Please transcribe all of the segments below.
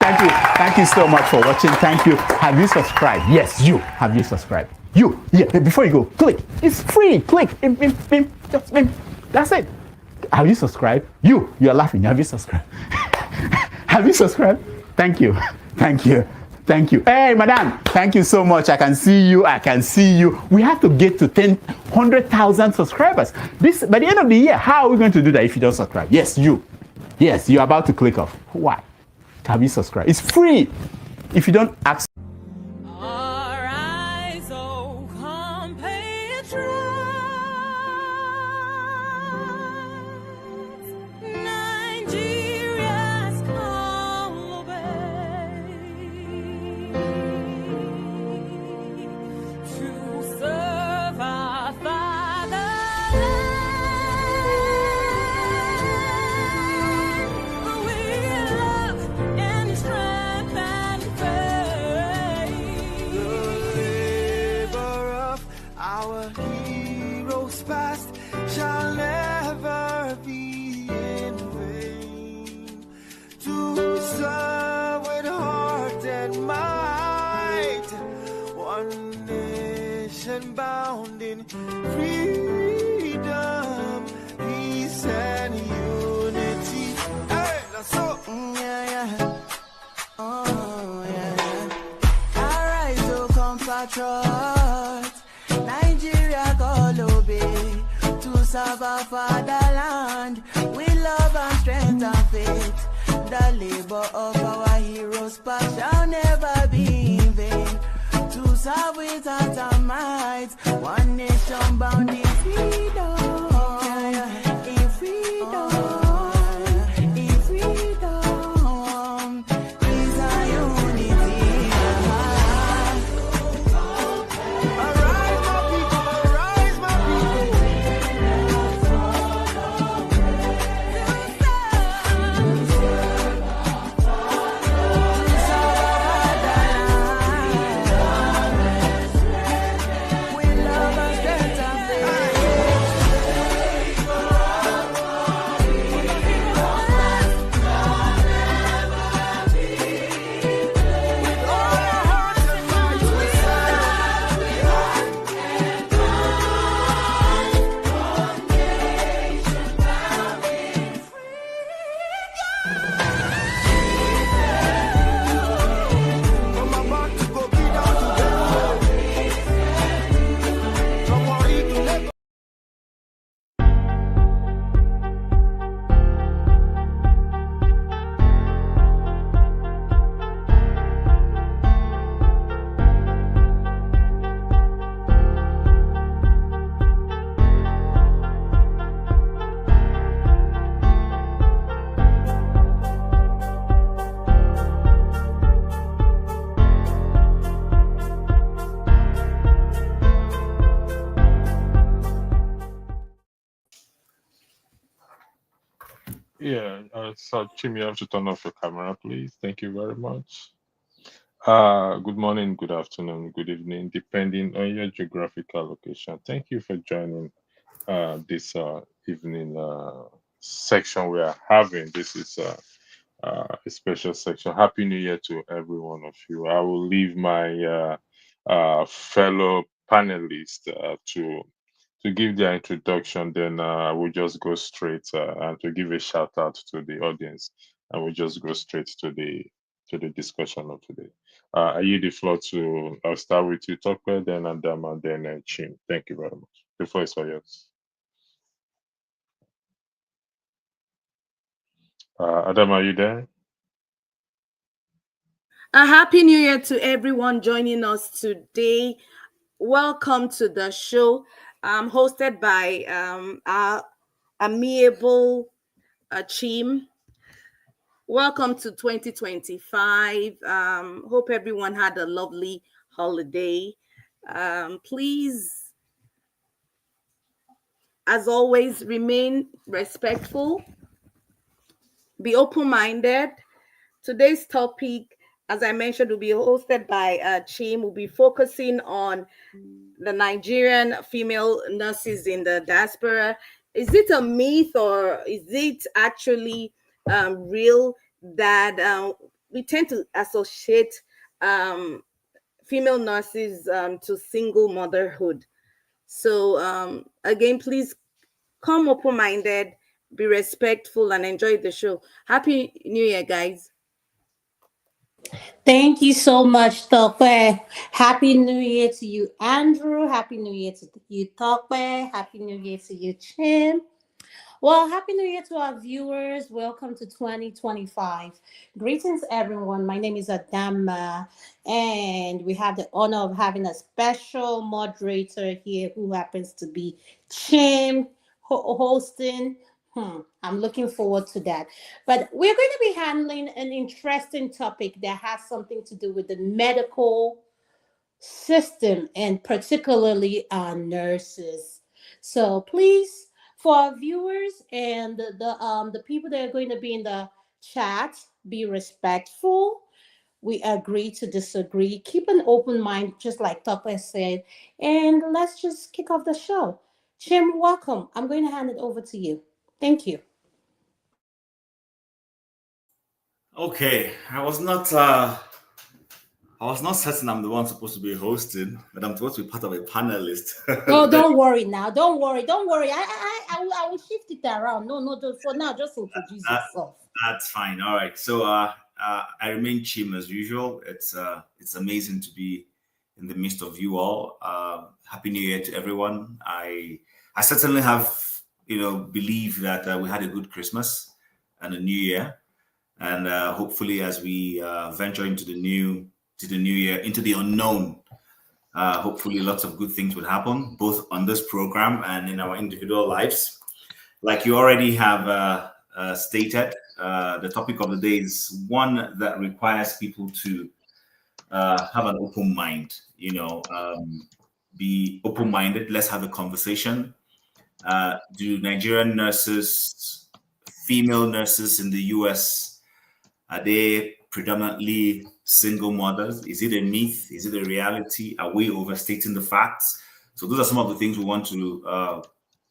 Thank you. Thank you so much for watching. Thank you. Have you subscribed? Yes, you. Have you subscribed? You. Yeah. Before you go, click. It's free. Click. Just that's it. Have you subscribed? You're laughing. Have you subscribed? Have you subscribed? Thank you. Thank you. Thank you. Hey, madam. Thank you so much. I can see you. I can see you. We have to get to 100,000 subscribers. This by the end of the year. How are we going to do that if you don't subscribe? Yes, you. Yes, you're about to click off. Why? Have you subscribed? It's free. If you don't ask. Arise, O compatriots, Nigeria's call obey, to serve our fatherland. We love and strength and faith. The labor of our heroes past shall never be in vain. To serve with heart and might, one nation bound in freedom, peace and unity. Hey, that's so. Oh, yeah. Arise, O compatriots, Nigeria call obey, to serve our fatherland, with love and strength and faith. The labor of our heroes past shall never be in vain. To serve with heart and might, one nation bound in freedom. In freedom. In freedom. Peace and unity. Arise, my people. Arise, my people. With love and strength and faith. With all our hearts and minds we From my back to go be down to them. From Warri to Lagos. Yeah, so Chim, you have to turn off your camera, please. Thank you very much. Good morning, good afternoon, good evening, depending on your geographical location. Thank you for joining this evening section we are having. This is a special section. Happy New Year to every one of you. I will leave my fellow panelists to give their introduction, then I will just go straight and to give a shout out to the audience. I will just go straight to the discussion of today. I yield the floor to. I'll start with you, Tokwe, then Adama, then Chim. Thank you very much. The floor is all yours. Adama, are you there? A happy new year to everyone joining us today. Welcome to the show, hosted by our amiable Chim. Welcome to 2025. Hope everyone had a lovely holiday. Please, as always, remain respectful, be open-minded. Today's topic, as I mentioned, will be hosted by Chim. We'll be focusing on the Nigerian female nurses in the diaspora. Is it a myth or is it actually real that we tend to associate female nurses to single motherhood. So again, please come open-minded, be respectful, and enjoy the show. Happy New Year, guys. Thank you so much, Tokwe. Happy New Year to you, Andrew. Happy New Year to you, Tokwe. Happy New Year to you, Chim. Well, Happy New Year to our viewers. Welcome to 2025. Greetings, everyone. My name is Adama, and we have the honor of having a special moderator here who happens to be Chim hosting. I'm looking forward to that. But we're going to be handling an interesting topic that has something to do with the medical system and particularly our nurses. So please, for our viewers and the people that are going to be in the chat, be respectful. We agree to disagree. Keep an open mind, just like Topper said, and let's just kick off the show. Jim, welcome. I'm going to hand it over to you. Thank you. Okay, I was not certain I'm the one supposed to be hosting, but I'm supposed to be part of a panelist. Oh, don't worry now. Don't worry. Don't worry. I will shift it around. No, just for now, just introduce yourself. That's fine. All right. So I remain Chim as usual. It's amazing to be in the midst of you all. Happy New Year to everyone. I certainly have believe that we had a good Christmas and a New Year, and hopefully as we venture into the new year, into the unknown, hopefully lots of good things would happen both on this program and in our individual lives. Like you already have stated, the topic of the day is one that requires people to have an open mind. Be open-minded. Let's have a conversation. Do Nigerian nurses, female nurses in the US, are they predominantly single mothers? Is it a myth? Is it a reality? Are we overstating the facts? So those are some of the things we want to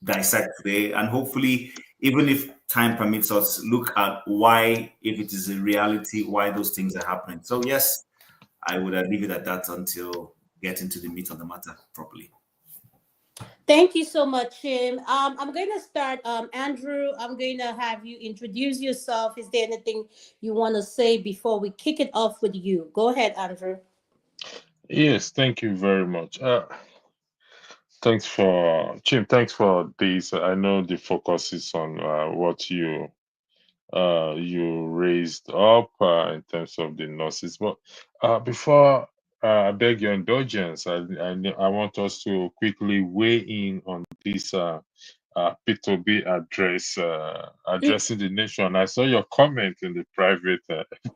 dissect today, and hopefully, even if time permits us, look at why, if it is a reality, why those things are happening. So yes, I would leave it at that until getting to the meat of the matter properly. Thank you so much, Jim. I'm going to start. Andrew, I'm going to have you introduce yourself. Is there anything you want to say before we kick it off with you? Go ahead, Andrew. Yes, thank you very much. Thanks for Chim. Thanks for this. I know the focus is on what you raised up in terms of the nurses, but before I beg your indulgence, I want us to quickly weigh in on this P2B address addressing the nation. I saw your comment in the private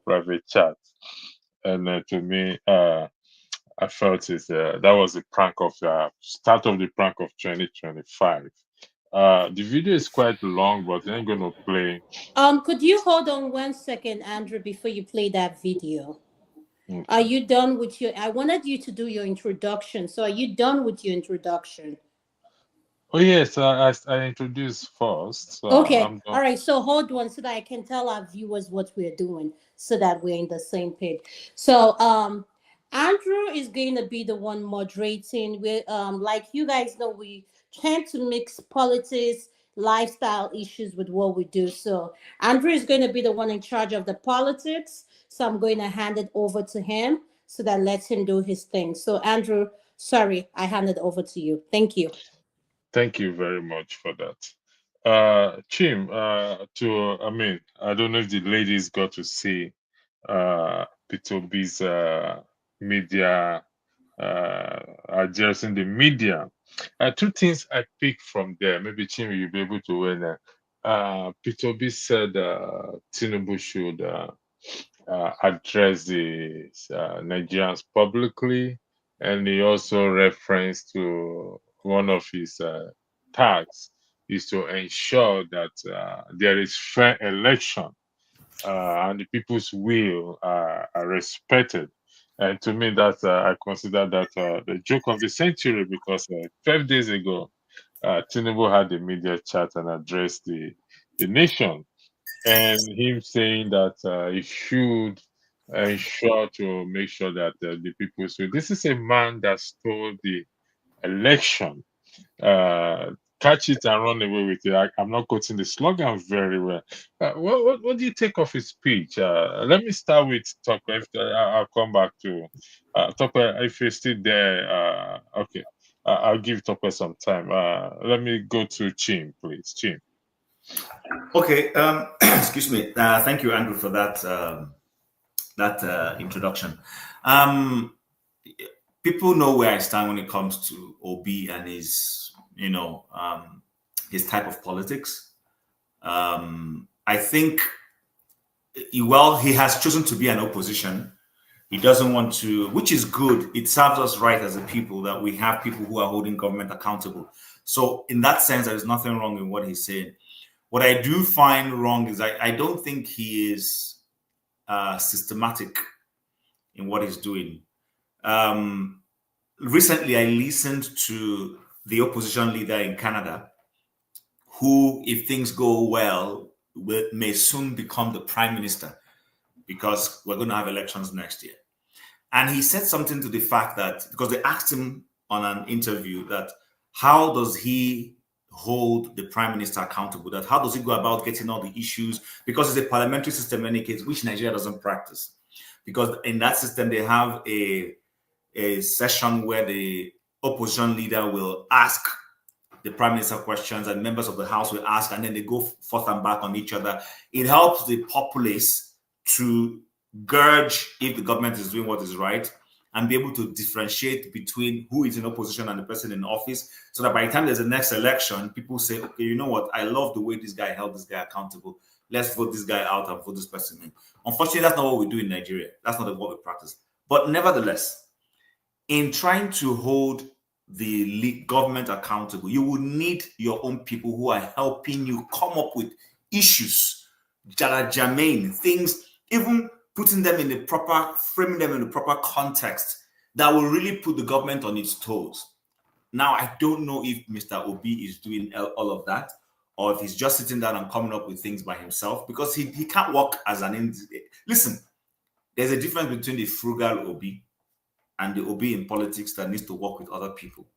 private chat, and to me, I felt that was the prank of start of the prank of 2025. The video is quite long, but I'm gonna play. Could you hold on 1 second, Andrew, before you play that video? Okay. Are you done with your? I wanted you to do your introduction. So, are you done with your introduction? Oh yes, I introduced first, so Okay. I'm done. All right. So hold on so that I can tell our viewers what we're doing so that we're in the same page. So Andrew is going to be the one moderating. We like you guys know, we tend to mix politics, lifestyle issues with what we do. So Andrew is going to be the one in charge of the politics. So I'm going to hand it over to him so that lets him do his thing. So Andrew, sorry, I hand it over to you. Thank you. Thank you very much for that. Chim, I don't know if the ladies got to see P2B's media addressing the media. Two things I picked from there. Maybe Chim, you'll be able to win. P2B said Tinubu should address the Nigerians publicly, and he also referenced to one of his tasks is to ensure that there is fair election and the people's will are respected. And to me, that I consider that the joke of the century, because 12 days ago, Tinubu had a media chat and addressed the nation, and him saying that he should ensure to make sure that the people. So this is a man that stole the election. Catch it and run away with it. I'm not quoting the slogan very well. What do you take of his speech? Let me start with Tokwe. I'll come back to Tokwe. If you're still there, okay. I'll give Tokwe some time. Let me go to Chim, please. Chim. Okay. Excuse me. Thank you, Andrew, for that introduction. People know where I stand when it comes to Obi and his, his type of politics. I think, well, he has chosen to be an opposition. He doesn't want to, which is good. It serves us right as a people that we have people who are holding government accountable. So in that sense, there is nothing wrong in what he's saying. What I do find wrong is I don't think he is systematic in what he's doing. Recently, I listened to the opposition leader in Canada, who, if things go well, may soon become the prime minister, because we're going to have elections next year. And he said something to the fact that, because they asked him on an interview that how does he hold the prime minister accountable, that how does he go about getting all the issues, because it's a parliamentary system in any case, which Nigeria doesn't practice. Because in that system, they have a session where the opposition leader will ask the prime minister questions and members of the house will ask, and then they go forth and back on each other. It helps the populace to gauge if the government is doing what is right and be able to differentiate between who is in opposition and the person in office, so that by the time there's a next election, people say, okay, you know what, I love the way this guy held this guy accountable. Let's vote this guy out and vote this person in. Unfortunately, that's not what we do in Nigeria. That's not what we practice. But nevertheless, in trying to hold the government accountable, you will need your own people who are helping you come up with issues that are germane, things, even putting them in the proper, framing them in the proper context that will really put the government on its toes. Now, I don't know if Mr. Obi is doing all of that, or if he's just sitting down and coming up with things by himself, because he can't work as an... Listen, there's a difference between the frugal Obi and the Obi in politics that needs to work with other people.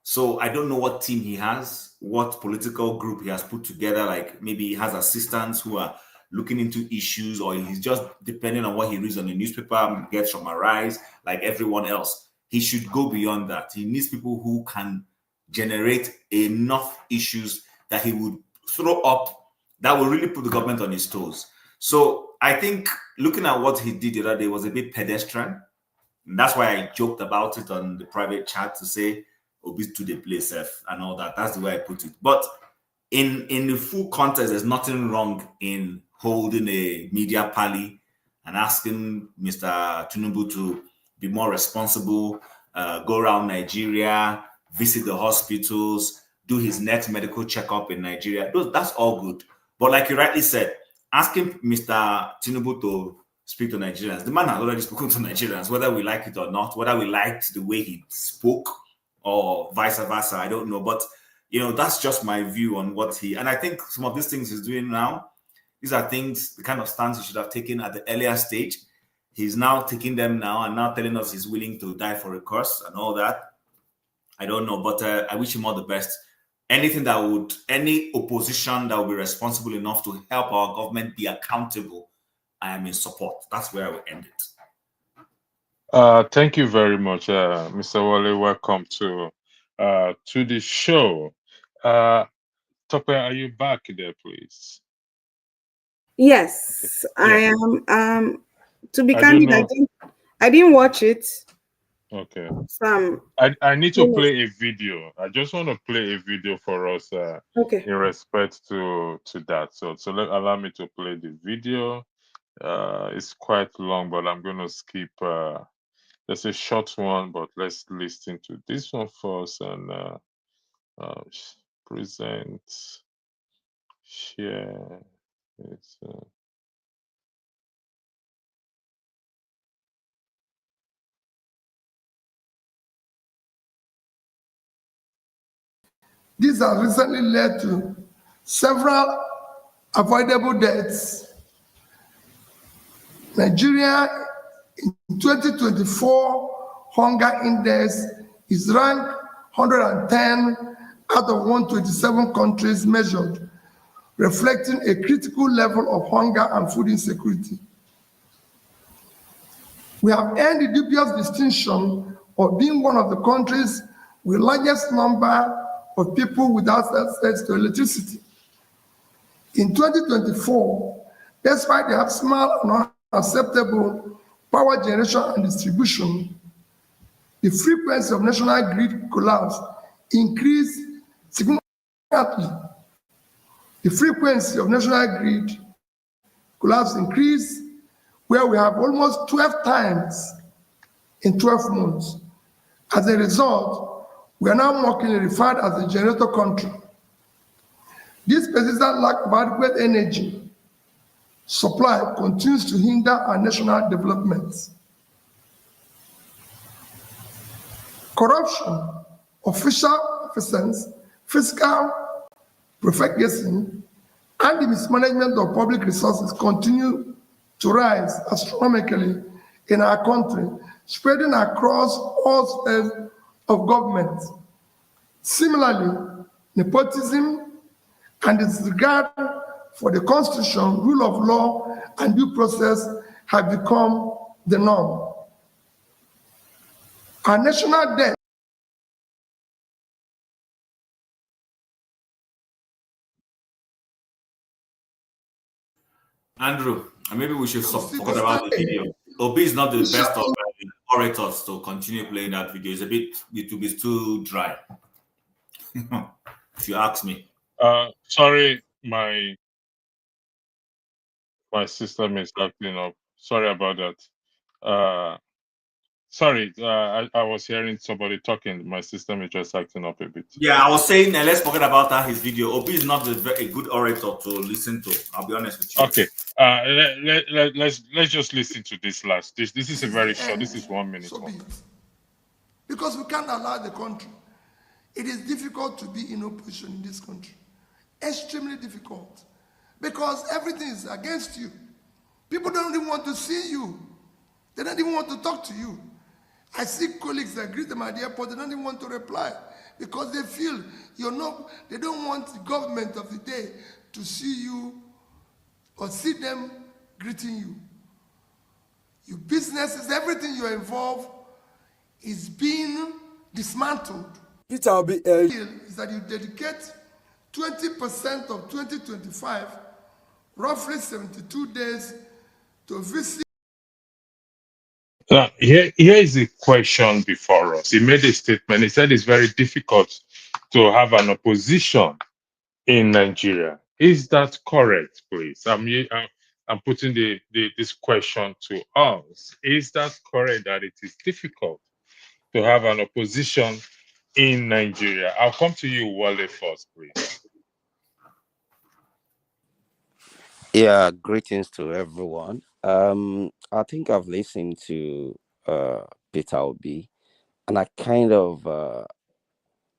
So I don't know what team he has, what political group he has put together, like maybe he has assistants who are looking into issues, or he's just depending on what he reads on the newspaper, gets from Arise, like everyone else. He should go beyond that. He needs people who can generate enough issues that he would throw up that will really put the government on his toes. So I think looking at what he did the other day was a bit pedestrian. And that's why I joked about it on the private chat to say, Obi to the place and all that. That's the way I put it. But in the full context, there's nothing wrong in holding a media rally and asking Mr. Tinubu to be more responsible, go around Nigeria, visit the hospitals, do his next medical checkup in Nigeria. That's all good. But like you rightly said, asking Mr. Tinubu to speak to Nigerians, the man has already spoken to Nigerians, whether we like it or not, whether we liked the way he spoke or vice versa, I don't know. But, that's just my view on what and I think some of these things he's doing now, these are things, the kind of stance he should have taken at the earlier stage. He's now taking them now and now telling us he's willing to die for a cause and all that. I don't know, but I wish him all the best. Any opposition that will be responsible enough to help our government be accountable, I am in support. That's where I will end it. Thank you very much, Mr. Wale. Welcome to the show. Tope, are you back there, please? Yes, Okay. I am. To be candid, I didn't watch it. Okay. Some. I need to play a video. I just want to play a video for us. Okay. In respect to that. So allow me to play the video. It's quite long, but I'm going to skip. There's a short one, but let's listen to this one first and present, share. It's, These have recently led to several avoidable deaths. Nigeria in 2024 hunger index is ranked 110 out of 127 countries measured, reflecting a critical level of hunger and food insecurity. We have earned the dubious distinction of being one of the countries with the largest number of people without access to electricity. In 2024, despite the abysmal and unacceptable power generation and distribution, the frequency of national grid collapse increased significantly. The frequency of national grid collapse increased, where we have almost 12 times in 12 months. As a result, we are now mockingly referred as a generator country. This persistent lack of adequate energy supply continues to hinder our national development. Corruption, official efficiency, fiscal profligacy, and the mismanagement of public resources continue to rise astronomically in our country, spreading across all spheres of government. Similarly, nepotism and disregard for the Constitution, rule of law, and due process have become the norm. Our national debt Andrew, maybe we should forget about the video. Obi is not the best of orators to continue playing that video. It will be too dry. If you ask me. Sorry, my system is acting up. Sorry about that. Sorry, I was hearing somebody talking. My system is just acting up a bit. Yeah, I was saying, let's forget about that, his video. Obi is not a good orator to listen to. I'll be honest with you. Okay. Let's just listen to this last. This is a very short. This is 1 minute. So be it. Because we can't allow the country. It is difficult to be in opposition in this country. Extremely difficult. Because everything is against you. People don't even want to see you. They don't even want to talk to you. I see colleagues that greet them at the airport, they don't even want to reply because they feel they don't want the government of the day to see you or see them greeting you. Your businesses, everything you're involved is being dismantled. Peter will be Is that you dedicate 20% of 2025, roughly 72 days, to visit. Here is a question before us. He made a statement. He said it's very difficult to have an opposition in Nigeria. Is that correct, please? I'm putting this question to us. Is that correct that it is difficult to have an opposition in Nigeria? I'll come to you, Wale, first, please. Yeah, greetings to everyone. I think I've listened to Peter Obi, and I kind of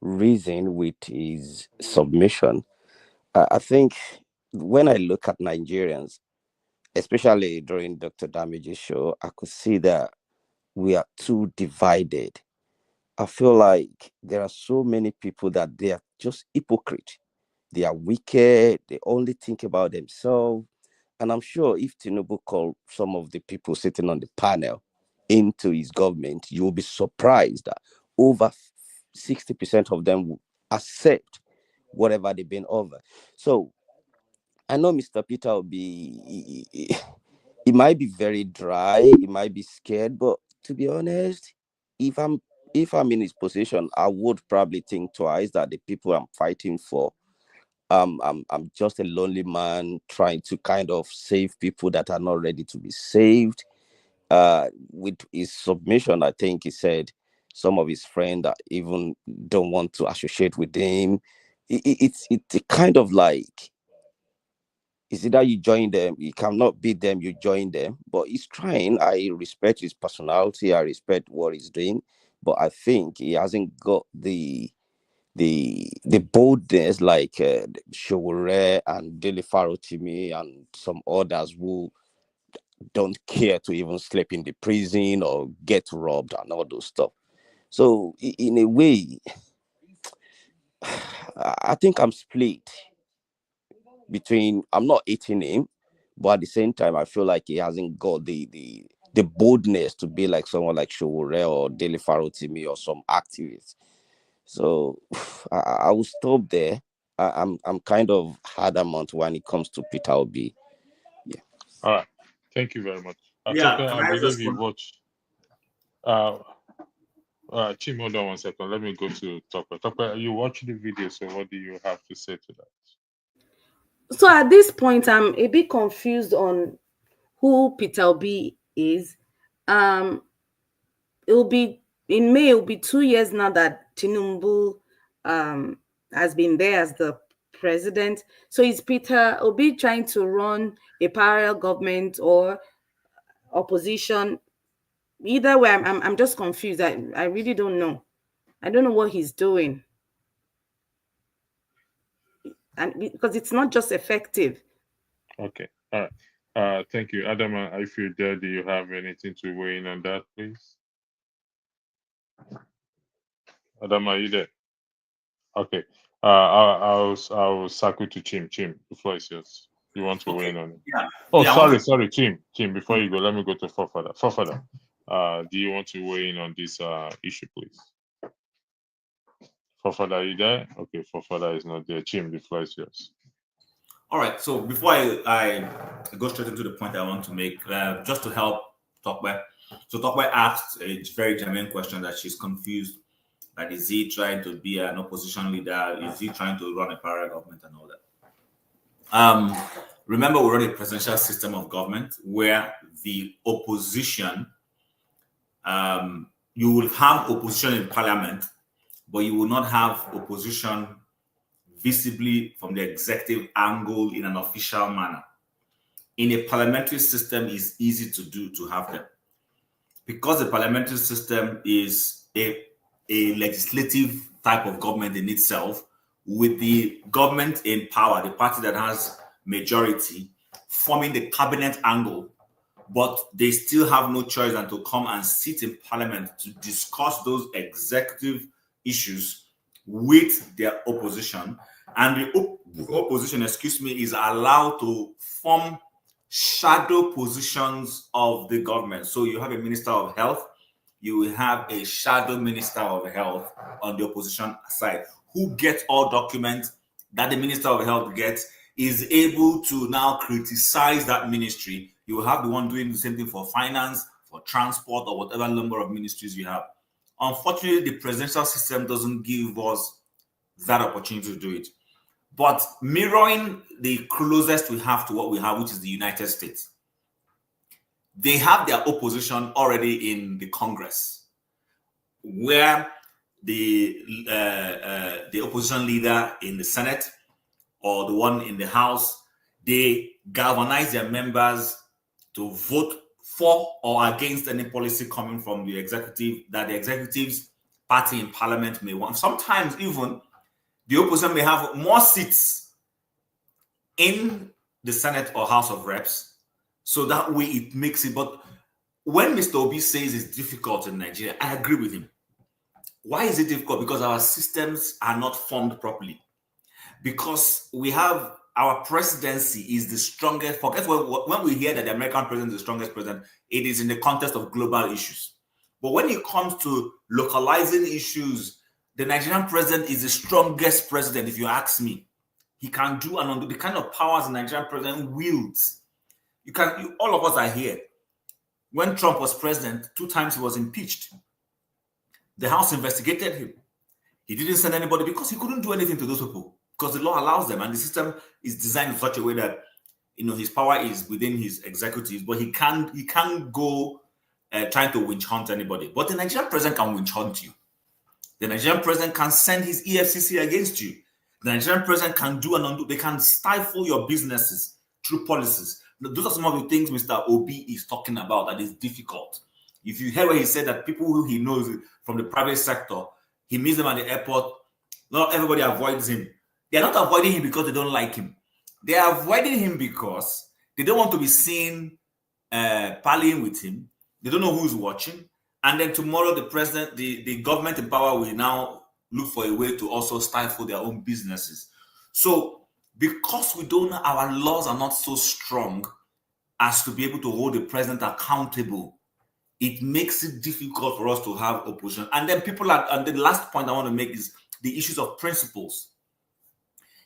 reason with his submission. I think when I look at Nigerians, especially during Dr. Damage's show, I could see that we are too divided. I feel like there are so many people that they are just hypocrite. They are wicked. They only think about themselves. And I'm sure if Tinubu called some of the people sitting on the panel into his government, you will be surprised that over 60% of them will accept whatever they've been offered. So I know Mr. Peter will be, he might be very dry, he might be scared, but to be honest, if I'm in his position, I would probably think twice that the people I'm fighting for, I'm just a lonely man trying to kind of save people that are not ready to be saved. With his submission, I think he said some of his friends that even don't want to associate with him. It's kind of like, is either you join them, you cannot beat them, you join them. But he's trying. I respect his personality, I respect what he's doing, but I think he hasn't got the boldness like Showore and Dele Farotimi and some others who don't care to even sleep in the prison or get robbed and all those stuff. So in a way, I think I'm split between, I'm not hating him, but at the same time, I feel like he hasn't got the boldness to be like someone like Showore or Dele Farotimi or some activists. So I will stop there. I'm kind of adamant when it comes to Peter Obi. Yeah. All right. Thank you very much. Yeah, Tope, can I I believe you respond? watched. Chim, hold on 1 second. Let me go to Tope. Tope, you watched the video, so what do you have to say to that? So at this point, I'm a bit confused on who Peter Obi is. It will be in May. It will be 2 years now that Tinubu has been there as the president. So is Peter Obi trying to run a parallel government or opposition? Either way, I'm just confused. I really don't know. I don't know what he's doing, and because it's not just effective. Okay. All right. Thank you. Adam, if you're there, do you have anything to weigh in on that, please? Adam, are you there? Okay. I'll circle to Chim. Chim, the floor is yours. You want to weigh Okay. in on it? Yeah. Oh, Yeah, I want sorry, Chim. Before you go, let me go to Fofada. Fofada, do you want to weigh in on this issue, please? Fofada, are you there? Okay, Fofada is not there. Chim, the floor is yours. All right. So before I go straight into the point I want to make, just to help Tokwe. So Tokwe asked a very germane question that she's confused. That is he trying to be an opposition leader? Is he trying to run a parallel government and all that? Remember, we run a presidential system of government where the opposition, you will have opposition in parliament, but you will not have opposition visibly from the executive angle in an official manner. In a parliamentary system, it's easy to have them. Because the parliamentary system is a legislative type of government in itself, with the government in power, the party that has majority, forming the cabinet angle, but they still have no choice than to come and sit in parliament to discuss those executive issues with their opposition. And the opposition, is allowed to form shadow positions of the government. So you have a minister of health, you will have a shadow minister of health on the opposition side who gets all documents that the minister of health gets, is able to now criticize that ministry. You will have the one doing the same thing for finance, for transport, or whatever number of ministries you have. Unfortunately, the presidential system doesn't give us that opportunity to do it. But mirroring the closest we have to what we have, which is the United States, they have their opposition already in the Congress, where the opposition leader in the Senate or the one in the House, they galvanize their members to vote for or against any policy coming from the executive that the executive's party in parliament may want. Sometimes even the opposition may have more seats in the Senate or House of Reps, so that way it makes it. But when Mr. Obi says it's difficult in Nigeria, I agree with him. Why is it difficult? Because our systems are not formed properly. Because we have our presidency is the strongest. Forget when we hear that the American president is the strongest president, it is in the context of global issues. But when it comes to localizing issues, the Nigerian president is the strongest president, if you ask me. He can do and undo the kind of powers the Nigerian president wields. All of us are here. When Trump was president, 2 times he was impeached. The House investigated him. He didn't send anybody because he couldn't do anything to those people, because the law allows them, and the system is designed in such a way that his power is within his executives, but he can't go trying to winch hunt anybody. But the Nigerian president can winch hunt you. The Nigerian president can send his EFCC against you. The Nigerian president can do and undo. They can stifle your businesses through policies. Those are some of the things Mr. Obi is talking about that is difficult. If you hear what he said, that people who he knows from the private sector, he meets them at the airport, not everybody avoids him. They are not avoiding him because they don't like him. They are avoiding him because they don't want to be seen parleying with him. They don't know who's watching. And then tomorrow, the government in power will now look for a way to also stifle their own businesses. So because our laws are not so strong as to be able to hold the president accountable, it makes it difficult for us to have opposition. And then and the last point I want to make is the issues of principles.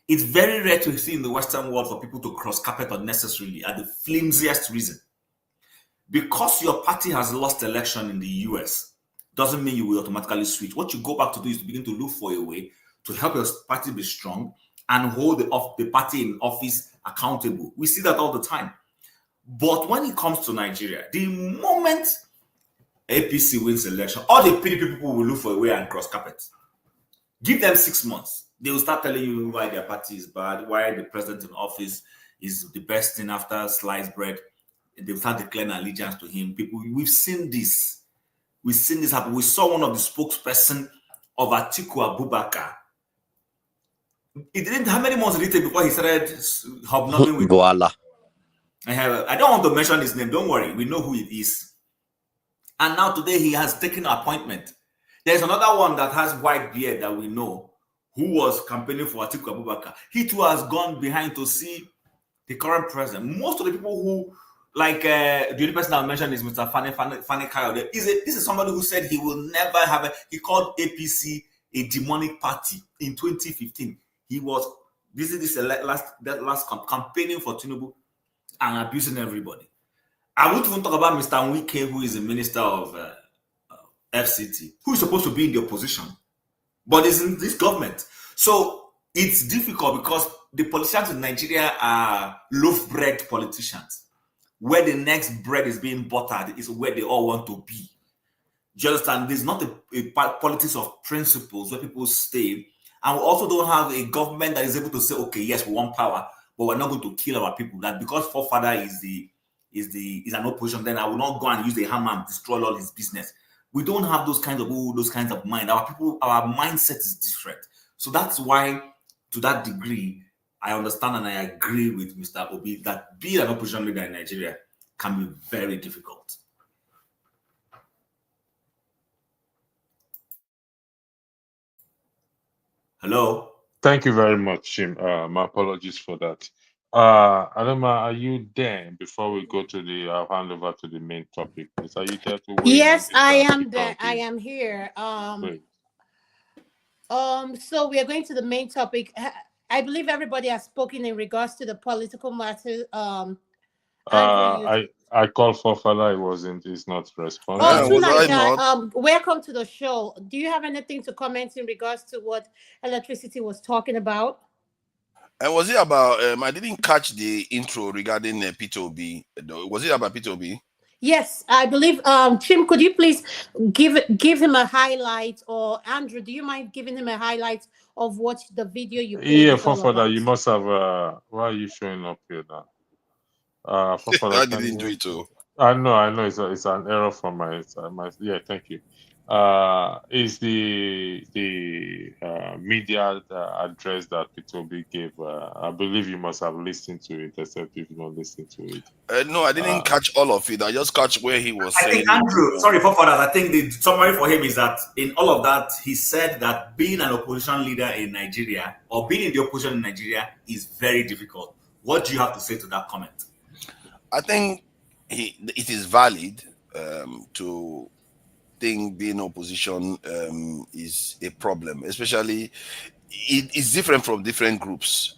It's very rare to see in the Western world for people to cross carpet unnecessarily at the flimsiest reason. Because your party has lost election in the US doesn't mean you will automatically switch. What you go back to do is to begin to look for a way to help your party be strong and hold the party in office accountable. We see that all the time. But when it comes to Nigeria, the moment APC wins election, all the PDP people will look for a way and cross carpet. Give them 6 months. They will start telling you why their party is bad, why the president in office is the best thing after sliced bread. They will start declaring allegiance to him. We've seen this. We've seen this happen. We saw one of the spokesperson of Atiku Abubakar. How many months did it take before he started hobnobbing with Voila. I don't want to mention his name. Don't worry. We know who it is. And now today he has taken an appointment. There's another one that has white beard that we know who was campaigning for Atiku Abubakar. He too has gone behind to see the current president. Most of the people who, like the only person I mentioned is Mr. Fani Kayode. This is somebody who said he will never have he called APC a demonic party in 2015. He was last campaigning for Tinubu and abusing everybody. I won't even talk about Mr. Nwike, who is the minister of FCT, who is supposed to be in the opposition, but is in this government. So it's difficult because the politicians in Nigeria are loaf-bread politicians. Where the next bread is being buttered is where they all want to be. Do you understand? There's not a politics of principles where people stay. And we also don't have a government that is able to say, okay, yes, we want power, but we're not going to kill our people. That because forefather is an opposition, then I will not go and use the hammer and destroy all his business. We don't have those kinds of mind. Our mindset is different. So that's why, to that degree, I understand and I agree with Mr. Obi that being an opposition leader in Nigeria can be very difficult. Hello? Thank you very much, Jim. My apologies for that. Adama, are you there before we go to I'll hand over to the main topic? Please, are you there to weigh in on Yes, this, I am Peter there. I Obi? am here. Great. So we are going to the main topic. I believe everybody has spoken in regards to the political matter. Andrew, I called for father. He's not responding. oh, Was I tonight, not? welcome to the show. Do you have anything to comment in regards to what electricity was talking about? And was it about? I didn't catch the intro regarding P2B. Was it about P2B? Yes, I believe. Chim, could you please give him a highlight, or Andrew, do you mind giving him a highlight of what the video you played Yeah, is all for father, about? you must have. Why are you showing up here now? For father, I can didn't you? do it too. I know. It's an error from my. Yeah, thank you. Is the media address that P2B gave? I believe you must have listened to it, except if you don't listen to it. No, I didn't catch all of it. I just catch where he was I saying. think Andrew, sorry for that. I think the summary for him is that in all of that, he said that being an opposition leader in Nigeria or being in the opposition in Nigeria is very difficult. What do you have to say to that comment? I think it is valid to think being opposition is a problem, especially it is different from different groups.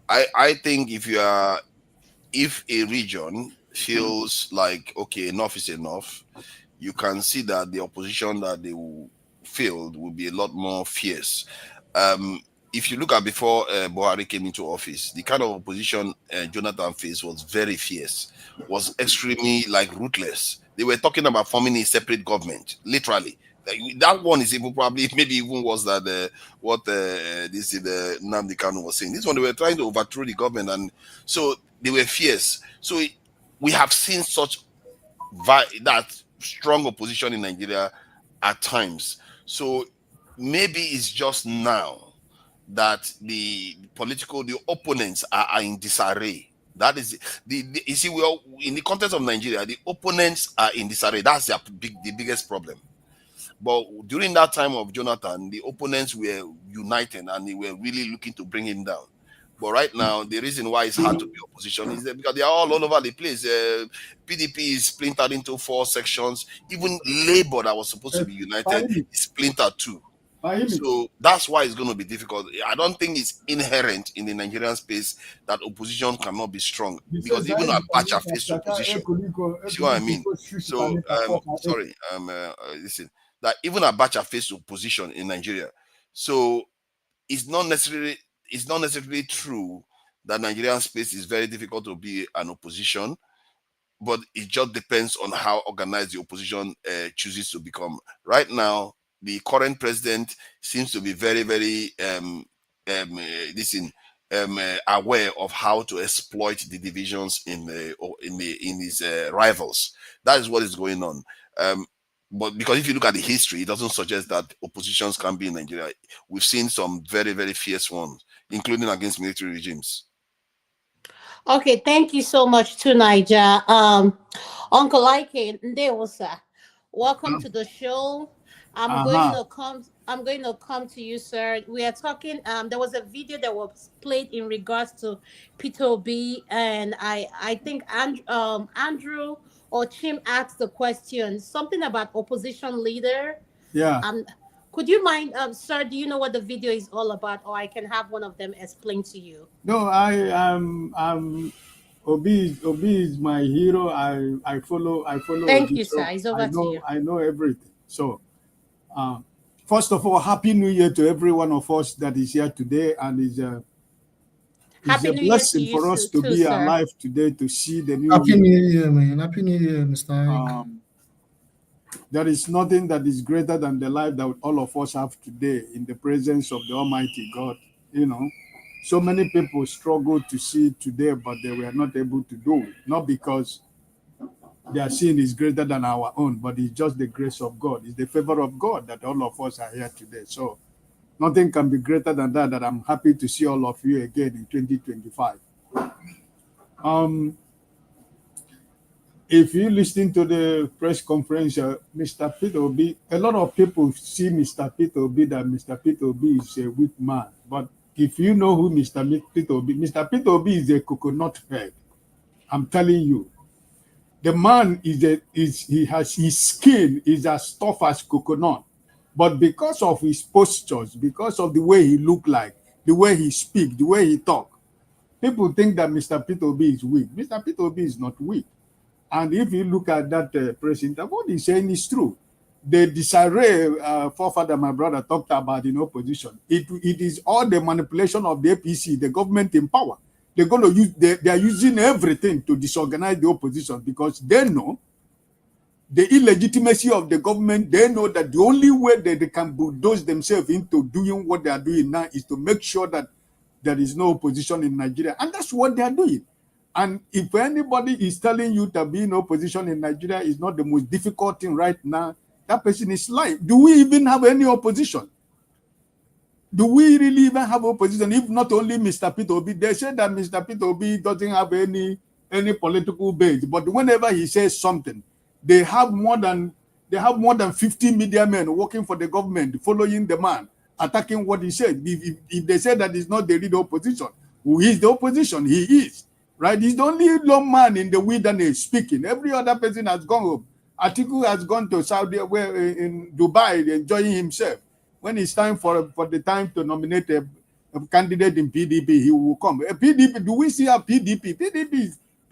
I think if a region feels like okay, enough is enough, you can see that the opposition that they will field will be a lot more fierce. If you look at before Buhari came into office, the kind of opposition Jonathan faced was very fierce, was extremely ruthless. They were talking about forming a separate government, literally. That one is even probably maybe even worse than what this is the Nnamdi Kanu was saying. This one they were trying to overthrow the government, and so they were fierce. So we have seen such that strong opposition in Nigeria at times. So maybe it's just now that the opponents are in disarray. That is the you see, we are in the context of Nigeria, the opponents are in disarray. That's the biggest problem. But during that time of Jonathan, the opponents were united and they were really looking to bring him down. But right now, the reason why it's hard to be opposition is that because they are all over the place. PDP is splintered into 4 sections. Even Labour, that was supposed to be united, is splintered too. So that's why it's going to be difficult. I don't think it's inherent in the Nigerian space that opposition cannot be strong, because even Abacha faced opposition. See what I mean? So sorry, listen, that even Abacha faced opposition in Nigeria. So it's not necessarily true that Nigerian space is very difficult to be an opposition, but it just depends on how organized the opposition chooses to become. Right now, the current president seems to be very, very aware of how to exploit the divisions in his rivals. That is what is going on. But because if you look at the history, it doesn't suggest that oppositions can be in Nigeria. We've seen some very, very fierce ones, including against military regimes. Okay, thank you so much to Niger. Uncle Ike Ndewosa, welcome to the show. I'm going to come to you, sir. We are talking. There was a video that was played in regards to Peter Obi, and I think Andrew or Chim asked the question, something about opposition leader. Yeah. Could you mind, sir? Do you know what the video is all about, or I can have one of them explain to you? No, I'm Obi is my hero. I follow. Thank Obi, you, so sir. It's over to you. I know everything. So, first of all, Happy New Year to every one of us that is here today, and it's a blessing for us to be alive today to see the new Happy year. New Year, man. Happy New Year, Mr. Ike. There is nothing that is greater than the life that all of us have today in the presence of the Almighty God. You know, so many people struggle to see it today, but they were not able to do it. Not because their sin is greater than our own, but it's just the grace of God. It's the favor of God that all of us are here today. So nothing can be greater than that I'm happy to see all of you again in 2025. If you listen to the press conference, Mr. Peter Obi, a lot of people see Mr. Peter Obi that Mr. Peter Obi is a weak man. But if you know who Mr. Peter Obi is a coconut head. I'm telling you. The man his skin is as tough as coconut. But because of his postures, because of the way he look like, the way he speak, the way he talk, people think that Mr. Peter Obi is weak. Mr. Peter Obi is not weak. And if you look at that press interview, what he's saying is true. The disarray forefather, my brother, talked about in opposition. It is all the manipulation of the APC, the government in power. They're going to use. They are using everything to disorganize the opposition because they know the illegitimacy of the government. They know that the only way that they can bulldoze themselves into doing what they are doing now is to make sure that there is no opposition in Nigeria, and that's what they are doing. And if anybody is telling you that being in opposition in Nigeria is not the most difficult thing right now, that person is lying. Do we even have any opposition? Do we really even have opposition? If not only Mr. Peter Obi, they say that Mr. Peter Obi doesn't have any political base. But whenever he says something, they have more than 50 media men working for the government, following the man, attacking what he said. If they say that he's not the real opposition, who is the opposition? He is. Right? He's the only lone man in the wilderness speaking. Every other person has gone home. Atiku has gone to Saudi, where in Dubai, enjoying himself. When it's time for the time to nominate a candidate in PDP, he will come. PDP, do we see a PDP?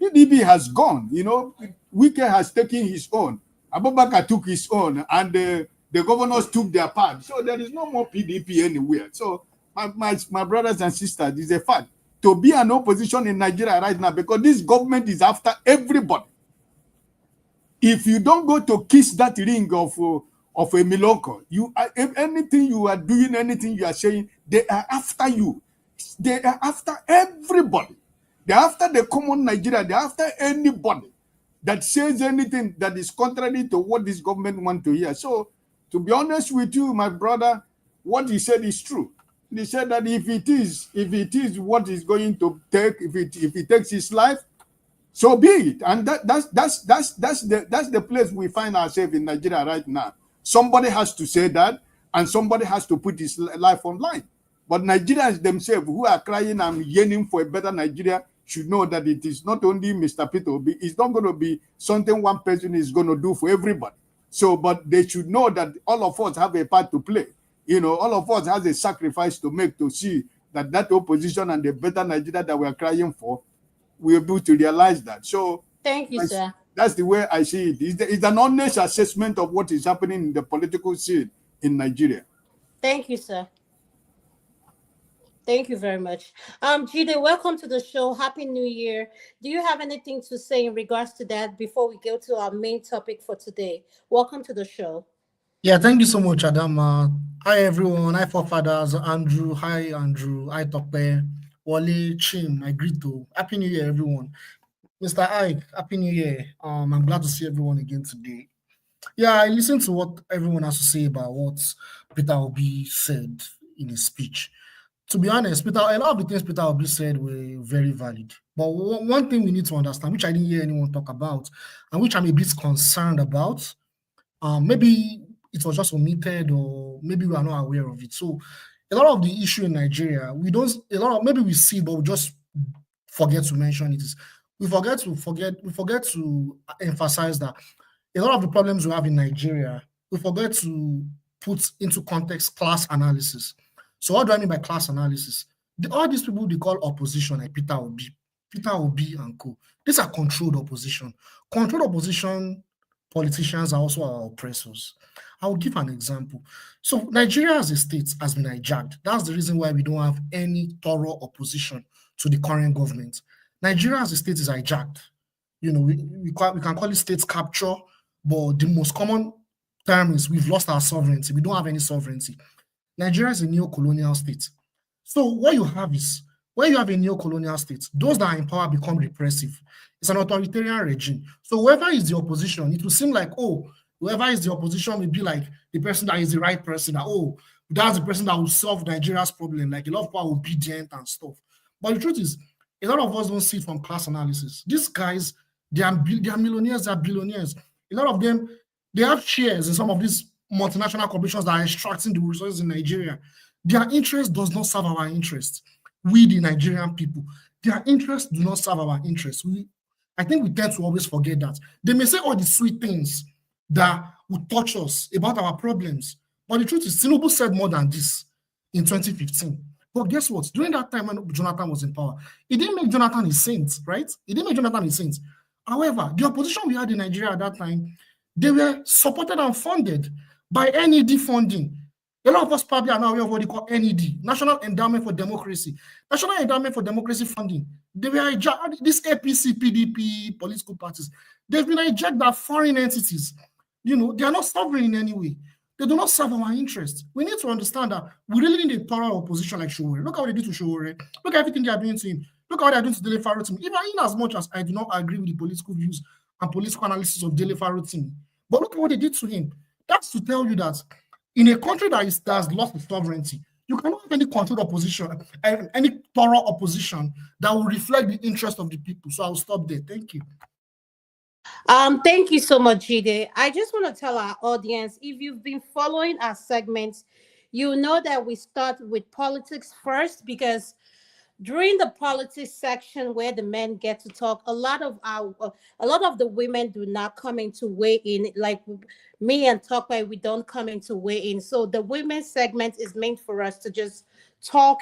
PDP has gone. You know, Wike has taken his own. Abubakar took his own, and the governors took their part. So there is no more PDP anywhere. So my brothers and sisters, it's a fact. To be an opposition in Nigeria right now, because this government is after everybody. If you don't go to kiss that ring of a milongo, anything you are doing, anything you are saying, they are after you. They are after everybody. They are after the common Nigeria. They are after anybody that says anything that is contrary to what this government wants to hear. So, to be honest with you, my brother, what he said is true. They said that if it is what is going to take, if it takes his life, so be it. And that's the place we find ourselves in Nigeria right now. Somebody has to say that, and somebody has to put his life on line. But Nigerians themselves who are crying and yearning for a better Nigeria should know that it is not only Mr. Peter Obi, it's not going to be something one person is going to do for everybody. So, but they should know that all of us have a part to play. You know, all of us has a sacrifice to make to see that that opposition and the better Nigeria that we are crying for, we're able to realize that. So Thank you, sir. that's the way I see it. It's an honest assessment of what is happening in the political scene in Nigeria. Thank you, sir. Thank you very much. Jide, welcome to the show. Happy New Year. Do you have anything to say in regards to that before we go to our main topic for today? Welcome to the show. Yeah, thank you so much, Adama. Hi, everyone. Hi, forefathers. Andrew. Hi, Andrew. Hi, Tokpe. Wale, Chim. I greet you. Happy New Year, everyone. Mr. Ike, Happy New Year. I'm glad to see everyone again today. Yeah, I listened to what everyone has to say about what Peter Obi said in his speech. To be honest, a lot of the things Peter Obi said were very valid. But one thing we need to understand, which I didn't hear anyone talk about, and which I'm a bit concerned about, maybe it was just omitted, or maybe we are not aware of it. So a lot of the issue in Nigeria, maybe we see, but we just forget to mention it. We forget to emphasize that a lot of the problems we have in Nigeria, we forget to put into context class analysis. So what do I mean by class analysis? All these people they call opposition, like Peter Obi and co. These are controlled opposition. Controlled opposition politicians are also our oppressors. I will give an example. So Nigeria as a state has been hijacked. That's the reason why we don't have any thorough opposition to the current government. Nigeria as a state is hijacked. You know, we can call it state capture, but the most common term is we've lost our sovereignty. We don't have any sovereignty. Nigeria is a neo-colonial state. So what you have is, when you have a neo-colonial state, those that are in power become repressive. It's an authoritarian regime. So whoever is the opposition, it will seem like, oh, whoever is the opposition will be like the person that is the right person, that, oh, that's the person that will solve Nigeria's problem, like a lot of people are obedient and stuff. But the truth is, a lot of us don't see it from class analysis. These guys, they are millionaires, they are billionaires. A lot of them, they have shares in some of these multinational corporations that are extracting the resources in Nigeria. Their interest does not serve our interest. We, the Nigerian people, their interests do not serve our interests. I think we tend to always forget that. They may say all the sweet things that would touch us about our problems, but the truth is, Tinubu said more than this in 2015. But guess what? During that time when Jonathan was in power, it didn't make Jonathan a saint, right? It didn't make Jonathan a saint. However, the opposition we had in Nigeria at that time, they were supported and funded by NED funding. A lot of us probably are now aware of what they call NED, National Endowment for Democracy. National Endowment for Democracy funding. They were hijacked, these APC, PDP, political parties. They've been hijacked by foreign entities. You know, they are not sovereign in any way. They do not serve our interests. We need to understand that we really need a thorough opposition like Showore. Look how they did to Showore. Look at everything they are doing to him. Look how they are doing to Dele Farotimi. Even in as much as I do not agree with the political views and political analysis of Dele Farotimi, but look at what they did to him. That's to tell you that in a country that has lost its sovereignty, you cannot have any controlled opposition, any thorough opposition that will reflect the interest of the people. So I'll stop there. Thank you. Thank you so much, Jide. I just want to tell our audience, if you've been following our segments, you know that we start with politics first, because during the politics section where the men get to talk, a lot of the women do not come in to weigh in. Like me and Tokwe, we don't come in to weigh in. So the women's segment is meant for us to just talk,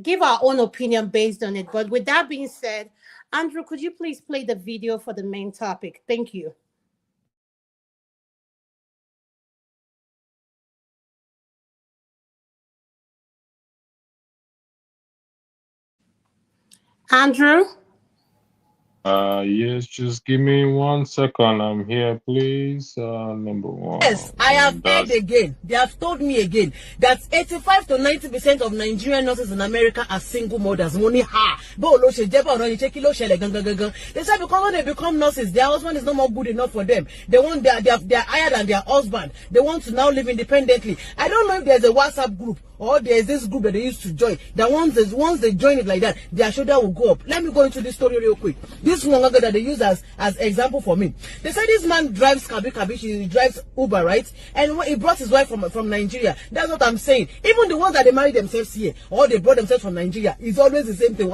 give our own opinion based on it. But with that being said, Andrew, could you please play the video for the main topic? Thank you. Andrew? Yes, just give me 1 second. I'm here, please. Number one. Yes, I have heard That's again. They have told me again that 85 to 90% of Nigerian nurses in America are single mothers. Money ha. They said because when they become nurses, their husband is not more good enough for them. They want they're higher than their husband. They want to now live independently. I don't know if there's a WhatsApp group or there's this group that they used to join. That once they join it like that, their shoulder will go up. Let me go into this story real quick. This one that they use as example for me. They say this man drives kabi, he drives Uber, right? And he brought his wife from Nigeria. That's what I'm saying. Even the ones that they married themselves here or they brought themselves from Nigeria, it's always the same thing.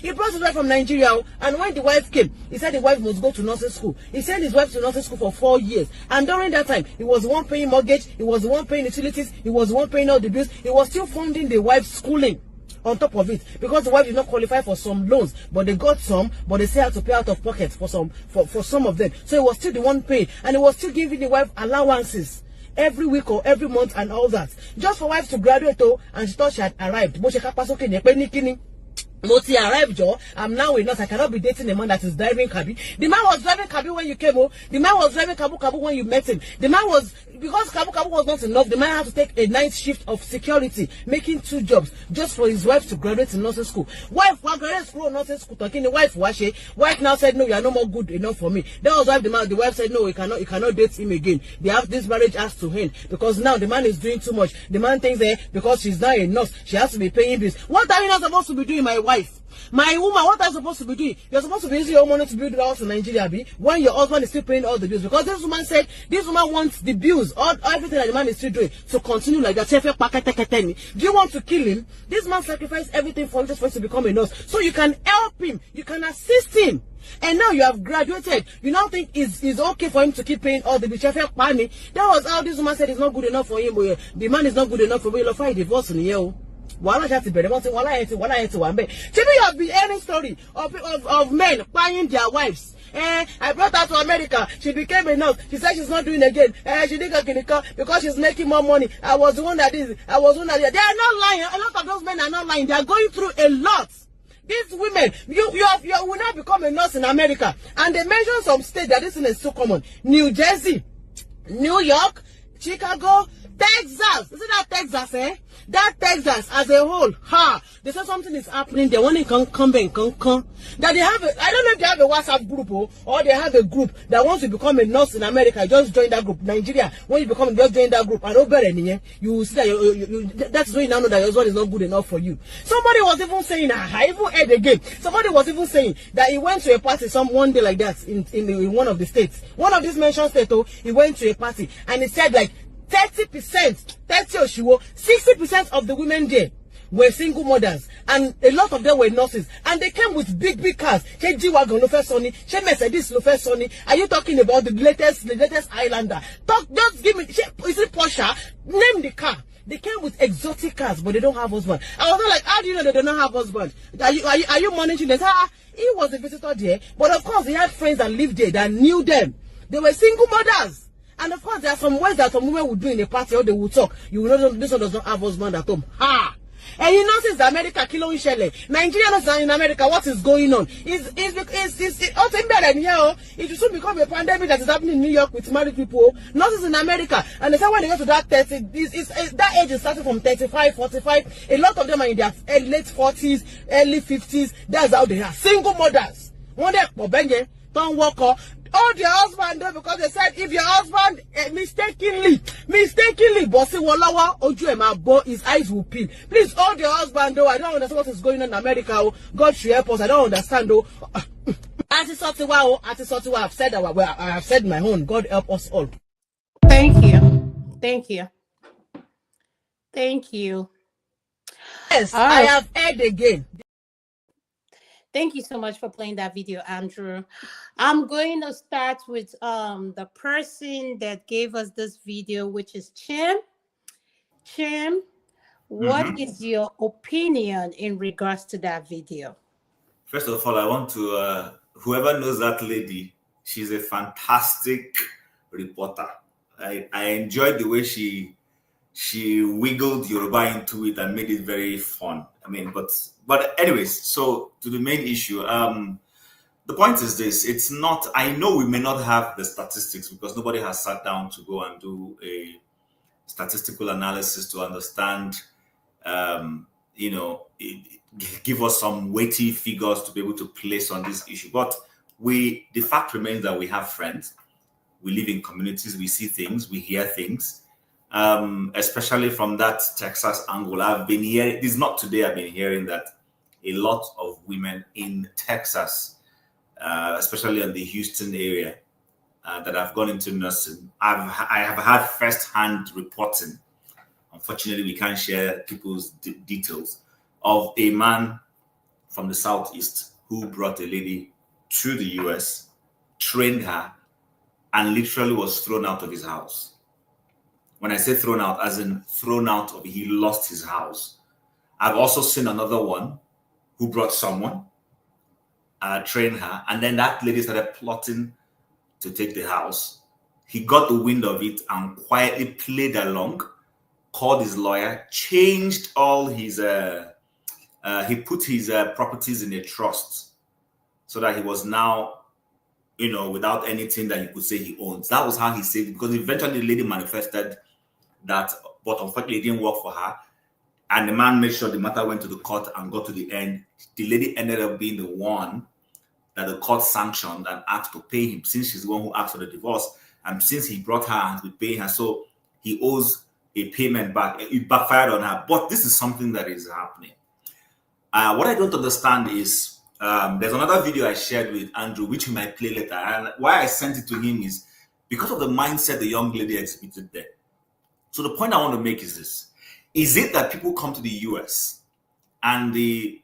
He brought his wife from Nigeria, and when the wife came, he said the wife must go to nursing school. He sent his wife to nursing school for 4 years, and during that time, he was the one paying mortgage, he was the one paying utilities, he was the one paying all the bills, he was still funding the wife's schooling on top of it, because the wife did not qualify for some loans, but they got some, but they still had to pay out of pocket for some of them. So he was still the one paying, and he was still giving the wife allowances every week or every month and all that, just for wife to graduate and she thought she had arrived. Moti arrived, Joe. I'm now a nurse. I cannot be dating a man that is driving Kabi. The man was driving Kabi when you came home. The man was driving Kabu when you met him. The man was, because Kabu was not enough, the man had to take a night shift of security, making 2 jobs, just for his wife to graduate in nursing school. Wife, graduate school, nursing school, talking the wife, wife now said, no, you are no more good enough for me. That was why the wife said, no, you cannot date him again. This marriage has to end, because now the man is doing too much. The man thinks because she's now a nurse, she has to be paying bills. What are you not supposed to be doing, my wife? My woman, what are you supposed to be doing? You're supposed to be using your money to build the house in Nigeria, when your husband is still paying all the bills. Because this woman said, this woman wants the bills, everything that the man is still doing, to continue like that. Do you want to kill him? This man sacrificed everything for him just for him to become a nurse. So you can help him, you can assist him. And now you have graduated. You now think it's okay for him to keep paying all the bills. That was how this woman said it's not good enough for him. The man is not good enough for him. He'll find a divorce in the year. Wala you have been any story of men buying their wives. I brought her to America. She became a nurse. She said she's not doing it again. She did a clinical because she's making more money. I was the one that did. I was one that did. They are not lying. A lot of those men are not lying. They are going through a lot. These women, you will not become a nurse in America. And they mention some states that this thing is so common. New Jersey, New York, Chicago, Texas. Isn't that Texas, That Texas as a whole, they say something is happening. They want to come. That they have I don't know if they have a WhatsApp group or they have a group that wants to become a nurse in America. Just join that group. Nigeria, when you just join that group, and you will see that that's when you now know that your husband is not good enough for you. Somebody was even saying, I even heard again. Somebody was even saying that he went to a party one day like that in one of the states. One of these mentioned states, he went to a party and he said like 30%, 60% of the women there were single mothers, and a lot of them were nurses, and they came with big cars. G-Wagon, Mercedes, are you talking about the latest Highlander? Just give me, is it Porsche? Name the car. They came with exotic cars, but they don't have husband. I was like, how do you know they don't have husband? Are you managing this? He was a visitor there, but of course he had friends that lived there that knew them. They were single mothers. And of course, there are some ways that some women will do in a party or they will talk. You will know this one does not have husband at home. And you know, since America, Kilo Ishele, Nigerians are in America, what is going on? It will soon become a pandemic that is happening in New York with married people, nurses in America. And they say when they go to that 30, that age is starting from 35, 45. A lot of them are in their late 40s, early 50s. That's how they are. Single mothers. One day, don't work. Oh, their husband, because they said if your husband mistakenly, bossy walawa, oju his eyes will peel. Please, hold your husband, though. I don't understand what is going on in America. God should help us. I don't understand, though. I've said I have said my own. God help us all. Thank you. Yes, All I right. have heard again. Thank you so much for playing that video, Andrew. I'm going to start with the person that gave us this video, which is Chim. Chim, what is your opinion in regards to that video? First of all, I want to, whoever knows that lady, she's a fantastic reporter. I enjoyed the way she wiggled Yoruba into it and made it very fun. I mean, but anyways, so to the main issue, The point is this: it's not. I know we may not have the statistics because nobody has sat down to go and do a statistical analysis to understand, you know, give us some weighty figures to be able to place on this issue. But the fact remains that we have friends, we live in communities, we see things, we hear things, especially from that Texas angle. I've been hearing, this is not today, I've been hearing that a lot of women in Texas, especially in the Houston area, that have gone into nursing, I have had first-hand reporting. Unfortunately, we can't share people's details of a man from the Southeast who brought a lady to the US, trained her, and literally was thrown out of his house. When I say thrown out, as in thrown out of, he lost his house. I've also seen another one who brought someone, trained her, and then that lady started plotting to take the house. He got the wind of it and quietly played along, called his lawyer, changed all his, he put his properties in a trust so that he was now, you know, without anything that you could say he owns. That was how he saved it, because eventually the lady manifested that, but unfortunately it didn't work for her. And the man made sure the matter went to the court and got to the end. The lady ended up being the one that the court sanctioned and asked to pay him, since she's the one who asked for the divorce. And since he brought her and we pay her, so he owes a payment back. It backfired on her. But this is something that is happening. What I don't understand is, there's another video I shared with Andrew, which he might play later. And why I sent it to him is because of the mindset the young lady exhibited there. So the point I want to make is this. Is it that people come to the US and the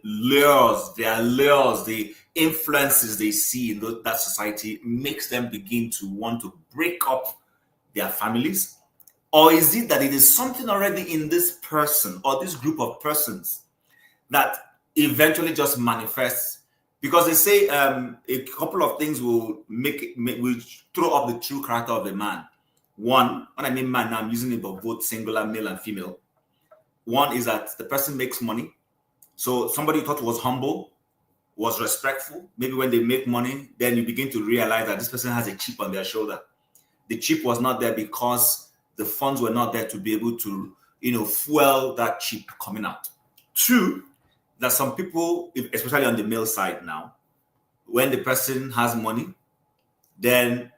lures, the influences they see in that society makes them begin to want to break up their families? Or is it that it is something already in this person or this group of persons that eventually just manifests? Because they say a couple of things will will throw up the true character of a man. One, when I mean man, I'm using it for both singular, male and female. One is that the person makes money. So somebody you thought was humble, was respectful. Maybe when they make money, then you begin to realize that this person has a chip on their shoulder. The chip was not there because the funds were not there to be able to, you know, fuel that chip coming out. Two, that some people, especially on the male side now, when the person has money, then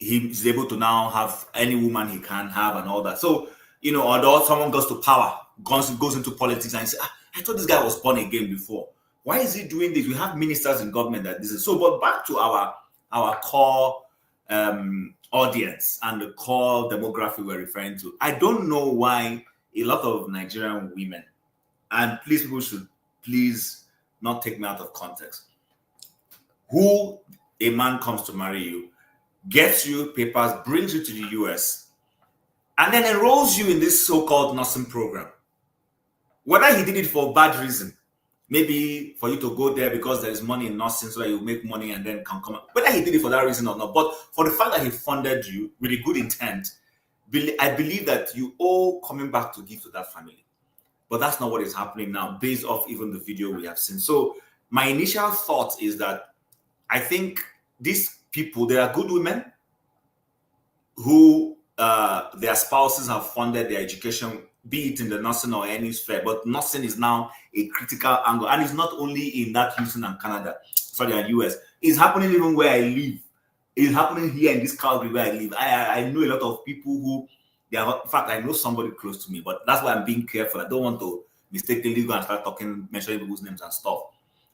he's able to now have any woman he can have and all that. So, you know, although someone goes to power, goes into politics and say, I thought this guy was born again before. Why is he doing this? We have ministers in government that this is so. But back to our core audience and the core demographic we're referring to. I don't know why a lot of Nigerian women, and please, people should please not take me out of context, who a man comes to marry you, gets you papers, brings you to the US, and then enrolls you in this so-called nursing program. Whether he did it for a bad reason, maybe for you to go there because there is money in nursing so that you make money and then can come out. Whether he did it for that reason or not, but for the fact that he funded you with a good intent, I believe that you owe coming back to give to that family. But that's not what is happening now, based off even the video we have seen. So my initial thought is that I think these people, they are good women who their spouses have funded their education, be it in the nursing or any sphere. But nursing is now a critical angle. And it's not only in that Houston and US. It's happening even where I live. It's happening here in this Calgary where I live. I know a lot of people who, in fact, I know somebody close to me, but that's why I'm being careful. I don't want to mistakenly go and start mentioning people's names and stuff.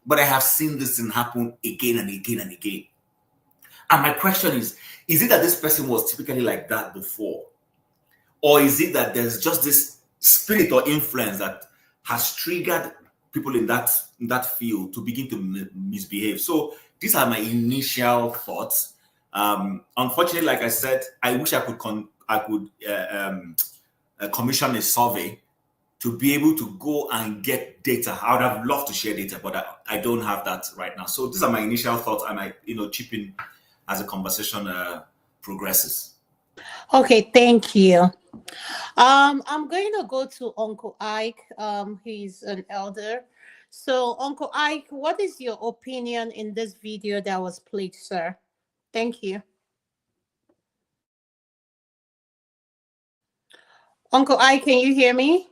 But I have seen this thing happen again and again and again. And my question is it that this person was typically like that before? Or is it that there's just this spirit or influence that has triggered people in that field to begin to misbehave? So these are my initial thoughts. Unfortunately, like I said, I wish I could commission a survey to be able to go and get data. I would have loved to share data, but I don't have that right now. So these are my initial thoughts. I might, chip in as the conversation progresses. Okay, thank you. I'm going to go to Uncle Ike. He's an elder. So, Uncle Ike, what is your opinion in this video that was played, sir? Thank you. Uncle Ike, can you hear me?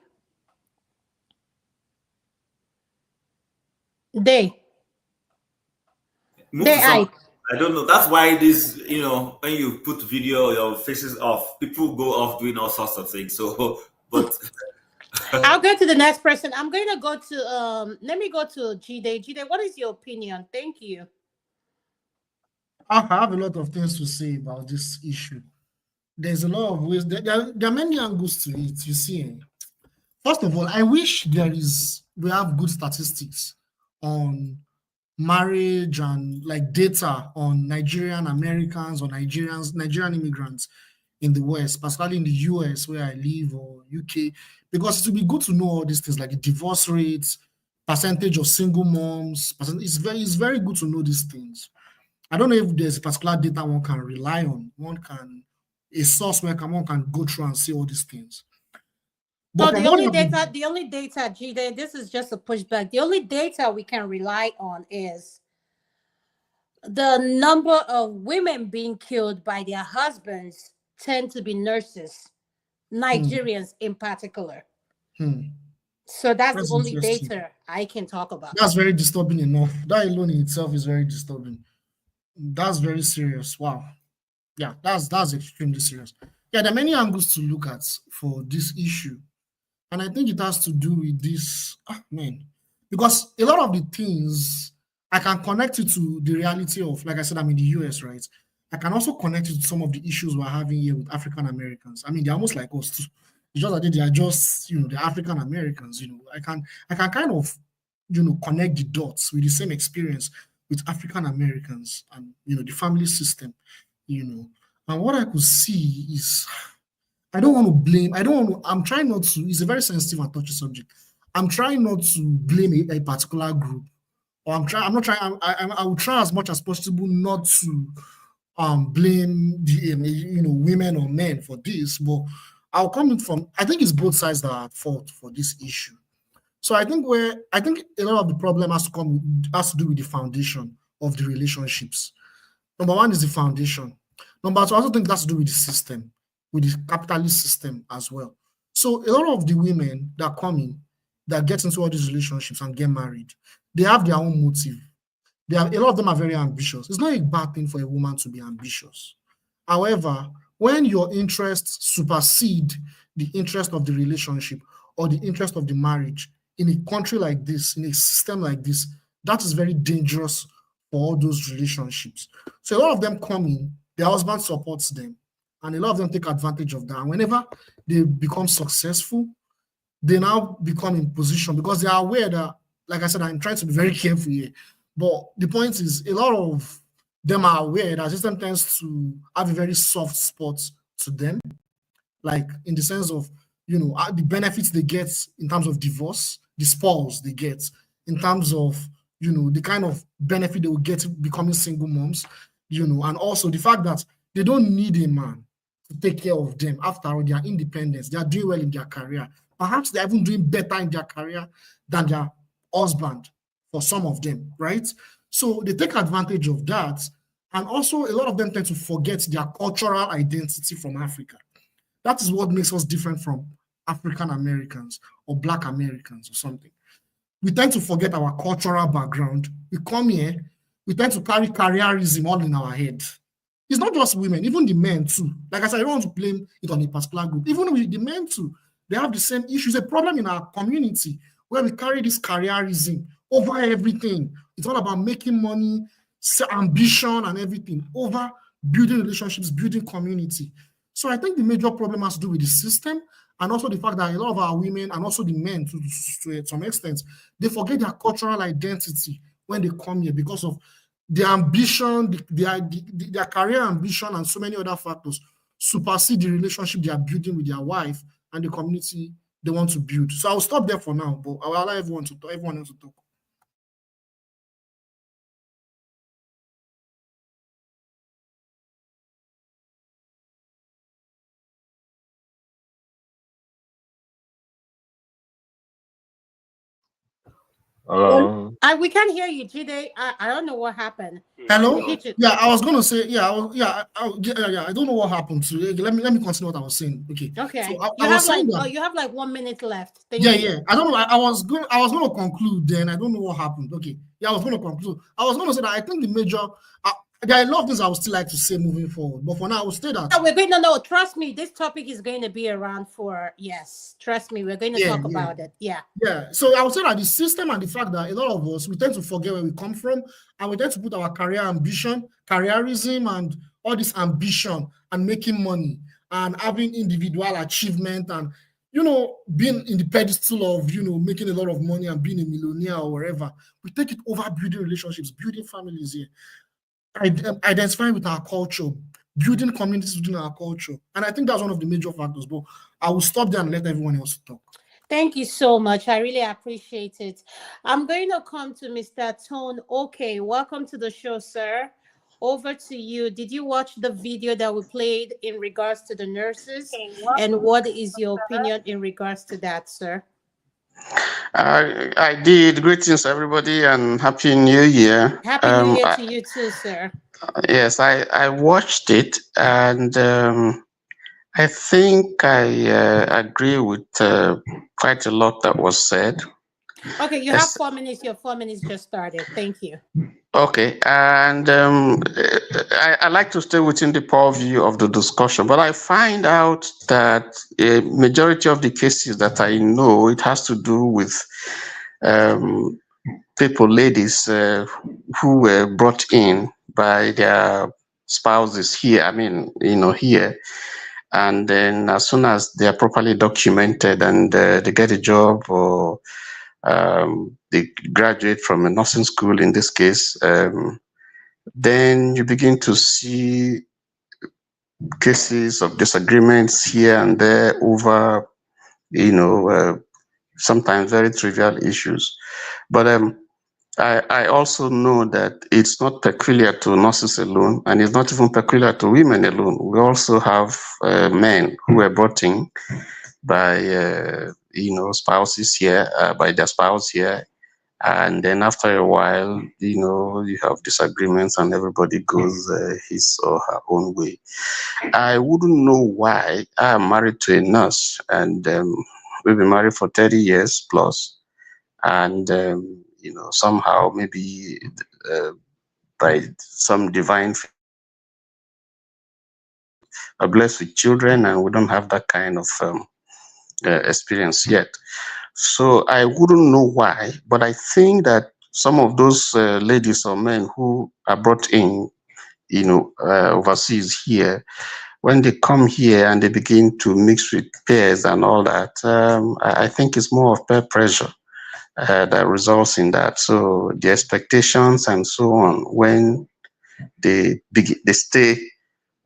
They. Move They to some. Ike. I don't know. That's why this, when you put video, your faces off, people go off doing all sorts of things. So, but I'll go to the next person. I'm going to go to let me go to G-Day. G-Day, what is your opinion? Thank you. I have a lot of things to say about this issue. There's a lot of ways. There are many angles to it. You see, first of all, I wish we have good statistics on marriage and like data on Nigerian Americans or Nigerian immigrants in the West, particularly in the US where I live or UK, because it would be good to know all these things like the divorce rates, percentage of single moms. It's very good to know these things. I don't know if there's a particular data one can rely on. A source where one can go through and see all these things. So the only data, G-Day, this is just a pushback. The only data we can rely on is the number of women being killed by their husbands tend to be nurses, Nigerians in particular. So that's the only data I can talk about. That's very disturbing enough. That alone in itself is very disturbing. That's very serious. Wow. Yeah, that's extremely serious. Yeah, there are many angles to look at for this issue. And I think it has to do with this, because a lot of the things I can connect it to the reality of, like I said, I'm in the US, right? I can also connect it to some of the issues we're having here with African Americans. I mean, they're almost like us too. It's just that they are just, the African Americans, I can kind of, connect the dots with the same experience with African Americans and, the family system, and what I could see is, I don't want to blame. I'm trying not to. It's a very sensitive and touchy subject. I'm trying not to blame a particular group, or I'm not trying. I will try as much as possible not to blame the women or men for this. But I'll come in from. I think it's both sides that are at fault for this issue. So I think a lot of the problem has to do with the foundation of the relationships. Number one is the foundation. Number two, I also think that's to do with the system, with the capitalist system as well. So a lot of the women that come in, that get into all these relationships and get married, they have their own motive. A lot of them are very ambitious. It's not a bad thing for a woman to be ambitious. However, when your interests supersede the interest of the relationship or the interest of the marriage in a country like this, in a system like this, that is very dangerous for all those relationships. So a lot of them come in, their husband supports them, and a lot of them take advantage of that. And whenever they become successful, they now become in position because they are aware that, like I said, I'm trying to be very careful here. But the point is, a lot of them are aware that the system tends to have a very soft spot to them, like in the sense of, the benefits they get in terms of divorce, the spoils they get, in terms of, the kind of benefit they will get becoming single moms, and also the fact that they don't need a man to take care of them. After all, they are independent. They are doing well in their career. Perhaps they're even doing better in their career than their husband for some of them, right? So they take advantage of that. And also a lot of them tend to forget their cultural identity from Africa. That is what makes us different from African Americans or Black Americans or something. We tend to forget our cultural background. We come here, we tend to carry careerism all in our head. It's not just women, even the men too. Like I said, I don't want to blame it on a particular group. Even with the men too, they have the same issues. A problem in our community where we carry this careerism over everything. It's all about making money, ambition and everything over building relationships, building community. So I think the major problem has to do with the system and also the fact that a lot of our women and also the men to some extent, they forget their cultural identity when they come here because of their ambition, their career ambition and so many other factors supersede the relationship they are building with their wife and the community they want to build. So I'll stop there for now, but I'll allow everyone else to talk. Hello. We can't hear you, Jide. I don't know what happened. Hello. Repeat it. Yeah, I was gonna say. Yeah, I don't know what happened to. Let me continue what I was saying. Okay. Okay. So I You was have saying like that. you have like 1 minute left. Thank Yeah, you. yeah. I don't know. I was gonna conclude then. I don't know what happened. Okay. Yeah, I was gonna conclude. I was gonna say that I think the major there are a lot of things I would still like to say moving forward. But for now, I will say that. No, we're going. No, trust me. This topic is going to be around for yes. Trust me, we're going to Yeah, talk yeah. about it. Yeah. Yeah, so I would say that the system and the fact that a lot of us we tend to forget where we come from, and we tend to put our career ambition, careerism, and all this ambition and making money and having individual achievement and being in the pedestal of making a lot of money and being a millionaire or wherever. We take it over building relationships, building families here, identifying with our culture, building communities within our culture, and I think that's one of the major factors. But I will stop there and let everyone else talk. Thank you so much. I really appreciate it. I'm going to come to Mr. Tone. Okay, welcome to the show, sir. Over to you. Did you watch the video that we played in regards to the nurses? And what is your opinion in regards to that, sir? I did. Greetings, everybody, and Happy New Year. Happy New Year to you too, sir. Yes, I watched it, and I think I agree with quite a lot that was said. Okay, you have 4 minutes. Your 4 minutes just started. Thank you. Okay, and I like to stay within the purview of the discussion, but I find out that a majority of the cases that I know, it has to do with people, ladies who were brought in by their spouses here. I mean, here. And then as soon as they are properly documented and they get a job or they graduate from a nursing school in this case, then you begin to see cases of disagreements here and there over, sometimes very trivial issues. But I also know that it's not peculiar to nurses alone, and it's not even peculiar to women alone. We also have men who were brought in by, spouses here, by their spouse here. And then after a while, you have disagreements and everybody goes his or her own way. I wouldn't know why. I'm married to a nurse, and we've been married for 30 years plus. And, somehow maybe by some divine are blessed with children, and we don't have that kind of experience yet. So I wouldn't know why, but I think that some of those ladies or men who are brought in, overseas here, when they come here and they begin to mix with peers and all that, I think it's more of peer pressure that results in that. So the expectations and so on, when they stay,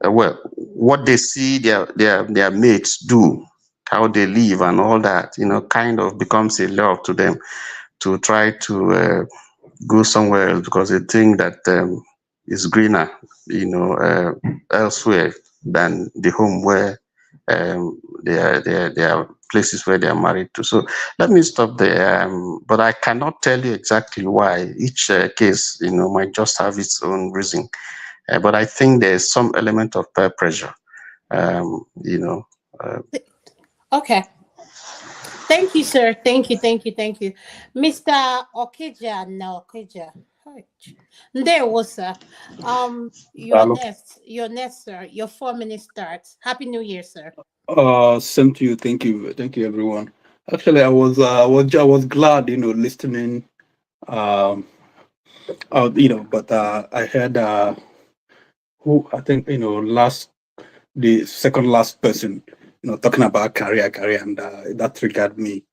what they see their mates do, how they live and all that, kind of becomes a law to them to try to go somewhere else because they think that it's greener, elsewhere than the home where they are places where they are married to. So let me stop there. But I cannot tell you exactly why. Each case, might just have its own reason. But I think there's some element of peer pressure. Okay. Thank you, sir. Thank you. Mr. Okeja. There was, sir. Your next, sir. Your 4 minutes starts. Happy New Year, sir. Same to you. Thank you, everyone. Actually, I was glad, listening. But I heard who I think the second last person, talking about career, and that triggered me.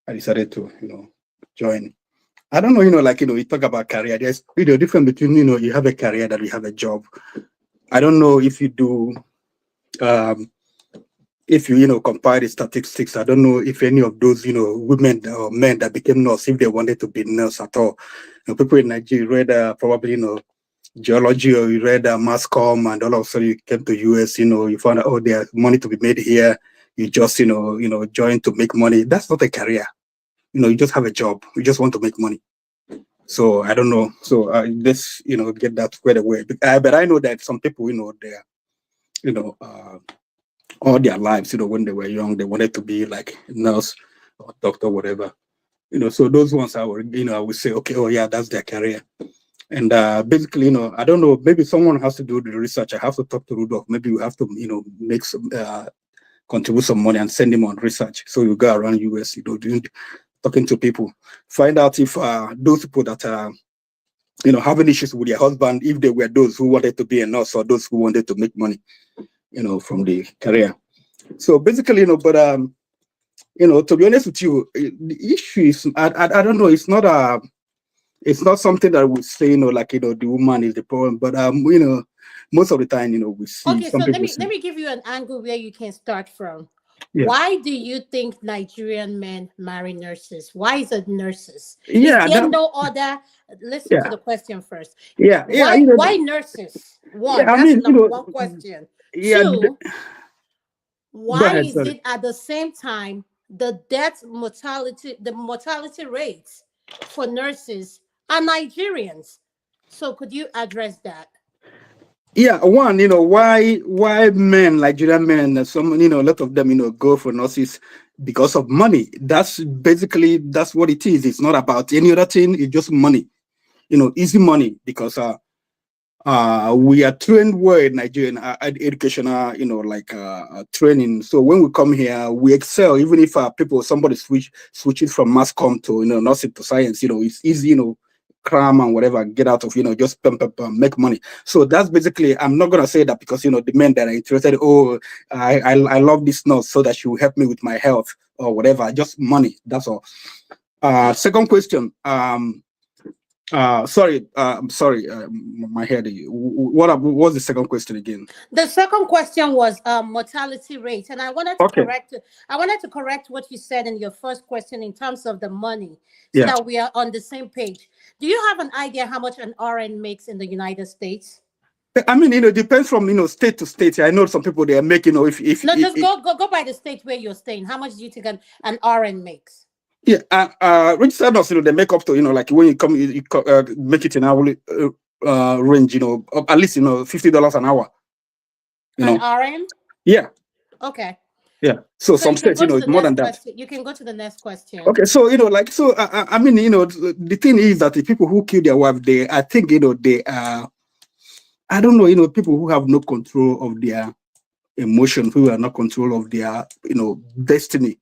I decided to, join. I don't know, you talk about career. There's difference between, you have a career that you have a job. I don't know if you do, if you, compare the statistics. I don't know if any of those, women or men that became nurse, if they wanted to be nurse at all. People in Nigeria read probably, geology, or you read mass comm, and all of a sudden you came to US, you found out, there's money to be made here. You just, join to make money. That's not a career. you just have a job, you just want to make money. So I don't know. So let's get that squared away. But I know that some people, they're all their lives, when they were young, they wanted to be like a nurse or doctor, whatever. So those ones I would say, okay, oh yeah, that's their career. And basically, I don't know, maybe someone has to do the research. I have to talk to Rudolph. Maybe we have to, make some contribute some money and send him on research. So you go around US, doing talking to people, find out if those people that are having issues with their husband, if they were those who wanted to be a nurse or those who wanted to make money, from the career. So basically, but to be honest with you, the issue is I don't know. It's not something that we say, like the woman is the problem, but most of the time, we see. Okay, so let me give you an angle where you can start from. Yeah. Why do you think Nigerian men marry nurses? Why is it nurses? Yeah, Is there no other? Listen to the question first. Yeah, Why nurses? One, I that's mean, number one question. Yeah. Two, why ahead, is sorry. it at the same time the mortality rates for nurses are Nigerians? So could you address that? Yeah, one, why men, Nigerian men, some, a lot of them, go for nurses because of money. That's what it is. It's not about any other thing. It's just money, easy money, because we are trained well in Nigerian educational, training. So when we come here, we excel. Even if somebody switches from mass comm to nursing to science, it's easy, cram and whatever, get out of just make money. So that's basically, I'm not gonna say that because the men that are interested, I love this nurse so that she will help me with my health or whatever, just money. That's all. Second question. Sorry, my head. What was the second question again? The second question was mortality rate, and I wanted to correct what you said in your first question in terms of the money, so that we are on the same page. Do you have an idea how much an RN makes in the United States? I mean, it depends from state to state. I know some people they are making go by the state where you're staying. How much do you think an RN makes? Yeah, registered nurse, they make up to like when you come, you make it in hourly range, at least $50 an hour. An RN? Yeah. Okay. Yeah. So some states, it's more than that. You can go to the next question. Okay, so I mean, the thing is that the people who kill their wife, I think they are, I don't know, people who have no control of their emotions, who are not control of their destiny.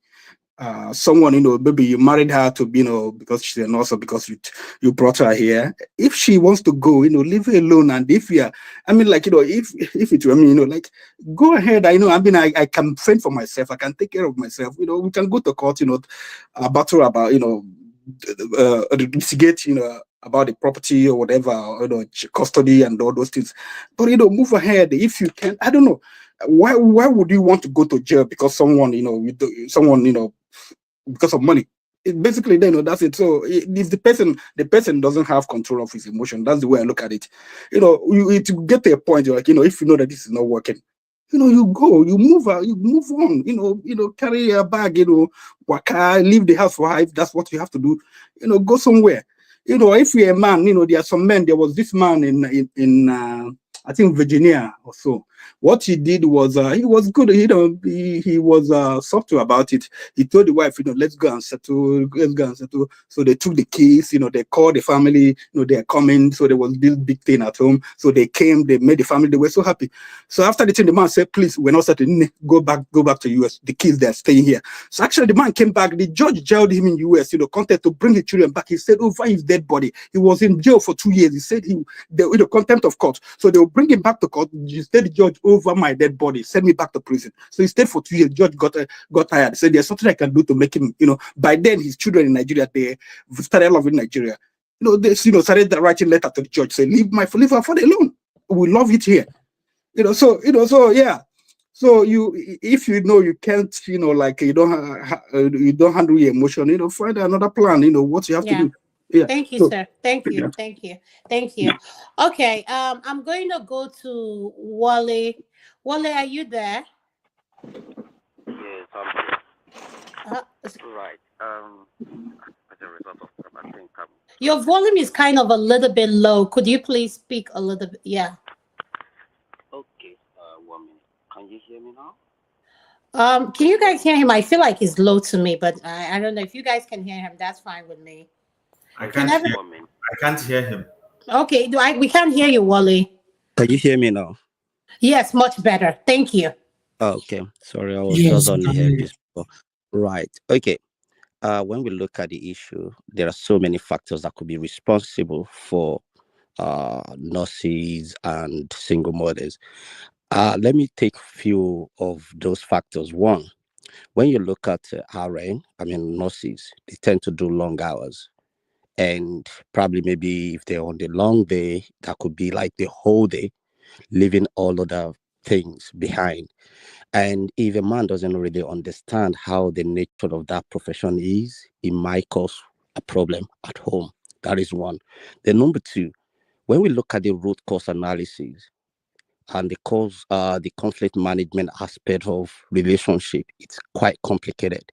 Someone, maybe you married her to be, because she's a nurse or because you brought her here. If she wants to go, leave her alone. And if you are, I mean, like, if it were me, like, go ahead. I mean, I can fend for myself. I can take care of myself. We can go to court, battle about, litigate, about the property or whatever, custody and all those things. But, move ahead if you can. I don't know. Why would you want to go to jail because someone, because of money? Basically, that's it. So if the person doesn't have control of his emotion, that's the way I look at it. You get to a point, you're like, if you know that this is not working, you go, you move on, carry a bag, leave the house for her if that's what you have to do, go somewhere. If you're a man, there are some men. There was this man in I think Virginia or so. What he did was he was good. He was soft about it. He told the wife, let's go and settle. So they took the keys. They called the family. They're coming. So there was this big thing at home. So they came. They made the family. They were so happy. So after the thing, the man said, "Please, we're not settling. Go back to US. The kids they're staying here." So actually, the man came back. The judge jailed him in US. Content to bring the children back. He said, over his dead body. He was in jail for 2 years. He said the contempt of court. So they will bring him back to court. You said the judge over my dead body. Send me back to prison. So he stayed for 2 years. Judge got tired. Said there's something I can do to make him. By then his children in Nigeria, they started loving Nigeria. They started writing letter to the judge. Say leave her father alone. We love it here. So yeah. So if you can't, like you don't handle your emotion, find another plan. What you have to do. Yeah. Thank you, sir. Thank you. Okay. I'm going to go to Wale. Wale, are you there? Yes, I'm here. Right. As a result of that, I think Your volume is kind of a little bit low. Could you please speak a little bit? Yeah. okay. 1 minute. Can you hear me now? Can you guys hear him? I feel like he's low to me, but I don't know if you guys can hear him. That's fine with me. I Can can't every- hear. I can't hear him. Okay, we can't hear you, Wally. Can you hear me now? Yes, much better. Thank you. Okay. Sorry, I was Yes, just on we the can hear you. headpiece before. Right. Okay. When we look at the issue, there are so many factors that could be responsible for nurses and single mothers. Let me take a few of those factors. One, when you look at RN, I mean nurses, they tend to do long hours. And probably maybe if they're on the long day, that could be like the whole day, leaving all other things behind. And if a man doesn't really understand how the nature of that profession is, it might cause a problem at home. That is one. Then number two, when we look at the root cause analysis and the conflict management aspect of relationship, it's quite complicated.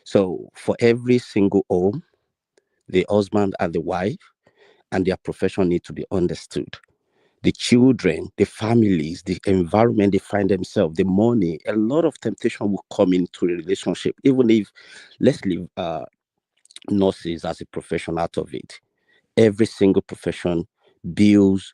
So for every single home, the husband and the wife and their profession need to be understood. The children, the families, the environment they find themselves, the money, a lot of temptation will come into a relationship, even if let's leave nurses as a profession out of it. Every single profession, bills,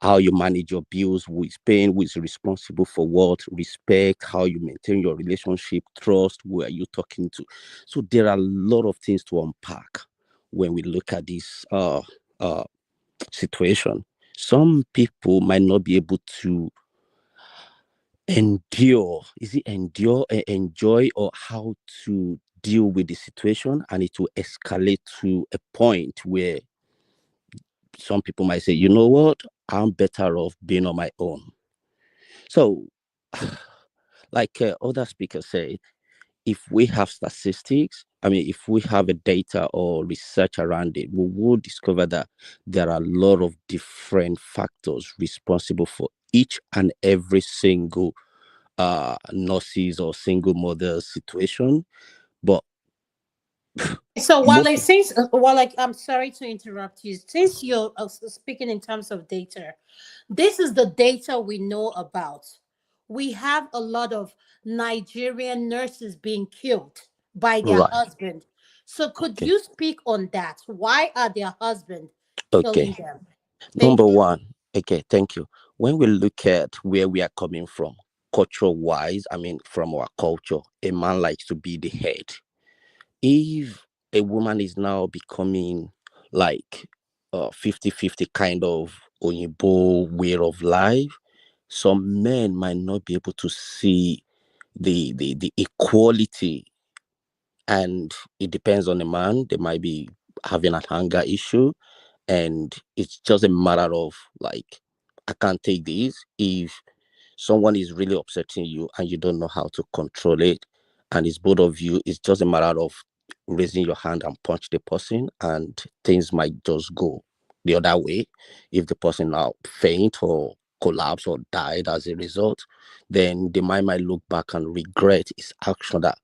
how you manage your bills, who is paying, who is responsible for what, respect, how you maintain your relationship, trust, who are you talking to. So there are a lot of things to unpack when we look at this situation. Some people might not be able to endure, is it endure, enjoy, or how to deal with the situation, and it will escalate to a point where some people might say, you know what, I'm better off being on my own. So, like other speakers say, if we have statistics, I mean, if we have a data or research around it, we will discover that there are a lot of different factors responsible for each and every single nurses or single mother situation. But So most I'm sorry to interrupt you. Since you're speaking in terms of data, this is the data we know about. We have a lot of Nigerian nurses being killed by their right, husband. So could okay, you speak on that? Why are their husband killing okay. them? Thank Number you. one, okay, thank you. When we look at where we are coming from, cultural wise, I mean, from our culture, a man likes to be the head. If a woman is now becoming like 50-50 kind of Oyibo way of life, some men might not be able to see the equality, and it depends on the man. They might be having an anger issue, and it's just a matter of like, I can't take this. If someone is really upsetting you and you don't know how to control it, and it's both of you, it's just a matter of raising your hand and punch the person, and things might just go the other way. If the person now faint or collapse or died as a result, then the man might look back and regret his action, that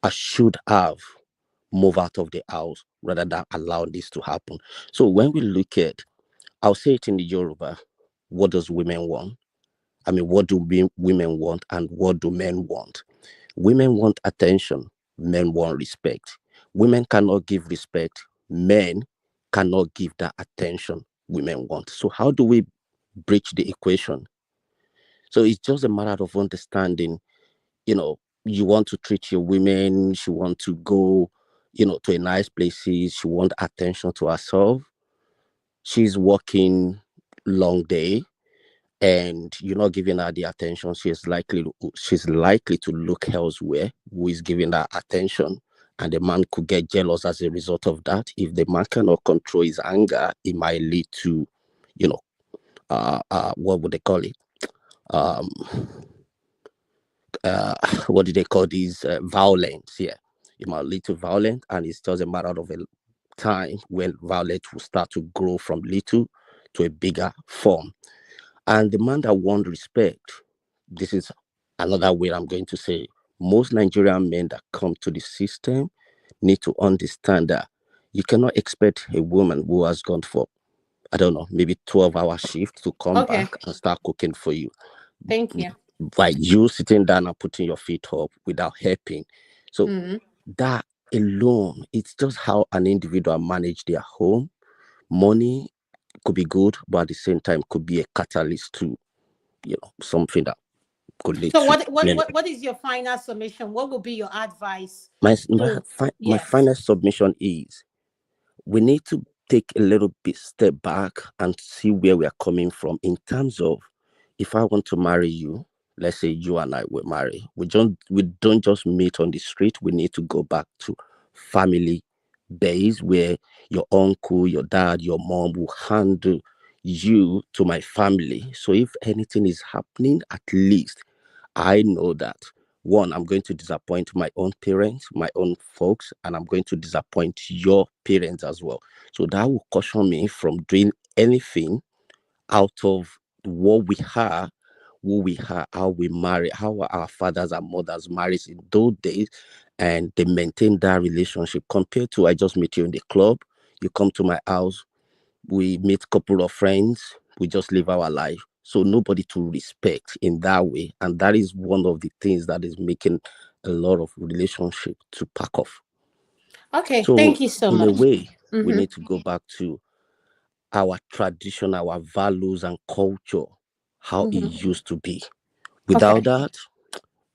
I should have moved out of the house rather than allow this to happen. So when we look at, I'll say it in the Yoruba, what does women want? I mean, what do women want and what do men want? Women want attention, men want respect. Women cannot give respect, men cannot give that attention women want. So how do we bridge the equation? So it's just a matter of understanding, you want to treat your women, she want to go, to a nice places, she want attention to herself. She's working long day, and you're not giving her the attention. She's likely to look elsewhere who is giving her attention, and the man could get jealous as a result of that. If the man cannot control his anger, it might lead to, you know what would they call it, um what do they call these, violence? Yeah, it might lead to violence, and it's just a matter of a time when violence will start to grow from little to a bigger form. And the man that wants respect, this is another way I'm going to say, Most Nigerian men that come to the system need to understand that you cannot expect a woman who has gone for, I don't know, maybe 12-hour shift to come Okay. back and start cooking for you. Thank you. Like you sitting down and putting your feet up without helping. So Mhm. that alone, it's just how an individual manage their home. Money could be good, but at the same time could be a catalyst to, something that could lead So to many. what is your final summation? What will be your advice My to my yes. final submission is we need to take a little bit step back and see where we are coming from in terms of, if I want to marry you, let's say you and I will marry, we don't just meet on the street. We need to go back to family base where your uncle, your dad, your mom will handle you to my family. So if anything is happening, at least I know that, one, I'm going to disappoint my own parents, my own folks, and I'm going to disappoint your parents as well. So that will caution me from doing anything out of what we are, who we are, how we marry, how our fathers and mothers married in those days, and they maintain that relationship compared to, I just meet you in the club, you come to my house, we meet a couple of friends, we just live our life. So nobody to respect in that way. And that is one of the things that is making a lot of relationship to pack off. Okay, So thank you so in a much. way, we Mm-hmm. need to go back to our tradition, our values and culture, how it Mm-hmm. used to be. Okay. Without that,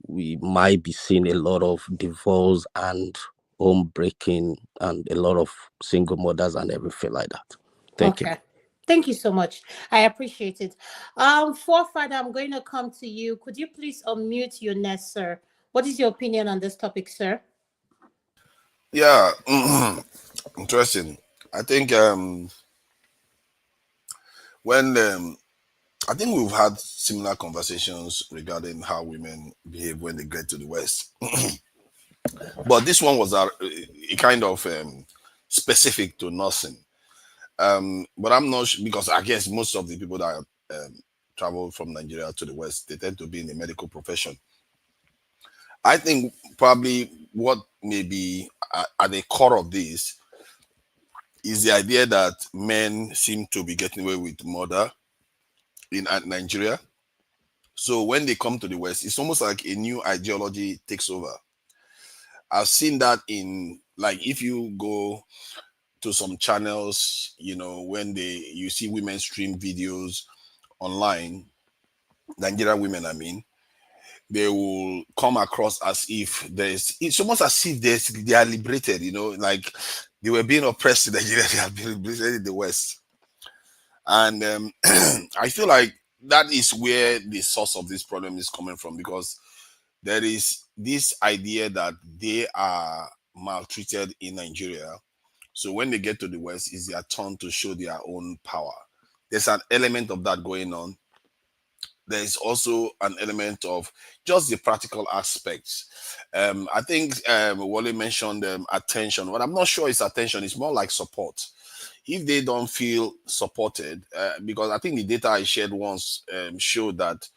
we might be seeing a lot of divorce and home breaking and a lot of single mothers and everything like that. Thank you. Okay. Thank you so much. I appreciate it. Forefather, I'm going to come to you. Could you please unmute your nest, sir? What is your opinion on this topic, sir? Yeah, interesting. I think when I think we've had similar conversations regarding how women behave when they get to the West, but this one was a kind of specific to nursing. But I'm not because I guess most of the people that travel from Nigeria to the West, they tend to be in the medical profession. I think probably what may be at the core of this is the idea that men seem to be getting away with murder in Nigeria. So when they come to the West, it's almost like a new ideology takes over. I've seen that in, like, if you go to some channels, when you see women stream videos online, Nigerian women, I mean, they will come across as if it's almost as if they are liberated, like they were being oppressed in Nigeria, they have been liberated in the West. And I feel like that is where the source of this problem is coming from, because there is this idea that they are maltreated in Nigeria. So when they get to the West, it's their turn to show their own power. There's an element of that going on. There is also an element of just the practical aspects. I think Wale mentioned attention. What I'm not sure is attention. It's more like support. If they don't feel supported, because I think the data I shared once showed that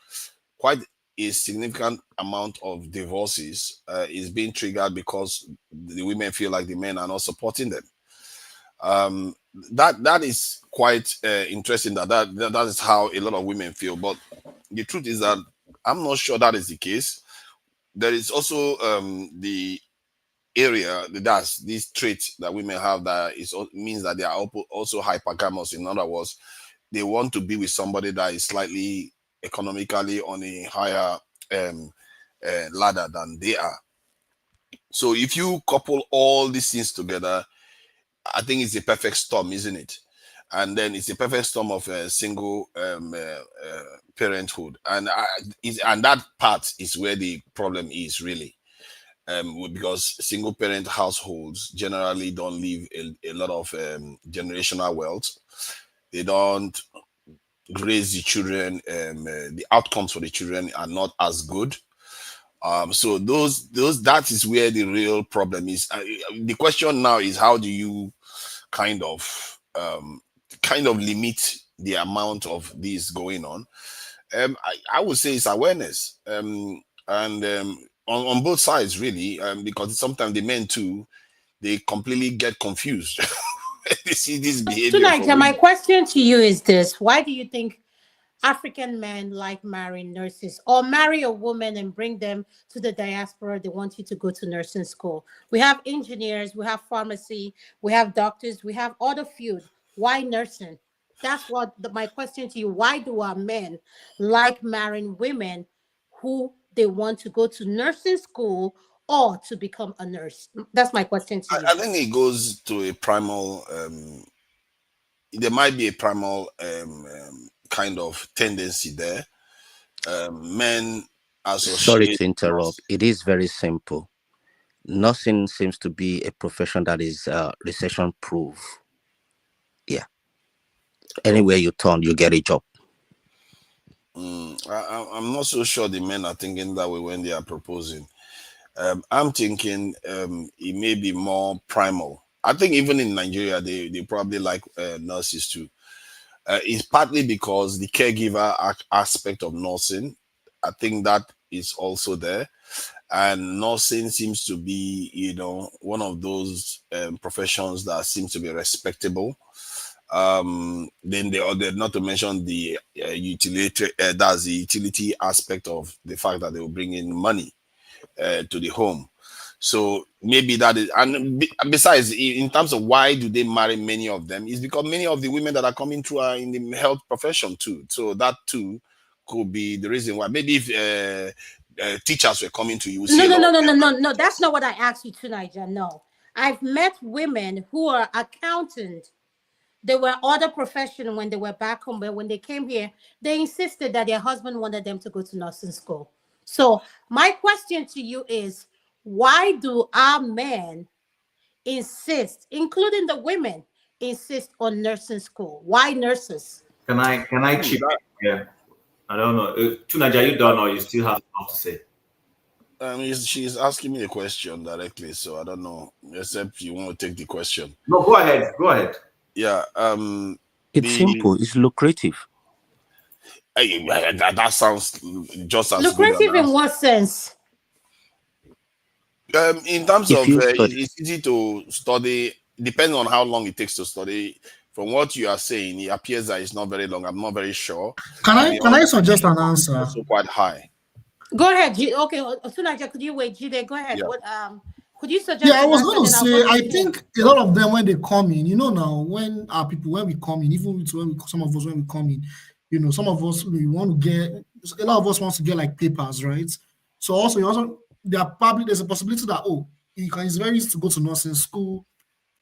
quite a significant amount of divorces is being triggered because the women feel like the men are not supporting them. That is quite interesting. That is how a lot of women feel. But the truth is that I'm not sure that is the case. There is also the area that's this trait that women have that means that they are also hypergamous. In other words, they want to be with somebody that is slightly economically on a higher ladder than they are. So if you couple all these things together, I think it's a perfect storm, isn't it? And then it's a perfect storm of single parenthood, and that part is where the problem is really, because single parent households generally don't leave a lot of generational wealth. They don't raise the children. The outcomes for the children are not as good. So that is where the real problem is. The question now is, how do you kind of limit the amount of this going on? I would say it's awareness. And on both sides, really, because sometimes the men too, they completely get confused. They see this behavior from Tonight, my women. question to you is this: why do you think African men like marrying nurses, or marry a woman and bring them to the diaspora? They want you to go to nursing school. We have engineers, we have pharmacy, we have doctors, we have other field. Why nursing? That's what my question to you. Why do our men like marrying women who they want to go to nursing school or to become a nurse? That's my question to you. I think it goes to a primal. There might be a primal kind of tendency there. Men Sorry associate to interrupt. It is very simple. Nursing seems to be a profession that is recession proof. Yeah. Anywhere you turn, you get a job. I'm not so sure the men are thinking that way when they are proposing. I'm thinking it may be more primal. I think even in Nigeria, they probably like nurses too. It's partly because the caregiver aspect of nursing, I think that is also there. And nursing seems to be, one of those professions that seems to be respectable. Then the other, not to mention the utility, that's the utility aspect of the fact that they will bring in money to the home. So maybe that is, and besides, in terms of why do they marry many of them, is because many of the women that are coming through are in the health profession too. So that too could be the reason why. Maybe if teachers were coming to you, No. That's not what I asked you tonight, Jan. No. I've met women who are accountants. They were other profession when they were back home, but when they came here, they insisted that their husband wanted them to go to nursing school. So my question to you is, why do our men insist, including the women, insist on nursing school? Why nurses? Can I chip in here? I don't know. Tunaja, are you done or you still have stuff to say? She's asking me a question directly, so I don't know. Except you want to take the question. No, go ahead. Go ahead. Yeah. It's simple. It's lucrative. That sounds just as lucrative good. In what sense? In terms If of you study- it's easy to study. Depends on how long it takes to study. From what you are saying, it appears that it's not very long. I'm not very sure. Can I suggest an answer? Also quite high. Go ahead. Okay, Tunaja, could you wait? Jide, go ahead. Yeah. What could you suggest? Yeah, I was an going to answer, then I'll say, go I to think a lot of them when they come in, now when our people when we come in, even some of us when we come in, some of us we want to get a lot of us wants to get like papers, right? So also there's a possibility that it's very easy to go to nursing school,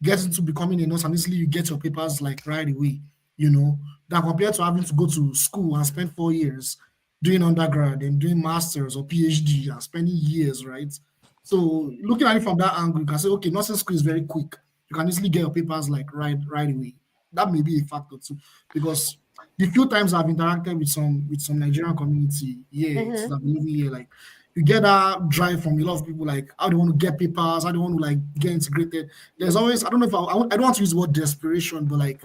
get into becoming a nurse, and easily you get your papers like right away, than compared to having to go to school and spend 4 years doing undergrad and doing masters or PhD and spending years, right? So looking at it from that angle, you can say, okay, nursing school is very quick. You can easily get your papers like right away. That may be a factor too, because the few times I've interacted with some Nigerian community here, since I've been living here, like you get that drive from a lot of people, like how they want to get papers, how they want to like get integrated. There's always, I don't know if I don't want to use the word desperation, but like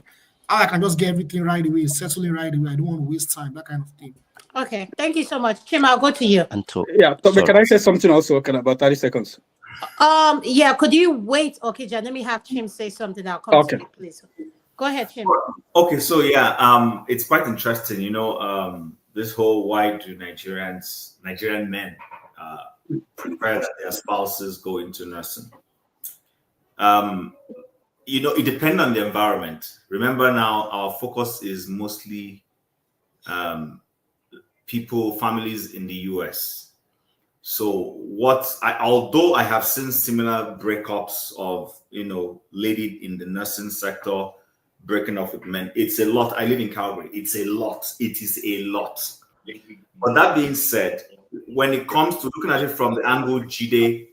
how I can just get everything right away, settling right away. I don't want to waste time, that kind of thing. Okay, thank you so much, Chim. I'll go to you. Yeah, but can I say something also? About 30 seconds? Yeah, could you wait? Okay, Jan, let me have Chim say something. I'll come to you, please. Go ahead, Chim. Okay, so yeah, it's quite interesting, this whole why do Nigerian men prefer that their spouses go into nursing. It depends on the environment. Remember now, our focus is mostly families in the US. So although I have seen similar breakups of, lady in the nursing sector breaking off with men, it's a lot. I live in Calgary. It's a lot. It is a lot. But that being said, when it comes to looking at it from the angle Jide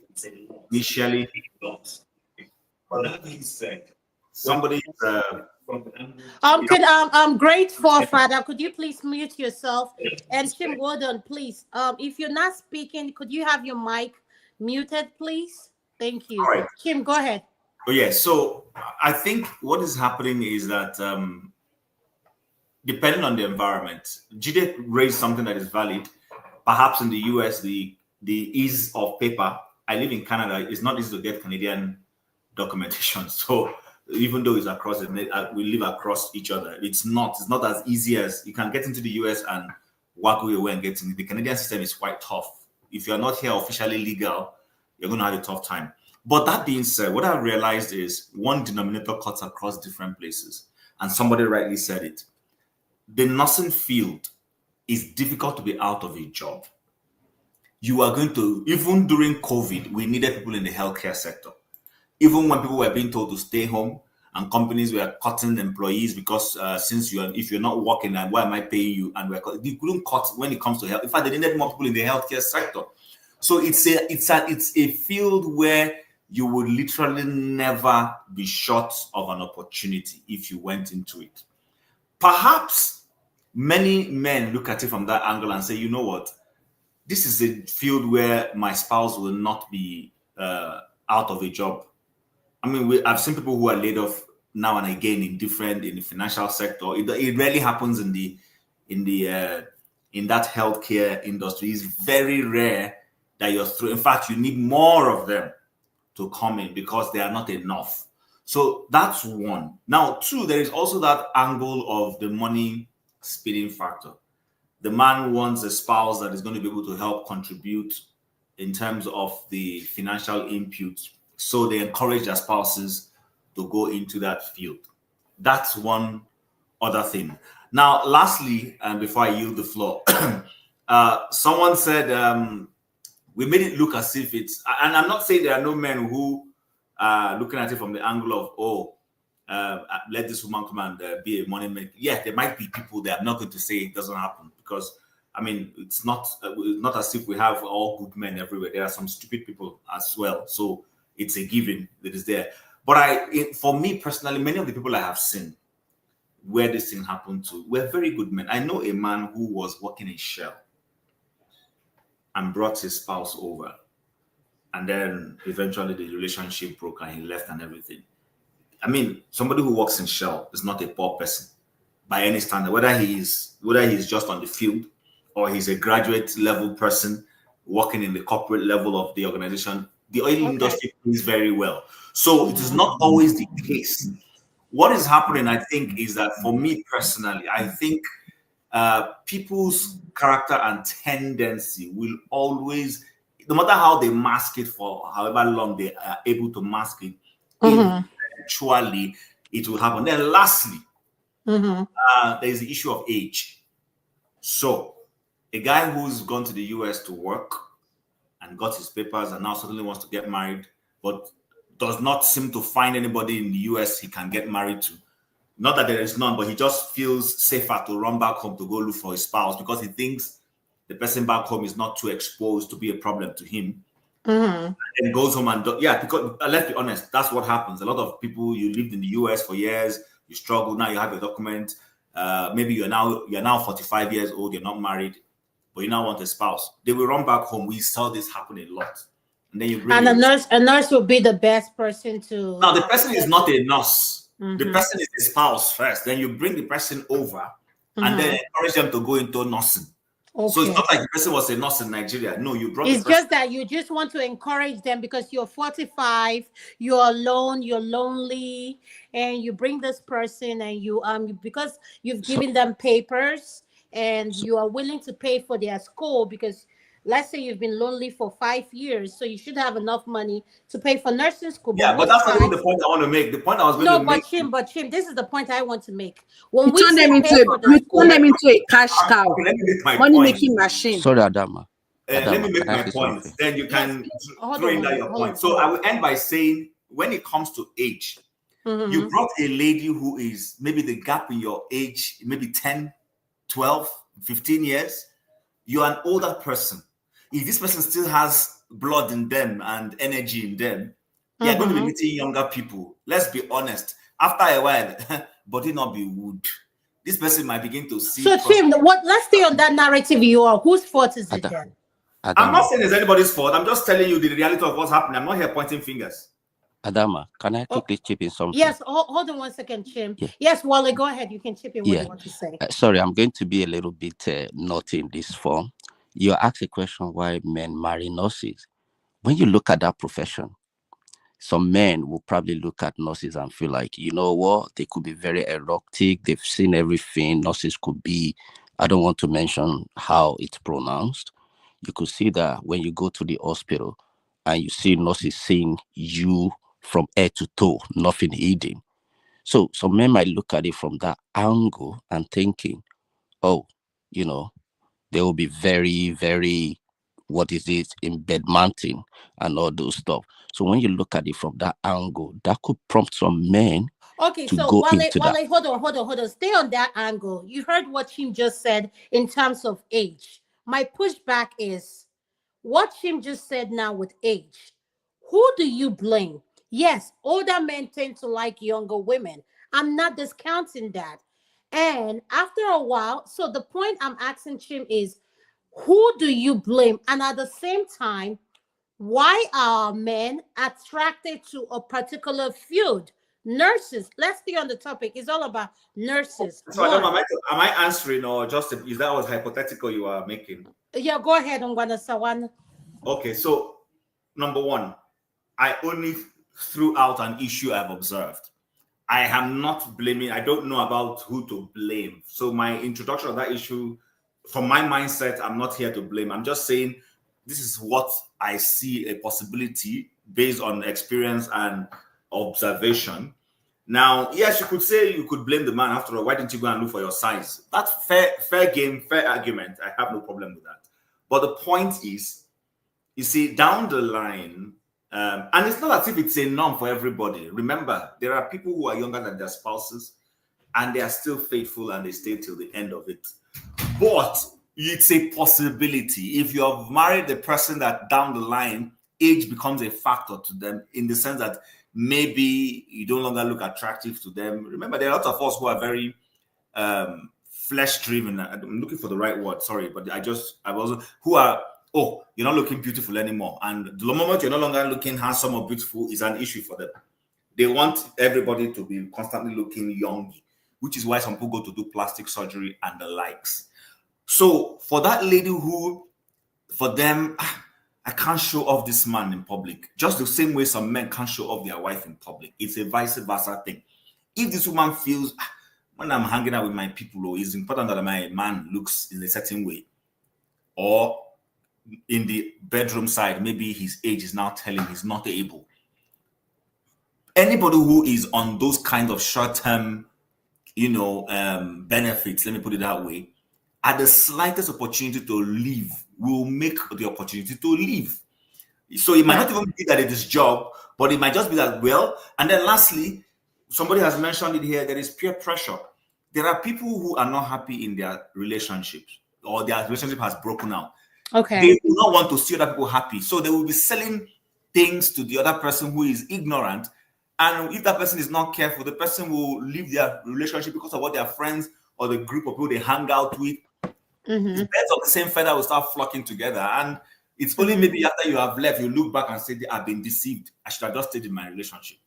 initially, but that being said, somebody great forefather, could you please mute yourself? And Chim Gordon, please, if you're not speaking, could you have your mic muted, please? Thank you. All right. Chim, go ahead. Oh yeah, so I think what is happening is that depending on the environment, Jide raised something that is valid. Perhaps in the US, the the ease of paper. I live in Canada. It's not easy to get Canadian documentation. So even though it's across we live across each other, it's not as easy as you can get into the US and walk away and get in. The Canadian system is quite tough. If you're not here officially legal, you're going to have a tough time. But that being said, what I've realized is one denominator cuts across different places. And somebody rightly said it. The nursing field is difficult to be out of a job. You are going to, even during COVID, we needed people in the healthcare sector. Even when people were being told to stay home and companies were cutting employees because if you're not working, and why am I paying you? And they couldn't cut when it comes to health. In fact, they needed more people in the healthcare sector. So it's a field where you would literally never be short of an opportunity if you went into it. Perhaps many men look at it from that angle and say, you know what? This is a field where my spouse will not be out of a job. I mean, I've seen people who are laid off now and again in the financial sector. It rarely happens in that healthcare industry. It's very rare that you're through. In fact, you need more of them to come in because they are not enough. So that's one. Now, two, there is also that angle of the money speeding factor. The man wants a spouse that is going to be able to help contribute in terms of the financial input. So they encourage their spouses to go into that field. That's one other thing. Now, lastly, and before I yield the floor, someone said we made it look as if it's, and I'm not saying there are no men who are looking at it from the angle of, let this woman come and be a money maker. Yeah, there might be people that I'm not going to say it doesn't happen because, I mean, it's not as if we have all good men everywhere. There are some stupid people as well. So it's a given that is there. But for me personally, many of the people I have seen where this thing happened to were very good men. I know a man who was working in Shell and brought his spouse over. And then eventually the relationship broke and he left and everything. I mean, somebody who works in Shell is not a poor person by any standard, whether he's just on the field or he's a graduate level person working in the corporate level of the organization. The oil industry pays very well. So it is not always the case. What is happening, I think, is that for me personally, I think people's character and tendency will always, no matter how they mask it for however long they are able to mask it, eventually it will happen. Then lastly, there is the issue of age. So a guy who's gone to the US to work and got his papers and now suddenly wants to get married, but does not seem to find anybody in the US he can get married to. Not that there is none, but he just feels safer to run back home to go look for his spouse because he thinks the person back home is not too exposed to be a problem to him. And then goes home and because let's be honest, that's what happens. A lot of people, you lived in the US for years, you struggle, now you have a document. Maybe you're now 45 years old, you're not married, but you now want a spouse. They will run back home. We saw this happen a lot. And then you bring a nurse will be the best person to. Now the person is not a nurse. The person is a spouse first. Then you bring the person over and then encourage them to go into nursing. So it's not like the person was a nurse in Nigeria. No, you brought. It's just that you just want to encourage them because you're 45, you're alone, you're lonely, and you bring this person and you because you've given them papers and you are willing to pay for their school because let's say you've been lonely for 5 years, so you should have enough money to pay for nursing school. Yeah, but that's not even the point I want to make. The point I was going to make. But Chim, this is the point I want to make. When you turn them into a cash cow, money-making machine. Sorry, Adama. Let me make my point. Then you can throw in that your point. So I will end by saying, when it comes to age, you brought a lady who is maybe the gap in your age, maybe 10, 12, 15 years. You're an older person. If this person still has blood in them and energy in them, they're going to be meeting younger people. Let's be honest. After a while, but it not be wood. This person might begin to see. So, Tim, let's stay on that narrative you are. Whose fault is it then? I'm not saying it's anybody's fault. I'm just telling you the reality of what's happening. I'm not here pointing fingers. Adama, can I quickly chip in something? Yes, hold on 1 second, Chim. Yeah. Yes, Wally, go ahead. You can chip in what you want to say. Sorry, I'm going to be a little bit naughty in this form. You asked a question why men marry nurses. When you look at that profession, some men will probably look at nurses and feel like, you know what, they could be very erotic. They've seen everything. Nurses could be, I don't want to mention how it's pronounced. You could see that when you go to the hospital and you see nurses seeing you from head to toe, nothing hidden. So some men might look at it from that angle and thinking, oh, you know, they will be very, very, what is it, in bed mounting and all those stuff. So when you look at it from that angle, that could prompt some men Okay, to so go into that. hold on. Stay on that angle. You heard what Chim just said in terms of age. My pushback is what Chim just said now with age. Who do you blame? Yes, older men tend to like younger women. I'm not discounting that. And after a while, so the point I'm asking Chim is who do you blame? And at the same time, why are men attracted to a particular field? Nurses. Let's stay on the topic. It's all about nurses. So I don't know, One. am I answering or just is that was hypothetical you are making? Yeah, go ahead, Ongwana Sawan. Okay, so number one, I only threw out an issue I've observed. I am not blaming, I don't know about who to blame. So my introduction of that issue, from my mindset, I'm not here to blame. I'm just saying this is what I see a possibility based on experience and observation. Now, yes, you could say you could blame the man. After all, why didn't you go and look for your size? That's fair game, fair argument. I have no problem with that. But the point is, you see, down the line, and it's not as if it's a norm for everybody. Remember, there are people who are younger than their spouses, and they are still faithful and they stay till the end of it. But it's a possibility. If you have married a person that down the line, age becomes a factor to them in the sense that maybe you no longer look attractive to them. Remember, there are lots of us who are very flesh driven. I'm looking for the right word, sorry, but I wasn't, who are, oh, you're not looking beautiful anymore. And the moment you're no longer looking handsome or beautiful is an issue for them. They want everybody to be constantly looking young, which is why some people go to do plastic surgery and the likes. So for that lady who, for them, I can't show off this man in public, just the same way some men can't show off their wife in public. It's a vice versa thing. If this woman feels, when I'm hanging out with my people, it's important that my man looks in a certain way, or in the bedroom side, maybe his age is now telling he's not able. Anybody who is on those kind of short-term, benefits, let me put it that way, at the slightest opportunity to leave, will make the opportunity to leave. So it might not even be that it is job, but it might just be that, well, and then lastly, somebody has mentioned it here, there is peer pressure. There are people who are not happy in their relationships, or their relationship has broken out. Okay. They do not want to see other people happy. So they will be selling things to the other person who is ignorant. And if that person is not careful, the person will leave their relationship because of what their friends or the group of people they hang out with. Mm-hmm. The birds of the same feather will start flocking together. And it's only maybe after you have left, you look back and say, I've been deceived. I should have just stayed in my relationship.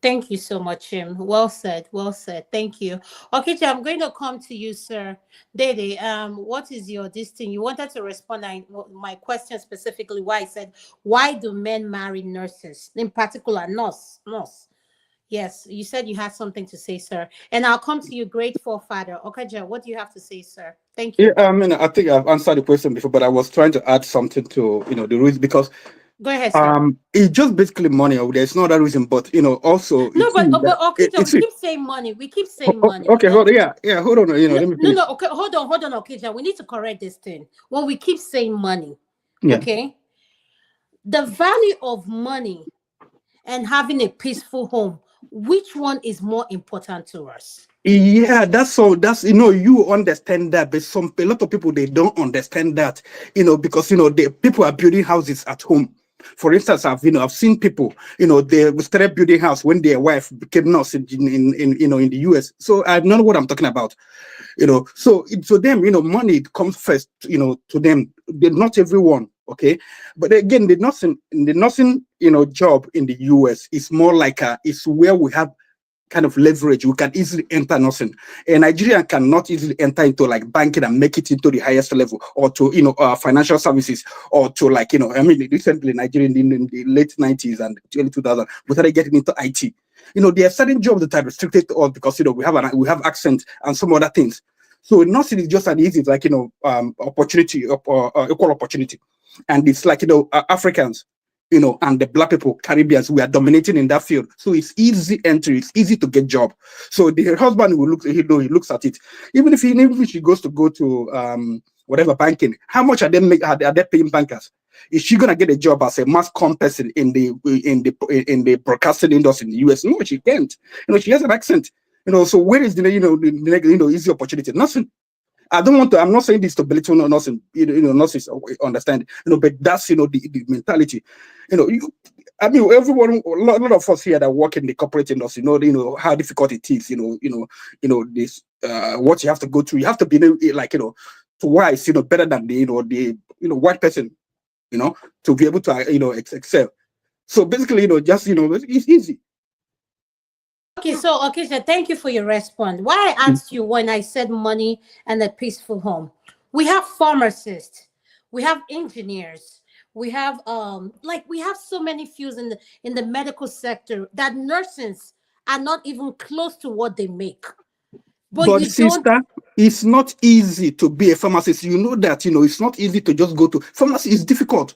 Thank you so much, Jim. Well said. Well said. Thank you. Okay, I'm going to come to you, sir. Dede, what is your this thing? You wanted to respond to my question specifically why I said, why do men marry nurses? In particular, nurse. Yes, you said you had something to say, sir. And I'll come to you, great forefather. Okay, what do you have to say, sir? Thank you. Yeah, I mean, I think I've answered the question before, but I was trying to add something to, the reason, because go ahead, sir. It's just basically money. There's no other reason, but also no, but okay, we keep saying money. We keep saying money. Okay, hold on. Yeah, hold on. Let me finish. No. Okay, hold on. Okay, we need to correct this thing. When we keep saying money, yeah. Okay, the value of money and having a peaceful home, which one is more important to us? Yeah, that's all. That's you understand that, but a lot of people they don't understand that, because the people are building houses at home. For instance, I've seen people, they started building house when their wife became nurse in the US. So I know what I'm talking about, So to them, money comes first, to them. Not everyone, okay. But again, the nursing, job in the US is more like it's where we have kind of leverage, we can easily enter nursing. A Nigerian cannot easily enter into like banking and make it into the highest level, or to financial services, or to like I mean, recently Nigerian in the late 90s and early 2000s, we started getting into IT. There are certain jobs that are restricted to us because we have accent and some other things. So nursing is just an easy like opportunity, equal opportunity, and it's like Africans, and the black people, Caribbeans, we are dominating in that field. So it's easy entry, it's easy to get job. So the husband will look, he looks at it. Even if she goes to go to whatever banking, how much are they paying bankers? Is she gonna get a job as a mass comm person in the broadcasting industry in the US? No, she can't. She has an accent. So where is the easy opportunity? Nothing. I'm not saying this to belittle nursing, nurses understand, but that's, the mentality, I mean, everyone, a lot of us here that work in the corporate industry, know how difficult it is, this, what you have to go through. You have to be like, twice, better than the white person, to be able to, excel. So basically, just, it's easy. Okay, so thank you for your response. Why I asked you when I said money and a peaceful home. We have pharmacists, we have engineers, we have we have so many fields in the medical sector that nurses are not even close to what they make. But you sister, don't. it's not easy to be a pharmacist. You know that, it's not easy to just go to pharmacy. It's difficult.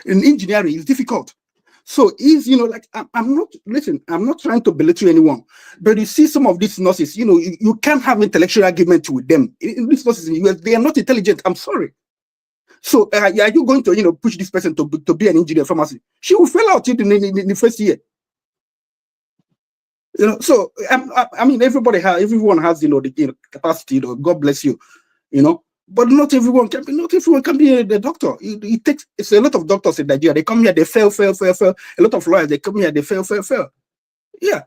In engineering, it's difficult. So is like I'm not trying to belittle anyone, but you see some of these nurses, you can't have intellectual argument with them. These nurses in the US, they are not intelligent. I'm sorry. So are you going to push this person to be an engineer pharmacy? She will fail out in the first year. So I mean, everyone has the capacity. God bless you. But not everyone can be a doctor. It's a lot of doctors in Nigeria. They come here, they fail. A lot of lawyers, they come here, they fail. Yeah.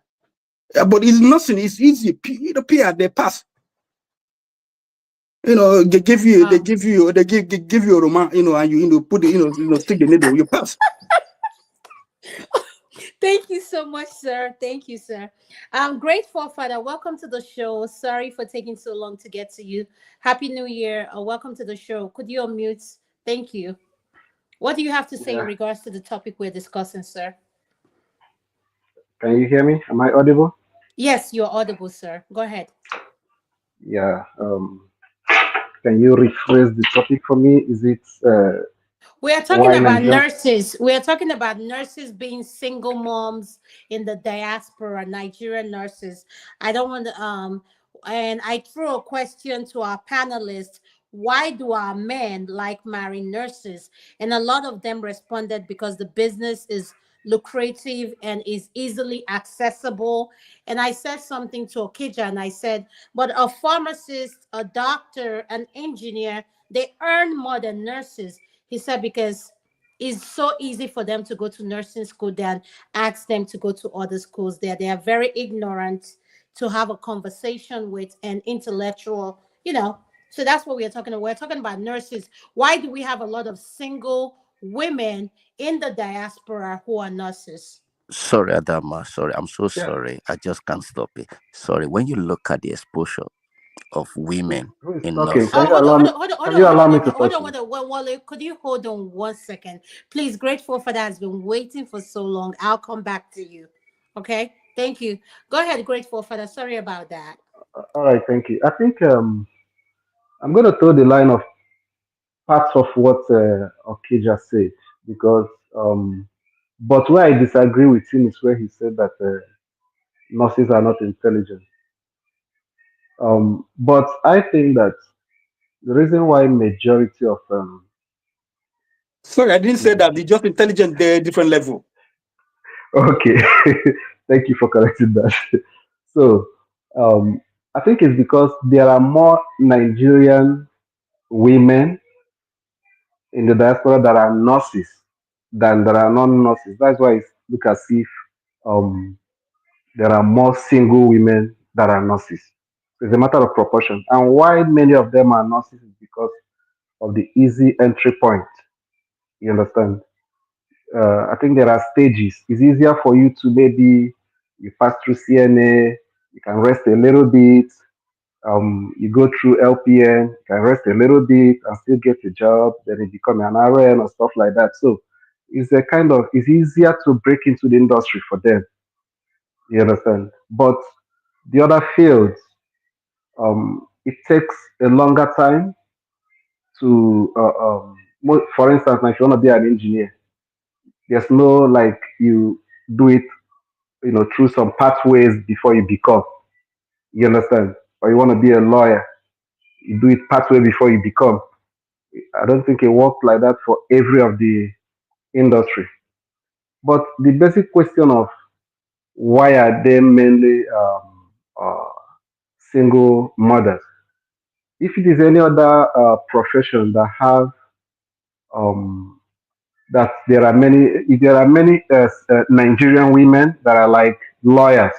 But it's nothing. It's easy. PR, they pass. They give you a roman, and you put the stick the needle, you pass. Thank you so much, sir. Thank you, sir. Grateful Father, welcome to the show. Sorry for taking so long to get to you. Happy New Year. Welcome to the show. Could you unmute? Thank you. What do you have to say in regards to the topic we're discussing, sir? Can you hear me? Am I audible? Yes, you're audible, sir. Go ahead. Yeah. Can you rephrase the topic for me? Is it We are talking why about Nigeria? nurses. We are talking about nurses being single moms in the diaspora, Nigerian nurses. I don't want to and I threw a question to our panelists. Why do our men like marrying nurses? And a lot of them responded because the business is lucrative and is easily accessible. And I said something to Okija and I said, but a pharmacist, a doctor, an engineer, they earn more than nurses. He said because it's so easy for them to go to nursing school than ask them to go to other schools there. They are very ignorant to have a conversation with an intellectual. So that's what we are talking about. We're talking about nurses. Why do we have a lot of single women in the diaspora who are nurses? Sorry, Adama. Sorry, I'm so Yeah. sorry. I just can't stop it. Sorry. When you look at the exposure of women Who is in talking? nursing, Can Oh, you allow me? Can you hold allow on, me to hold touch on, you? Wale, could you hold on 1 second? Please, Grateful for that has been waiting for so long. I'll come back to you. Okay? Thank you. Go ahead, Grateful for that. Sorry about that. All right. Thank you. I think I'm going to throw the line of parts of what Okija said because, but where I disagree with him is where he said that nurses are not intelligent. But I think that the reason why majority of Sorry, I didn't say Nige- that. They're just intelligent, they're different level. okay, thank you for correcting that. So I think it's because there are more Nigerian women in the diaspora that are nurses than there are non-nurses. That's why it look as if um, there are more single women that are nurses. It's a matter of proportion. And why many of them are nurses is because of the easy entry point. You understand? I think there are stages. It's easier for you to maybe You pass through CNA, you can rest a little bit. You go through LPN, you can rest a little bit and still get a job. Then you become an RN or stuff like that. So it's easier to break into the industry for them. You understand? But the other fields, it takes a longer time to, for instance, like if you want to be an engineer, there's no like you do it, through some pathways before you become. You understand? Or you want to be a lawyer, you do it pathway before you become. I don't think it works like that for every of the industry. But the basic question of why are they mainly single mothers? If it is any other profession that have um, that there are many Nigerian women that are like lawyers,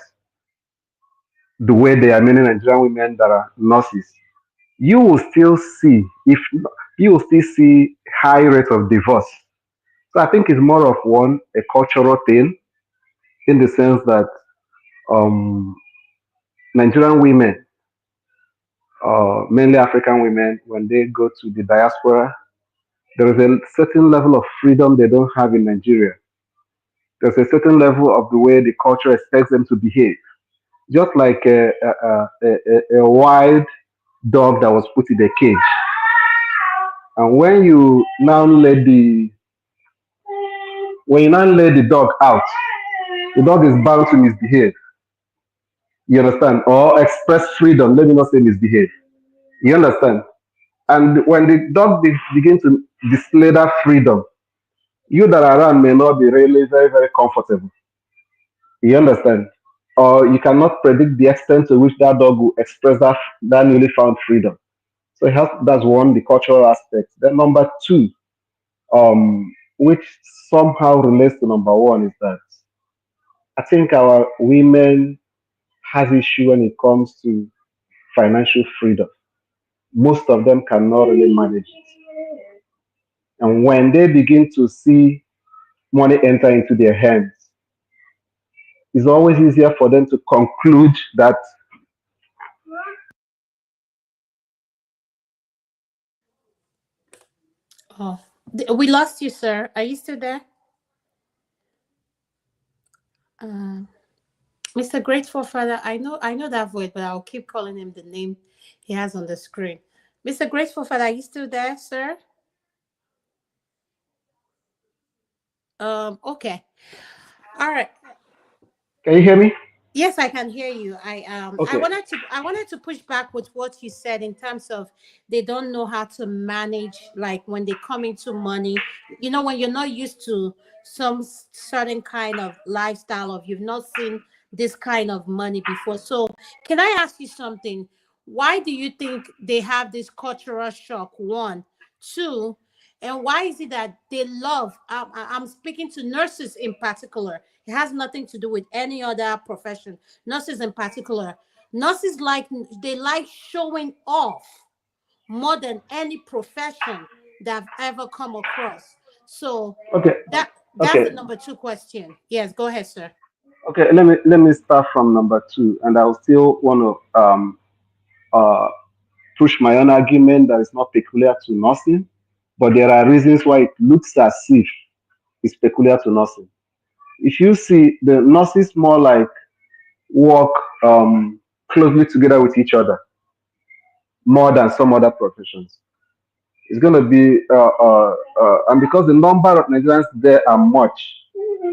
the way there are many Nigerian women that are nurses, you will still see if you will still see high rate of divorce. So I think it's more of one a cultural thing in the sense that um, Nigerian women, mainly African women, when they go to the diaspora, there is a certain level of freedom they don't have in Nigeria. There's a certain level of the way the culture expects them to behave. Just like a wild dog that was put in a cage. And when you now let the dog out, the dog is bound to misbehave. You understand? Or express freedom. Let me not say misbehave. You understand? And when the dog begin to display that freedom, you that are around may not be really very, very comfortable. You understand? Or you cannot predict the extent to which that dog will express that newly found freedom. So that's one, the cultural aspect. Then number two, which somehow relates to number one, is that I think our women has issue when it comes to financial freedom. Most of them cannot really manage it. And when they begin to see money enter into their hands, it's always easier for them to conclude that. Oh, we lost you, sir. Are you still there? Uh, Mr. Grateful Father, I know that voice, but I'll keep calling him the name he has on the screen. Mr. Grateful Father, are you still there, sir? Okay. All right. Can you hear me? Yes, I can hear you. I Okay. wanted to push back with what you said in terms of they don't know how to manage, like when they come into money. You know, when you're not used to some certain kind of lifestyle, of you've not seen this kind of money before. So can I ask you something? Why do you think they have this cultural shock? One, two, and why is it that they love? I'm speaking to nurses in particular. It has nothing to do with any other profession. Nurses in particular. Nurses they like showing off more than any profession that I've ever come across. So Okay. that's the Okay. number two question. Yes, go ahead, sir. Okay. Let me start from number two, and I'll still want to uh, push my own argument that is not peculiar to nursing, but there are reasons why it looks as if it's peculiar to nursing. If you see the nurses more like work closely together with each other more than some other professions. It's going to be, and because the number of Nigerians there are much,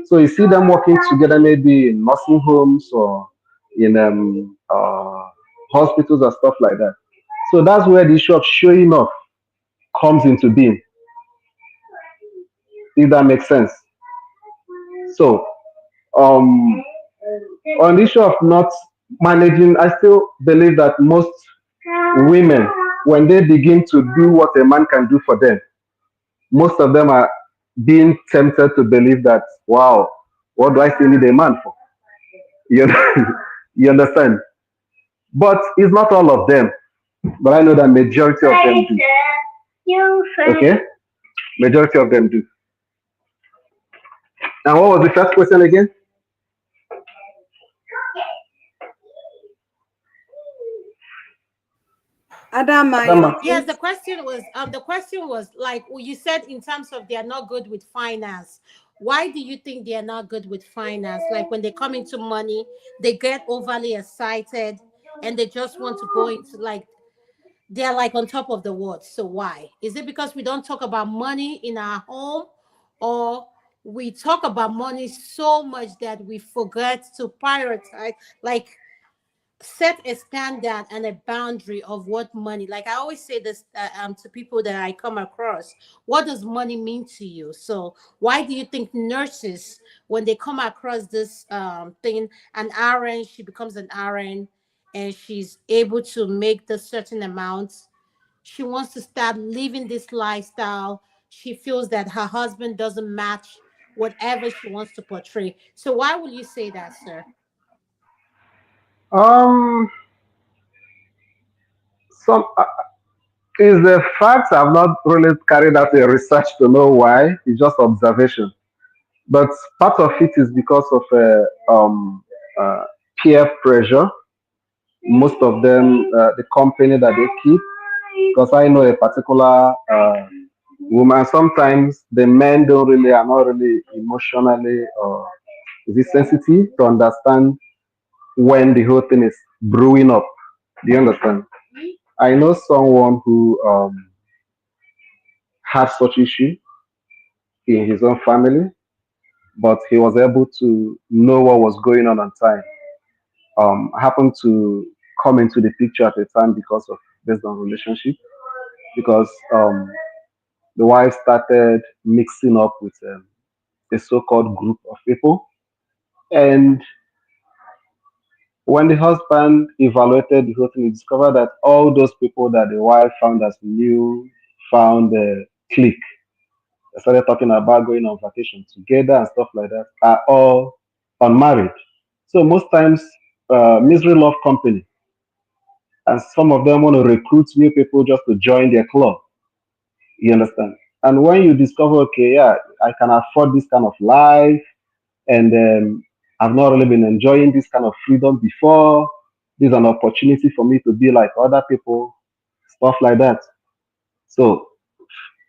so you see them working together maybe in nursing homes or in hospitals and stuff like that. So that's where the issue of showing off comes into being, if that makes sense. So, um, on the issue of not managing, I still believe that most women, when they begin to do what a man can do for them, most of them are being tempted to believe that, wow, what do I still need a man for? You know, you understand? But it's not all of them. But I know that majority of them do. Okay? Majority of them do. And what was the first question again? Adama, Adama, Yes, the question was like you said in terms of they are not good with finance. Why do you think they are not good with finance? Like when they come into money, they get overly excited and they just want to go into like they're like on top of the world. So why? Is it because we don't talk about money in our home, or we talk about money so much that we forget to prioritize, like set a standard and a boundary of what money, like I always say this to people that I come across, what does money mean to you? So why do you think nurses, when they come across this thing, an RN, she becomes an RN and she's able to make the certain amount, she wants to start living this lifestyle, she feels that her husband doesn't match whatever she wants to portray? So why will you say that, sir? um, some is the fact I've not really carried out a research to know why. It's just observation. But part of it is because of uh, peer pressure. Most of them, the company that they keep, because I know a particular woman. Sometimes the men don't really are not really emotionally or is it sensitive to understand when the whole thing is brewing up. Do you understand? I know someone who had such issue in his own family, but he was able to know what was going on time. Happened to come into the picture at the time because of based on relationship, because the wife started mixing up with a so-called group of people, and when the husband evaluated the whole thing, he discovered that all those people that the wife found as new found a clique. They started talking about going on vacation together and stuff like that, are all unmarried. So most times, misery love company, and some of them want to recruit new people just to join their club. You understand? And when you discover, okay, yeah, I can afford this kind of life, and I've not really been enjoying this kind of freedom before. This is an opportunity for me to be like other people, stuff like that. So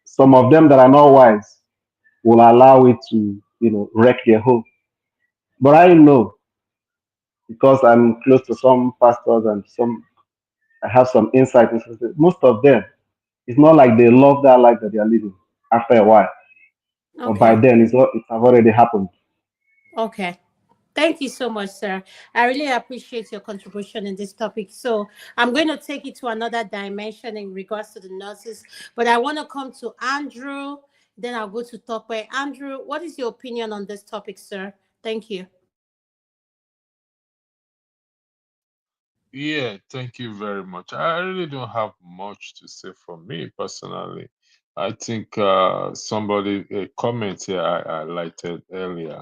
some of them that are not wise will allow it to, wreck their home. But I know because I'm close to some pastors and I have some insight into it. Most of them, it's not like they love that life that they are living after a while. But by Okay. then, it's have already happened. Okay. Thank you so much, sir. I really appreciate your contribution in this topic. So I'm going to take it to another dimension in regards to the nurses, but I want to come to Andrew. Then I'll go to talk by Andrew. What is your opinion on this topic, sir? Thank you. Yeah, thank you very much. I really don't have much to say for me personally. I think somebody a comment here I highlighted earlier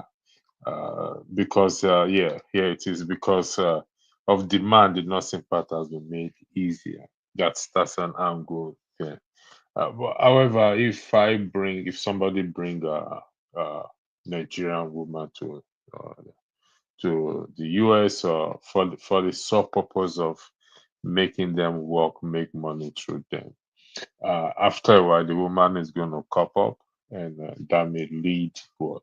because yeah, here it is because of demand, the nursing part has been made easier. That's an angle there. But however, if somebody bring a Nigerian woman uh, to the US for the sole purpose of making them work, make money through them. After a while, the woman is going to cop up, and that may lead what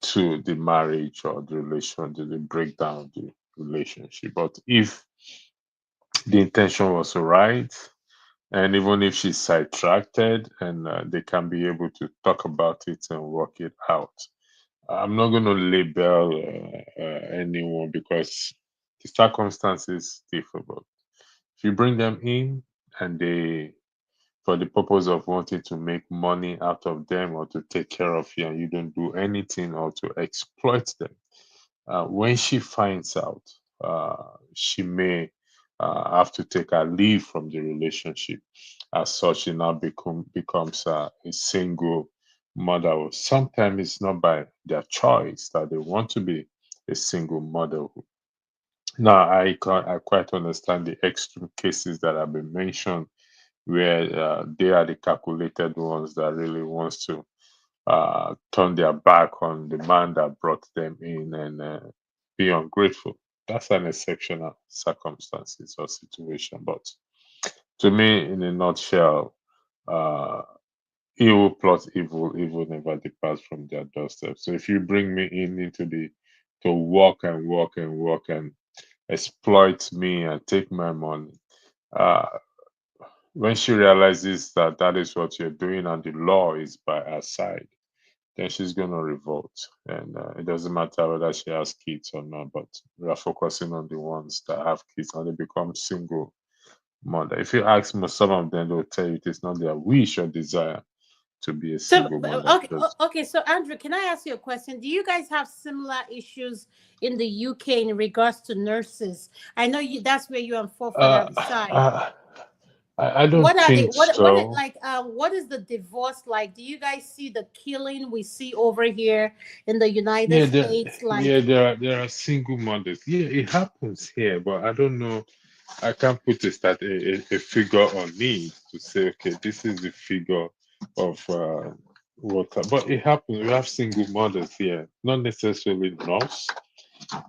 to the marriage or the relation, to the breakdown of the relationship. But if the intention was right, and even if she's sidetracked, and they can be able to talk about it and work it out. I'm not going to label anyone because the circumstances differ. But if you bring them in and they, for the purpose of wanting to make money out of them or to take care of you, and you don't do anything or to exploit them, when she finds out, she may have to take a leave from the relationship. As such, she now becomes a single mother. Sometimes it's not by their choice that they want to be a single mother. Now, I quite understand the extreme cases that have been mentioned, where they are the calculated ones that really wants to turn their back on the man that brought them in and be ungrateful. That's an exceptional circumstances or situation. But To me, in a nutshell, uh, evil plus evil, evil never departs from their doorstep. So if you bring me in into the to work and work and work and exploit me and take my money, uh, when she realizes that that is what you're doing and the law is by her side, then she's going to revolt. And it doesn't matter whether she has kids or not, but we are focusing on the ones that have kids and they become single mother. If you ask most, some of them, they'll tell you it is not their wish or desire to be a So single mother. Because okay, so Andrew, can I ask you a question? Do you guys have similar issues in the UK in regards to nurses? I know you that's where you and forefather uh, reside. uh, I don't What are they think what it so. like what is the divorce like? Do you guys see the killing we see over here in the United Yeah, States? Like there are single mothers. Yeah, it happens here, but I don't know. I can't put a figure on it to say, okay, this is the figure of what. But it happens. We have single mothers here, not necessarily nurse,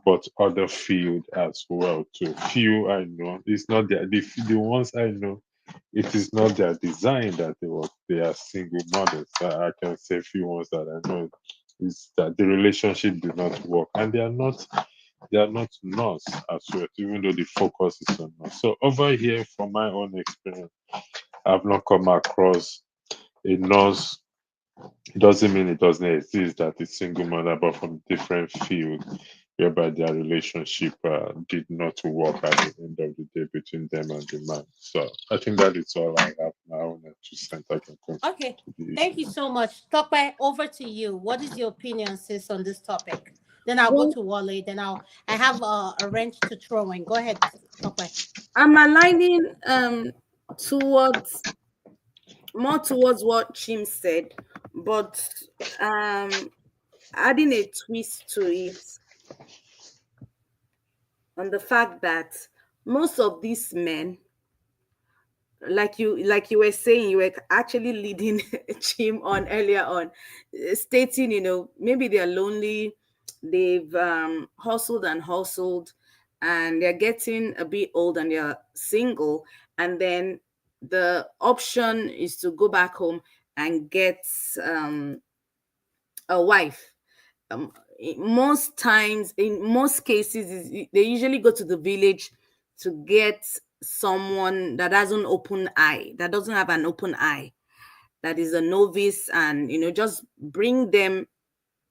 but other field as well too. Few I know. It's not the ones I know. It is not their design that they are single mothers. I can say few ones that I know is that the relationship did not work and they are not nurse as well, even though the focus is on nurse. So over here, from my own experience, I've not come across a nurse. It doesn't mean it doesn't exist that it's single mother, but from different field, whereby their relationship did not work at the end of the day between them and the man. So I think that is all I have now. And 2 cents I can contribute okay, to the thank you issue. so much. Tope, over to you. What is your opinion, sis, on this topic? Then I'll go Well, to Wale. Then I have a wrench to throw in. Go ahead, Tope. I'm aligning towards more towards what Chim said, but um adding a twist to it on the fact that most of these men, like you were saying, you were actually leading Chim on earlier on, stating, maybe they're lonely, they've hustled and hustled, and they're getting a bit old and they're single, and then the option is to go back home and get a wife. Most times, in most cases, they usually go to the village to get someone that has an open eye, that doesn't have an open eye, that is a novice, and just bring them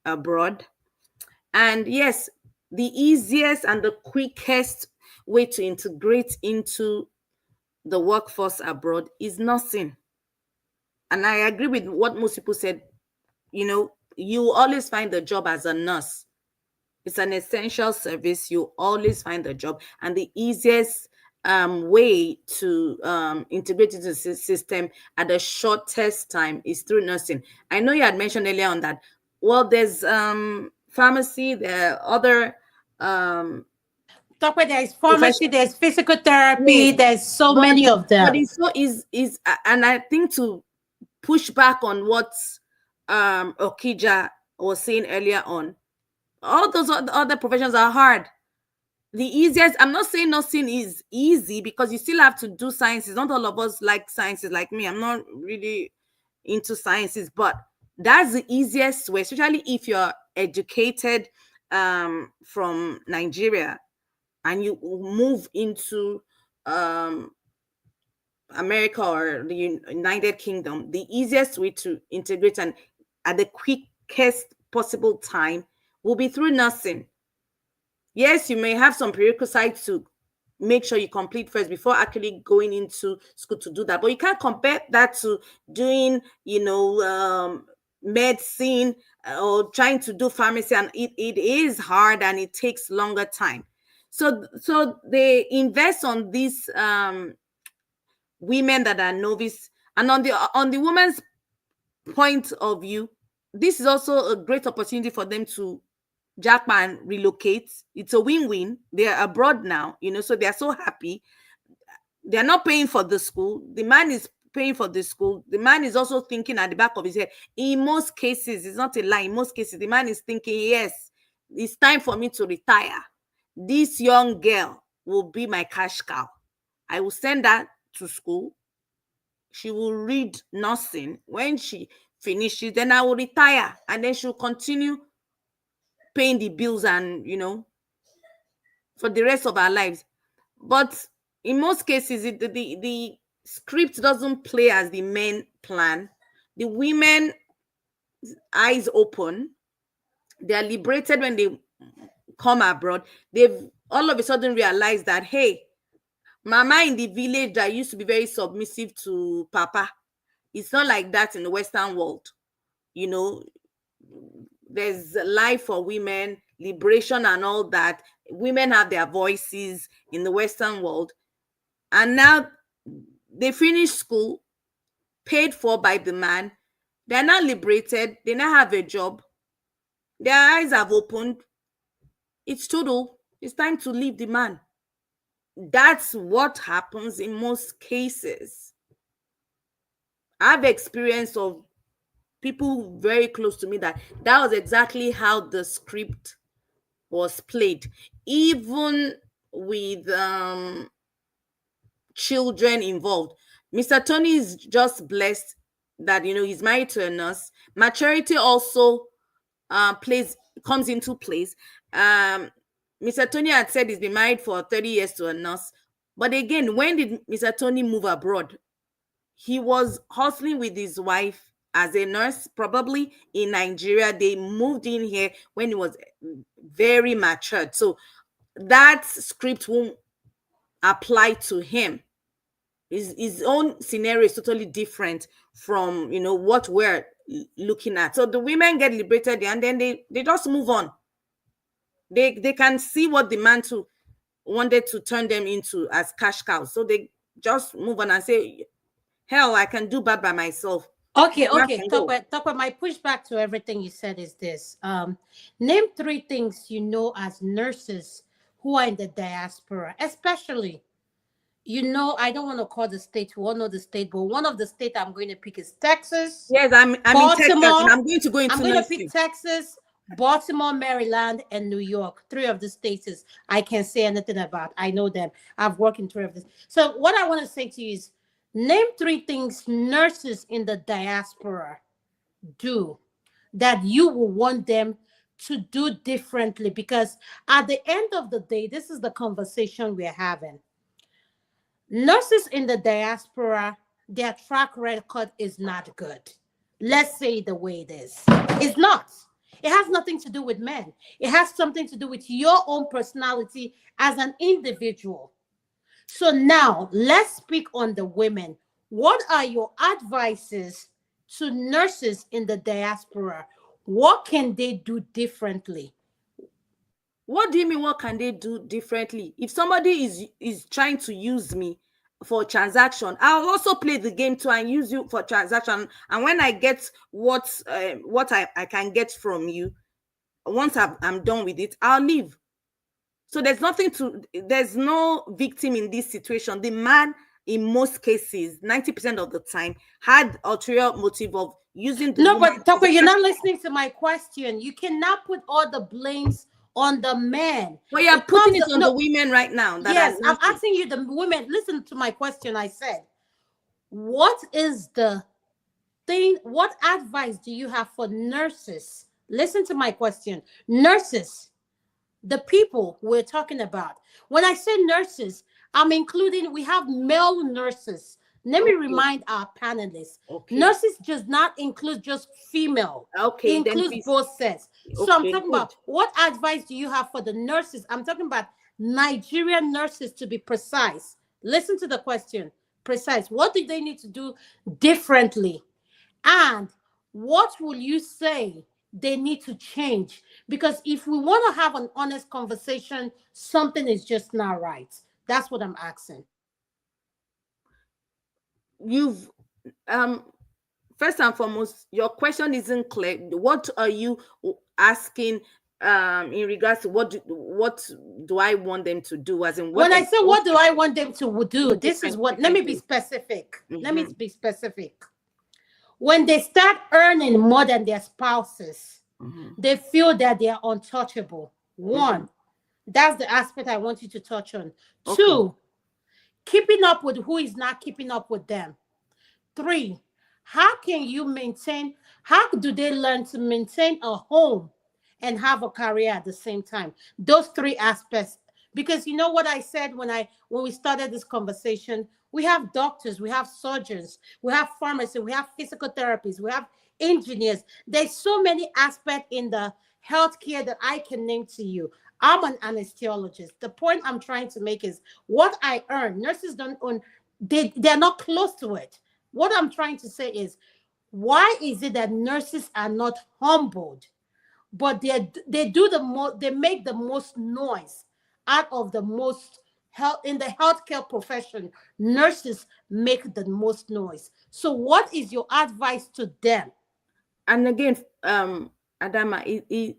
abroad. And yes, the easiest and the quickest way to integrate into the workforce abroad is nursing. And I agree with what most people said. You always find a job as a nurse. It's an essential service. You always find a job, and the easiest way to integrate into the system at the shortest time is through nursing. I know you had mentioned earlier on that. Well, there's pharmacy, there are other Tope, there's professions. pharmacy, there's physical therapy, Yeah, there's so but many of but them. it's so is and I think to push back on what Okija was saying earlier on, all those other professions are hard. The easiest, I'm not saying nursing is easy, because you still have to do sciences. Not all of us like sciences. Like me, I'm not really into sciences, but that's the easiest way, especially if you're educated from Nigeria and you move into America or the United Kingdom. The easiest way to integrate and at the quickest possible time will be through nursing. Yes, you may have some prerequisites to make sure you complete first before actually going into school to do that. But you can't compare that to doing, medicine or trying to do pharmacy, and it is hard and it takes longer time. So they invest on these women that are novice, and on the woman's point of view, this is also a great opportunity for them to Japan relocate. It's a win-win. They're abroad now, so they're so happy. They're not paying for the school. The man is paying for the school. The man is also thinking at the back of his head. In most cases, it's not a lie. In most cases, the man is thinking, yes, it's time for me to retire. This young girl will be my cash cow. I will send her to school. She will read nursing. When she finishes, then I will retire, and then she'll continue paying the bills and, for the rest of our lives. But in most cases, the script doesn't play as the men plan. The women eyes open. They are liberated when they come abroad. They've all of a sudden realized that, hey, mama in the village that used to be very submissive to papa, it's not like that in the Western world. There's life for women, liberation and all that. Women have their voices in the Western world. And now they finish school, paid for by the man. They're now liberated. They now have a job. Their eyes have opened. It's total. It's time to leave the man. That's what happens in most cases. I have experience of people very close to me that was exactly how the script was played, even with children involved. Mr. Tony is just blessed that he's married to a nurse. Maturity also comes into place. Mr. Tony had said he's been married for 30 years to a nurse, but again, when did Mr. Tony move abroad? He was hustling with his wife as a nurse, probably in Nigeria. They moved in here when he was very matured. So that script won't apply to him. His own scenario is totally different from what we're looking at. So the women get liberated and then they just move on. They can see what the man wanted to turn them into as cash cows. So they just move on and say, hell, I can do bad by myself. Okay. Tokwe, my pushback to everything you said is this. Name 3 things you know as nurses who are in the diaspora, especially, I don't want to call the state, we all know the state, but one of the states I'm going to pick is Texas. Yes, I'm in Texas, and I'm going to go into I'm going to pick Texas, Baltimore, Maryland, and New York. 3 of the states I can't say anything about. I know them. I've worked in 3 of them. So what I want to say to you is, name 3 things nurses in the diaspora do that you will want them to do differently. Because at the end of the day, this is the conversation we're having. Nurses in the diaspora, their track record is not good. Let's say the way it is. It's not. It has nothing to do with men. It has something to do with your own personality as an individual. So now let's speak on the women. What are your advices to nurses in the diaspora? What can they do differently? What do you mean, what can they do differently? If somebody is trying to use me for transaction, I'll also play the game too and use you for transaction. And when I get what I can get from you, once I'm done with it, I'll leave. So there's no victim in this situation. The man, in most cases, 90% of the time, had ulterior motive of using the woman. But Tokwe, you're not listening to my question. You cannot put all the blames on the man. But you're putting it on the women right now. Yes, I'm asking you, the women. Listen to my question. I said, what is the thing? What advice do you have for nurses? Listen to my question. Nurses, the people we're talking about. When I say nurses, I'm including, we have male nurses. Let me remind our panelists. Nurses does not include just female. Okay. It includes both sets. So I'm talking about, what advice do you have for the nurses? I'm talking about Nigerian nurses, to be precise. Listen to the question. Precise. What do they need to do differently? And what will you say they need to change? Because if we want to have an honest conversation, something is just not right. That's what I'm asking. You've first and foremost, your question isn't clear. What are you asking in regards to what do I want them to do? As in, when I say what do I want them to do, this is what. Let me be specific. Let me be specific. When they start earning more than their spouses, they feel that they are untouchable. One, that's the aspect I want you to touch on. Two, keeping up with who is not keeping up with them. 3, how can you maintain, how do they learn to maintain a home and have a career at the same time? Those 3 aspects. Because you know what I said when we started this conversation, we have doctors, we have surgeons, we have pharmacists, we have physical therapists, we have engineers. There's so many aspects in the healthcare that I can name to you. I'm an anesthesiologist. The point I'm trying to make is what I earn. Nurses don't earn, they're not close to it. What I'm trying to say is, why is it that nurses are not humbled, but they do the most, they make the most noise out of the most health in the healthcare profession? Nurses make the most noise. So what is your advice to them? And again, Adama, it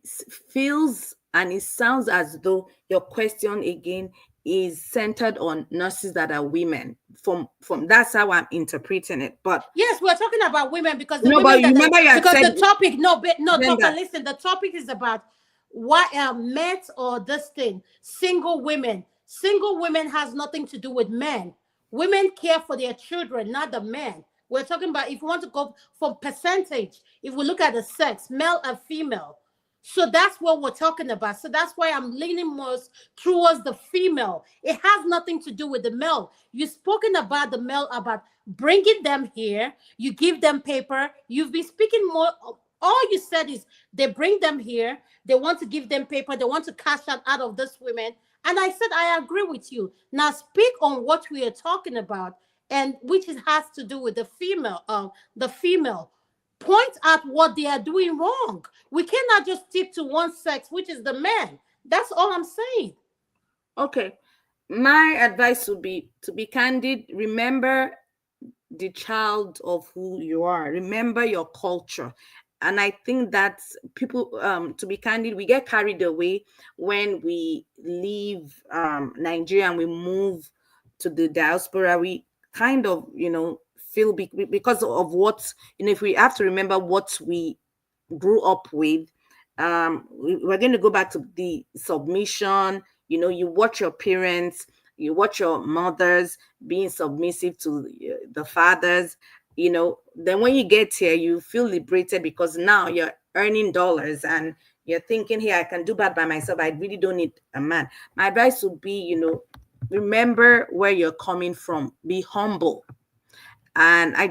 feels and it sounds as though your question again is centered on nurses that are women. From that's how I'm interpreting it. But yes, we're talking about women because the no, women but you that remember you had because said the topic gender. Papa, listen, the topic is about what met or this thing. Single women has nothing to do with men. Women care for their children, not the men. We're talking about, if you want to go for percentage, if we look at the sex, male and female. So that's what we're talking about. So that's why I'm leaning most towards the female. It has nothing to do with the male. You've spoken about the male, about bringing them here. You give them paper. You've been speaking more. All you said is they bring them here. They want to give them paper. They want to cash out of this women. And I said, I agree with you. Now speak on what we are talking about, and which has to do with the female. Point out what they are doing wrong. We cannot just stick to one sex, which is the man. That's all I'm saying. Okay. My advice would be to be candid. Remember the child of who you are. Remember your culture. And I think that people, to be candid, we get carried away when we leave Nigeria and we move to the diaspora. We kind of, feel because of what, if we have to remember what we grew up with, we're going to go back to the submission. You watch your parents, you watch your mothers being submissive to the fathers. Then when you get here, you feel liberated because now you're earning dollars and you're thinking, hey, I can do that by myself. I really don't need a man. My advice would be, remember where you're coming from. Be humble. And I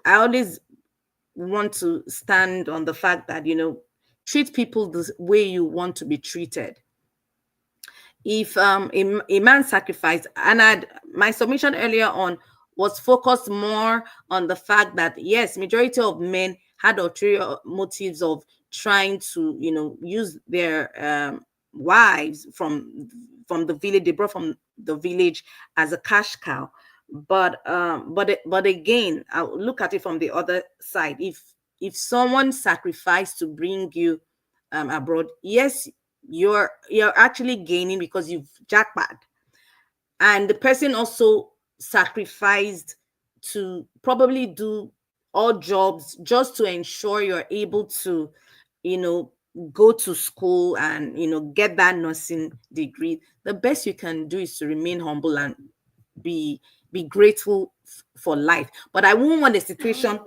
always want to stand on the fact that, treat people the way you want to be treated. If a man sacrificed, and my submission earlier on was focused more on the fact that, yes, majority of men had ulterior motives of trying to, use their wives from the village. They brought from the village as a cash cow. But again, I'll look at it from the other side. If someone sacrificed to bring you abroad, yes, you're actually gaining because you've jackpot, and the person also sacrificed to probably do all jobs just to ensure you're able to, go to school and get that nursing degree. The best you can do is to remain humble and be grateful for life. But I won't want a situation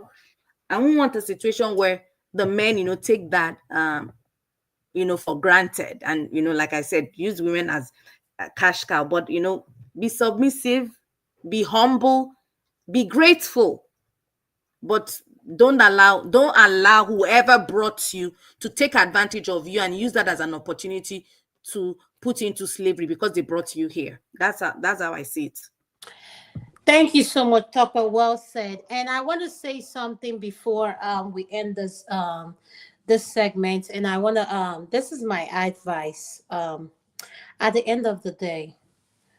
where the men take that for granted, and like I said, use women as a cash cow. But be submissive, be humble, be grateful, but don't allow whoever brought you to take advantage of you and use that as an opportunity to put you into slavery because they brought you here. That's how I see it. Thank you so much, Topper. Well said. And I want to say something before we end this segment. And I want to this is my advice. At the end of the day,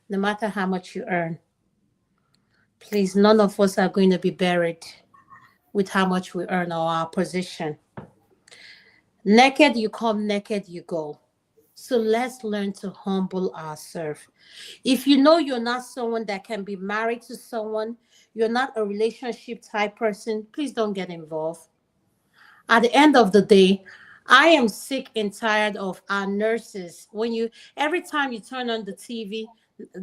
no matter how much you earn, please, none of us are going to be buried with how much we earn or our position. Naked you come, naked you go. So let's learn to humble ourselves. If you know you're not someone that can be married to someone, you're not a relationship type person, please don't get involved. At the end of the day, I am sick and tired of our nurses. Every time you turn on the TV,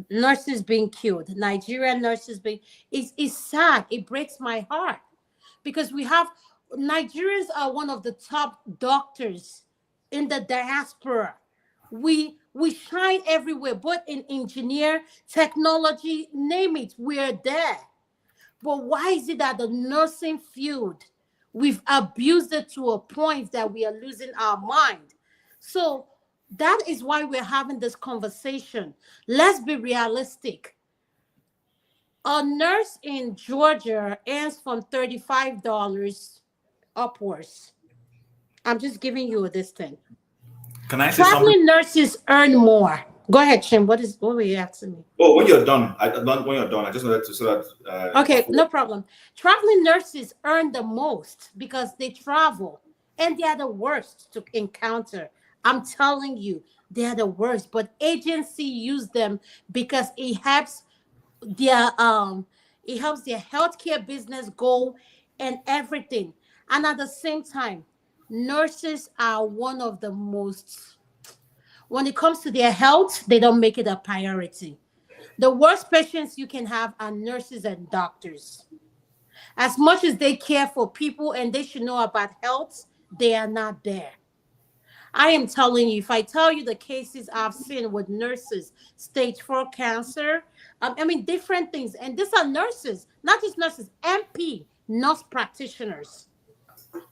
nurses being killed, Nigerian nurses being, it's sad. It breaks my heart because Nigerians are one of the top doctors in the diaspora. We shine everywhere, but in engineer, technology, name it, we're there. But why is it that the nursing field, we've abused it to a point that we are losing our mind? So that is why we're having this conversation. Let's be realistic. A nurse in Georgia earns from $35 upwards. I'm just giving you this thing. Can I say something? Traveling nurses earn more. Go ahead, Chim. What were you asking me? Oh, when you're done, when you're done, I just wanted to so that. Okay, no problem. Traveling nurses earn the most because they travel and they are the worst to encounter. I'm telling you, they are the worst. But agency use them because it helps their healthcare business go and everything. And at the same time, nurses are one of the most, when it comes to their health, they don't make it a priority. The worst patients you can have are nurses and doctors. As much as they care for people and they should know about health, they are not there. I am telling you, if I tell you the cases I've seen with nurses, stage 4 cancer, different things. And these are nurses, not just nurses, MP, nurse practitioners.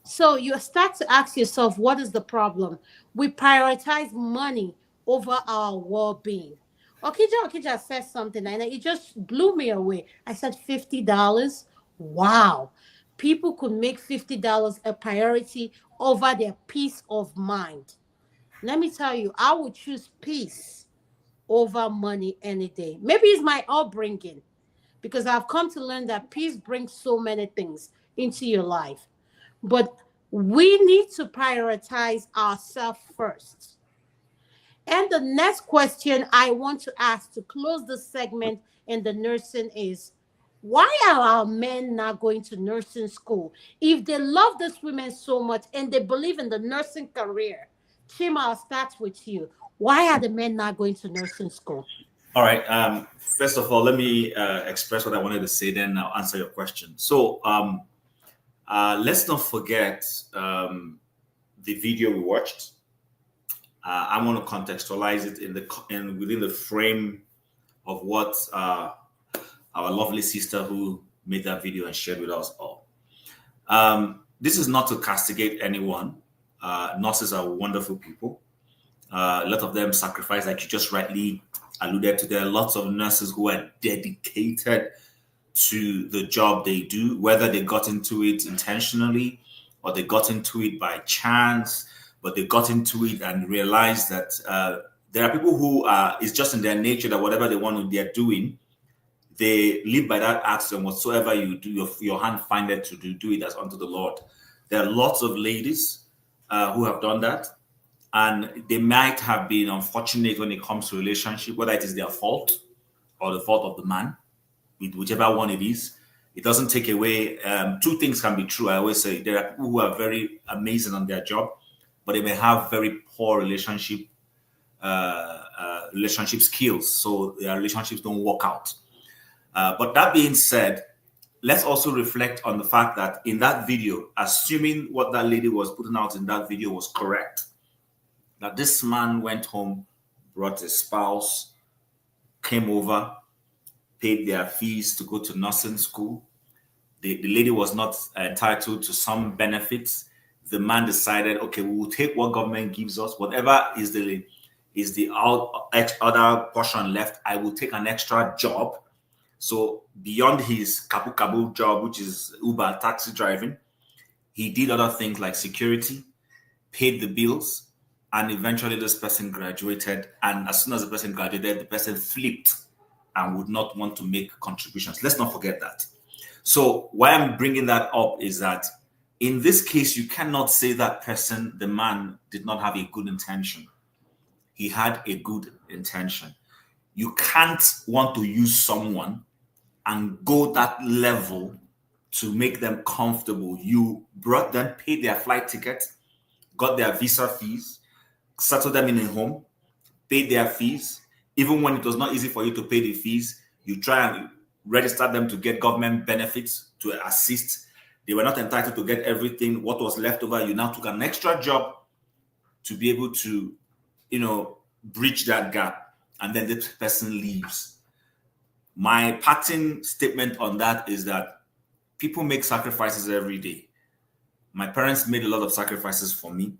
So you start to ask yourself, what is the problem? We prioritize money over our well-being. Okija said something and it just blew me away. I said $50. Wow. People could make $50 a priority over their peace of mind. Let me tell you, I would choose peace over money any day. Maybe it's my upbringing because I've come to learn that peace brings so many things into your life. But we need to prioritize ourselves first. And the next question I want to ask to close this segment in the nursing is, why are our men not going to nursing school? If they love these women so much and they believe in the nursing career, Chima, I'll start with you. Why are the men not going to nursing school? All right. First of all, let me express what I wanted to say, then I'll answer your question. So let's not forget the video we watched. I want to contextualize it within the frame of what our lovely sister who made that video and shared with us all. This is not to castigate anyone. Nurses are wonderful people. A lot of them sacrifice, like you just rightly alluded to. There are lots of nurses who are dedicated to the job they do, whether they got into it intentionally or they got into it by chance, but they got into it and realized that there are people who it's just in their nature that whatever they want, they're doing, they live by that axiom: whatsoever you do, your hand findeth to do it as unto the Lord. There are lots of ladies who have done that, and they might have been unfortunate when it comes to relationship, whether it is their fault or the fault of the man, whichever one it is. It doesn't take away. Two things can be true. I always say there are people who are very amazing on their job, but they may have very poor relationship skills, so their relationships don't work out. But that being said, let's also reflect on the fact that in that video, assuming what that lady was putting out in that video was correct, that this man went home, brought a spouse, came over, paid their fees to go to nursing school. The lady was not entitled to some benefits. The man decided, okay, we will take what government gives us, whatever is the other portion left. I will take an extra job. So beyond his kabu job, which is Uber taxi driving, he did other things like security, paid the bills, and eventually this person graduated. And as soon as the person graduated, the person flipped and would not want to make contributions. Let's not forget that. So why I'm bringing that up is that in this case, you cannot say that person, the man, did not have a good intention. He had a good intention. You can't want to use someone and go that level to make them comfortable. You brought them, paid their flight ticket. got their visa fees, settled them in a home, paid their fees. Even when it was not easy for you to pay the fees, you try and register them to get government benefits to assist. They were not entitled to get everything. What was left over, you now took an extra job to be able to, bridge that gap. And then this person leaves. My parting statement on that is that people make sacrifices every day. My parents made a lot of sacrifices for me.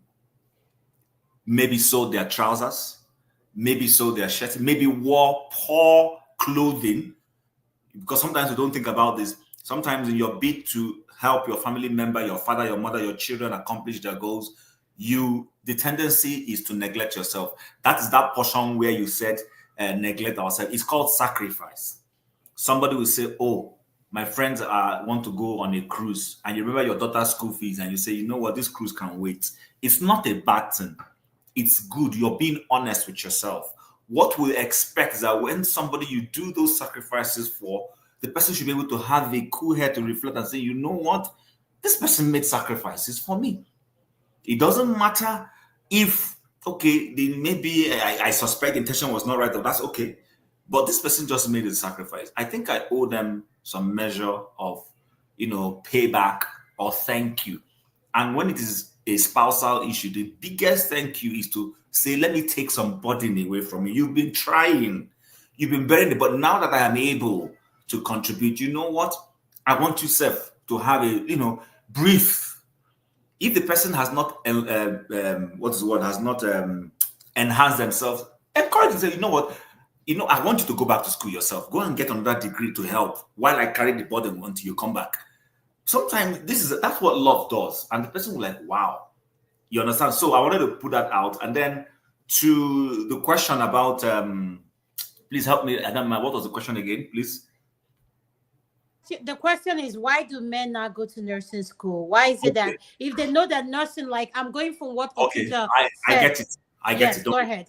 Maybe sold their trousers, maybe sold their shirts, maybe wore poor clothing. Because sometimes we don't think about this. Sometimes in your bid to help your family member, your father, your mother, your children accomplish their goals, the tendency is to neglect yourself. That is that portion where you said neglect ourselves. It's called sacrifice. Somebody will say, oh, my friends want to go on a cruise, and you remember your daughter's school fees, and you say, you know what, this cruise can wait. It's not a bad thing. It's good. You're being honest with yourself. What we expect is that when somebody you do those sacrifices for, the person should be able to have a cool head to reflect and say, you know what, this person made sacrifices for me. It doesn't matter if, okay, maybe I suspect the intention was not right, but that's okay. But this person just made a sacrifice. I think I owe them some measure of, payback or thank you. And when it is a spousal issue, the biggest thank you is to say, let me take some burden away from you. You've been trying, you've been bearing it, but now that I am able to contribute, you know what? I want yourself to have a, brief. If the person has not, has not enhanced themselves, encourage them. Say, you know what? I want you to go back to school yourself. Go and get another degree to help while I carry the burden until you come back. Sometimes that's what love does. And the person will like, wow. You understand? So I wanted to put that out. And then to the question about, please help me. What was the question again, please? The question is, why do men not go to nursing school? Why is it that if they know that nursing, like I'm going from what Okita I get it. I get it. Go ahead.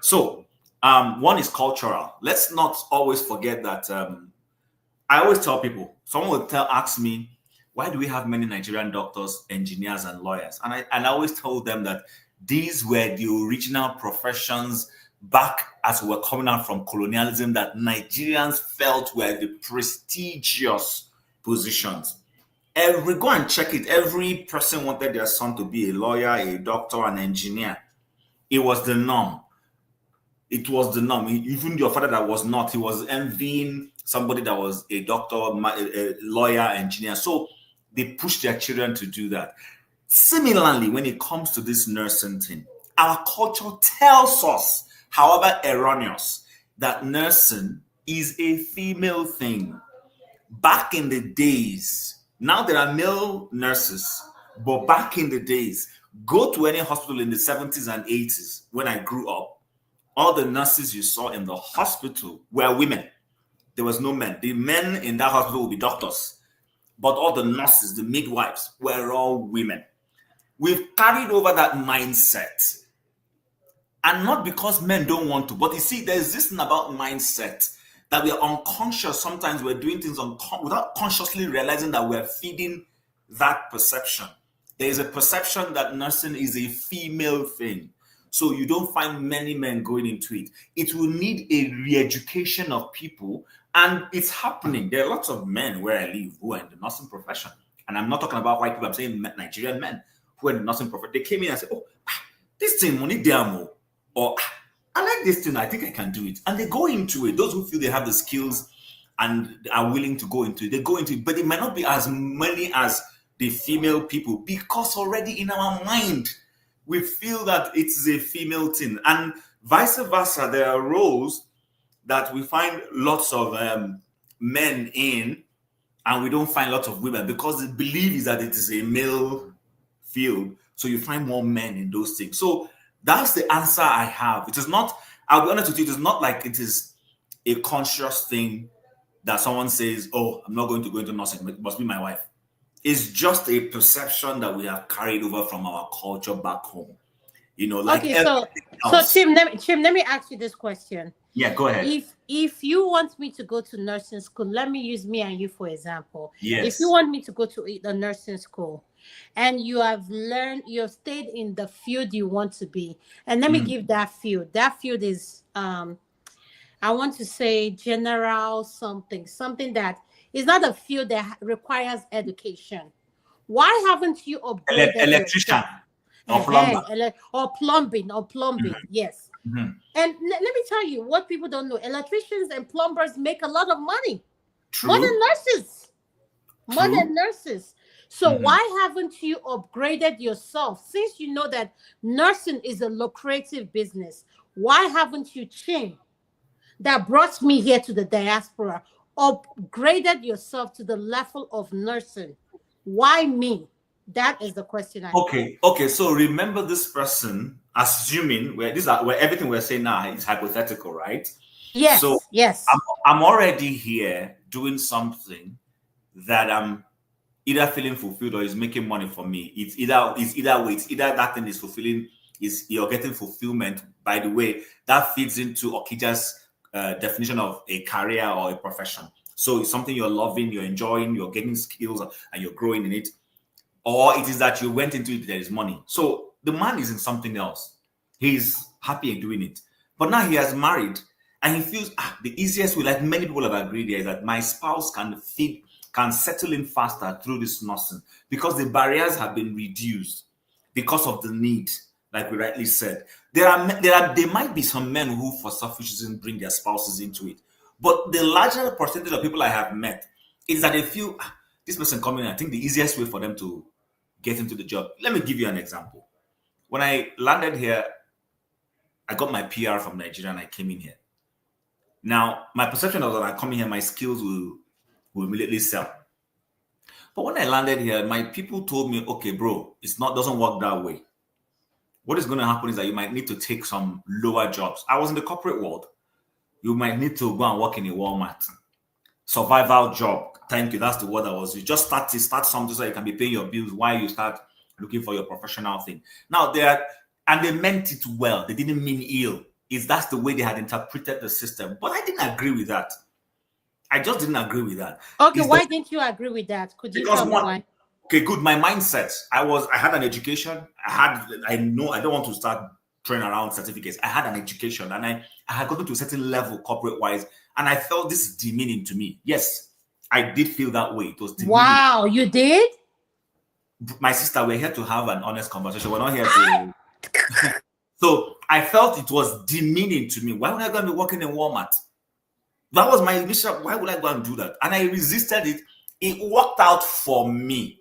So one is cultural. Let's not always forget that I always tell people, someone will ask me, why do we have many Nigerian doctors, engineers, and lawyers? And I always told them that these were the original professions back as we were coming out from colonialism that Nigerians felt were the prestigious positions. Go and check it. Every person wanted their son to be a lawyer, a doctor, an engineer. It was the norm. It was the norm. Even your father that was not, he was envying somebody that was a doctor, a lawyer, engineer. So they pushed their children to do that. Similarly, when it comes to this nursing thing, our culture tells us, however erroneous, that nursing is a female thing. Back in the days, now there are male nurses, but back in the days, go to any hospital in the 70s and 80s when I grew up, all the nurses you saw in the hospital were women. There was no men. The men in that hospital would be doctors, but all the nurses, the midwives, were all women. We've carried over that mindset. And not because men don't want to, but you see, there's this thing about mindset that we are unconscious. Sometimes we're doing things without consciously realizing that we're feeding that perception. There is a perception that nursing is a female thing. So you don't find many men going into it. It will need a re-education of people, and it's happening. There are lots of men where I live who are in the nursing profession. And I'm not talking about white people, I'm saying Nigerian men who are in the nursing profession. They came in and said, oh, this thing, money demo. Or I like this thing, I think I can do it. And they go into it. Those who feel they have the skills and are willing to go into it, they go into it. But it might not be as many as the female people, because already in our mind, we feel that it's a female thing. And vice versa, there are roles that we find lots of men in, and we don't find lots of women, because the belief is that it is a male field. So you find more men in those things. So that's the answer I have. It is not, I'll be honest with you, it is not like it is a conscious thing that someone says, oh, I'm not going to go into nursing, it must be my wife. It's just a perception that we have carried over from our culture back home. Like okay, so Chim, let me ask you this question. Yeah, go ahead. If you want me to go to nursing school, let me use me and you for example. If you Yes. want me to go to the nursing school and you have learned, you've stayed in the field you want to be, and let me Mm. give that field. That field is I want to say general something that is not a field that requires education. Why haven't you upgraded Electrician yourself? or plumber. Or plumbing, yes. Mhm. And let me tell you what people don't know. Electricians and plumbers make a lot of money. More than True. nurses. More True. than nurses. So Mhm. why haven't you upgraded yourself? Since you know that nursing is a lucrative business, why haven't you changed? That brought me here to the diaspora, upgraded yourself to the level of nursing. Why me? That is the question I have. Okay. So remember this person, assuming where everything we're saying now is hypothetical, right? So Yes. I'm already here doing something that I'm either feeling fulfilled or is making money for me. It's either way. It's either that thing is fulfilling, is you're getting fulfillment. By the way, that feeds into Okija's definition of a career or a profession. So it's something you're loving, you're enjoying, you're getting skills, and you're growing in it. Or it is that you went into it, there is money. So the man is in something else. He's happy in doing it. But now he has married and he feels the easiest way, like many people have agreed here, is that my spouse can settle in faster through this nursing because the barriers have been reduced because of the need, like we rightly said. There might be some men who, for selfish reasons, bring their spouses into it. But the larger percentage of people I have met is that they feel this person coming in, I think the easiest way for them to get into the job. Let me give you an example. When I landed here, I got my PR from Nigeria and I came in here. Now, my perception was that I come in here, my skills will immediately sell. But when I landed here, my people told me, okay, bro, doesn't work that way. What is going to happen is that you might need to take some lower jobs. I was in the corporate world. You might need to go and work in a Walmart. Survival job. Thank you. That's the word I was using. Just start something so you can be paying your bills while you start looking for your professional thing. Now and they meant it well. They didn't mean ill. That's the way they had interpreted the system. But I didn't agree with that. I just didn't agree with that. Okay, why didn't you agree with that? Could you tell me why? Okay, good. My mindset. I had an education. I know I don't want to start throwing around certificates. I had an education and I had gotten to a certain level corporate wise, and I felt this is demeaning to me. Yes, I did feel that way. It was demeaning. Wow, you did? My sister, we're here to have an honest conversation. We're not here to. So I felt it was demeaning to me. Why would I go and be working in Walmart? That was my initial. Why would I go and do that? And I resisted it. It worked out for me.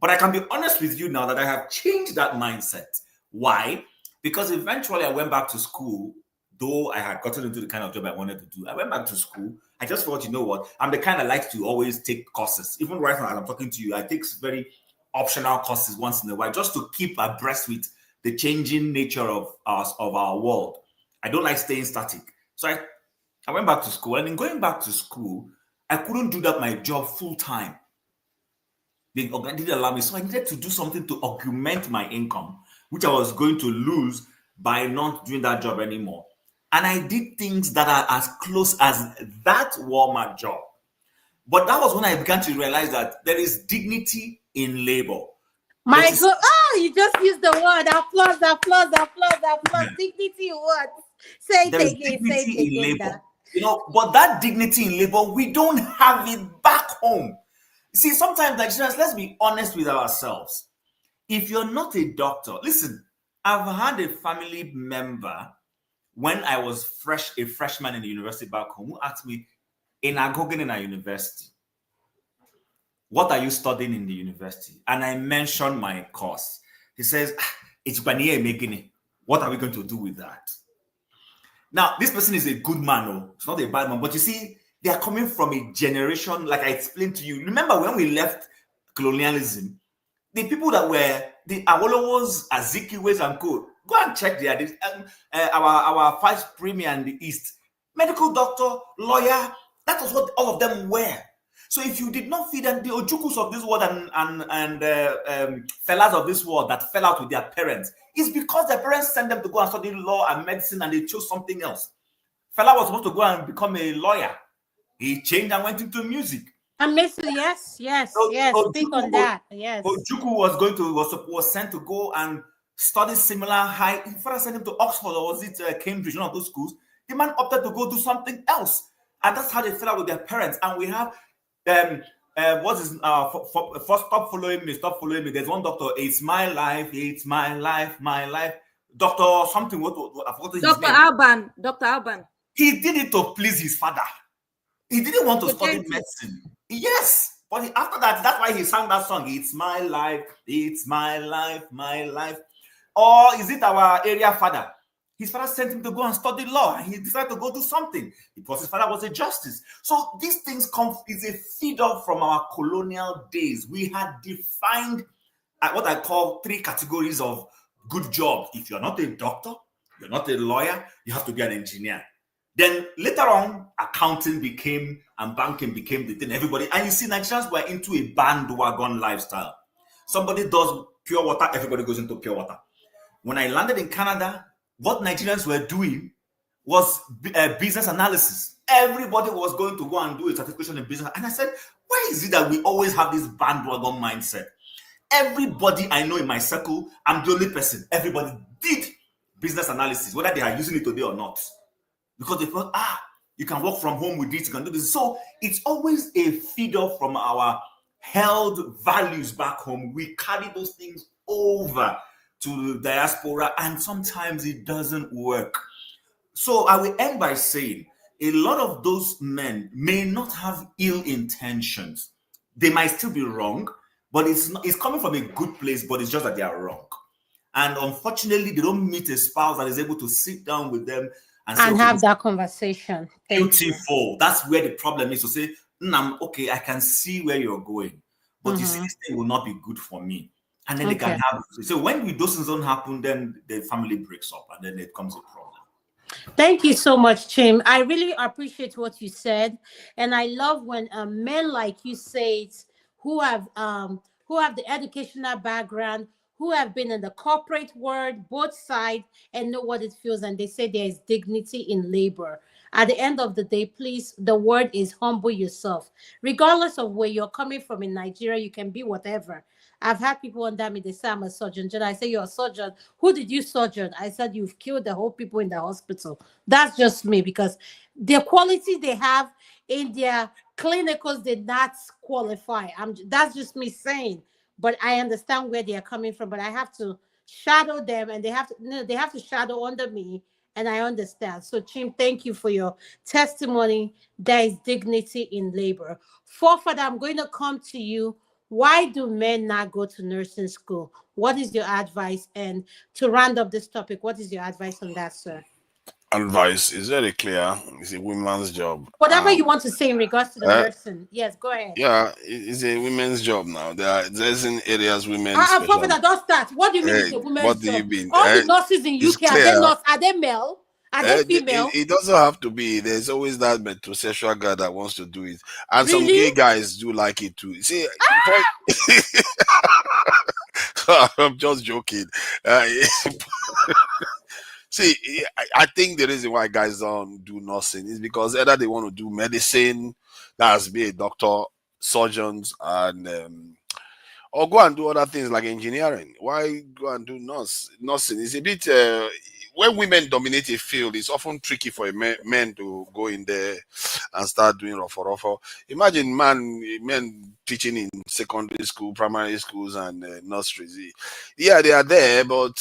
But I can be honest with you now that I have changed that mindset. Why? Because eventually I went back to school, though I had gotten into the kind of job I wanted to do. I went back to school. I just thought, you know what? I'm the kind that likes to always take courses. Even right now, as I'm talking to you, I take very optional courses once in a while just to keep abreast with the changing nature of our world. I don't like staying static. So I went back to school. And in going back to school, I couldn't do that my job full time. They didn't allow me. So I needed to do something to augment my income, which I was going to lose by not doing that job anymore. And I did things that are as close as that Walmart job. But that was when I began to realize that there is dignity in labor. My God. Oh, you just used the word. Applause. Dignity in what? Say it again. Labor. But that dignity in labor, we don't have it back home. See, sometimes Nigerians, let's be honest with ourselves. If you're not a doctor, listen, I've had a family member when I was a freshman in the university back home who asked me, in Agogen in a university, what are you studying in the university? And I mentioned my course. He says, it's Baniye Megini. What are we going to do with that? Now, this person is a good man, it's not a bad man, but you see, they are coming from a generation, like I explained to you. Remember when we left colonialism, the people that were the Awolowos, Azikiwes, and co. Go and check our vice premier in the East, medical doctor, lawyer. That was what all of them were. So if you did not feed them, the Ojukus of this world and fellas of this world that fell out with their parents, it's because their parents sent them to go and study law and medicine, and they chose something else. Fela was supposed to go and become a lawyer. He changed and went into music. And Mr. Yes, speak on that. Yes. Ojukwu was sent to go and study similar high. In fact, I sent him to Oxford, or was it Cambridge, one of those schools. The man opted to go do something else, and that's how they fell out with their parents. And we have what is stop following me, stop following me. There's one doctor. It's my life, my life. Doctor something. What I forgot his name. Dr. Alban. He did it to please his father. He didn't want to study medicine. Yes, but after that, that's why he sang that song. It's my life, my life. Or is it our area father? His father sent him to go and study law, and he decided to go do something because his father was a justice. So these things is a feed-off from our colonial days. We had defined what I call 3 categories of good jobs. If you're not a doctor, you're not a lawyer, you have to be an engineer. Then later on, accounting and banking became the thing. Everybody, and you see, Nigerians were into a bandwagon lifestyle. Somebody does pure water, everybody goes into pure water. When I landed in Canada, what Nigerians were doing was business analysis. Everybody was going to go and do a certification in business. And I said, why is it that we always have this bandwagon mindset? Everybody I know in my circle, I'm the only person. Everybody did business analysis, whether they are using it today or not. Because they thought, you can work from home with this, you can do this. So it's always a feed-off from our held values back home. We carry those things over to the diaspora, and sometimes it doesn't work. So I will end by saying, a lot of those men may not have ill intentions. They might still be wrong, but it's coming from a good place, but it's just that they are wrong. And unfortunately, they don't meet a spouse that is able to sit down with them and say, have that conversation. Beautiful. That's where the problem is, to say, okay, I can see where you're going, but you see, this thing will not be good for me. And then they can have it. So when those things don't happen, then the family breaks up, and then it becomes a problem. Thank you so much, Chim. I really appreciate what you said, and I love when men like you say it, who have the educational background, who have been in the corporate world, both sides, and know what it feels, and they say there is dignity in labor. At the end of the day, please, the word is humble yourself. Regardless of where you're coming from in Nigeria, you can be whatever. I've had people under me, they say I'm a surgeon. Then I say, you're a surgeon. Who did you surgeon? I said, you've killed the whole people in the hospital. That's just me, because the quality they have in their clinicals did not qualify. That's just me saying. But I understand where they are coming from. But I have to shadow them, and they have to shadow under me, and I understand. So, Chim, thank you for your testimony. There is dignity in labor. Forefather, I'm going to come to you. Why do men not go to nursing school? What is your advice? And to round up this topic, what is your advice on that, sir? Advice is very clear. It's a woman's job. Whatever you want to say in regards to the nursing. Yes, go ahead. Yeah, it's a women's job now. There's in areas women. Forefather, don't start. What do you mean it's a women's what job? do you mean? All the nurses in UK, are they male? Are they female? It doesn't have to be. There's always that metrosexual guy that wants to do it, and some gay guys do like it too. See, I'm just joking. See, I think the reason why guys don't do nursing is because either they want to do medicine, that's be a doctor, surgeons, and or go and do other things like engineering. Why go and do nursing? It's a bit when women dominate a field, it's often tricky for a men to go in there and start doing ruffle. Imagine men teaching in secondary school, primary schools, and nurseries. Yeah, they are there, but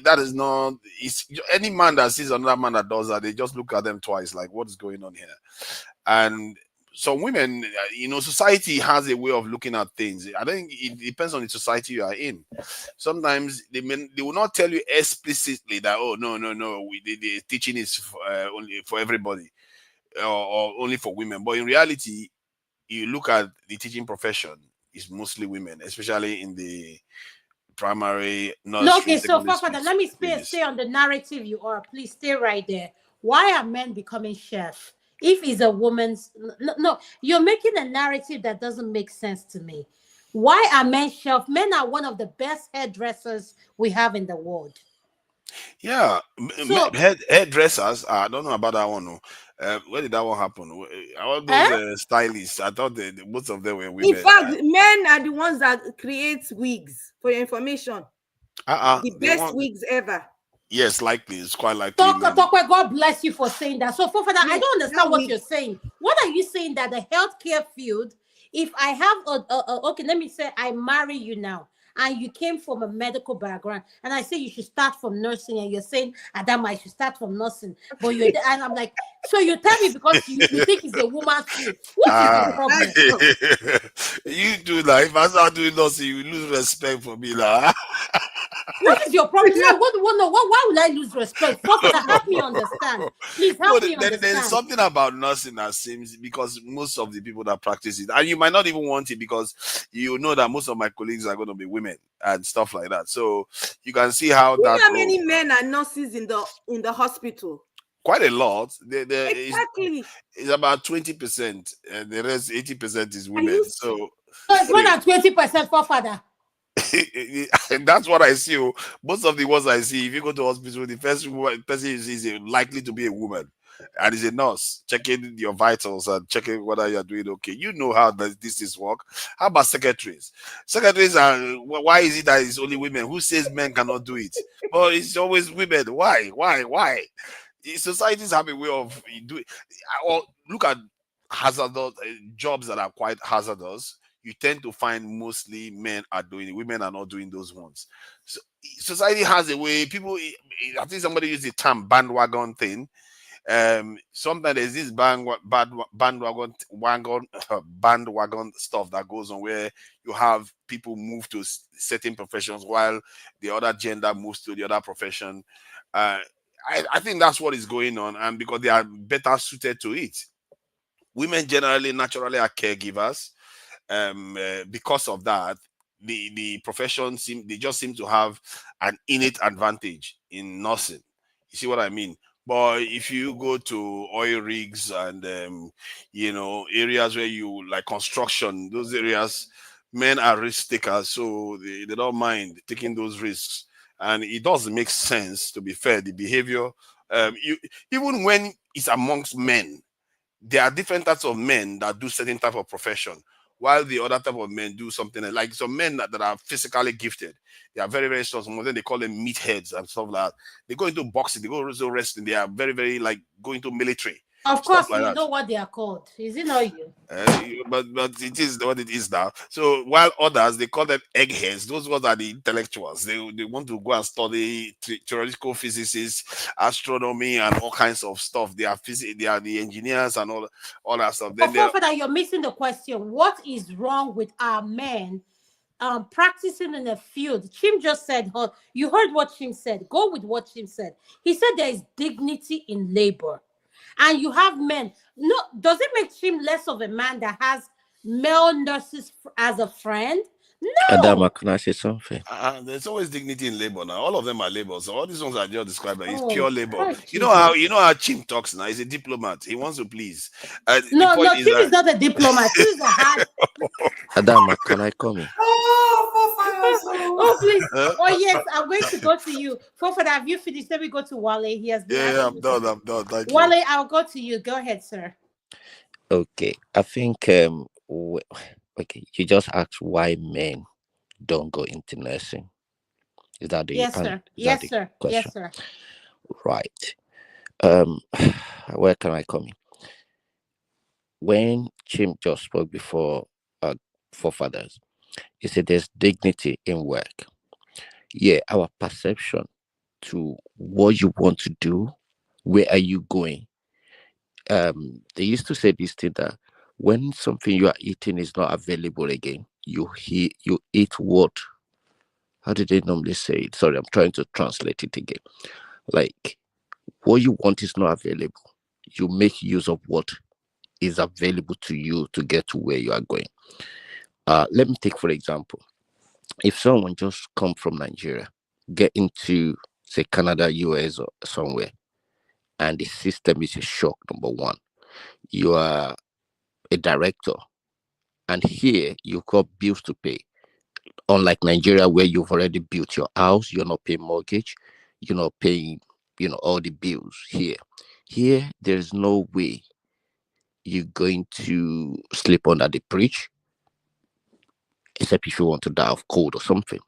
that is not. It's any man that sees another man that does that, they just look at them twice, like, what is going on here? And some women, society has a way of looking at things. I think it depends on the society you are in. Sometimes they will not tell you explicitly that, oh, no, the teaching is only for everybody or only for women. But in reality, you look at the teaching profession, it's mostly women, especially in the primary nursery. Okay, so Father, let me stay on the narrative you are. Please stay right there. Why are men becoming chef? If it's a woman's, no, you're making a narrative that doesn't make sense to me. Why are men chef? Men are one of the best hairdressers we have in the world. Yeah, So, hairdressers. I don't know about that one. No. Where did that one happen? All those Eh? stylists. I thought most of them were In women. fact, men are the ones that create wigs, for your information. The They best want. wigs ever. Yes, likely. It's quite likely men. God bless you for saying that. So, Fofana, I No, don't not understand what wig. you're saying. What are you saying that the healthcare field, if I have okay, let me say I marry you now, and you came from a medical background, and I say you should start from nursing, and you're saying, Adama, I should start from nursing, but you're and I'm like, so you tell me because you think it's a woman's field. What is your Ah, problem? you do that. If I start doing nothing, you lose respect for me, lah. What is your problem? No, why would I lose respect? Fofana, help me understand. Please No, help me there's understand. something about nursing that seems because most of the people that practice it, and you might not even want it because you know that most of my colleagues are going to be women and stuff like that. So you can see how You know that how many men are nurses in the hospital? quite a lot. Exactly. It's about 20%, and the rest 80% is Are women. you So So it's more than 20% for father. and that's what I see. Most of the ones I see, if you go to hospital, the first person you see is likely to be a woman, and is a nurse checking your vitals and checking whether you're doing okay. You know how this is work. How about secretaries? Secretaries are why is it that it's only women? Who says men cannot do it? Well, it's always women. Why? Societies have a way of doing. Or look at hazardous jobs that are quite hazardous. You tend to find mostly men are doing it. Women are not doing those ones. So society has a way. People, I think somebody used the term bandwagon thing. Sometimes there's this bandwagon stuff that goes on where you have people move to certain professions while the other gender moves to the other profession. I think that's what is going on, and because they are better suited to it. Women generally, naturally, are caregivers. Because of that, the profession they just seem to have an innate advantage in nursing. You see what I mean? But if you go to oil rigs and areas where you like construction, those areas, men are risk takers, so they don't mind taking those risks, and it does make sense. To be fair, the behavior, even when it's amongst men, there are different types of men that do certain type of profession, while the other type of men do something like some men that are physically gifted. They are very, very strong. Some of them they call them meatheads and stuff like that. They go into boxing, they go into wrestling, they are very, very like going to military. Of Stuff course, like you that. know what they are called. Is it not you? But it is what it is now. So while others they call them eggheads, those ones are the intellectuals. They want to go and study theoretical physics, astronomy, and all kinds of stuff. They are they are the engineers and all that stuff. Then Before that, you're missing the question. What is wrong with our men practicing in the field? Chim just said, you heard what Chim said. Go with what Chim said. He said there is dignity in labor. And you have men. No, does it make Chim less of a man that has male nurses as a friend? No. Adama, can I say something? There's always dignity in labor now. All of them are labor. So all these ones I just described is Oh, pure labor. Christ You know how Jesus. Chim talks now. He's a diplomat. He wants to please. No, point Chim is not a diplomat. Chim is a hard. Adama, can I come in? Oh, please. Oh, yes, I'm going to go to you. Fofana, have you finished? Let me go to Wale. He has been Yeah, asking I'm me done. Thank you. Wale, I'll go to you. Go ahead, sir. Okay, I think okay, you just asked why men don't go into nursing. Is that the Yes, sir. Yes, sir. question? Yes, sir. Right. Where can I come in? When Chim just spoke before forefathers, he said there's dignity in work. Yeah, our perception to what you want to do, where are you going? They used to say this thing that when something you are eating is not available again, you eat what? How did they normally say it? Sorry, I'm trying to translate it again. Like what you want is not available. You make use of what is available to you to get to where you are going. Let me take for example, if someone just come from Nigeria, get into say Canada, US, or somewhere, and the system is a shock. Number one, you are a director, and here you've got bills to pay. Unlike Nigeria, where you've already built your house, you're not paying mortgage, paying, all the bills here. Here, there's no way you're going to sleep under the bridge, except if you want to die of cold or something.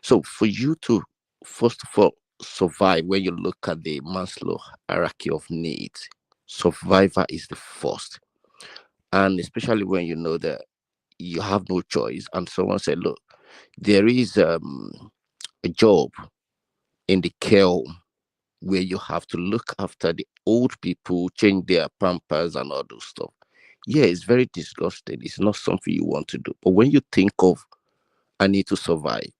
So for you to, first of all, survive, when you look at the Maslow hierarchy of needs, survivor is the first. And especially when you know that you have no choice, and someone said, look, there is a job in the care home where you have to look after the old people, change their pampers and all those stuff. Yeah, it's very disgusting. It's not something you want to do. But when you think of, I need to survive,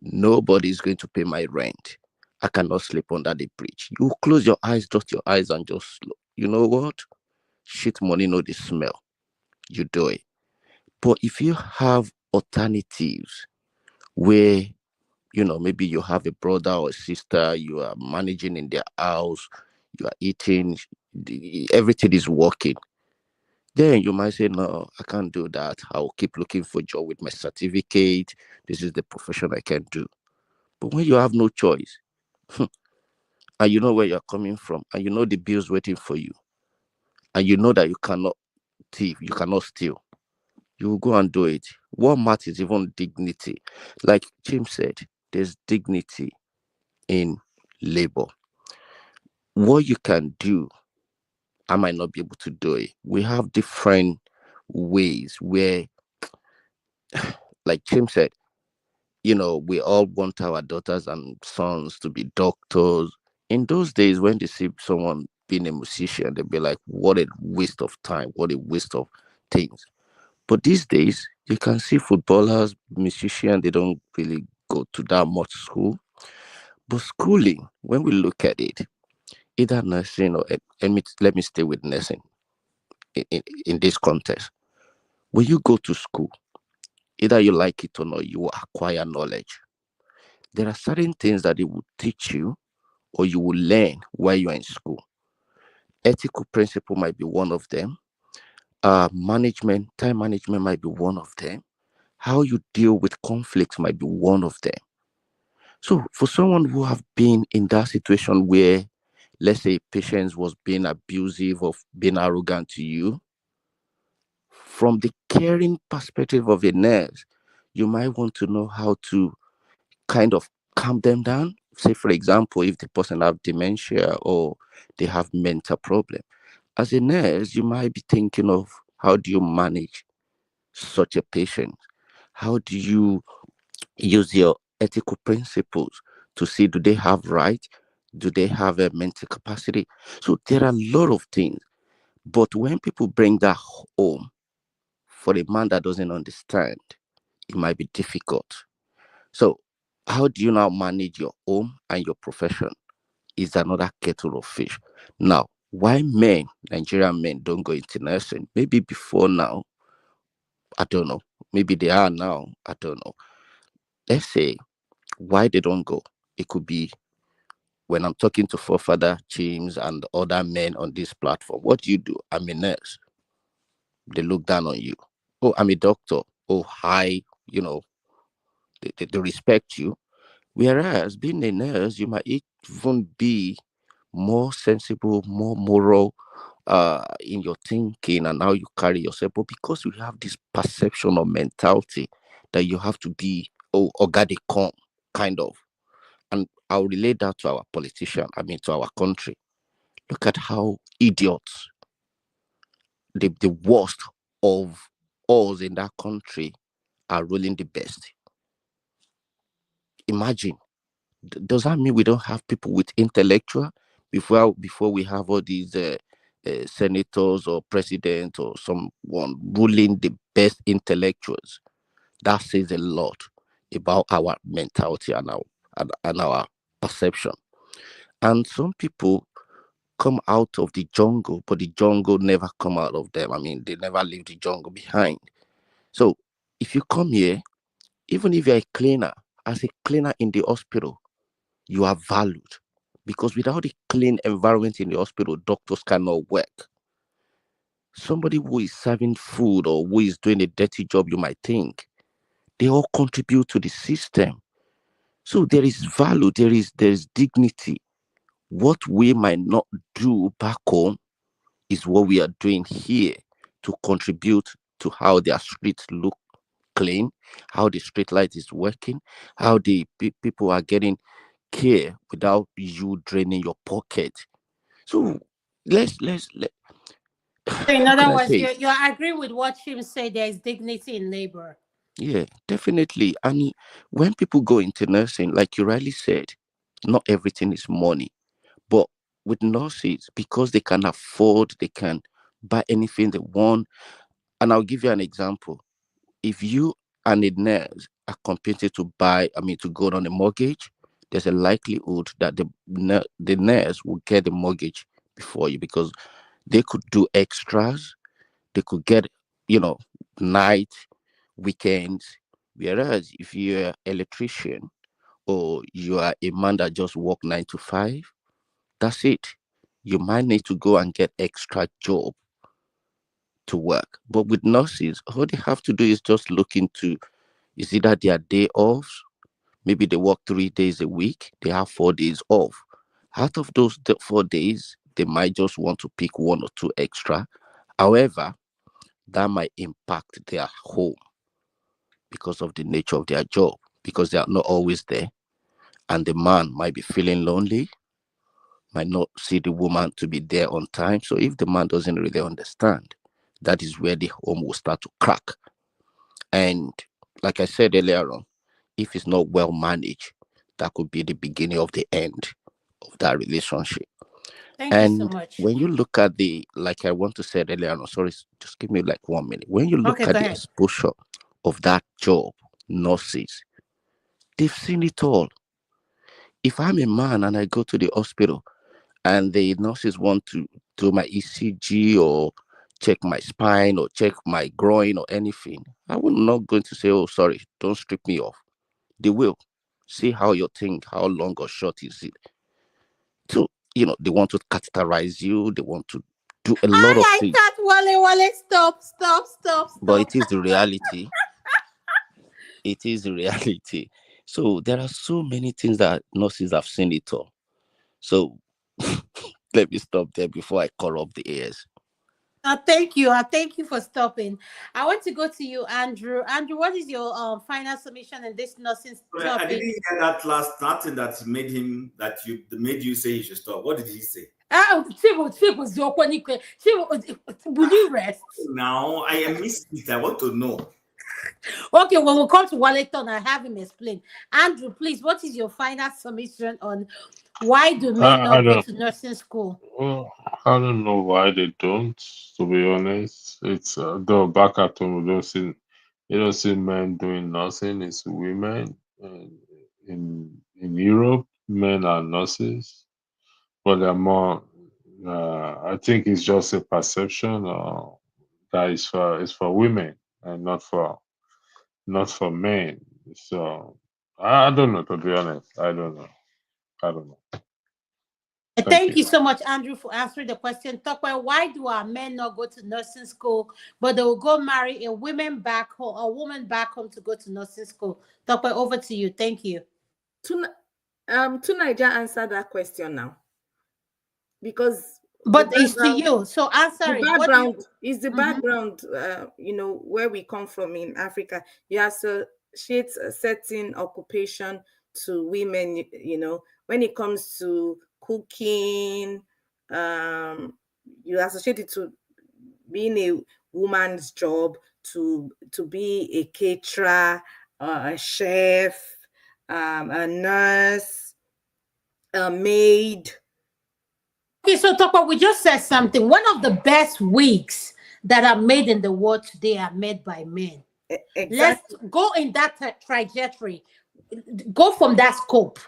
nobody is going to pay my rent, I cannot sleep under the bridge. You close your eyes, dot your eyes, and just, you know what? Shit money, know the smell. You do it. But if you have alternatives where, maybe you have a brother or a sister, you are managing in their house, you are eating, everything is working, then you might say, no, I can't do that. I'll keep looking for a job with my certificate. This is the profession I can do. But when you have no choice, and you know where you're coming from, and you know the bills waiting for you, and you know that you cannot thief, you cannot steal, you will go and do it. What matters is even dignity. Like Jim said, there's dignity in labor. What you can do, I might not be able to do it. We have different ways where, like Jim said, we all want our daughters and sons to be doctors. In those days, when they see someone being a musician, they'll be like, what a waste of time, what a waste of things. But these days, you can see footballers, musicians, they don't really go to that much school. But schooling, when we look at it, either nursing or let me stay with nursing in this context. When you go to school, either you like it or not, you will acquire knowledge. There are certain things that they will teach you or you will learn while you're in school. Ethical principle might be one of them. Time management might be one of them. How you deal with conflicts might be one of them. So for someone who have been in that situation where, let's say, patient was being abusive or being arrogant to you, from the caring perspective of a nurse, you might want to know how to kind of calm them down. Say, for example, if the person have dementia or they have mental problem. As a nurse, you might be thinking of how do you manage such a patient? How do you use your ethical principles to see, do they have right? Do they have a mental capacity? So there are a lot of things. But when people bring that home, for a man that doesn't understand, it might be difficult. So how do you now manage your home and your profession is another kettle of fish. Now, why Nigerian men don't go into nursing? Maybe before now, I don't know. Maybe they are now, I don't know. Let's say why they don't go. It could be when I'm talking to forefather James and other men on this platform. What do you do? I'm a nurse. They look down on you. Oh, I'm a doctor. Oh, hi. You know, they respect you. Whereas being a nurse, you might even be more sensible, more moral in your thinking and how you carry yourself. But because you have this perception or mentality that you have to be, or got it calm, kind of. And I'll relate that to our politician, to our country. Look at how idiots, the worst of us in that country, are ruling the best. Imagine, does that mean we don't have people with intellectual before we have all these senators or president or someone ruling the best intellectuals? That says a lot about our mentality and our perception. And some people come out of the jungle, but the jungle never come out of them. They never leave the jungle behind. So if you come here, even if you're a cleaner, as a cleaner in the hospital, you are valued. Because without a clean environment in the hospital, doctors cannot work. Somebody who is serving food or who is doing a dirty job, you might think, they all contribute to the system. So there is value, there is dignity. What we might not do back home is what we are doing here to contribute to how their streets look clean, how the street light is working, how the people are getting care without you draining your pocket. So let In how can other I words, say it? you agree with what Chim said. There is dignity in labor. Yeah, definitely. And when people go into nursing, like you rightly said, not everything is money. But with nurses, because they can afford, they can buy anything they want. And I'll give you an example. If you and a nurse are competing to buy, I mean, to go on a mortgage, there's a likelihood that the nurse will get the mortgage before you because they could do extras, they could get, you know, night, weekends. Whereas if you're an electrician or you are a man that just work 9 to 5, that's it. You might need to go and get extra job to work. But with nurses, all they have to do is just look into is either their day off, maybe they work 3 days a week, they have 4 days off. Out of those 4 days, they might just want to pick one or two extra. However, that might impact their home because of the nature of their job, because they are not always there. And the man might be feeling lonely, might not see the woman to be there on time. So if the man doesn't really understand, that is where the home will start to crack. And like I said earlier on, if it's not well managed, that could be the beginning of the end of that relationship. Thank you so And much. when you look at the, like I want to say earlier on, sorry, just give me like 1 minute. When you look Okay, at go the ahead. exposure of that job, nurses, they've seen it all. If I'm a man and I go to the hospital and the nurses want to do my ECG or check my spine or check my groin or anything, I will not going to say, oh, sorry, don't strip me off. They will see how your thing, how long or short is it. So, they want to catheterize you, they want to do a lot of I things, thought Wale, but stop. it is the reality. It is the reality. So, there are so many things that nurses have seen it all. So, let me stop there before I call up the ears. Thank you. Thank you for stopping. I want to go to you, Andrew. Andrew, what is your final submission in this nursing But I didn't topic? hear that last nothing that made you say you should stop. What did he say? Will you rest? Now I am missing it. I want to know. Okay, when we come to Wellington, I have him explain. Andrew, please, what is your final submission on why do men I not go don't. to nursing school? Well, I don't know why they don't. To be honest, it's though back at home you don't see men doing nothing. It's women. And in Europe, men are nurses, but they're more. I think it's just a perception. That is for women and not for men. So I don't know. To be honest, I don't know. I don't know. Thank Thank you. you so much, Andrew, for answering the question. Talk about why do our men not go to nursing school, but they will go marry a woman back home to go to nursing school. Talk about over to you. Thank you. Tunaija answer that question now because the But it's to background you. So answer the it. What do you? background is the Mhm. background where we come from in Africa. You associate a certain occupation to women, when it comes to cooking, you associate it to being a woman's job, to be a caterer, a chef, a nurse, a maid. Okay, so Tokwa, we just said something. One of the best wigs that are made in the world today are made by men. Let's Exactly. go in that trajectory. Go from that scope.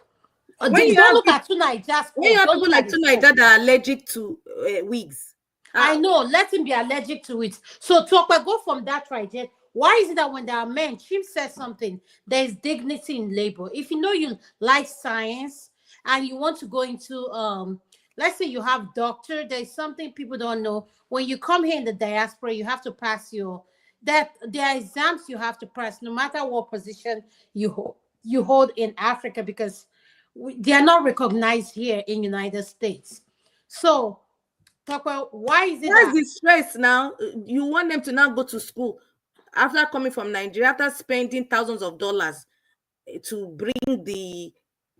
When you Don't have look people, at Tunaija's when you scope. have Don't people look at like the scope. Tunaija that are allergic to wigs, I know. Let him be allergic to it. So Tokwa, go from that trajectory. Why is it that when there are men, Chim says something, there is dignity in labor. If you know you like science and you want to go into let's say you have doctor, there's something people don't know. When you come here in the diaspora, you have to pass your that there are exams you have to pass, no matter what position you hold. you hold in Africa because they are not recognized here in United States. So, talk about why is it Where's that the stress now? You want them to now go to school after coming from Nigeria, after spending thousands of dollars to bring the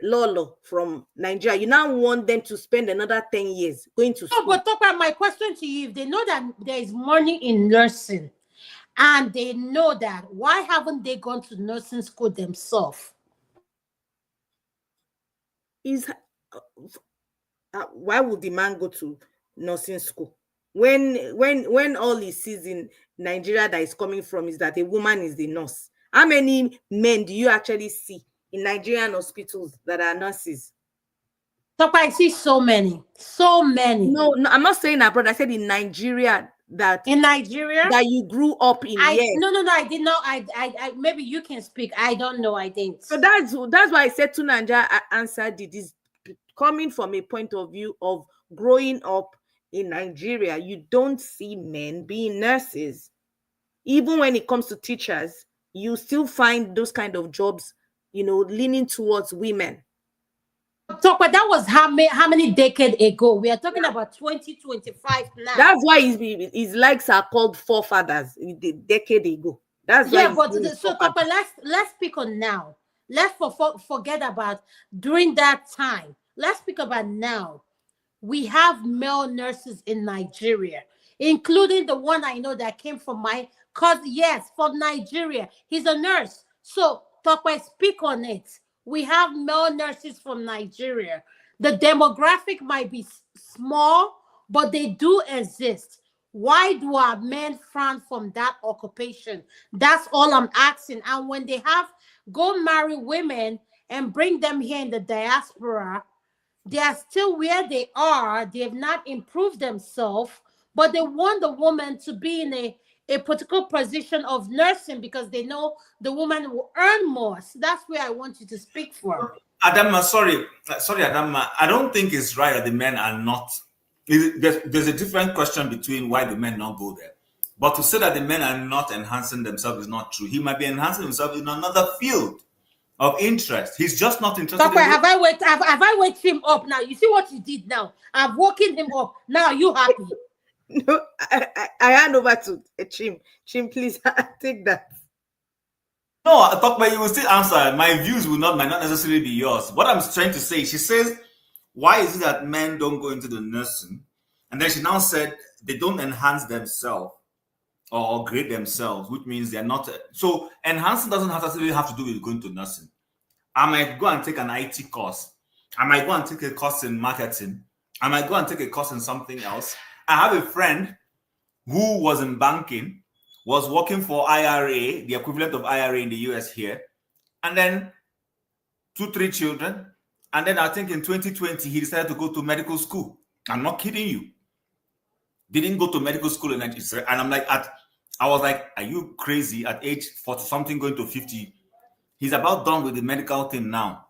Lolo from Nigeria. You now want them to spend another 10 years going to no? school. But talk about my question to you: if they know that there is money in nursing, and they know that, why haven't they gone to nursing school themselves? Is why would the man go to nursing school when all he sees in Nigeria that is coming from is that a woman is the nurse? How many men do you actually see in Nigerian hospitals that are nurses? Talk about, I see so many. No, I'm not saying abroad. I said in Nigeria, that In Nigeria, that you grew up in. Yes. no, I did not. I maybe you can speak. I don't know. I didn't. So that's why I said Tunanja answered it. Is coming from a point of view of growing up in Nigeria. You don't see men being nurses. Even when it comes to teachers, you still find those kind of jobs, leaning towards women. Talk about that was how many decades ago? We are talking about 2025 now. That's why his likes are called forefathers a decade ago. That's why. Yeah, but so talk about, let's speak on now. Let's forget about during that time. Let's speak about now. We have male nurses in Nigeria, including the one I know that came from my cousin. Yes, from Nigeria. He's a nurse. So, Tokwe, speak on it. We have male nurses from Nigeria. The demographic might be small, but they do exist. Why do our men frown from that occupation? That's all I'm asking. And when they go marry women and bring them here in the diaspora, they are still where they are. They have not improved themselves, but they want the woman to be in a particular position of nursing because they know the woman will earn more. So that's where I want you to speak from. Adama, sorry, Adama. I don't think it's right that the men are not. There's a different question between why the men not go there. But to say that the men are not enhancing themselves is not true. He might be enhancing himself in another field of interest. He's just not interested. Have I waked him up now? You see what you did now? I've woken him up. Now you happy? No, I hand over to Chim. Chim, please take that. No, I talk about you will still answer. My views might not necessarily be yours. What I'm trying to say, she says, why is it that men don't go into the nursing? And then she now said they don't enhance themselves or upgrade themselves, which means they're not. So enhancing doesn't necessarily have to do with going to nursing. I might go and take an IT course. I might go and take a course in marketing. I might go and take a course in something else. I have a friend who was in banking, was working for IRA, the equivalent of IRA in the US here, and then 2-3 children. And then I think in 2020, he decided to go to medical school. I'm not kidding you. Didn't go to medical school in Nigeria. And I'm like, I was like, are you crazy at age 40 something going to 50? He's about done with the medical thing now.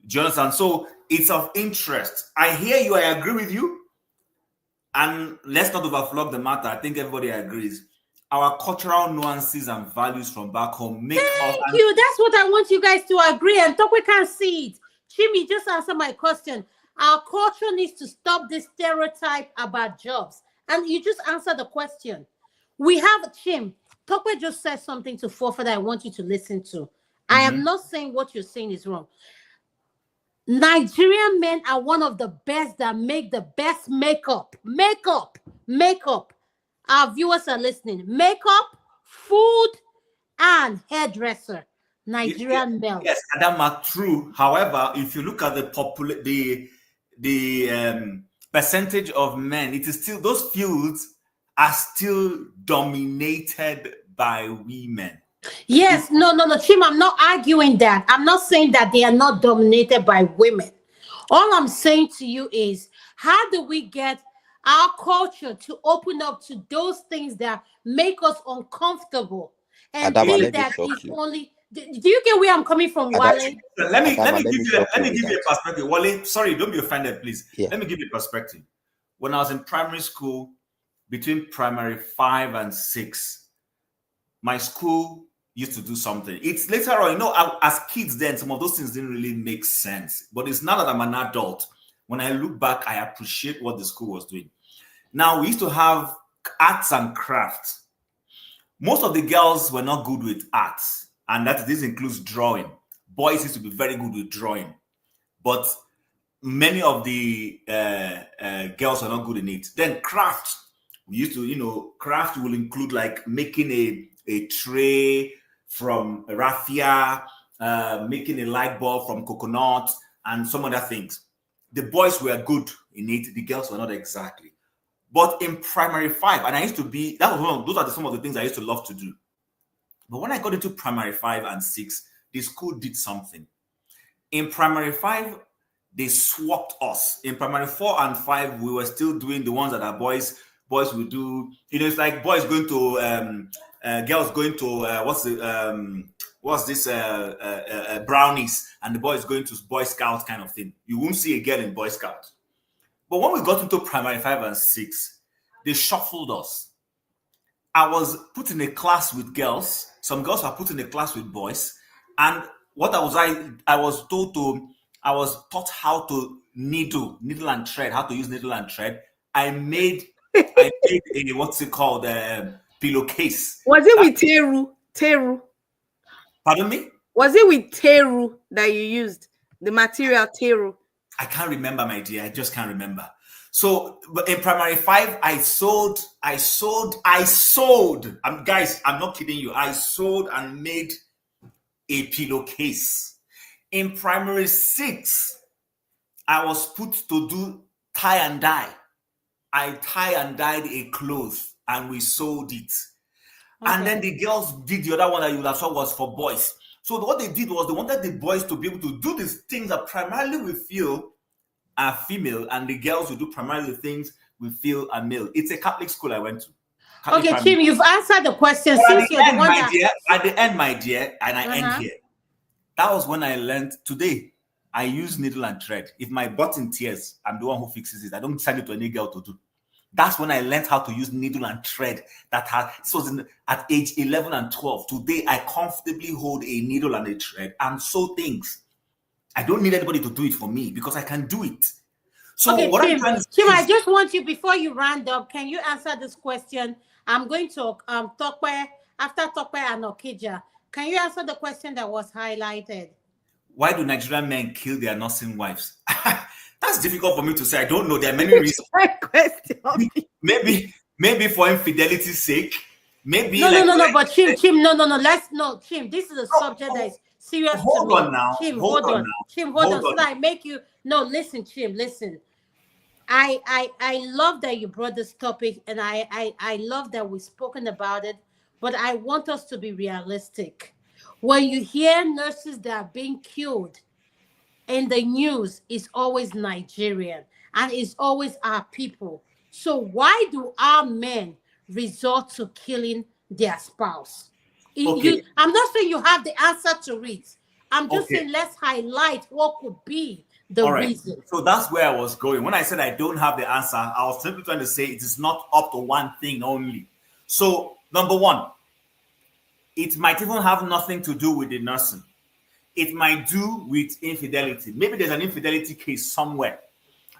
Do you understand? So it's of interest. I hear you. I agree with you. And let's not overflog the matter. I think everybody agrees. Our cultural nuances and values from back home make us. Thank you. That's what I want you guys to agree. And talk, we can't see it. Chimmy, just answer my question. Our culture needs to stop this stereotype about jobs. And you just answer the question. We have Chim. Tokwe just said something to Forfeit that I want you to listen to. I am not saying what you're saying is wrong. Nigerian men are one of the best that make the best makeup. Our viewers are listening. Makeup, food, and hairdresser. Nigerian men. Yes, Adama, true. However, if you look at the percentage of men, it is still, those fields are still dominated by women. Yes, no, Chim, I'm not arguing that. I'm not saying that they are not dominated by women. All I'm saying to you is, how do we get our culture to open up to those things that make us uncomfortable and Adama, think that it's only. Do you get where I'm coming from, Wale? Let me give you a perspective. Wale, sorry, don't be offended, please. Yeah. Let me give you a perspective. When I was in primary school, between primary 5 and 6, my school used to do something. It's later on, you know, as kids then, some of those things didn't really make sense. But it's now that I'm an adult, when I look back, I appreciate what the school was doing. Now, we used to have arts and crafts. Most of the girls were not good with arts, and this includes drawing. Boys used to be very good with drawing, but many of the girls are not good in it. Then craft, we used to, you know, craft will include like making a tray from raffia, making a light bulb from coconut, and some other things. The boys were good in it, the girls were not exactly. But in primary 5, and I used to be, those are some of the things I used to love to do. But when I got into primary 5 and 6, the school did something. In primary 5, they swapped us. In primary 4 and 5, we were still doing the ones that our boys would do. You know, it's like boys going to girls going to brownies, and the boys going to Boy Scouts kind of thing. You won't see a girl in Boy Scouts. But when we got into primary 5 and 6, they shuffled us. I was put in a class with girls. Some girls were put in a class with boys. And what I was taught how to needle and thread, how to use needle and thread. I made a what's it called, pillowcase. Was it with Teru? Pardon me? Was it with Teru that you used the material Teru? I can't remember, my dear. I just can't remember. So in primary 5, I sewed. Guys, I'm not kidding you. I sewed and made a pillowcase. In primary 6, I was put to do tie and dye. I tie and dyed a cloth and we sewed it. Okay. And then the girls did the other one that you have saw was for boys. So what they did was they wanted the boys to be able to do these things that primarily we feel are female, and the girls will do primarily the things we feel are male. It's a Catholic school I went to. Catholic family. Kim, you've answered the question. At the end, my dear, and I end here. That was when I learned. Today, I use needle and thread. If my button tears, I'm the one who fixes it. I don't send it to any girl to do. That's when I learned how to use needle and thread. This was at age 11 and 12. Today, I comfortably hold a needle and a thread and sew things. I don't need anybody to do it for me because I can do it. So okay, what Kim, I'm trying to say Kim, I just want you, before you round up, can you answer this question? I'm going to Tokwe, after Tokwe and Okija. Can you answer the question that was highlighted? Why do Nigerian men kill their nursing wives? That's difficult for me to say. I don't know. There are many reasons. Maybe for infidelity's sake. Maybe no. But Kim, Kim, this is a subject that is serious to me. Hold on now. Kim, hold on. Kim, hold on. So I make you listen, Kim, listen. I love that you brought this topic, and I love that we've spoken about it, but I want us to be realistic. When you hear nurses that are being killed in the news, it's always Nigerian and it's always our people. So why do our men resort to killing their spouse? Okay. I'm not saying you have the answer to it. I'm just saying let's highlight what could be the reason. So that's where I was going. When I said I don't have the answer, I was simply trying to say it is not up to one thing only. So number one, it might even have nothing to do with the nursing. It might do with infidelity. Maybe there's an infidelity case somewhere.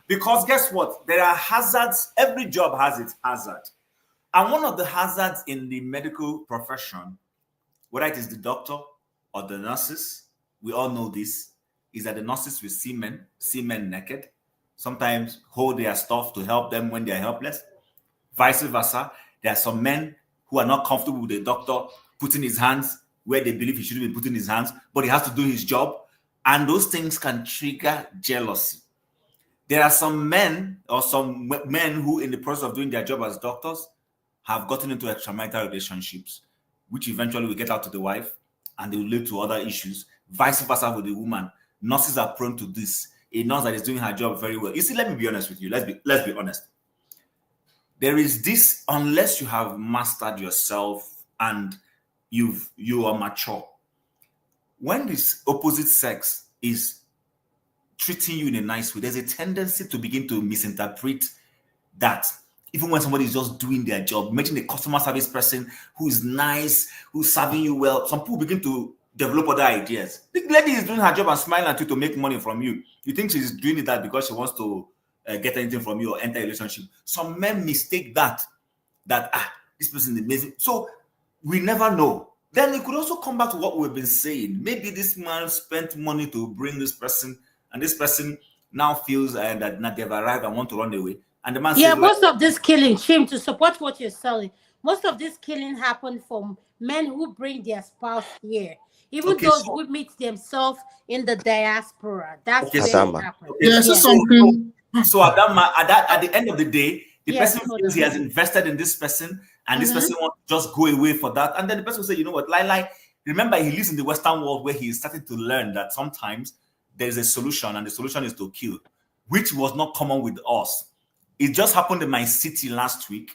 Because guess what? There are hazards. Every job has its hazard. And one of the hazards in the medical profession, whether it is the doctor or the nurses, we all know this, is that the nurses will see men naked, sometimes hold their stuff to help them when they're helpless. Vice versa, there are some men who are not comfortable with the doctor putting his hands where they believe he shouldn't be putting his hands, but he has to do his job. And those things can trigger jealousy. There are some men who, in the process of doing their job as doctors, have gotten into extramarital relationships, which eventually will get out to the wife, and they will lead to other issues. Vice versa with the woman. Nurses are prone to this. A nurse that is doing her job very well. You see, let me be honest with you. Let's be honest. There is this, unless you have mastered yourself and you are mature. When this opposite sex is treating you in a nice way, there's a tendency to begin to misinterpret that Even when somebody is just doing their job, imagine the customer service person who is nice, who's serving you well. Some people begin to develop other ideas. The lady is doing her job and smiling at you to make money from you. You think she's doing that because she wants to get anything from you or enter a relationship. Some men mistake that this person is amazing. So we never know. Then it could also come back to what we've been saying. Maybe this man spent money to bring this person, and this person now feels that they've arrived and want to run away. And the man Yeah, says, most of this killing, Shim, to support what you're selling, most of this killing happened from men who bring their spouse here. Even Okay, those so- who meet themselves in the diaspora. That's Okay, where so- it happened. okay, Yeah, so- something. So at the end of the day, the Yes, person hold feels on. he has invested in this person, and this person wants to just go away for that. And then the person will say, you know what, like, remember, he lives in the Western world where he is starting to learn that sometimes there is a solution, and the solution is to kill, which was not common with us. It just happened in my city last week.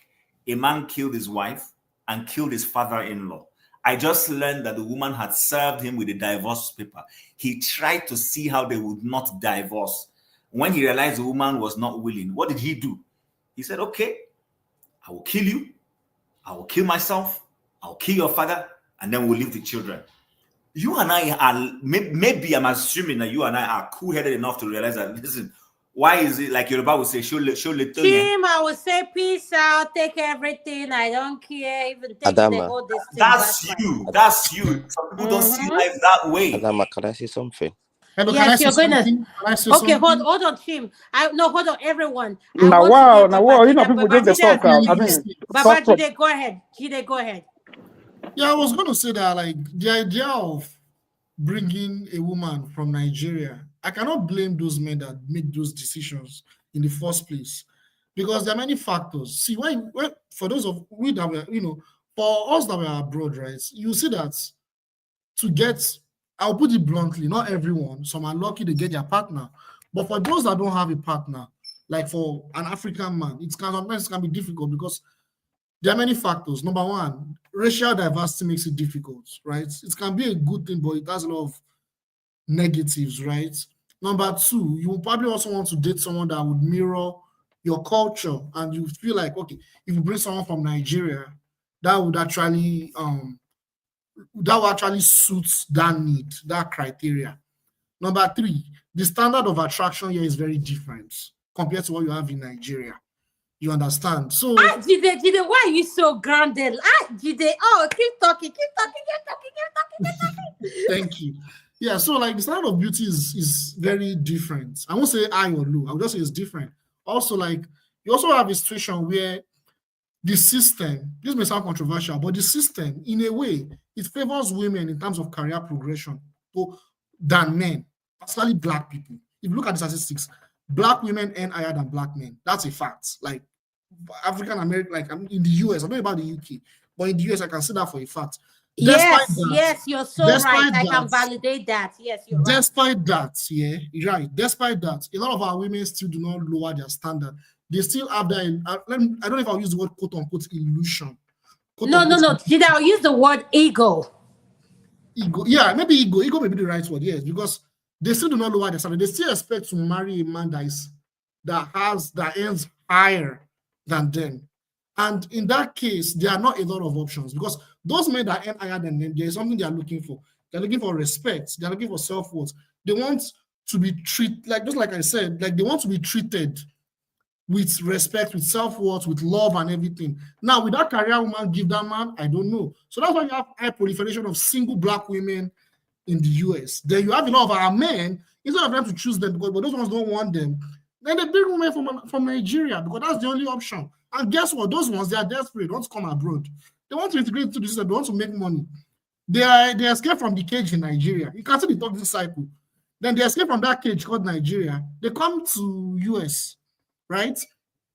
A man killed his wife and killed his father-in-law. I just learned that the woman had served him with a divorce paper. He tried to see how they would not divorce. When he realized the woman was not willing, what did he do? He said, okay, I will kill you. I will kill myself. I'll kill your father, and then we'll leave the children. You and I are, maybe I'm assuming that you and I are cool-headed enough to realize that, listen, why is it like Yoruba would say, show Tim, I would say peace out, take everything. I don't care. Even take the Adama. whole this thing. That's fine. you. That's you. Some people don't see life that way. Adama, can I say something? Hello, can I Yes, say you're gonna. something? Can I say Okay, something? hold on, Tim. Hold on, everyone. Now, wow, you know, people just the talk. I mean, Baba talk. Jide, go ahead. Jide, go ahead. Yeah, I was going to say that, like, the idea of bringing a woman from Nigeria, I cannot blame those men that make those decisions in the first place, because there are many factors. See, when for those of we that were, for us that were abroad, right, you see that to get, I'll put it bluntly, not everyone, some are lucky to get their partner, but for those that don't have a partner, like for an African man, sometimes can be difficult because there are many factors. Number one, racial diversity makes it difficult, right? It can be a good thing, but it has a lot of negatives, right? Number two, you will probably also want to date someone that would mirror your culture, and you feel like, okay, if you bring someone from Nigeria, that would actually suit that need, that criteria. Number three, the standard of attraction here is very different compared to what you have in Nigeria. You understand? So Jide, why are you so grounded? Jide, keep talking. Thank you. Yeah, so like the standard of beauty is very different. I won't say high or low. I would just say it's different. Also, like you also have a situation where the system, this may sound controversial, but the system, in a way, it favors women in terms of career progression than men, especially black people. If you look at the statistics, black women earn higher than black men. That's a fact. Like African American, like I'm in the US, I don't know about the UK, but in the US, I can say that for a fact. Yes, you're so right. I can validate that. Yes, you're right. Despite that, yeah, you're right. Despite that, a lot of our women still do not lower their standard. They still have that. I don't know if I'll use the word quote unquote illusion. No. Jide, I'll use the word ego. Ego, yeah, maybe ego. Ego may be the right word, yes, because they still do not lower their standard. They still expect to marry a man that earns higher than them. And in that case, there are not a lot of options, because those men that earn higher than them, there is something they are looking for. They're looking for respect. They're looking for self-worth. They want to be treated, like I said, like they want to be treated with respect, with self-worth, with love and everything. Now, with that career woman give that man, I don't know. So that's why you have high proliferation of single black women in the US. Then you have a lot of our men, instead of them to choose them, but those ones don't want them, then they bring women from Nigeria, because that's the only option. And guess what? Those ones, they are desperate. They want to come abroad. They want to integrate into the system. They want to make money. They escape from the cage in Nigeria. You can see the toxic cycle. Then they escape from that cage called Nigeria. They come to US, right?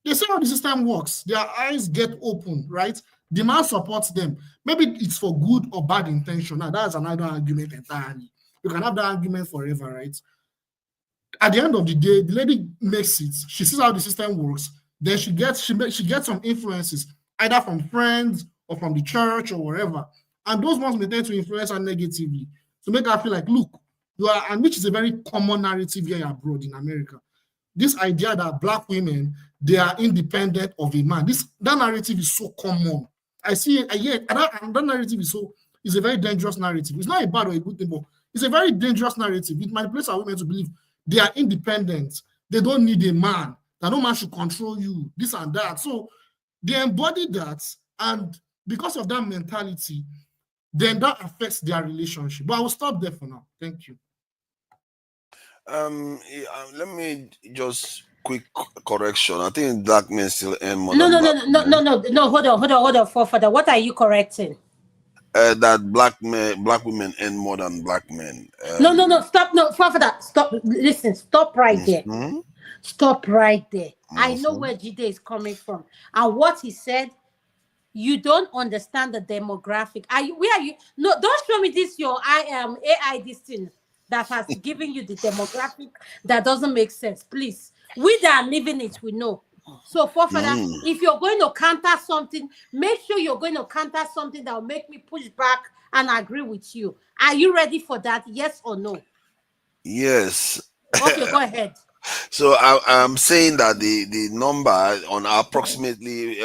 They see how the system works. Their eyes get open, right? Demand supports them. Maybe it's for good or bad intention. Now, that's another argument entirely. You can have that argument forever, right? At the end of the day, the lady makes it. She sees how the system works. Then she gets some influences, either from friends or from the church or wherever. And those ones may tend to influence her negatively to make her feel like, look, you are, and which is a very common narrative here abroad in America. This idea that black women, they are independent of a man. That narrative is so common. I see it, I hear it, and that narrative is a very dangerous narrative. It's not a bad or a good thing, but it's a very dangerous narrative. It manipulates our women to believe they are independent. They don't need a man. That no man should control you, this and that. So they embody that, and because of that mentality, then that affects their relationship. But I will stop there for now. Thank you. Let me just quick correction. I think black men still earn more No, than no, black no, no, women. no, no, no. Hold on, forefather. What are you correcting? That black women earn more than black men. No, stop, no, forefather, stop. Listen, stop right there. Mhm. Stop right there. I know Mhm. where Jide is coming from, and what he said. You don't understand the demographic. Where are you? No, don't show me this. I am AI this thing that has given you the demographic that doesn't make sense. Please, we that are living it, we know. So, forefather, if you're going to counter something, make sure you're going to counter something that will make me push back and agree with you. Are you ready for that? Yes or no? Yes. Okay, go ahead. So I'm saying that the number on approximately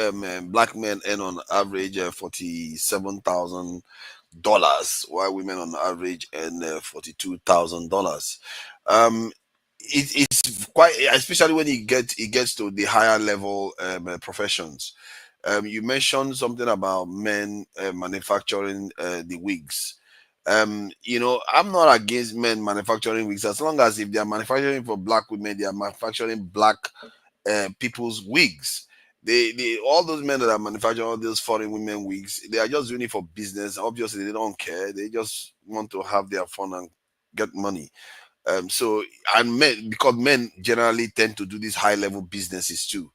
black men earn on average $47,000, while women on average earn $42,000. It's quite, especially when it gets to the higher level professions. You mentioned something about men manufacturing the wigs. I'm not against men manufacturing wigs as long as if they are manufacturing for black women, they are manufacturing black people's wigs. They all those men that are manufacturing all those foreign women wigs, they are just doing it for business. Obviously, they don't care. They just want to have their fun and get money. So, and men, because men generally tend to do these high level businesses too.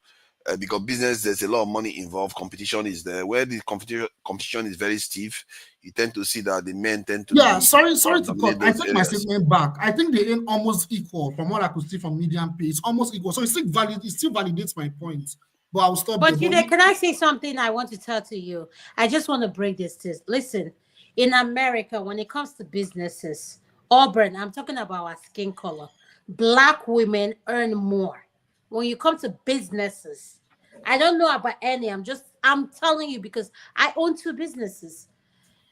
Because business, there's a lot of money involved. Competition is there. Where the competition is very stiff, you tend to see that the men tend to Yeah, be sorry to dominate cut. I those take my areas. statement back. I think they ain't almost equal from what I could see from median pay. It's almost equal. So it's still valid. It still validates my point. But I'll stop there. But Jide, can I say something I want to tell to you? I just want to break this to listen. In America, when it comes to businesses, Auburn, I'm talking about our skin color. Black women earn more. When you come to businesses, I don't know about any. I'm telling you because I own two businesses.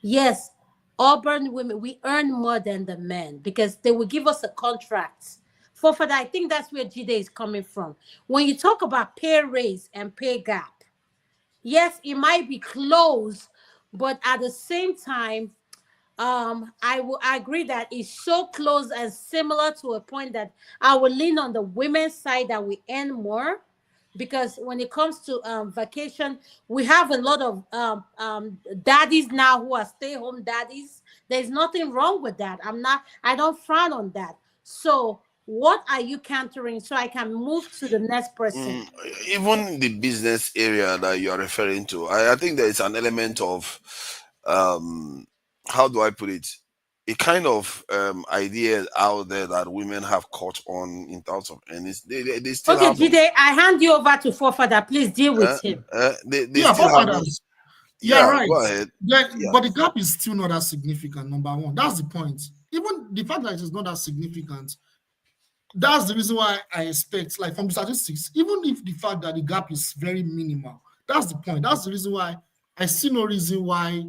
Yes, Auburn women, we earn more than the men because they will give us a contract. For that, I think that's where Jide is coming from. When you talk about pay raise and pay gap, yes, it might be close, but at the same time, I will agree that it's so close and similar to a point that I will lean on the women's side that we earn more because when it comes to vacation, we have a lot of daddies now who are stay-home daddies. There's nothing wrong with that. I don't frown on that. So what are you countering so I can move to the next person? Even the business area that you are referring to, I think there is an element of how do I put it? A kind of idea out there that women have caught on in terms of earnings. They still Okay, have some. Jide, I hand you over to Forefather. Please deal with him. They Yeah, still have those. forefathers. You're Yeah, right. go ahead. Yeah. But the gap is still not that significant, number one. That's the point. Even the fact that it is not that significant, that's the reason why I expect, like from the statistics, even if the fact that the gap is very minimal, that's the point. That's the reason why I see no reason why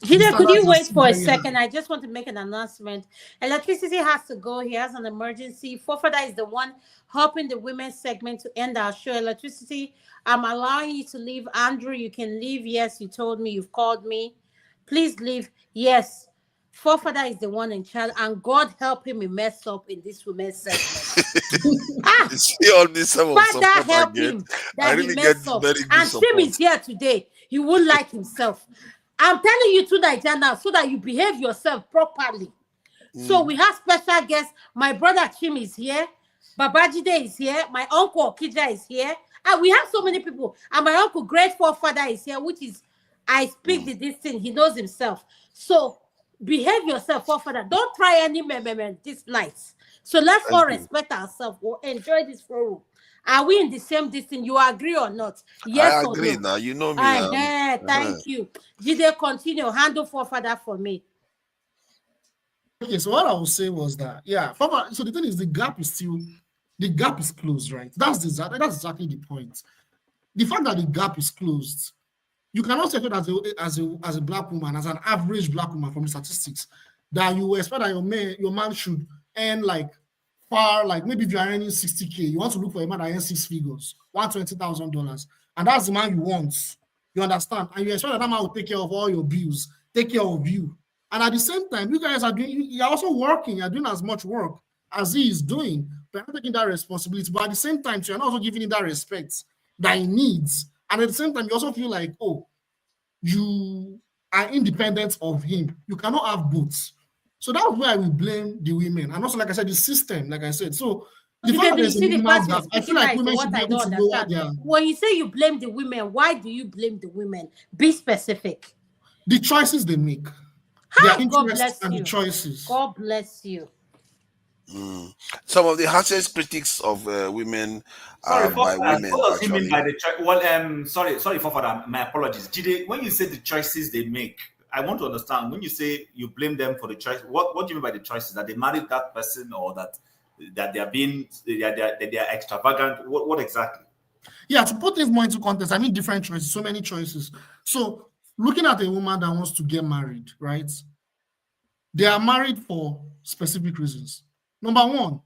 the Jide, could you standards are wait still for a very high. second? I just want to make an announcement. Electricity has to go. He has an emergency. Forefather is the one helping the women's segment to end our show. Electricity, I'm allowing you to leave. Andrew, you can leave. Yes, you told me. You've called me. Please leave. Yes. Forefather is the one in charge, and God help him mess up in this women's segment. You see all this some of Father support I help get. him I that he really get messed up. very good And Tim support. is here today. He won't like himself. I'm telling you to Nigeria now so that you behave yourself properly. So we have special guests. My brother Chim is here. Babajide is here. My uncle Okija is here. And we have so many people. And my uncle great forefather is here, which is I speak this thing. He knows himself. So behave yourself, forefather. Don't try any this night. So let's all Thank you. respect ourselves. We'll enjoy this forum. Are we in the same distance? You agree or not? Yes I or agree no? now. You know me now. Thank you. Jide, continue. Handle forefather for me. Okay, so what I would say was that, yeah, so the thing is, the gap is still the gap is closed, right? That's exactly the point. The fact that the gap is closed, you cannot say that as a black woman, as an average black woman from the statistics, that you expect that your man should earn like far, like maybe if you are earning 60K, you want to look for a man that earns 6 figures, $120,000, and that's the man you want. You understand? And you expect that man will take care of all your bills, take care of you. And at the same time, you guys are doing, you're also working, you're doing as much work as he is doing, but you're not taking that responsibility. But at the same time, so you're not also giving him that respect that he needs. And at the same time, you also feel like, oh, you are independent of him. You cannot have both. So that's where I will blame the women. And also, like I said, the system, like I said. So the fact that You there's a see the minimal part you're gap, I feel speaking like now is women what should be I able don't to lower understand. their When you say you blame the women, why do you blame the women? Be specific. the choices they make, their Hi, God interests bless and the you. choices. God bless you. Some of the harshest critics of women Sorry, are by Fofana, women, what does he mean actually. by the choice? Well, sorry, Fofana, my apologies. Jide, when you say the choices they make, I want to understand. When you say you blame them for the choice, what do you mean by the choices? That they married that person, or that they are being they are extravagant? What exactly? Yeah, to put things more into context, I mean different choices, so many choices. So looking at a woman that wants to get married, right? They are married for specific reasons. Number one,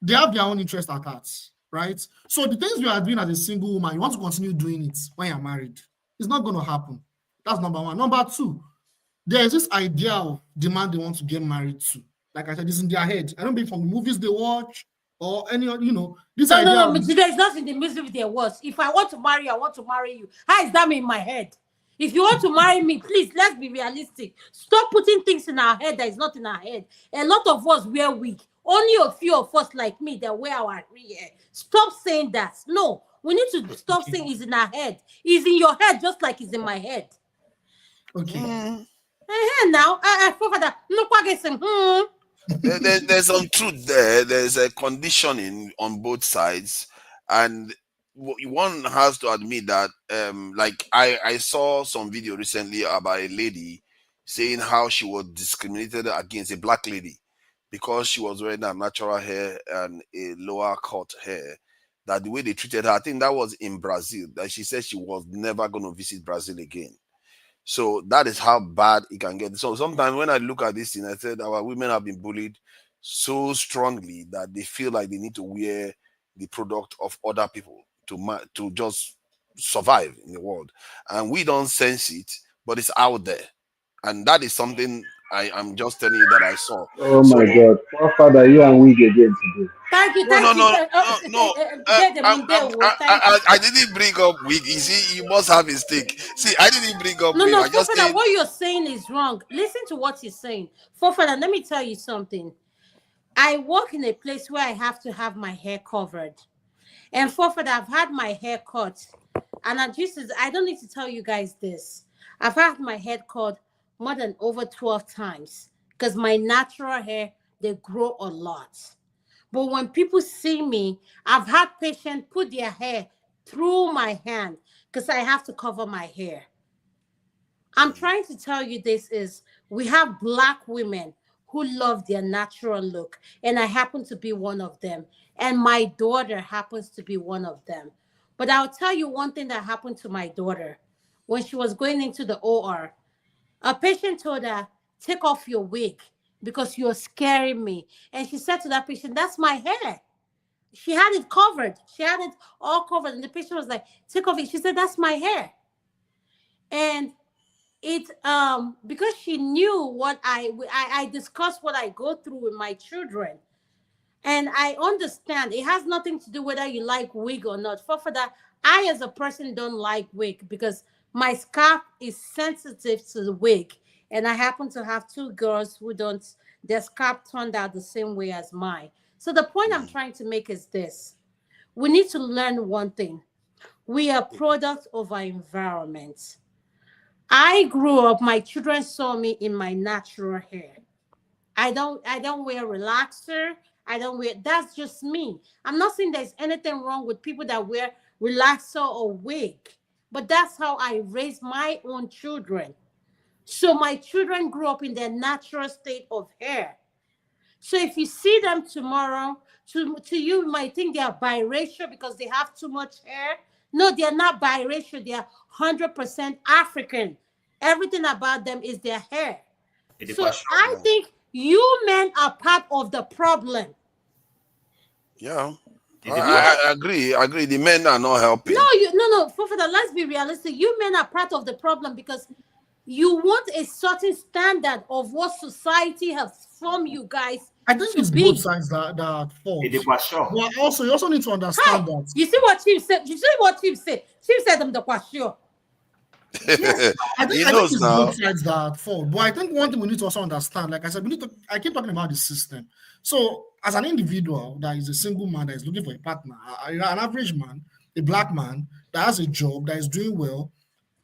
they have their own interest at heart, right? So the things you are doing as a single woman, you want to continue doing it when you're married. It's not going to happen. That's number one. Number two, there is this idea of the man they want to get married to. Like I said, it's in their head. I don't mean from the movies they watch or any, this idea No. of There's nothing in the music there was. If I want to marry you, I want to marry you. How is that in my head? If you want to marry me, please, let's be realistic. Stop putting things in our head that is not in our head. A lot of us wear wig. Only a few of us like me that wear our hair. Stop saying that. No, we need to stop saying it's in our head. It's in your head just like it's in my head. Okay. Now, Father, no There's some truth there. There's a conditioning on both sides, and one has to admit that. Like I saw some video recently about a lady saying how she was discriminated against, a black lady, because she was wearing a natural hair and a lower cut hair. That the way they treated her, I think that was in Brazil. That she said she was never going to visit Brazil again. So that is how bad it can get. So sometimes when I look at this thing, I said our women have been bullied so strongly that they feel like they need to wear the product of other people to just survive in the world, and we don't sense it, but it's out there, and that is something I'm just telling you that I saw. Oh So my God, Father, you and wig again today. Thank you. no, Thank you. I didn't bring up wig. You see, you must have a mistake. See, I didn't bring up wig. No, I just Fofana, said what you're saying is wrong. Listen to what he's saying. Fofana, let me tell you something. I work in a place where I have to have my hair covered. And Fofana, I've had my hair cut. And I don't need to tell you guys this. I've had my hair cut more than over 12 times. Because my natural hair, they grow a lot. But when people see me, I've had patients put their hair through my hand because I have to cover my hair. I'm trying to tell you this is we have black women who love their natural look, and I happen to be one of them. And my daughter happens to be one of them. But I'll tell you one thing that happened to my daughter when she was going into the OR. A patient told her, take off your wig because you're scaring me. And she said to that patient, that's my hair. She had it covered. She had it all covered. And the patient was like, take off it. She said, that's my hair. And it because she knew what I discussed what I go through with my children. And I understand it has nothing to do whether you like wig or not. For that, I as a person don't like wig because my scalp is sensitive to the wig. And I happen to have two girls who don't, their scalp turned out the same way as mine. So the point I'm trying to make is this. We need to learn one thing. We are products of our environment. I grew up, my children saw me in my natural hair. I don't wear relaxer. That's just me. I'm not saying there's anything wrong with people that wear relaxer or wig, but that's how I raised my own children. So my children grew up in their natural state of hair. So if you see them tomorrow To you, you might think they are biracial because they have too much hair. No, they are not biracial. They are 100% African. Everything about them is their hair. So I think you men are part of the problem. Yeah. I agree. I agree. The men are not helping. No, Fofada, let's be realistic. You men are part of the problem because you want a certain standard of what society has formed you guys. I think it's both sides that are at fault. But also, you also need to understand that. You see what Chief said? You see what Chief said? Chief said them the question. Yes, I think knows it's now. both sides that are at fault. But I think one thing we need to also understand, like I said, I keep talking about the system. So, as an individual that is a single man that is looking for a partner, an average man, a black man that has a job that is doing well,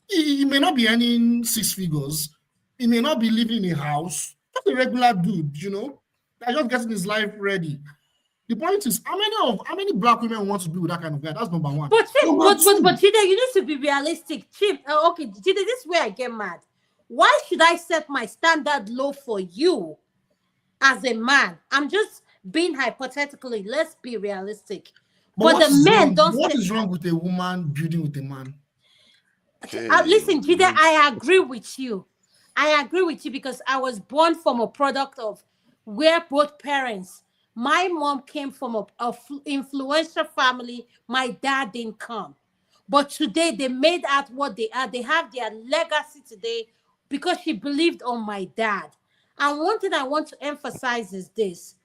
he may not be earning 6 figures. He may not be living in a house. Just a regular dude, that's just getting his life ready. The point is, how many black women want to be with that kind of guy? That's number one. But Chide, you need to be realistic. Chide, okay, Chide, this is where I get mad. Why should I set my standard low for you as a man? I'm just being hypothetically. Let's be realistic. But the men don't. What is wrong with a woman building with a man? Listen, Chide, I agree with you. I agree with you because I was born from a product of where both parents. My mom came from a influential family. My dad didn't come. But today they made out what they are. They have their legacy today because she believed on my dad. And one thing I want to emphasize is this.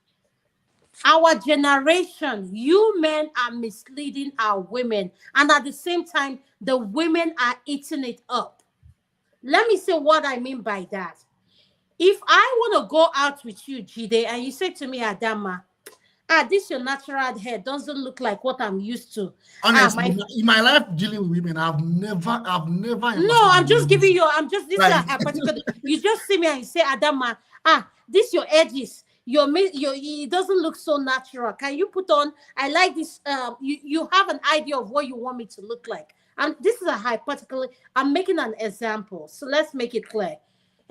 Our generation, you men are misleading our women. And at the same time, the women are eating it up. Let me say what I mean by that. If I want to go out with you, Jide, and you say to me, Adama, this your natural hair doesn't look like what I'm used to. Honestly, in my life dealing with women, I've never. No, I'm just giving you. This is a particular. You just see me and you say, Adama, this your edges. It doesn't look so natural. Can you put on? I like this. You have an idea of what you want me to look like. And this is a hypothetical. I'm making an example. So let's make it clear.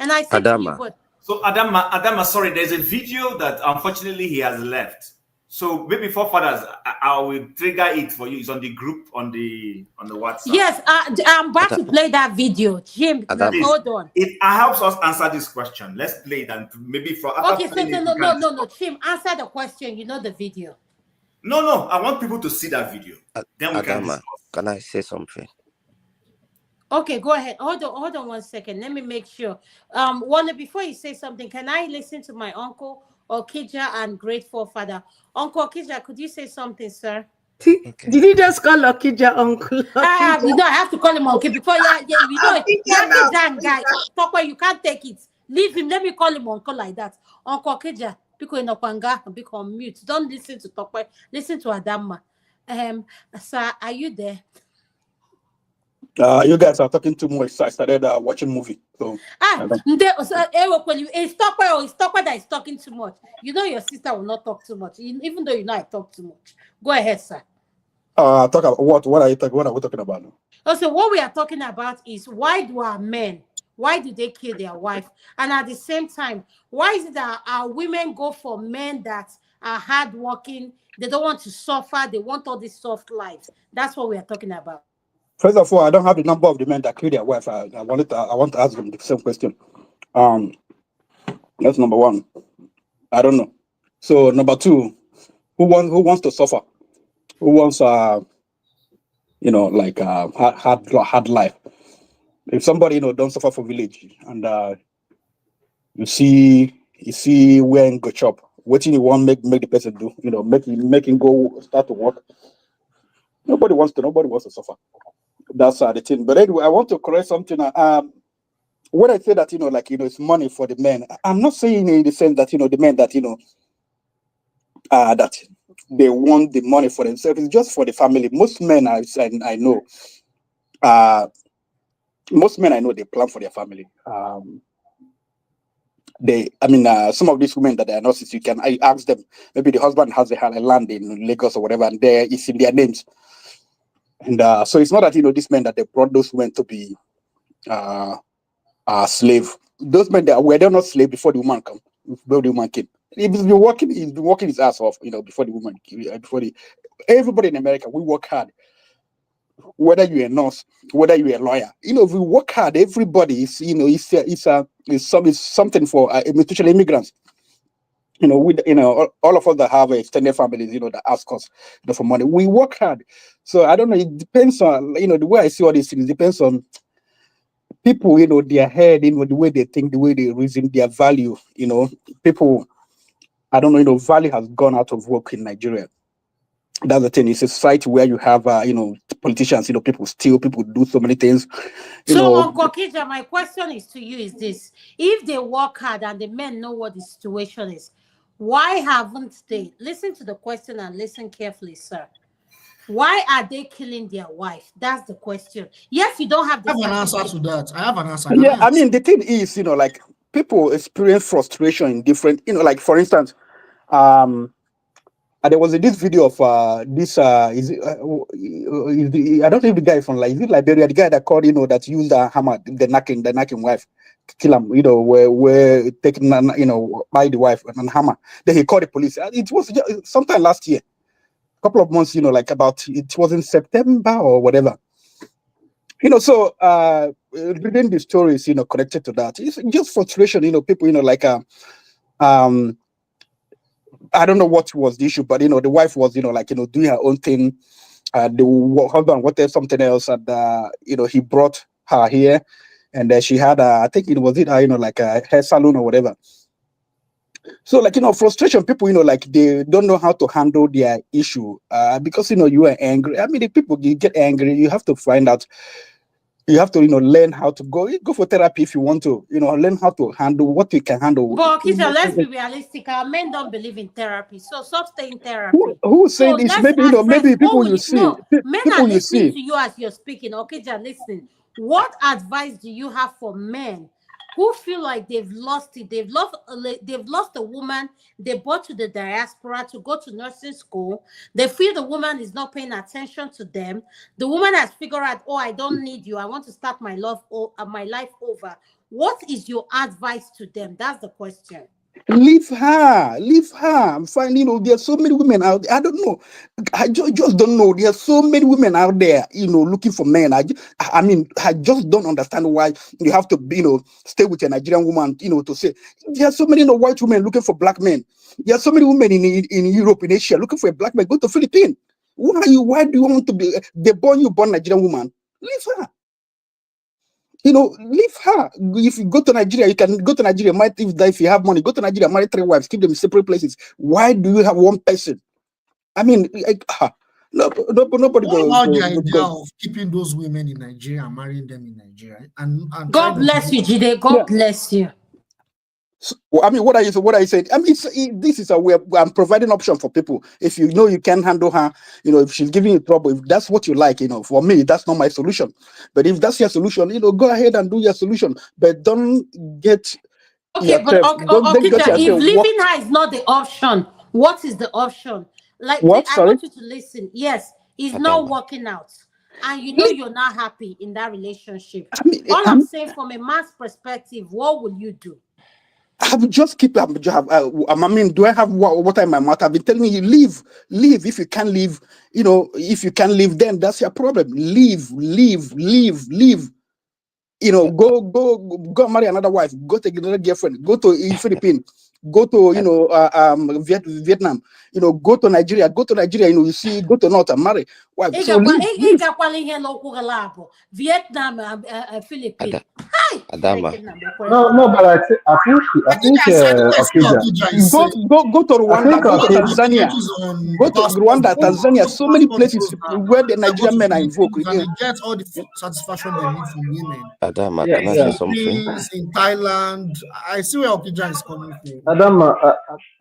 And I said to you, but so Adama, sorry, there's a video that unfortunately he has left. So maybe forefathers, I will trigger it for you. It's on the group on the WhatsApp. Yes, I'm about to play that video. Jim, hold on. It helps us answer this question. Let's play it and maybe for okay. So no, Jim, answer the question. You know the video. No, I want people to see that video. Then we can discuss. Can I say something? Okay, go ahead. Hold on 1 second. Let me make sure. Wanda, before you say something, can I listen to my uncle Okija and great forefather? Uncle Okija, could you say something, sir? Okay. Did he just call Okija uncle? I have to call him uncle before guy. Talk where you can't take it. Leave him. Let me call him uncle like that. Uncle Okija, because in Okwanga, become mute. Don't listen to Tokwe. Listen to Adama. Sir, are you there? You guys are talking too much. So I started watching movie. So it's Tokwe that is talking too much. You know your sister will not talk too much, even though you know I talk too much. Go ahead, sir. Talk about what are you talking? What are we talking about now? Also, what we are talking about is why do our men? Why do they kill their wife? And at the same time, why is it that our women go for men that are hardworking? They don't want to suffer. They want all this soft life. That's what we are talking about. First of all, I don't have the number of the men that kill their wife. I want to ask them the same question. That's number one. I don't know. So number two, who wants to suffer? Who wants hard life? If somebody don't suffer for village and you see where in go chop, what you want make the person do, make him go start to work. Nobody wants to suffer. That's the thing. But anyway, I want to correct something. When I say that, it's money for the men, I'm not saying in the sense that, the men that, that they want the money for themselves. It's just for the family. Most men I know, they plan for their family. Some of these women that are nurses, I ask them, maybe the husband has a land in Lagos or whatever, and there it's in their names. And so it's not that, these men that they brought those women to be slave. Those men, they're not slave before the woman came. He's been working his ass off, before the woman, everybody in America, we work hard. Whether you're a nurse, whether you're a lawyer, if we work hard, everybody is, it's something for especially immigrants. All of us that have extended families, that ask us, for money. We work hard. So I don't know. It depends on, the way I see all these things. Depends on people, their head, the way they think, the way they reason, their value. People. I don't know. Value has gone out of work in Nigeria. That's the thing. It's a society where you have, politicians. People steal, people do so many things. So, Uncle Kija, my question is to you: is this: if they work hard and the men know what the situation is, why haven't they? Listen to the question and listen carefully, sir. Why are they killing their wife? That's the question. Yes, you don't have the I have an answer to that. I have an answer. Yeah, I mean, the thing is, like people experience frustration in different, like for instance, there was this video of this I don't know if the guy is from is it Liberia, the guy that called, that used a hammer, the knacking wife, kill him, where taking, by the wife and hammer. Then he called the police. It was sometime last year, a couple of months, like it was in September or whatever. So reading the stories, connected to that, it's just frustration, people, like I don't know what was the issue, but the wife was, doing her own thing. The husband wanted something else, and he brought her here, and she had I think it was like a hair salon or whatever. So frustration, people, like they don't know how to handle their issue, because you are angry. I mean, the people, you get angry, you have to find out. You have to, learn how to go for therapy if you want to, learn how to handle what you can handle. But Kisha, let's be realistic. Our men don't believe in therapy, so stop saying therapy. Who said this? Maybe people you see. No, men people are you listening see. to you as you're speaking. Okay, Jan, listen. What advice do you have for men who feel like they've lost it? They've lost a woman they brought to the diaspora to go to nursing school. They feel the woman is not paying attention to them. The woman has figured out, oh, I don't need you. I want to start my life over. What is your advice to them? That's the question. Leave her. I'm fine. There are so many women out there. I don't know. I just don't know. There are so many women out there, looking for men. I just don't understand why you have to, stay with a Nigerian woman, to say there are so many white women looking for black men. There are so many women in Europe, in Asia, looking for a black man. Go to Philippines. Why do you want to be the born Nigerian woman? Leave her. Leave her. If you go to Nigeria, you can go to Nigeria. If you have money, go to Nigeria, marry 3 wives, keep them in separate places. Why do you have one person? I mean, nobody What goes. about the idea of keeping those women in Nigeria and marrying them in Nigeria? And God bless you, Jide. God bless you. So, I mean, what are you saying? I mean, this is a way I'm providing option for people. If you know you can handle her, if she's giving you trouble, if that's what you like, for me, that's not my solution. But if that's your solution, go ahead and do your solution. But don't get okay. But if leaving her is not the option, what is the option? Like, what? I want you to listen. Yes, it's not working out, and you're not happy in that relationship. I'm saying, from a man's perspective, what will you do? I will just keep. I mean, do I have water in my mouth? I've been telling you, leave. If you can't leave, if you can't leave, then that's your problem. Leave. Go marry another wife. Go take another girlfriend. Go to Philippines. Go to Vietnam. Go to Nigeria. You see, go to North and marry wife. So leave. Vietnam, Philippines. No, but I think go to Rwanda, go to Tanzania, go to Rwanda, Tanzania. So many places where the Nigerian men are invoked. And they get all the satisfaction they need from women. Adama, can I say something? In Thailand, I see where Okija is coming from. Adama,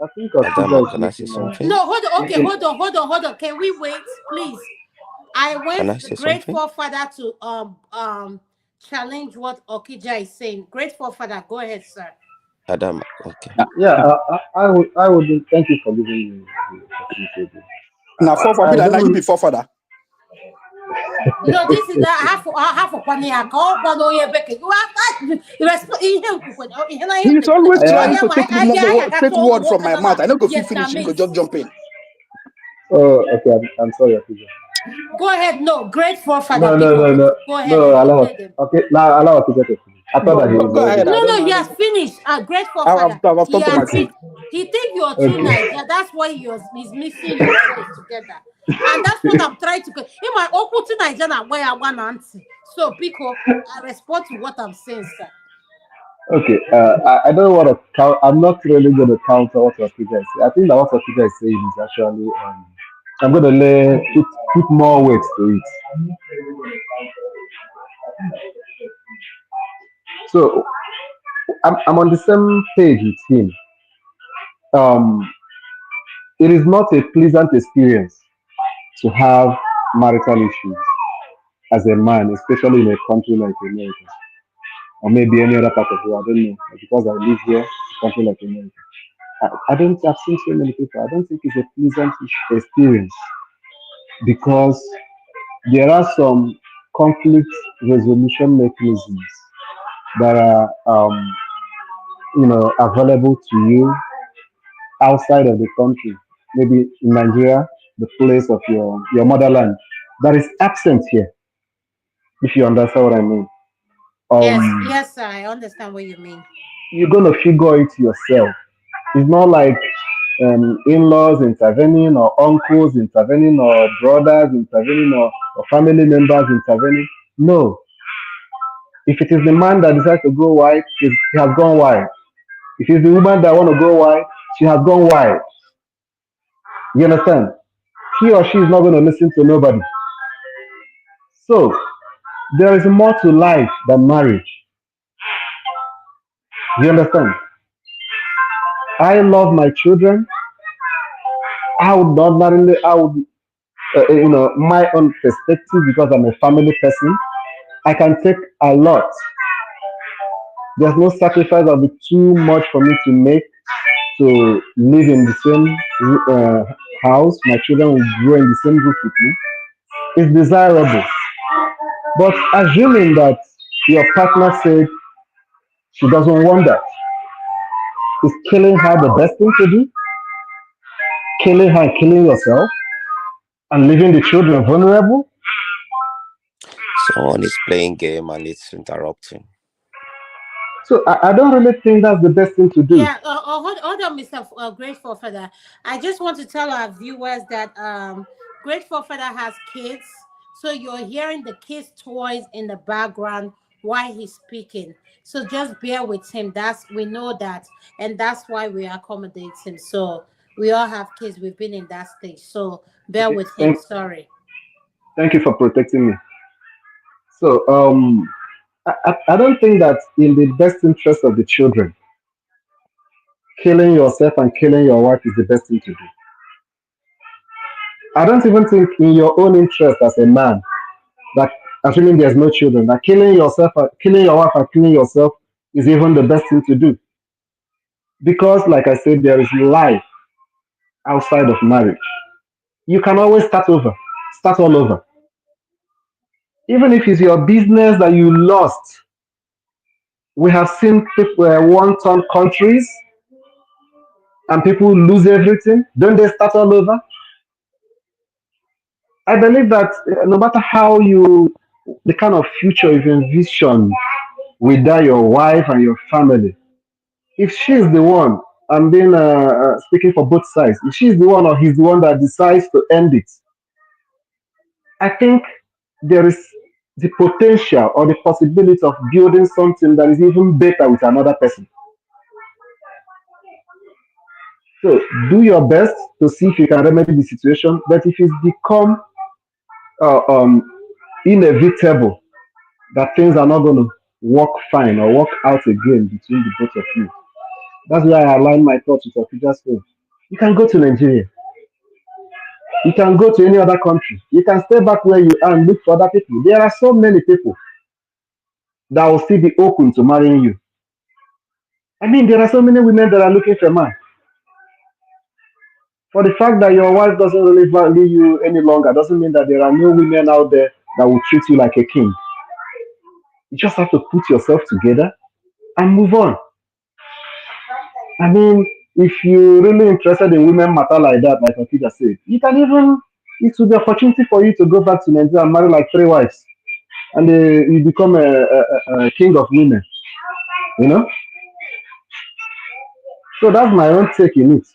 I think Adama, can I say something? No, hold on. Okay, hold on. Can we wait, please? I went great forefather to challenge what Okija is saying. Great forefather, go ahead, sir. Adama, okay. I would thank you for giving me the opportunity. Now, forefather, now you be forefather. No, this is half of 1 year. Go, but no, you're back. You have He's always to. trying to take word from my mouth. I don't go finish. He go just jump in. Oh, okay. I'm sorry, Afija. Go ahead. No, great forefather. No. Go ahead. No, allow us. Okay, now allow us to get it. I thought that he was Go ahead. No, he has finished. Great forefather. I've talked to my team. He think you're too nice. Yeah, that's why he's mixing your voice together. And that's what I'm trying to. In my open to Nigeria, where I want to answer. So, Pico, I respond to what I'm saying, sir. Okay, I don't want to count. I'm not really going to counter what Afija is saying. I think that what Afija is saying is actually, I'm going to put more weight to it. So, I'm on the same page with him. It is not a pleasant experience to have marital issues as a man, especially in a country like America, or maybe any other part of the world. I don't know, because I live here, a country like America. I've seen so many people. I don't think it's a pleasant experience because there are some conflict resolution mechanisms that are, available to you outside of the country, maybe in Nigeria, the place of your motherland, that is absent here, if you understand what I mean. Yes, sir, I understand what you mean. You're going to figure it yourself. It's not like in-laws intervening or uncles intervening or brothers intervening or family members intervening. No. If it is the man that decides to go white, he has gone white. If it's the woman that want to go white, she has gone white. You understand? He or she is not going to listen to nobody. So, there is more to life than marriage. You understand? I love my children. I would ordinarily, my own perspective, because I'm a family person, I can take a lot. There's no sacrifice that will be too much for me to make to live in the same house. My children will grow in the same roof with me. It's desirable. But assuming that your partner said she doesn't want that, is killing her the best thing to do? Killing her and killing yourself? And leaving the children vulnerable? Someone is playing game and it's interrupting. So I don't really think that's the best thing to do. Yeah, hold on, Mr. Grateful Father. I just want to tell our viewers that Grateful Father has kids, so you're hearing the kids' toys in the background while he's speaking. So just bear with him. We know that, and that's why we accommodate him. So we all have kids. We've been in that stage. So bear with him. Sorry. Thank you for protecting me. So I don't think that in the best interest of the children, killing yourself and killing your wife is the best thing to do. I don't even think in your own interest as a man, that assuming there's no children, that killing yourself, killing your wife and killing yourself is even the best thing to do. Because, like I said, there is life outside of marriage. You can always start all over. Even if it's your business that you lost. We have seen people one-turn countries and people lose everything. Don't they start all over? I believe that no matter how the kind of future you envision with your wife and your family, if she's the one, I'm being speaking for both sides, if she's the one or he's the one that decides to end it, I think there is the potential or the possibility of building something that is even better with another person. So do your best to see if you can remedy the situation. But if it's become inevitable that things are not going to work fine or work out again between the both of you, that's why I align my thoughts with Afija's point. You can go to Nigeria. You can go to any other country. You can stay back where you are and look for other people. There are so many people that will still be open to marrying you. I mean, there are so many women that are looking for a man. For the fact that your wife doesn't really value you any longer doesn't mean that there are no women out there that will treat you like a king. You just have to put yourself together and move on. I mean, if you're really interested in women matter like that, like Akija said, you can even, it will be an opportunity for you to go back to Nigeria and marry like 3 wives. And you become a king of women, you know? So that's my own take in it.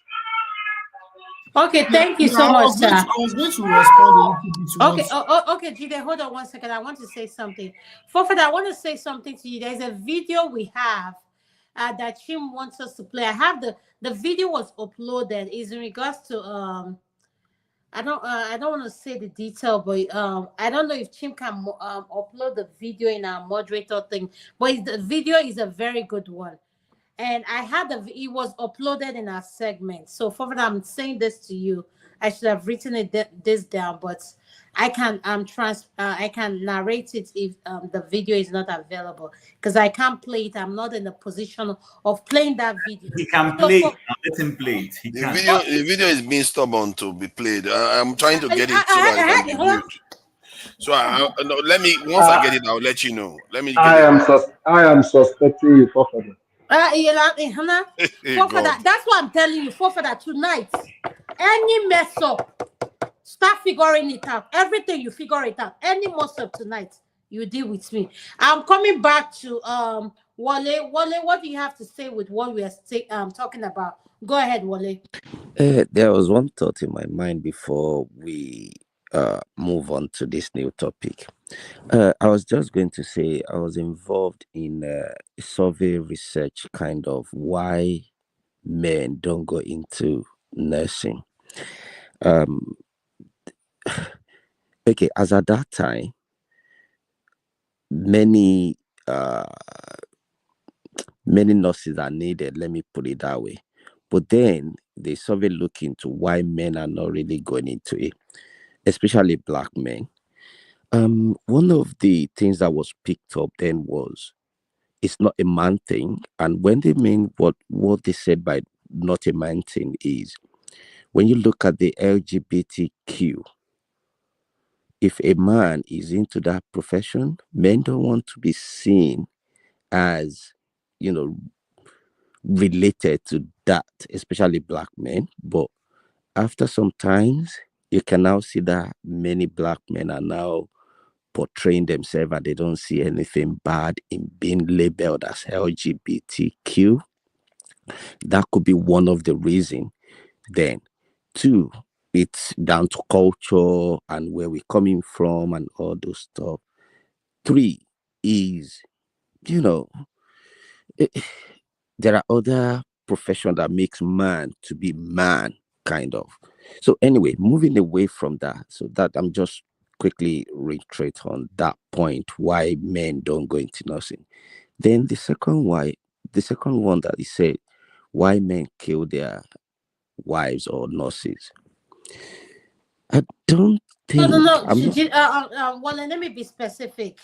Okay, Yeah, thank you yeah, so much, sir. I was going to respond a little bit to Okay, what okay, Jide, hold on 1 second. I want to say something. Forfeit, I want to say something to you. There's a video we have that Chim wants us to play. I have the video was uploaded. Is in regards to I don't want to say the detail, but I don't know if Chim can upload the video in our moderator thing. But the video is a very good one. And I had it was uploaded in our segment. So for that, I'm saying this to you. I should have written this down, but I can I can narrate it if the video is not available because I can't play it. I'm not in a position of playing that video. He can So play it. Let him play it. He The can. video is being stubborn to be played. I'm trying to get it so that it can be hold on. viewed. So no, let me once I get it, I'll let you know. Let me get I am suspecting you for further. For that, that's what I'm telling you. For that tonight, any mess up, start figuring it out. Everything you figure it out. Any mess up tonight, you deal with me. I'm coming back to Wale. Wale, what do you have to say with what we are talking about? Go ahead, Wale. There was one thought in my mind before we move on to this new topic. I was just going to say I was involved in a survey research kind of why men don't go into nursing. Okay, as at that time, many nurses are needed, let me put it that way. But then the survey look into why men are not really going into it, especially black men. One of the things that was picked up then was it's not a man thing. And when they mean what they said by not a man thing is when you look at the LGBTQ, if a man is into that profession, men don't want to be seen as, related to that, especially black men. But after some times, you can now see that many black men are now portraying themselves and they don't see anything bad in being labeled as LGBTQ. That could be one of the reasons. Then, two, it's down to culture and where we're coming from and all those stuff. Three is, there are other professions that makes man to be man, kind of. So anyway, moving away from that, so that I'm just quickly reiterate on that point why men don't go into nursing. Then the second one that he said why men kill their wives or nurses. I don't think No. I'm not. Well, let me be specific.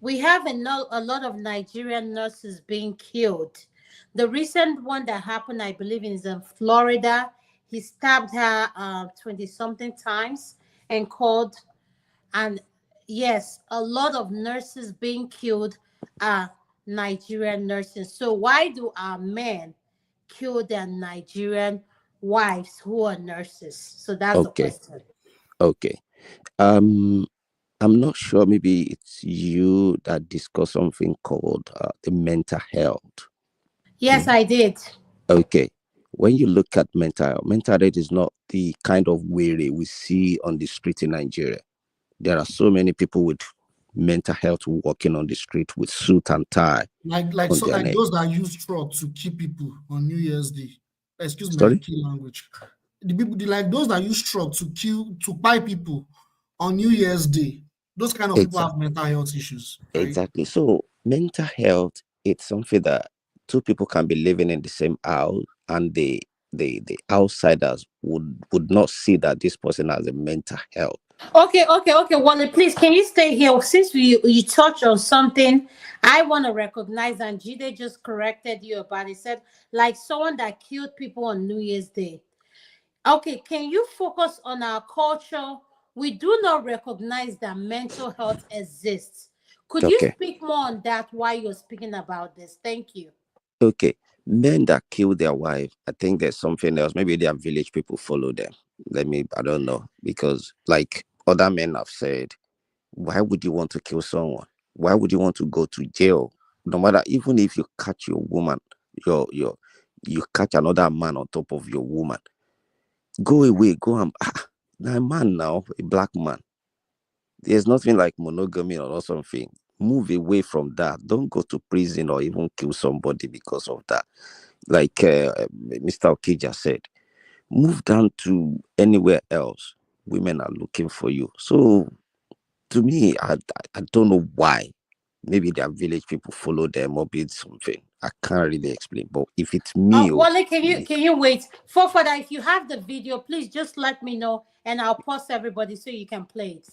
We have a lot of Nigerian nurses being killed. The recent one that happened, I believe, is in Florida. He stabbed her 20 something times and called. And yes, a lot of nurses being killed are Nigerian nurses. So why do our men kill their Nigerian wives who are nurses? So that's the Okay. question. Okay. I'm not sure. Maybe it's you that discussed something called the mental health. Yes, I did. Okay. When you look at mental health is not the kind of weary we see on the street in Nigeria. There are so many people with mental health walking on the street with suit and tie on their neck. those that use straw to kill people on New Year's Day. Excuse my Sorry? key language. The people like those that use straw to buy people on New Year's Day. Those kind of people have mental health issues. Right? Exactly. So mental health, it's something that two people can be living in the same house and the outsiders would not see that this person has a mental health. Okay. Wally, please, can you stay here? Since you touched on something, I want to recognize, and Jide just corrected you about it. Said, like someone that killed people on New Year's Day. Okay, can you focus on our culture we do not recognize that mental health exists. Could you Okay. speak more on that while you're speaking about this? Thank you. Okay. Men that kill their wife, I think there's something else. Maybe their village people follow them. I don't know. Because like other men have said, why would you want to kill someone? Why would you want to go to jail? No matter, even if you catch your woman, you catch another man on top of your woman, go away, go and now a man now, a black man. There's nothing like monogamy or something. Move away from that. Don't go to prison or even kill somebody because of that. Like Mr. Okija said, move down to anywhere else. Women are looking for you. So to me, I don't know why. Maybe their village people follow them or be something. I can't really explain. But if it's me, Wale, can you wait? For that, if you have the video, please just let me know and I'll pause everybody so you can play it.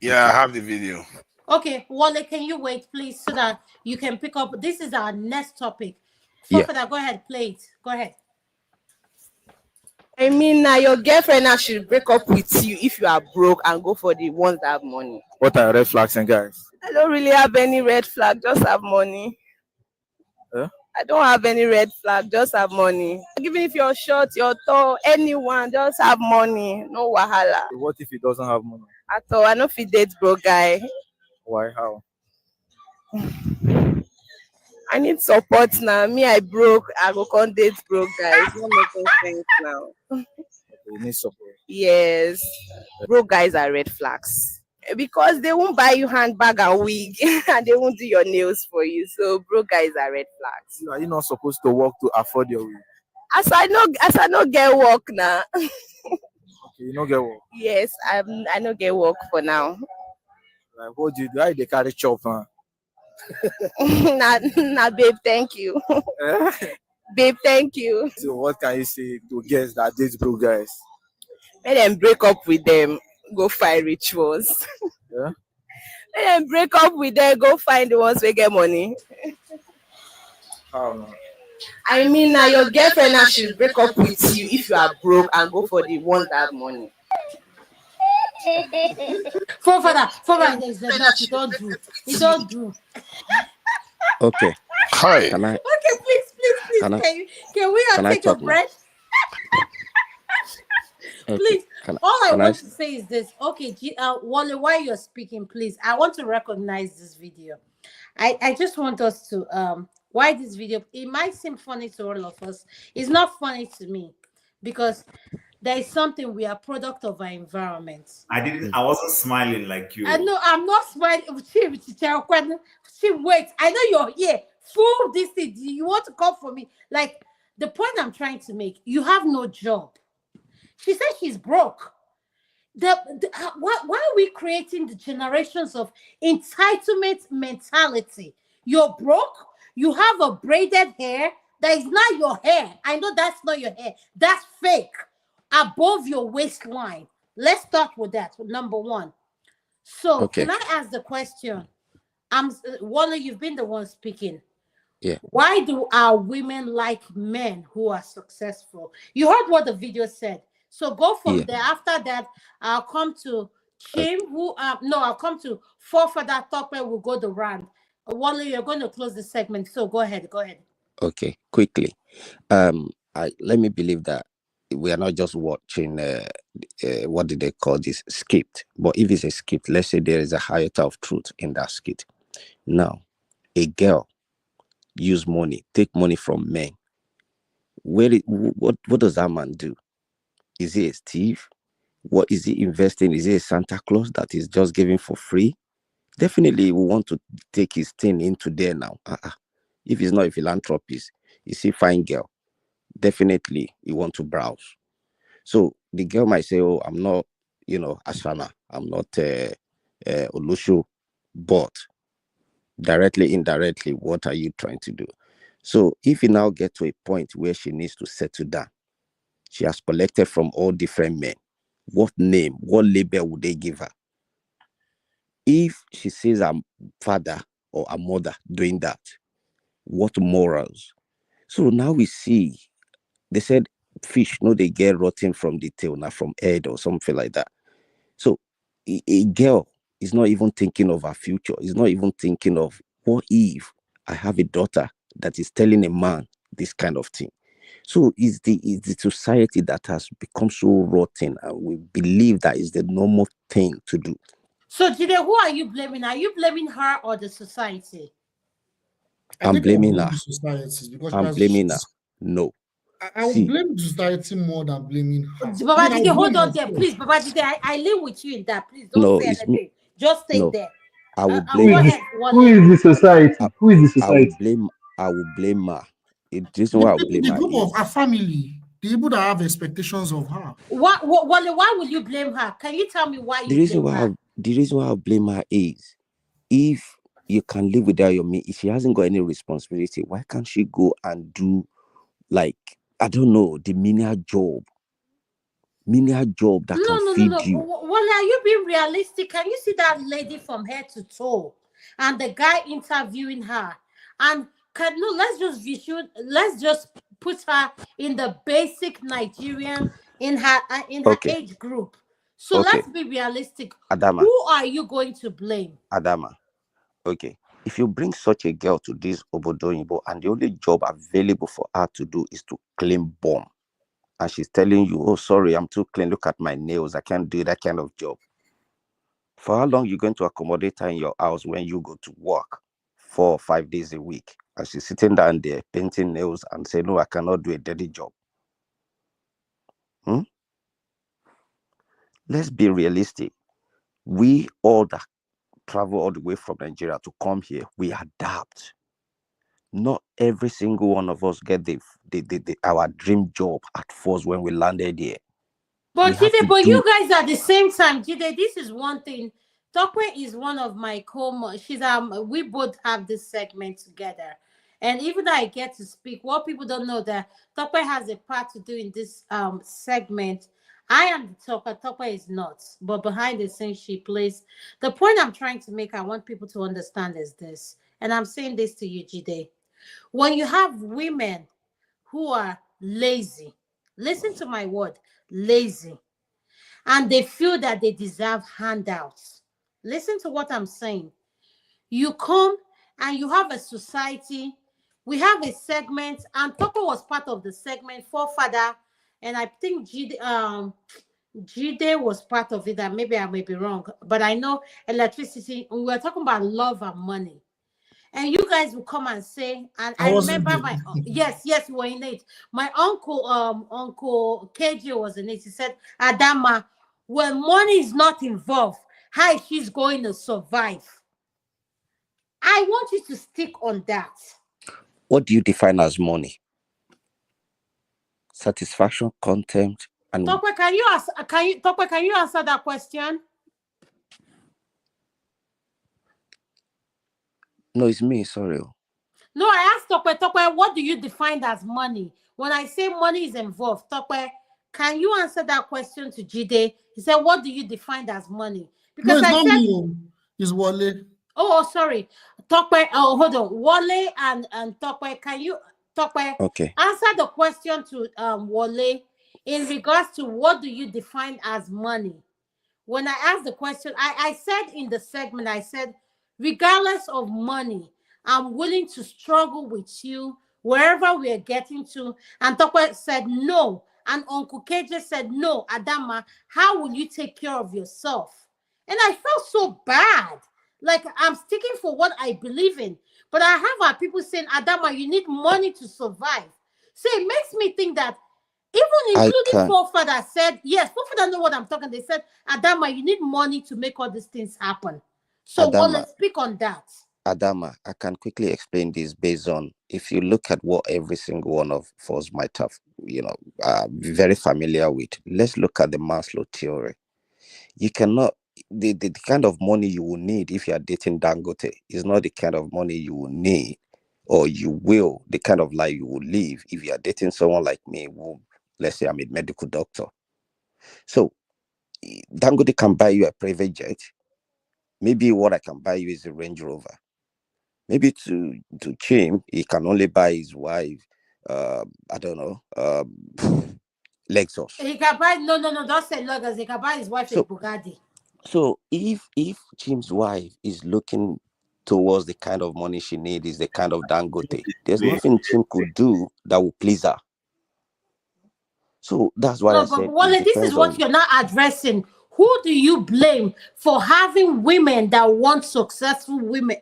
Yeah, I have the video. Okay, Wale, can you wait, please, so that you can pick up? This is our next topic. Yeah. For that, go ahead, play it. Go ahead. I mean, now your girlfriend now should break up with you if you are broke and go for the ones that have money. What are red flags and guys? I don't really have any red flag, just have money. Huh? I don't have any red flag, just have money. Even if you're short, you're tall, anyone, just have money. No wahala. What if he doesn't have money? At all. I don't fit date broke guy. Why? How? I need support now. Me, I broke. I go con date broke guys. It's not making sense now. You need support. Yes. Broke guys are red flags. Because they won't buy you handbag and wig and they won't do your nails for you. So broke guys are red flags. Are you not supposed to work to afford your wig? As I know get work now. Okay, you don't get work. Yes, I no get work for now. Like what do you do? How they carry chop, huh? nah, babe, thank you. Babe, thank you. So what can you say to girls that date broke guys? Let them break up with them, go find rich ones. Yeah. Let them break up with them, go find the ones who get money. How now? I mean, now your girlfriend now should break up with you if you are broke and go for the ones that have money. For that, there's enough. You don't do. You don't do. Okay. Hi. Can I? Okay, please. Can we take a break? Please. All I want to say is this. Okay, Wale, while you're speaking, please, I want to recognize this video. I just want us to why this video. It might seem funny to all of us. It's not funny to me because there is something, we are product of our environment. I wasn't smiling like you. I know I'm not smiling. Wait, I know you're here. Fool this thing. You want to come for me? Like the point I'm trying to make, you have no job. She said she's broke. Why are we creating the generations of entitlement mentality? You're broke, you have a braided hair that is not your hair. I know that's not your hair. That's fake. Above your waistline. Let's start with that. Number one. So Can I ask the question? Wally, you've been the one speaking. Yeah. Why do our women like men who are successful? You heard what the video said. So go from there. After that, I'll come to Chim, I'll come to for that talk where we'll go the round. Wally, you're going to close the segment. So go ahead. Okay, quickly. Let me believe that we are not just watching what did they call this skit, but if it's a skit, let's say there is a iota of truth in that skit. Now, a girl use money, take money from men. What does that man do? Is he a thief? What is he investing? Is he a Santa Claus that is just giving for free? Definitely, we want to take his thing into there now. If he's not a philanthropist, is he fine girl? Definitely, you want to browse. So the girl might say, "Oh, I'm not, Ashana. I'm not Olushu," but directly, indirectly, what are you trying to do? So if you now get to a point where she needs to settle down, she has collected from all different men. What name, what label would they give her? If she says her father or her mother doing that, what morals? So now we see, they said fish, they get rotten from the tail, not from head or something like that. So a girl is not even thinking of her future. Is not even thinking of, what if I have a daughter that is telling a man this kind of thing? So it's the society that has become so rotten, and we believe that is the normal thing to do. So Jide, who are you blaming? Are you blaming her or the society? I I'm think I'll blaming blame her. the society because I'm blaming her. No. I will See, blame the society more than blaming her. I mean, Baba I'll Jide, hold blame on there, myself. please. Baba Jide, I live with you in that. Please don't no, say it's me. anything. Just stay No, there. I will And Who blame go is her. this? ahead, Who Wale. is the society? Who is the I will society? blame. I will blame her. The reason The why I will people, blame the her group of is her family, the people that have expectations of her. Wale, why will you blame her? Can you tell me why the you reason blame why. her? The reason why I blame her is, if you can live without your mate, if she hasn't got any responsibility, why can't she go and do, like, I don't know, the menial job that can feed you? Wale, are you being realistic? Can you see that lady from head to toe, and the guy interviewing her? And let's just put her in the basic Nigerian in her Okay, age group. So okay, let's be realistic. Adama, Who are you going to blame? Adama. Okay, if you bring such a girl to this Obodoyibo and the only job available for her to do is to clean bomb, and she's telling you, oh, sorry, I'm too clean, look at my nails, I can't do that kind of job. For how long you going to accommodate her in your house when you go to work 4 or 5 days a week, and she's sitting down there painting nails and saying, no, I cannot do a dirty job? Let's be realistic. We all that travel all the way from Nigeria to come here, we adapt. Not every single one of us get our dream job at first when we landed here. We But have Jide, to but do. you guys at the same time, Jide, this is one thing. Tokwe is one of my she's we both have this segment together. And even though I get to speak, what people don't know that Tokwe has a part to do in this segment. I am the talker, Tokwe is not. But behind the scenes she plays. The point I'm trying to make, I want people to understand is this. And I'm saying this to you, Jide. When you have women who are lazy, listen to my word, lazy, and they feel that they deserve handouts. Listen to what I'm saying. You come and you have a society. We have a segment, and Toko was part of the segment, forefather, and I think Jide was part of it, and maybe I may be wrong, but I know electricity. We were talking about love and money. And you guys will come and say, and I I wasn't remember there. yes, you were in it. My uncle KJ was in it. He said, Adama, when money is not involved, how is she going to survive? I want you to stick on that. What do you define as money? Satisfaction, contempt, and Tokwe, can you answer that question? no, it's me. Sorry. No, I asked Tokwe, what do you define as money? When I say money is involved, Tokwe, can you answer that question to Jide? He said, what do you define as money? No, Because it's I not said, me. It's Wale. oh, sorry. Tokwe, oh, hold on. Wale and Tokwe, can you, Tokwe, Okay. answer the question to Wale in regards to what do you define as money? When I asked the question, I said in the segment, I said, regardless of money, I'm willing to struggle with you wherever we are getting to. And Tokwe said no. And Uncle KJ said, no, Adama, how will you take care of yourself? And I felt so bad. Like I'm sticking for what I believe in. But I have our people saying, Adama, you need money to survive. So it makes me think that even I including can. forefather said, yes, forefather know what I'm talking. They said, Adama, you need money to make all these things happen. So well, Adama, let's speak on that. Adama, I can quickly explain this based on, if you look at what every single one of us might have, very familiar with. Let's look at the Maslow theory. You cannot, the kind of money you will need if you are dating Dangote is not the kind of money you will need, or the kind of life you will live if you are dating someone like me, who, let's say I'm a medical doctor. So Dangote can buy you a private jet. Maybe what I can buy you is a Range Rover. Maybe to Chim, he can only buy his wife, I don't know, Lexus. He can buy, no, don't say Lagos. He can buy his wife a So Bugatti. So if Jim's wife is looking towards the kind of money she needs, is the kind of Dangote, there's nothing Jim could do that will please her. So that's why I No, but said Wale, it this is depends what on. you're not addressing. Who do you blame for having women that want successful women,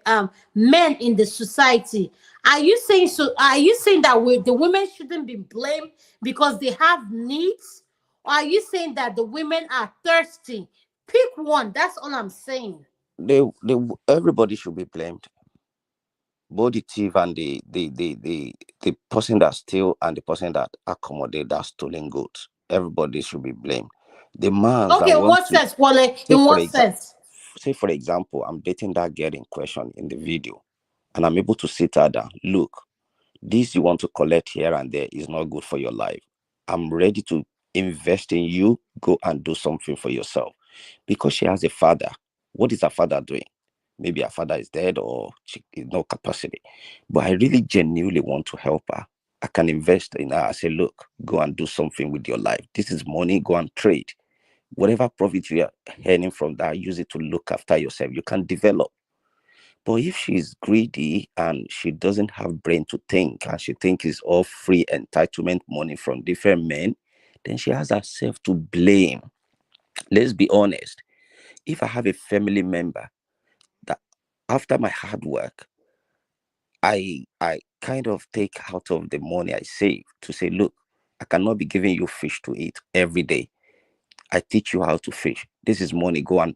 men in the society? Are you saying so? Are you saying that the women shouldn't be blamed because they have needs, or are you saying that the women are thirsty? Pick one. That's all I'm saying. They everybody should be blamed. Both the thief and the person that steal and the person that accommodate that stolen goods. Everybody should be blamed. The man Okay, that in want what to sense, Wale? say In for what example, sense? I'm dating that girl in question in the video, and I'm able to sit her down. Look, this you want to collect here and there is not good for your life. I'm ready to invest in you. Go and do something for yourself. Because she has a father. What is her father doing? Maybe her father is dead or she is no capacity. But I really genuinely want to help her. I can invest in her. I say, look, go and do something with your life. This is money. Go and trade. Whatever profit you are earning from that, use it to look after yourself. You can develop. But if she's greedy and she doesn't have brain to think and she thinks it's all free entitlement money from different men, then she has herself to blame. Let's be honest. If I have a family member that after my hard work, I kind of take out of the money I save to say, look, I cannot be giving you fish to eat every day. I teach you how to fish. This is money. Go and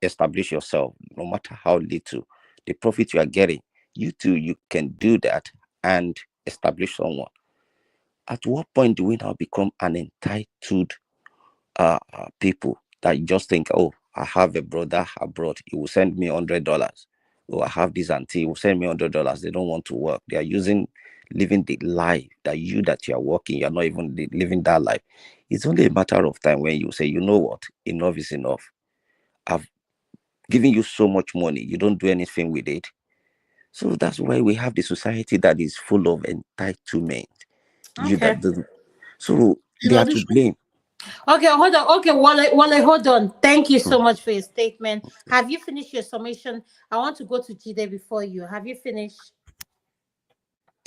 establish yourself, no matter how little. The profit you are getting, you too, you can do that and establish someone. At what point do we now become an entitled people that you just think, oh, I have a brother abroad, he will send me $100. Oh, I have this auntie, he will send me $100. They don't want to work. They are living the life that you are working, you're not even living that life. It's only a matter of time when you say, you know what, enough is enough. I've given you so much money, you don't do anything with it. So that's why we have the society that is full of entitlement. You Okay. that doesn't. So In they are to addition, blame. Okay, hold on. Okay, Wale, hold on. Thank you so much for your statement. Have you finished your summation? I want to go to Jide before you. Have you finished?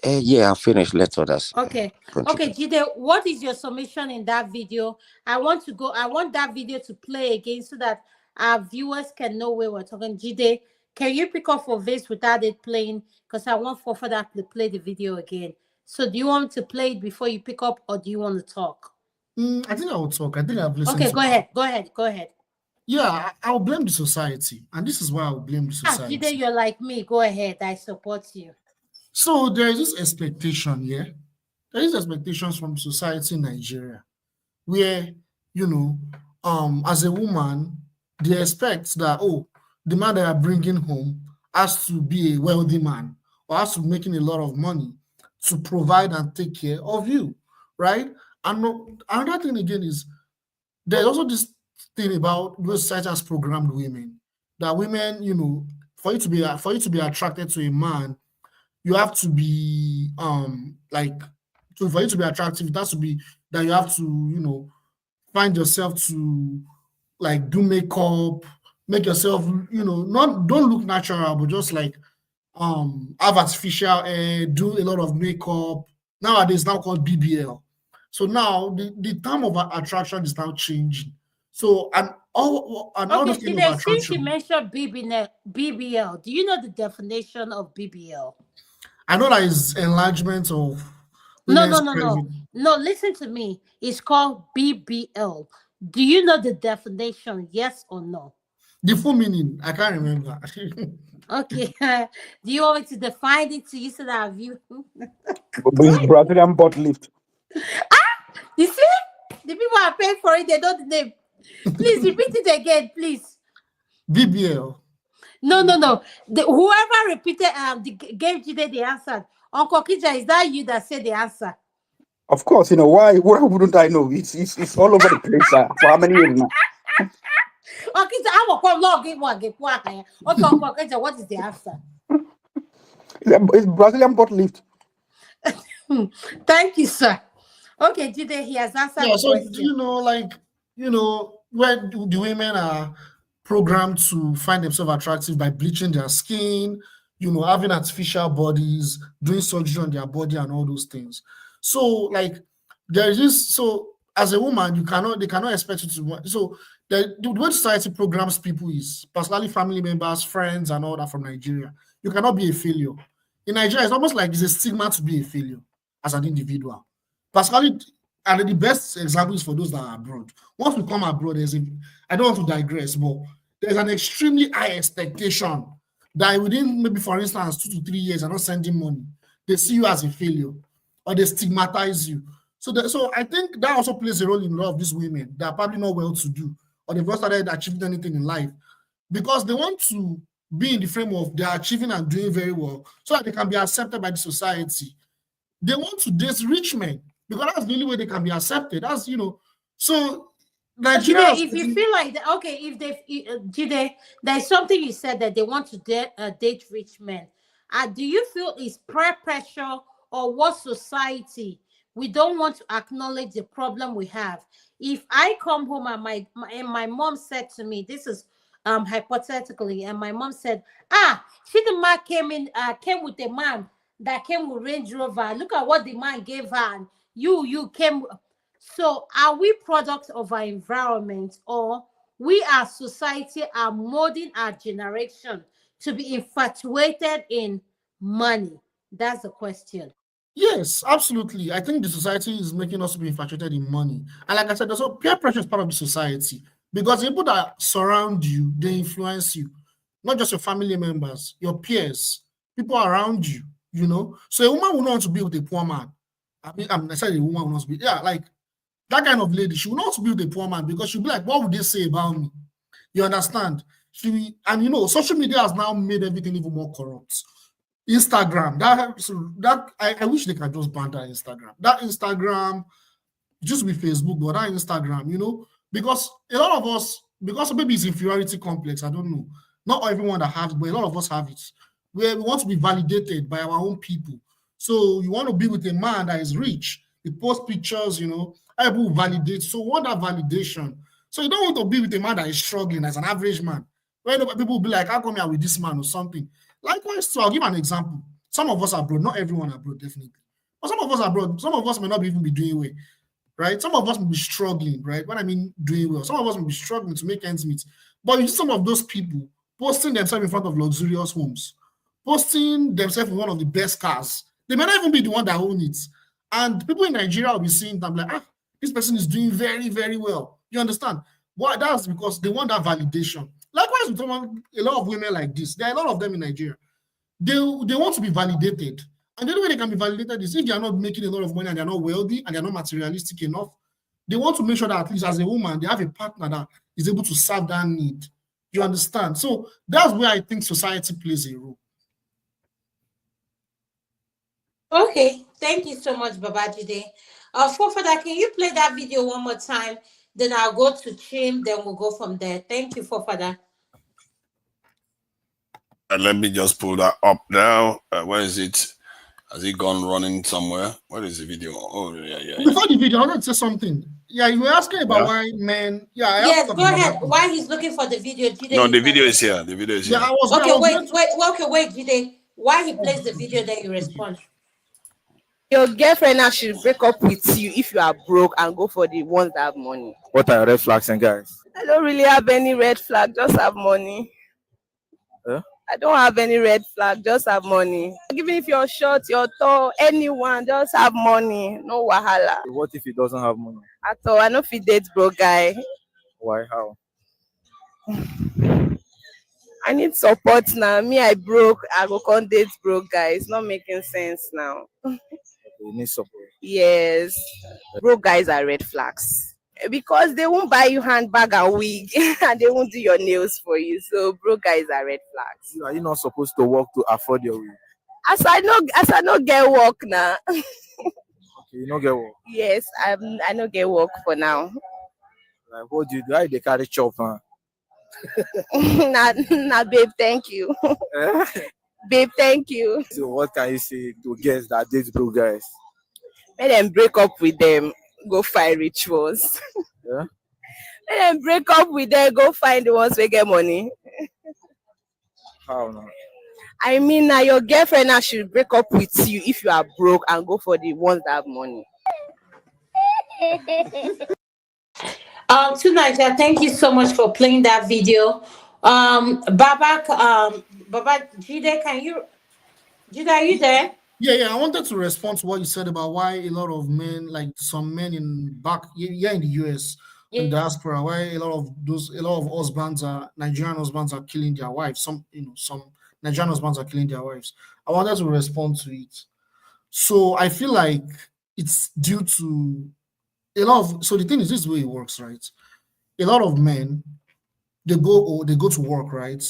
Yeah, I'll finish. Let others Okay. Okay, contribute. Jide, what is your summation in that video? I want that video to play again so that our viewers can know where we're talking. Jide, can you pick up for this without it playing? Because I want for that to play the video again. So do you want to play it before you pick up, or do you want to talk? I think I will talk. I think I've listened Okay, to. go ahead. Yeah, I'll blame the society, and this is why I'll blame the Ah, Jide, society. you're like me. Go ahead. I support you. So there is this expectation, yeah. There is expectations from society in Nigeria, where as a woman, they expect that the man that are bringing home has to be a wealthy man or has to be making a lot of money to provide and take care of you, right? And another thing again is there's also this thing about those society has programmed women that women, for you to be attracted to a man, you have to be for you to be attractive, it has to be that you have to, find yourself to like do makeup, make yourself, not don't look natural, but just like have artificial hair, do a lot of makeup. Nowadays now called BBL. So now the term of attraction is now changing. So and all Okay, those kind of Jide, since you attraction. mentioned BBL, do you know the definition of BBL? I know that is enlargement of No, no, women's no, no. private. No, listen to me. It's called BBL. Do you know the definition? Yes or no? The full meaning, I can't remember. Okay. Do you want me to define it to you so that you It's Brazilian butt lift. you see? The people are paying for it, they know the name. Please repeat it again, please. BBL. No. Whoever repeated gave Jide the answer. Uncle Kija, is that you that said the answer? Of course, why wouldn't I know? It's all over the place for how many years now? Okay, so I will come log in one get quiet. Okay, Uncle Kija, what is the answer? It's Brazilian butt lift. Thank you, sir. Okay, Jide, he has answered Yeah, the so do question. you know, where the women are programmed to find themselves attractive by bleaching their skin, having artificial bodies, doing surgery on their body and all those things. So like there is this, so as a woman, they cannot expect you to. So the way society programs people is personally family members, friends, and all that from Nigeria. You cannot be a failure. In Nigeria, it's almost like it's a stigma to be a failure as an individual. Personally, and the best example is for those that are abroad. Once we come abroad, I don't want to digress, but there's an extremely high expectation that within maybe, for instance, 2 to 3 years, you're not sending money. They see you as a failure or they stigmatize you. So I think that also plays a role in a lot of these women that are probably not well to do or they've not started achieving anything in life because they want to be in the frame of they're achieving and doing very well so that they can be accepted by the society. They want to date rich men because that's the only way they can be accepted. That's, so Nigeria. Jide, if you feel like that, okay, if they, Jide, there's something you said that they want to date rich men. Do you feel it's peer pressure or what society? We don't want to acknowledge the problem we have. If I come home and my mom said to me, this is hypothetically, and my mom said, Chidinma came with a man that came with Range Rover. Look at what the man gave her, and you came. So are we products of our environment, or we as society are molding our generation to be infatuated in money? That's the question. Yes, absolutely. I think the society is making us be infatuated in money. And like I said, also peer pressure is part of the society because the people that surround you, they influence you, not just your family members, your peers, people around you, So a woman will not want to be with a poor man. I said a woman will not be, like that kind of lady, she will not be with a poor man because she'll be like, what would they say about me? You understand? Social media has now made everything even more corrupt. Instagram, I wish they can just ban that Instagram. That Instagram, just with Facebook, but that Instagram, because a lot of us, because maybe it's inferiority complex, I don't know. Not everyone that has, but a lot of us have it. Where we want to be validated by our own people. So you want to be with a man that is rich. He posts pictures, people validate. So what that validation? So you don't want to be with a man that is struggling as an average man. Where people will be like, how come you're with this man or something? Likewise, so I'll give an example. Some of us are abroad, not everyone abroad, definitely. But some of us are abroad, some of us may not even be doing well, right? Some of us may be struggling, right? When I mean doing well, some of us may be struggling to make ends meet. But you see some of those people posting themselves in front of luxurious homes, posting themselves in one of the best cars. They may not even be the one that own it. And people in Nigeria will be seeing them like, this person is doing very, very well. You understand? Why? That's because they want that validation. Likewise, with a lot of women like this, there are a lot of them in Nigeria. They want to be validated. And the only way they can be validated is if they are not making a lot of money and they're not wealthy and they're not materialistic enough. They want to make sure that at least as a woman, they have a partner that is able to serve that need. You understand? So that's where I think society plays a role. Okay, thank you so much, Babajide. Fofada, can you play that video one more time? Then I'll go to Chim, then we'll go from there. Thank you, Fofada. Let me just pull that up now. Where is it? Has it gone running somewhere? Where is the video? Oh, yeah. Before the video, I want to say something. Yeah, you were asking about why men. Yeah, yes, go ahead. Why he's looking for the video? Jide, no, the video is here. The video is here. Wait, Jide. Why he plays the video, then you respond. Your girlfriend now should break up with you if you are broke and go for the ones that have money. What are your red flags and guys? I don't really have any red flag, just have money. I don't have any red flag, just have money. Even if you're short, you're tall, anyone, just have money. No wahala. What if he doesn't have money? At all, I know if he dates broke guy. Why? How? I need support now. Me, I broke. I go con date broke guy. It's not making sense now. You need support. Yes. Broke guys are red flags. Because they won't buy you handbag and wig and they won't do your nails for you. So broke guys are red flags. Are you not supposed to work to afford your wig? As I know get work now. Okay, you don't get work? Yes, I don't get work for now. Like, what do you do? How they carry chop, huh? nah, babe, thank you. Babe, thank you. So what can you say to girls that date broke guys? Let them break up with them. Go find rich ones. Yeah? Let them break up with them, go find the ones who get money. How now? I mean, now your girlfriend now should break up with you if you are broke and go for the ones that have money. To Niger, thank you so much for playing that video. Baba Jide, Jide, are you there? Yeah, I wanted to respond to what you said about why a lot of men, like some men in in the US, in diaspora, why a lot of husbands Nigerian husbands are killing their wives. Some Nigerian husbands are killing their wives. I wanted to respond to it. So I feel like it's due to a lot of. So the thing is, this is the way it works, right? A lot of men, they go to work, right?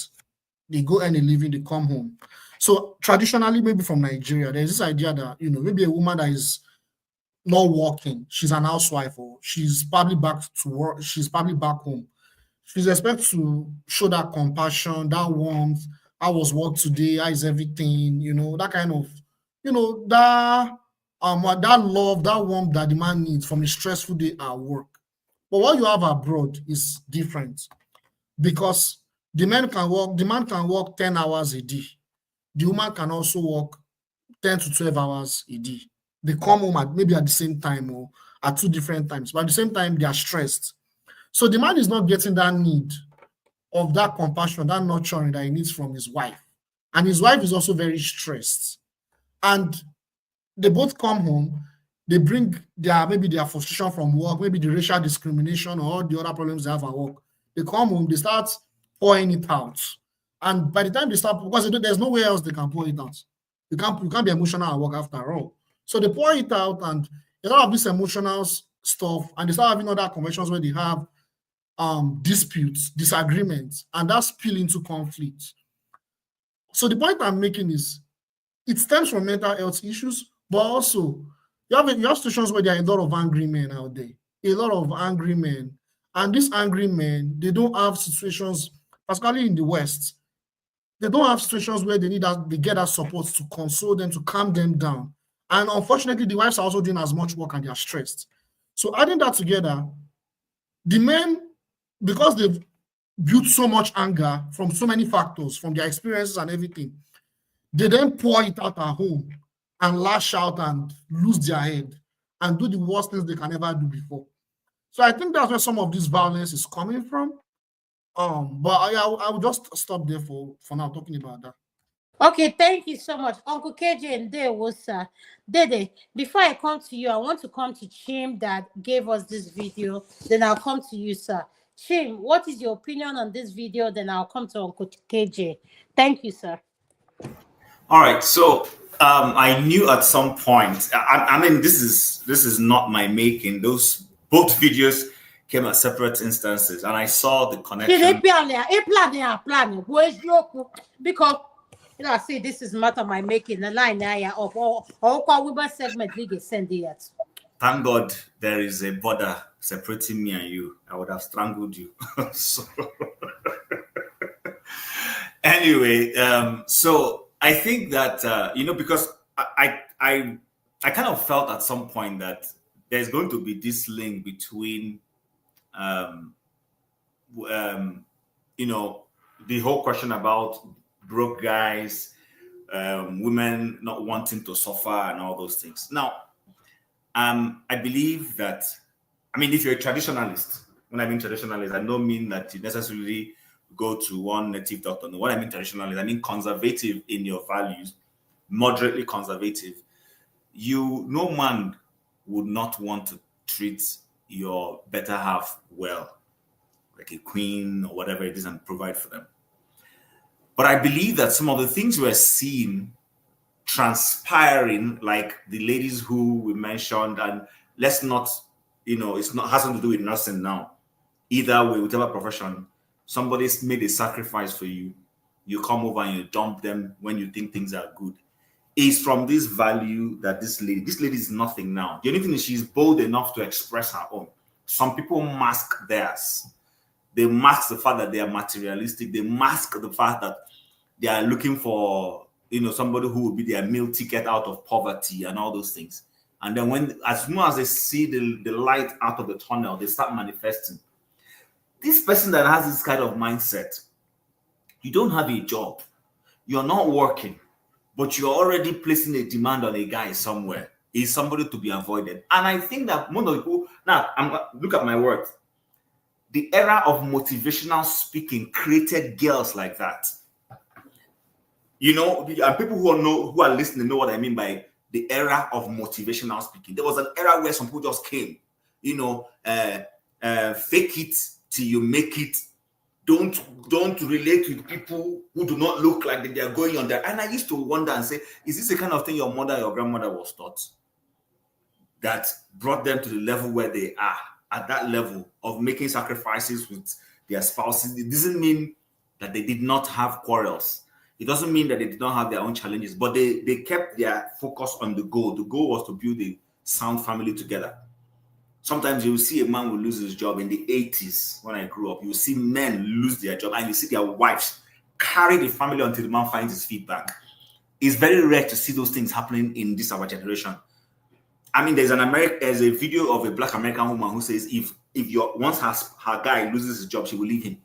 They go earn a living, they come home. So traditionally, maybe from Nigeria, there's this idea that maybe a woman that is not working, she's an housewife, or she's probably back to work, she's probably back home. She's expected to show that compassion, that warmth. How was work today? How is everything? That kind of, that love, that warmth that the man needs from a stressful day at work. But what you have abroad is different, because the man can work 10 hours a day. The woman can also work 10 to 12 hours a day. They come home maybe at the same time or at two different times, but at the same time, they are stressed. So the man is not getting that need of that compassion, that nurturing that he needs from his wife. And his wife is also very stressed. And they both come home, they bring maybe their frustration from work, maybe the racial discrimination or all the other problems they have at work. They come home, they start pouring it out. And by the time they start, because there's nowhere else they can pour it out. You can't be emotional at work after all. So they pour it out, and a lot of this emotional stuff, and they start having other conversations where they have disputes, disagreements, and that spill into conflict. So the point I'm making is it stems from mental health issues, but also you have situations where there are a lot of angry men out there, a lot of angry men. And these angry men, they don't have situations, particularly in the West, they don't have situations where they get that support to console them, to calm them down. And unfortunately, the wives are also doing as much work and they are stressed. So adding that together, the men, because they've built so much anger from so many factors, from their experiences and everything, they then pour it out at home and lash out and lose their head and do the worst things they can ever do before. So I think that's where some of this violence is coming from. But I will just stop there for now talking about that. Okay, thank you so much. Uncle KJ and there was Dede. Before I come to you, I want to come to Chim that gave us this video. Then I'll come to you, sir. Chim, what is your opinion on this video? Then I'll come to Uncle KJ. Thank you, sir. All right, so I knew at some point. I mean, this is not my making. Those both videos came at separate instances, and I saw the connection. Because I say this is matter my making. The line there up or segment league send it. Thank God there is a border separating me and you. I would have strangled you. So anyway, so I think that because I kind of felt at some point that there's going to be this link between the whole question about broke guys, women not wanting to suffer and all those things. Now, I believe that, if you're a traditionalist, when I mean traditionalist, I don't mean that you necessarily go to one native doctor. No, what I mean traditionalist, I mean conservative in your values, moderately conservative. No man would not want to treat your better half well, like a queen or whatever it is, and provide for them. But I believe that some of the things we're seeing transpiring, like the ladies who we mentioned, and let's not, hasn't to do with nursing now. Either way, whatever profession, somebody's made a sacrifice for you. You come over and you dump them when you think things are good. Is from this value that this lady is nothing now. The only thing is she's bold enough to express her own. Some people mask theirs. They mask the fact that they are materialistic. They mask the fact that they are looking for, somebody who will be their meal ticket out of poverty and all those things. And then as soon as they see the light out of the tunnel, they start manifesting. This person that has this kind of mindset, you don't have a job, you're not working, but you're already placing a demand on a guy somewhere, is somebody to be avoided. And I think that most of the people, now, look at my words. The era of motivational speaking created girls like that. You know, and people who are listening know what I mean by the era of motivational speaking. There was an era where some people just came, you know, fake it till you make it. Don't relate with people who do not look like they are going on there. And I used to wonder and say, is this the kind of thing your mother, your grandmother was taught that brought them to the level where they are, at that level of making sacrifices with their spouses? It doesn't mean that they did not have quarrels. It doesn't mean that they did not have their own challenges, but they kept their focus on the goal. The goal was to build a sound family together. Sometimes you will see a man will lose his job. In the 80s, when I grew up, you will see men lose their job and you see their wives carry the family until the man finds his feet back. It's very rare to see those things happening in this our generation. I mean, there's a video of a black American woman who says if once her guy loses his job, she will leave him.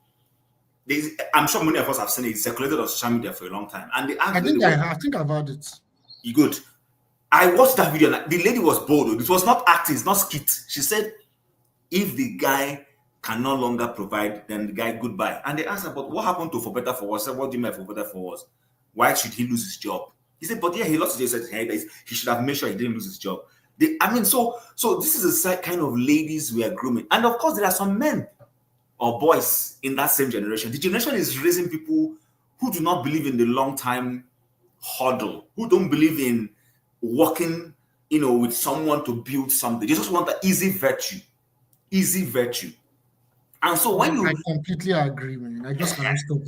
I'm sure many of us have seen it. It's circulated on social media for a long time. And I think I've heard it. You good? I watched that video. And the lady was bold. It was not acting. It's not skit. She said, if the guy can no longer provide, then the guy goodbye. And they asked her, but what happened to for better for worse? I said, what do you mean for better for worse? Why should he lose his job? He said, but yeah, he lost his job. He said, he should have made sure he didn't lose his job. So this is the kind of ladies we are grooming. And of course, there are some men or boys in that same generation. The generation is raising people who do not believe in the long-time huddle, who don't believe in working, with someone to build something. They just want the easy virtue. And so I completely agree, man. I just can't stop.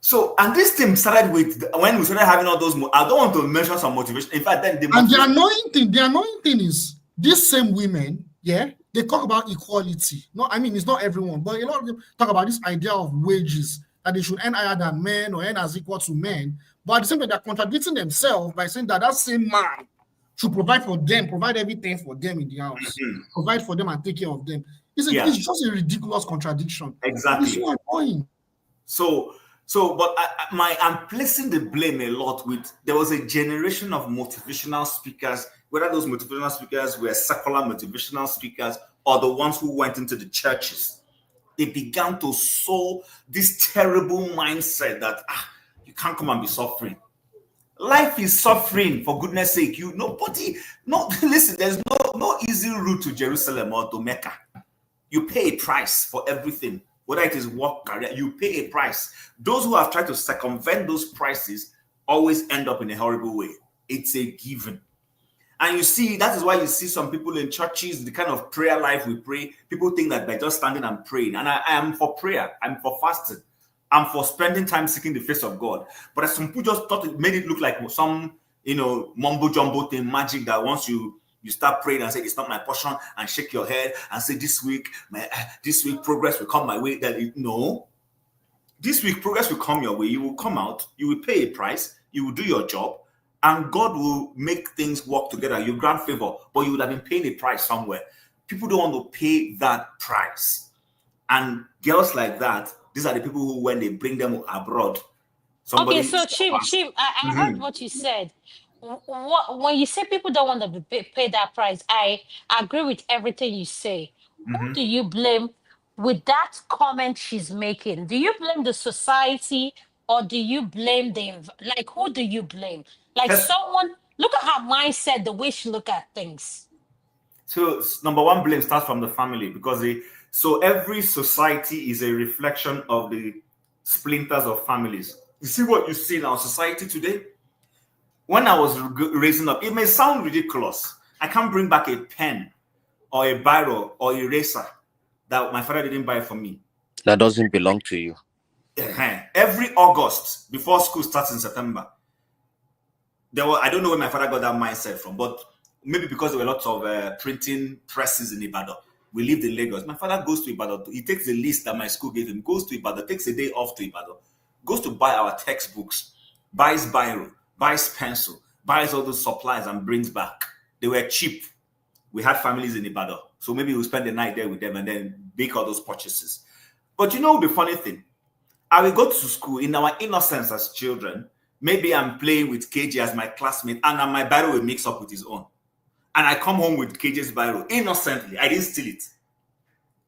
So, and this thing started with when we started having all those. I don't want to mention some motivation. In fact, then the annoying thing is these same women, they talk about equality. No, I mean it's not everyone, but a lot of them talk about this idea of wages that they should earn higher than men or earn as equal to men. But at the same time, they're contradicting themselves by saying that same man should provide for them, provide everything for them in the house, provide for them and take care of them. It's just a ridiculous contradiction. Exactly. It's so annoying. But I'm placing the blame a lot with, there was a generation of motivational speakers, whether those motivational speakers were secular motivational speakers or the ones who went into the churches. They began to sow this terrible mindset that you can't come and be suffering. Life is suffering, for goodness sake. Listen, there's no easy route to Jerusalem or to Mecca. You pay a price for everything. Whether it is work, career, you pay a price. Those who have tried to circumvent those prices always end up in a horrible way. It's a given. And you see, that is why you see some people in churches, the kind of prayer life we pray, people think that by just standing and praying. And I am for prayer. I'm for fasting. I'm for spending time seeking the face of God. But some people just thought it made it look like some, mumbo jumbo thing, magic that once you start praying and say, it's not my portion, and shake your head and say, this week progress will come my way. No. This week progress will come your way. You will come out, you will pay a price, you will do your job, and God will make things work together. You grant favor, but you would have been paying a price somewhere. People don't want to pay that price. And girls like that, these are the people who, when they bring them abroad, okay, so Chim, I heard what you said. When you say people don't want to pay that price, I agree with everything you say. Who do you blame with that comment she's making? Do you blame the society or do you blame who do you blame? Someone, look at her mindset, the way she look at things. So number one, blame starts from the family, because so every society is a reflection of the splinters of families. You see what you see in our society today? When I was raising up, it may sound ridiculous. I can't bring back a pen or a biro or eraser that my father didn't buy for me. That doesn't belong to you. Every August, before school starts in September, I don't know where my father got that mindset from, but maybe because there were lots of printing presses in Ibadan. We lived in Lagos. My father goes to Ibadan. He takes the list that my school gave him, goes to Ibadan, takes a day off to Ibadan, goes to buy our textbooks, buys biro, buys pencil, buys all those supplies and brings back. They were cheap. We had families in Ibadan. So maybe we'll spend the night there with them and then make all those purchases. But you know the funny thing? I will go to school in our innocence as children. Maybe I'm playing with KJ as my classmate, and my Bible will mix up with his own. And I come home with KJ's Bible innocently. I didn't steal it.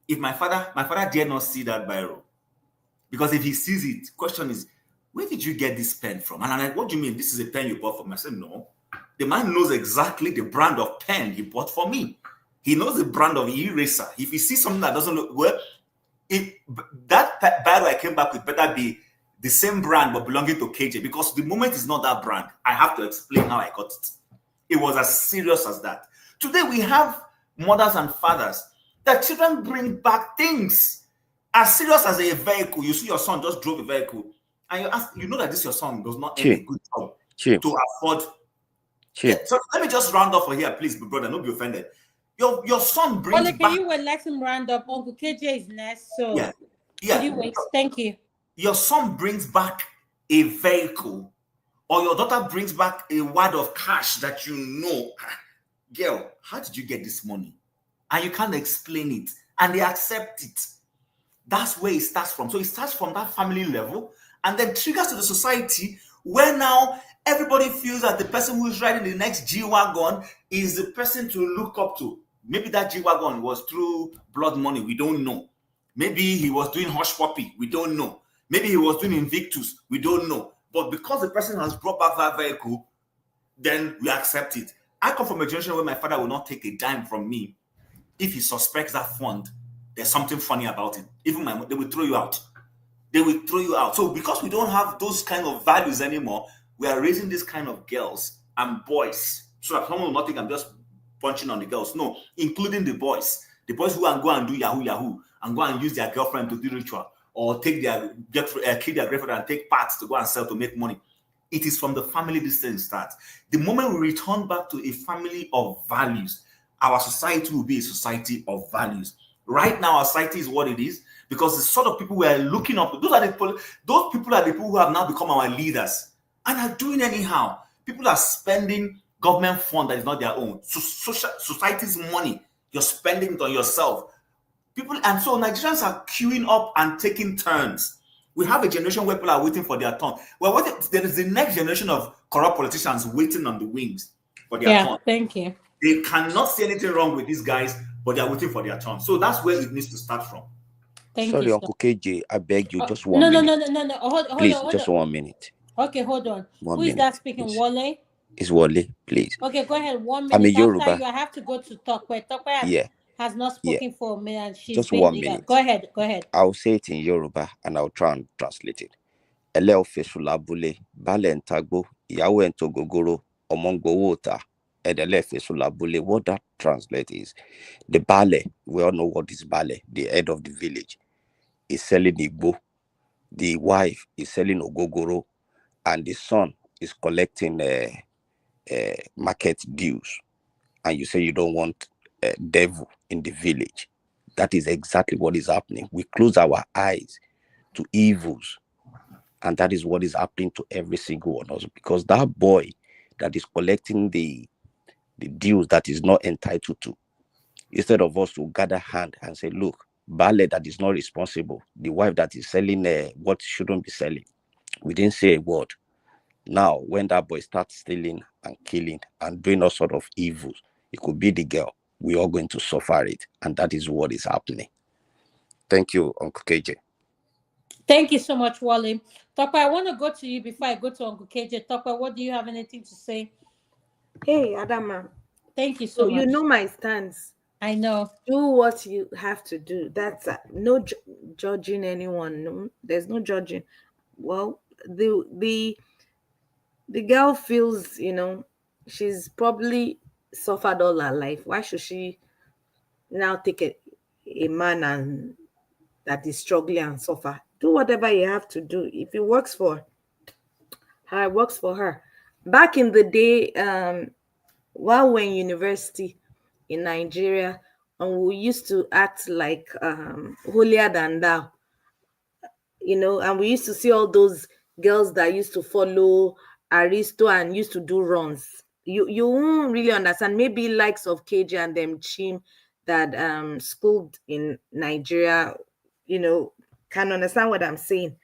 If my father dare not see that Bible, because if he sees it, question is, where did you get this pen from? And I'm like, what do you mean? This is a pen you bought for me? I said, no. The man knows exactly the brand of pen he bought for me. He knows the brand of eraser. If he sees something that doesn't look well, if that Bible I came back with better be the same brand but belonging to KJ, because the moment it's not that brand, I have to explain how I got it. It was as serious as that. Today we have mothers and fathers that children bring back things as serious as a vehicle. You see your son just drove a vehicle, and you ask, you know that this your son does not earn a good job to afford. Yeah, so let me just round off for here, please, brother. Don't be offended. Your son brings Can back. you let him round up? Uncle KJ is next, so Yeah. could you wait? Thank you. Your son brings back a vehicle, or your daughter brings back a wad of cash that you know, girl, how did you get this money? And you can't explain it, and they accept it. That's where it starts from. So it starts from that family level, and then triggers to the society, where now everybody feels that the person who is riding the next G-Wagon is the person to look up to. Maybe that G-Wagon was through blood money, we don't know. Maybe he was doing hush puppy, we don't know. Maybe he was doing Invictus, we don't know. But because the person has brought back that vehicle, then we accept it. I come from a generation where my father will not take a dime from me if he suspects that fund, there's something funny about it. Even they will throw you out. They will throw you out. So because we don't have those kind of values anymore, we are raising this kind of girls and boys. So that someone will not think I'm just punching on the girls. No, including the boys. The boys who go and do Yahoo and go and use their girlfriend to do ritual, or take their kill their girlfriend and take parts to go and sell to make money. It is from the family this thing starts. The moment we return back to a family of values, our society will be a society of values. Right now, our society is what it is because the sort of people we are looking up to, those people are the people who have now become our leaders and are doing anyhow. People are spending government fund that is not their own. Society's money, you're spending it on yourself. And so Nigerians are queuing up and taking turns. We have a generation where people are waiting for their turn. Well, there is the next generation of corrupt politicians waiting on the wings for their turn. Thank you. They cannot see anything wrong with these guys, but they are waiting for their turn. So that's where it needs to start from. Sorry, Uncle KJ, I beg you, just No. 1 minute. No. Hold Please, on. just 1 minute. Okay, hold on. 1 Who is minute, that speaking? please. Wale? It's Wale, please. Okay, go ahead. 1 minute. I'm a After Yoruba. you, I have to go to Tokwe. Tokwe has not spoken for a minute, and she's Just been 1 leader. minute. Go ahead. I'll say it in Yoruba and I'll try and translate it. Ele ofesulabule, bale entagbo, ìyàwó entogogoro, omongbowo ota, edele fesulabule. What that translates is the bale. We all know what is bale, the head of the village, is selling Igbo. The wife is selling ogogoro, and the son is collecting market dues. And you say you don't want devil in the village. That is exactly what is happening. We close our eyes to evils, and that is what is happening to every single one of us, because that boy that is collecting the dues that is not entitled to, instead of us to gather hand and say, look, Bale that is not responsible, the wife that is selling what shouldn't be selling, we didn't say a word. Now, when that boy starts stealing and killing and doing all sort of evils, it could be the girl. We are going to suffer it, and that is what is happening. Thank you, Uncle KJ. Thank you so much, Wale. Tokwe, I want to go to you before I go to Uncle KJ. Tokwe, what do you have anything to say? Hey, Adama. Thank you so much. You know my stance. I know. Do what you have to do. That's no judging anyone. No, there's no judging. Well, the girl feels, she's probably suffered all her life. Why should she now take a man and that is struggling and suffer? Do whatever you have to do. If it works for her, it works for her. Back in the day, while we're in university in Nigeria, and we used to act like holier than thou, and we used to see all those girls that used to follow Aristo and used to do runs. You won't really understand. Maybe likes of KJ and them Chim that schooled in Nigeria, can understand what I'm saying.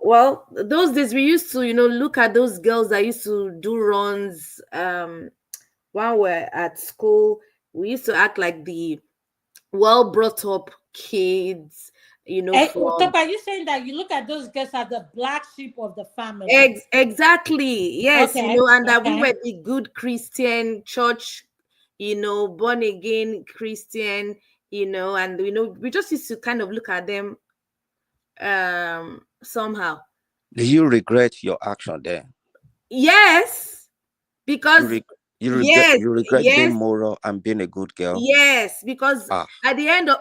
Well, those days we used to, look at those girls that used to do runs. While we're at school, we used to act like the well brought up kids, from Are you saying that you look at those girls as the black sheep of the family? exactly, yes, Okay, and that we okay. were the good Christian church, born again Christian, and we just used to kind of look at them somehow. Do you regret your action there? Yes, You because reg- yes, you regret being yes, moral and being a good girl? yes, because Ah, at the end of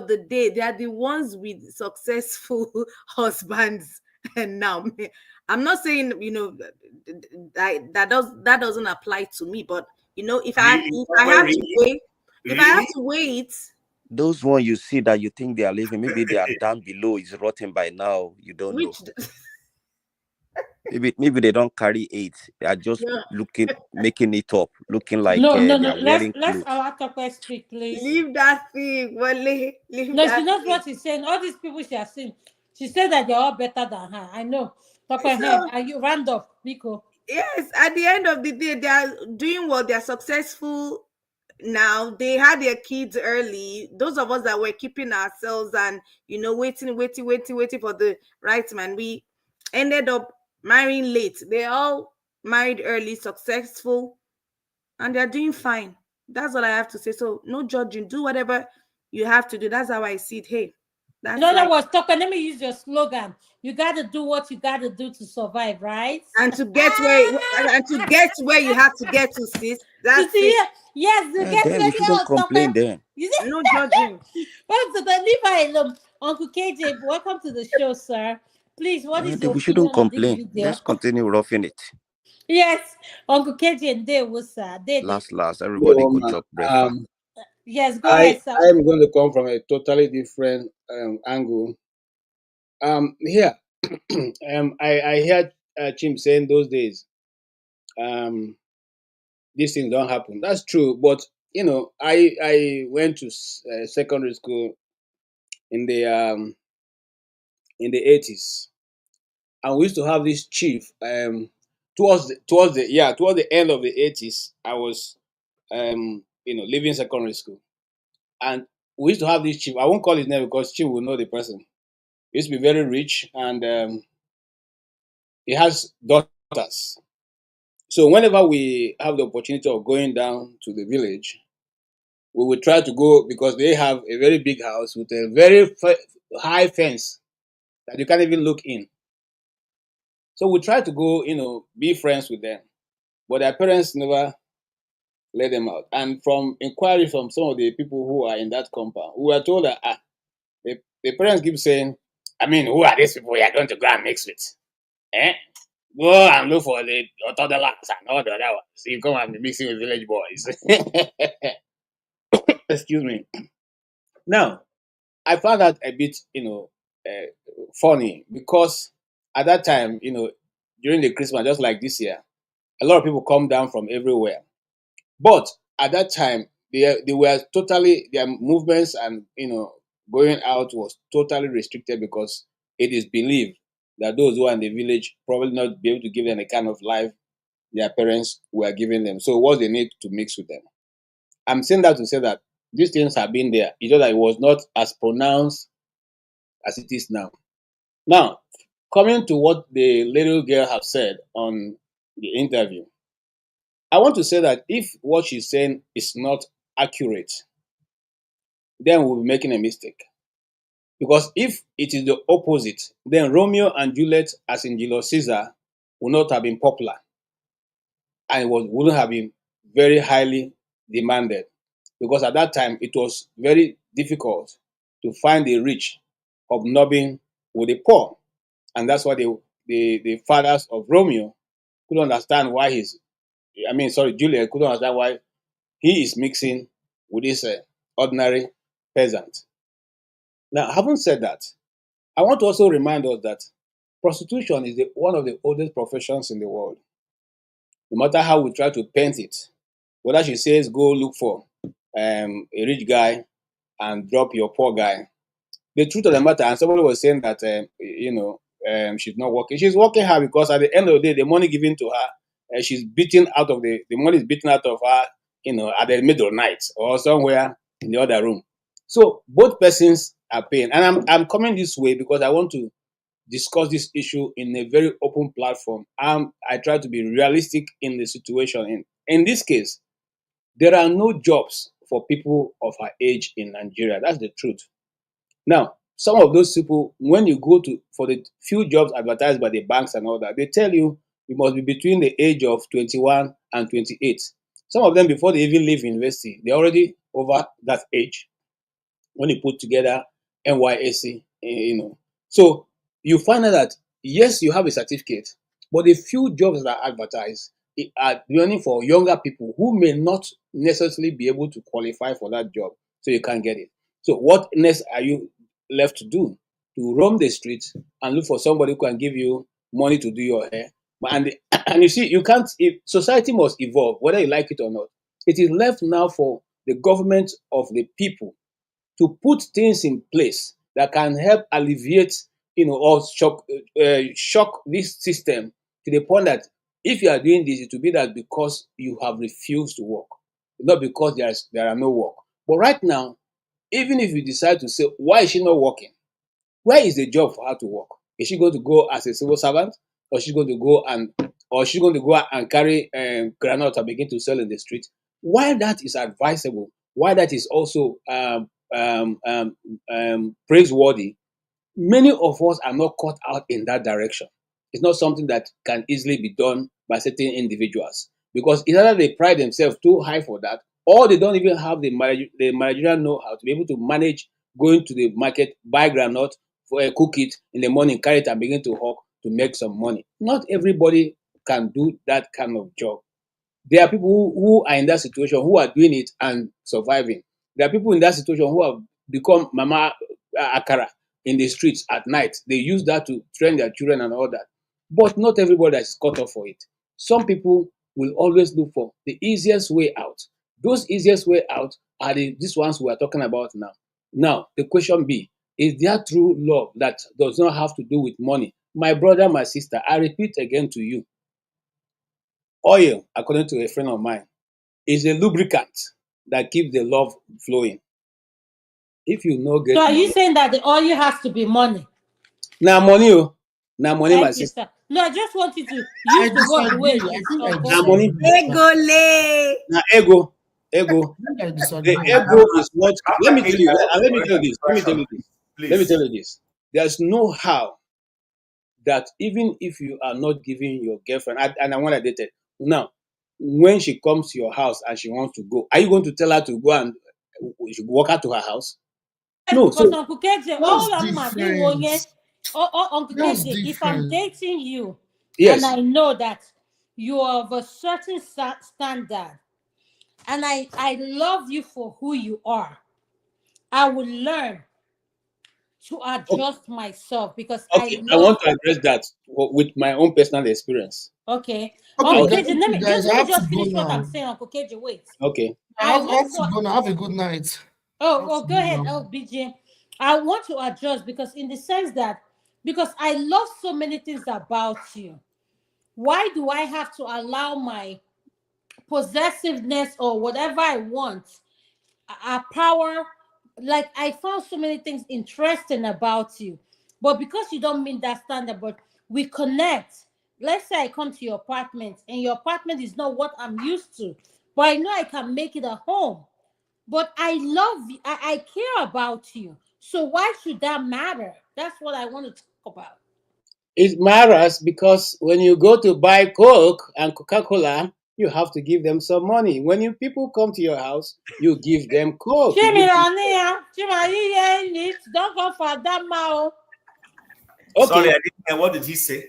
the day, they are the ones with successful husbands. And now, I'm not saying that doesn't apply to me, but if I Really? if I Well, have to really? wait, if I have Really? to wait, those one you see that you think they are living, maybe they are down below, is rotten by now. You don't know. which Maybe they don't carry 8. They are just no, making it up, looking like No, no, they no. are Let's wearing let's clothes. allow Tokwe speak, please. leave that thing, Wale, leave No, she that knows thing. what she's saying. All these people she has seen, she said that they're all better than her. I know. Tokwe, So are you Randolph, Biko? yes, at the end of the day, they are doing well. They are successful now. They had their kids early. Those of us that were keeping ourselves and waiting for the right man, we ended up marrying late. They all married early, successful, and they're doing fine. That's all I have to say. So no judging. Do whatever you have to do. That's how I see it. Hey, In that's other life. words, Tokwe, let me use your slogan. You got to do what you got to do to survive, right? And to get where you have to get to, sis. You That's see, it. yes, to And get then we ready, shouldn't oh, Tokwe. complain then. You see, No judging. well, so then leave her alone. Uncle KJ, welcome to the show, sir. Please, what is And your we shouldn't opinion on this complain. video? Let's continue roughing it. Yes, Uncle KJ and they was Last, everybody Yo, go man. chop breakfast. Yes, go I ahead, sir. I am going to come from a totally different angle. Here, I hear Chim saying those days, these things don't happen. That's true, but I went to secondary school in the 80s, and we used to have this chief. Towards the end of the 80s, I was leaving secondary school, and we used to have this chief. I won't call his name because Chief will know the person. He used to be very rich, and he has daughters. So whenever we have the opportunity of going down to the village, we will try to go because they have a very big house with a very high fence that you can't even look in. So we try to go, be friends with them, but their parents never let them out. And from inquiry from some of the people who are in that compound, we were told that the parents keep saying, I mean, who are these people you are going to go and mix with? Eh? Go and look for the toddlers and all the other ones. You come and be mixing with village boys. Excuse me. Now, I found that a bit, funny because at that time, during the Christmas, just like this year, a lot of people come down from everywhere. But at that time, they were totally, their movements and, going out was totally restricted because it is believed that those who are in the village probably not be able to give them the kind of life their parents were giving them. So what's the need to mix with them? I'm saying that to say that these things have been there. It's just that it was not as pronounced as it is now. Now, coming to what the little girl have said on the interview, I want to say that if what she's saying is not accurate, then we'll be making a mistake. Because if it is the opposite, then Romeo and Juliet, as in Julius Caesar, would not have been popular and wouldn't have been very highly demanded. Because at that time, it was very difficult to find the rich hobnobbing with the poor. And that's why the fathers of Romeo couldn't understand why Juliet couldn't understand why he is mixing with this ordinary peasant. Now, having said that, I want to also remind us that prostitution is one of the oldest professions in the world. No matter how we try to paint it, whether she says go look for a rich guy and drop your poor guy, The truth of the matter, and somebody was saying that she's not working. She's working hard because at the end of the day, the money given to her, she's beaten out of the money is beaten out of her, at the middle of the night or somewhere in the other room. So both persons are paying, and I'm coming this way because I want to discuss this issue in a very open platform. I try to be realistic in the situation. In this case, there are no jobs for people of her age in Nigeria. That's the truth. Now, some of those people, when you go for the few jobs advertised by the banks and all that, they tell you must be between the age of 21 and 28. Some of them, before they even leave university, they're already over that age when you put together NYSC, So you find out that, yes, you have a certificate, but the few jobs that are advertised are only for younger people who may not necessarily be able to qualify for that job, so you can't get it. So what next are you left to do? To roam the streets and look for somebody who can give you money to do your hair. And you see, you can't. Society must evolve, whether you like it or not. It is left now for the government of the people to put things in place that can help alleviate, or shock this system to the point that if you are doing this, it will be that because you have refused to work, not because there are no work. But right now, even if you decide to say, why is she not working? Where is the job for her to work? Is she going to go as a civil servant, or she's going to go and carry granite and begin to sell in the street? While that is advisable, while that is also praiseworthy, many of us are not caught out in that direction. It's not something that can easily be done by certain individuals because either they pride themselves too high for that, or they don't even have the managerial know-how to be able to manage going to the market, buy granite, cook it in the morning, carry it and begin to hawk to make some money. Not everybody can do that kind of job. There are people who are in that situation who are doing it and surviving. There are people in that situation who have become mama akara in the streets at night. They use that to train their children and all that. But not everybody is cut off for it. Some people will always look for the easiest way out. Those easiest way out are these ones we are talking about now. Now, the question be, is there true love that does not have to do with money? My brother, my sister, I repeat again to you, oil, according to a friend of mine, is a lubricant that keeps the love flowing. If you no get So are you money, saying that the oil has to be money? now money, now money, my Thank you, sister. sir. No, I just want you to I use the word the way it disagree. I is. think I So go Now ahead. money, Egole. now ego. I think I The disagree. ego is not. How Let me can tell you. I Let me tell you this. Let me tell you this. Let me please? tell you this. There's no how that even if you are not giving your girlfriend, and I want to date it now, when she comes to your house and she wants to go, are you going to tell her to go and she walk her to her house? Yes, No. because So Uncle KJ, That's all I'm different. Uncle That's KJ, if I'm different. dating you and yes, I know that you are of a certain standard and I love you for who you are, I will learn to adjust myself because I okay. I love want to address that with my own personal experience. okay. Okay, Uncle Okay. guys, KJ, okay, guys, I let me have to just go finish what I'm now. saying, Uncle KJ. Wait. Okay. I I want have to to go now. Have a good night. I have to go go ahead. now. Oh, BJ. I want to adjust because in the sense that because I love so many things about you. Why do I have to allow my possessiveness or whatever I want a power? Like I found so many things interesting about you, but because you don't mean that standard, but we connect. Let's say I come to your apartment and your apartment is not what I'm used to, but I know I can make it a home. But I love you, I care about you. So why should that matter? That's what I want to talk about. It matters because when you go to buy Coke and Coca-Cola, you have to give them some money. When people come to your house, you give them Coke. You Jimmy give them... Rania, Jimmy, don't go for that mouth. Sorry, Okay. I didn't hear. What did he say?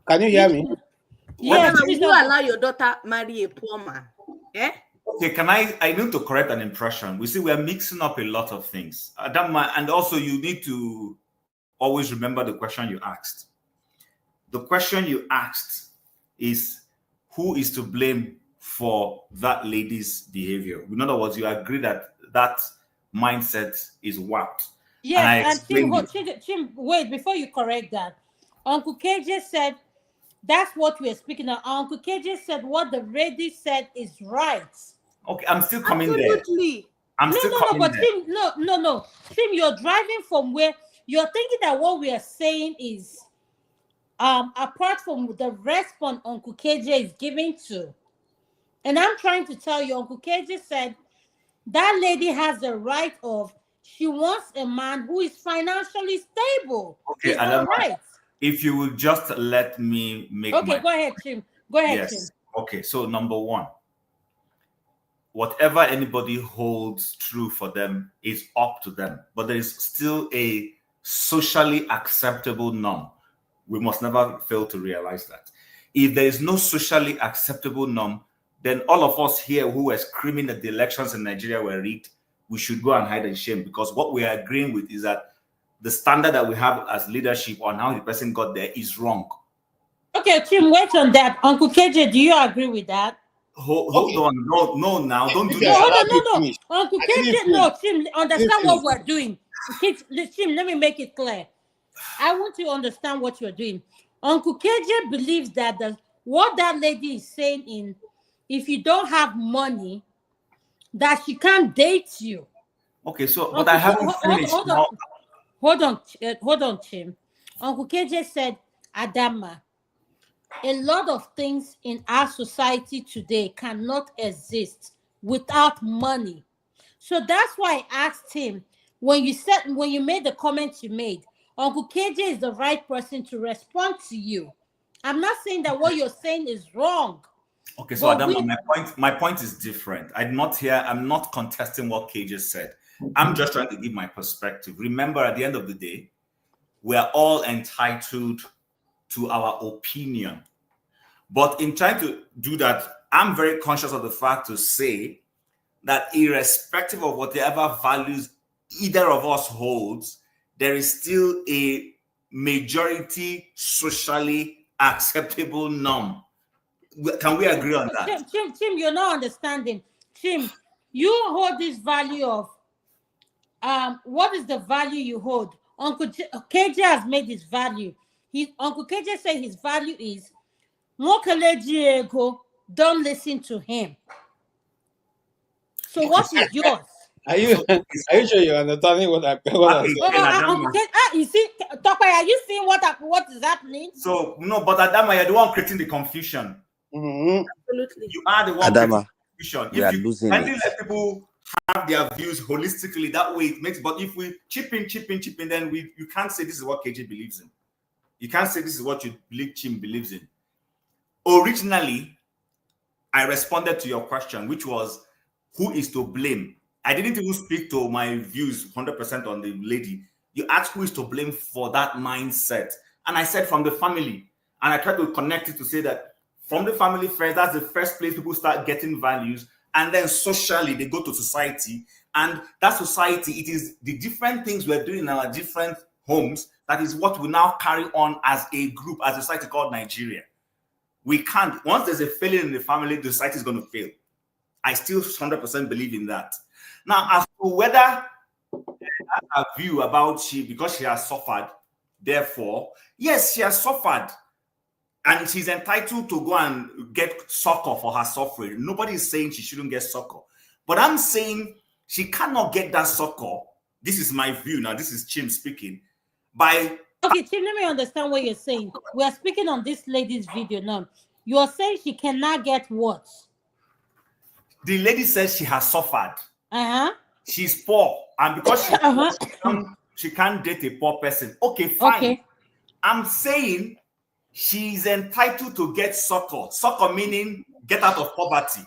Can you hear me? What did Yes, Adama, he will please you don't go. allow your daughter marry a poor man? Eh? Okay, I need to correct an impression. We see we are mixing up a lot of things. And also you need to always remember the question you asked. The question you asked is who is to blame for that lady's behavior? In other words, you agree that mindset is whacked. Yes, And I and Tim, explained it. Tim, wait, before you correct that, Uncle KJ said that's what we're speaking of. Uncle KJ said what the lady said is right. Okay, I'm still coming there. Absolutely. I'm No, still no, coming but there. Tim, no. Tim, you're driving from where you're thinking that what we are saying is apart from the response Uncle KJ is giving to. And I'm trying to tell you, Uncle KJ said that lady has the right of she wants a man who is financially stable. Okay, Is that Adama, right? if you will just let me make Okay, my go ahead, Tim. Go ahead, Tim. yes. Okay, so number one, whatever anybody holds true for them is up to them, but there is still a socially acceptable norm. We must never fail to realize that. If there is no socially acceptable norm, then all of us here who were screaming that the elections in Nigeria were rigged, we should go and hide in shame, because what we are agreeing with is that the standard that we have as leadership on how the person got there is wrong. Okay, Tim, wait on that. Uncle KJ, do you agree with that? Hold on. No, now don't do No, that. no. Uncle KJ, no, Tim, understand what we're doing. Tim, let me make it clear. I want you to understand what you're doing. Uncle KJ believes that what that lady is saying in, if you don't have money, that she can't date you. Okay, so but I haven't finished. Hold on, Tim. Uncle KJ said, Adama, a lot of things in our society today cannot exist without money. So that's why I asked him when you made the comments you made, Uncle KJ is the right person to respond to you. I'm not saying that what you're saying is wrong. Okay, so Adama, my point is different. I'm not contesting what KJ said. I'm just trying to give my perspective. Remember, at the end of the day, we are all entitled to our opinion. But in trying to do that, I'm very conscious of the fact to say that irrespective of whatever values either of us holds, there is still a majority socially acceptable norm. Can we agree on that? Tim, you're not understanding. Tim, you hold this value of what is the value you hold? Uncle KJ has made his value. Uncle KJ said his value is don't listen to him. So what is yours? Are you sure you're understanding what I'm saying? You see, Tope, are you seeing what is happening? So no, but Adama, you're the one creating the confusion. Absolutely. You are the one Adama, creating confusion. we are If you losing kindly it. let people have their views holistically, that way it makes. But if we chip in, then you can't say this is what KJ believes in. You can't say this is what you believe Chim believes in. Originally, I responded to your question, which was who is to blame. I didn't even speak to my views 100% on the lady. You asked who is to blame for that mindset. And I said from the family. And I tried to connect it to say that from the family first, that's the first place people start getting values. And then socially, they go to society. And that society, it is the different things we're doing in our different homes. That is what we now carry on as a group, as a society called Nigeria. We can't. Once there's a failure in the family, the society is going to fail. I still 100% believe in that. Now, as to whether a view about she, because she has suffered, therefore, yes, she has suffered. And she's entitled to go and get succor for her suffering. Nobody is saying she shouldn't get succor. But I'm saying she cannot get that succor. This is my view. Now, this is Chim speaking. Okay, Chim, let me understand what you're saying. We are speaking on this lady's video now. You are saying she cannot get what? The lady says she has suffered. She's poor. And because she can't date a poor person. Okay, fine. Okay. I'm saying she's entitled to get succor. Succor meaning get out of poverty.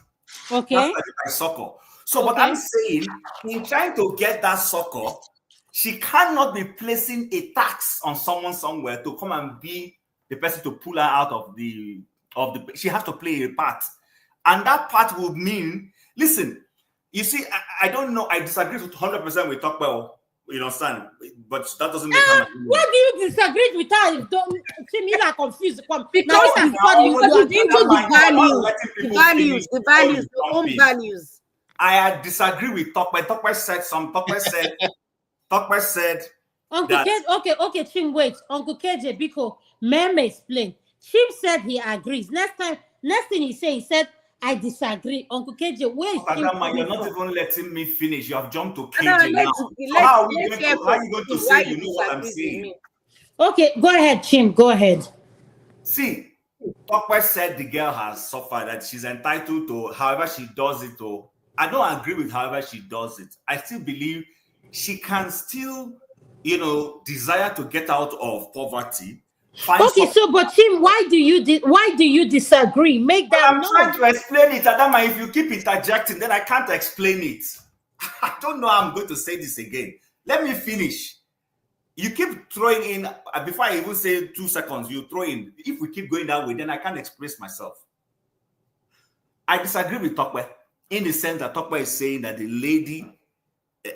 Okay. That's like succor. So what I'm saying, in trying to get that succor, she cannot be placing a tax on someone somewhere to come and be the person to pull her out of the she has to play a part. And that part would mean, listen, you see, I don't know, I disagree with 100% with Tokpel, you understand, but that doesn't make her. Why do you disagree with her? You are confused. Because you are into the values, your own values. I disagree with Tokwe. Tokwe said Uncle that. KJ, okay, Chim, wait. Uncle KJ, because Mem explain. Chim said he agrees. Next thing he said, I disagree. Uncle KJ, where is Chim Adama, you're coming not from? even letting me finish. You have jumped to Adama, KJ now. So how are you going to why say he you know what I'm disagrees with saying? me. Okay, go ahead, Chim. Go ahead. See, Tokwe said the girl has suffered, that she's entitled to however she does it. I don't agree with however she does it. I still believe she can still, desire to get out of poverty. Okay, so but Chim, why do you disagree? Make that I'm trying to explain it, Adama. If you keep interjecting, then I can't explain it. I don't know how I'm going to say this again. Let me finish. You keep throwing in, before I even say 2 seconds, you throw in. If we keep going that way, then I can't express myself. I disagree with Tokwe in the sense that Tokwe is saying that the lady,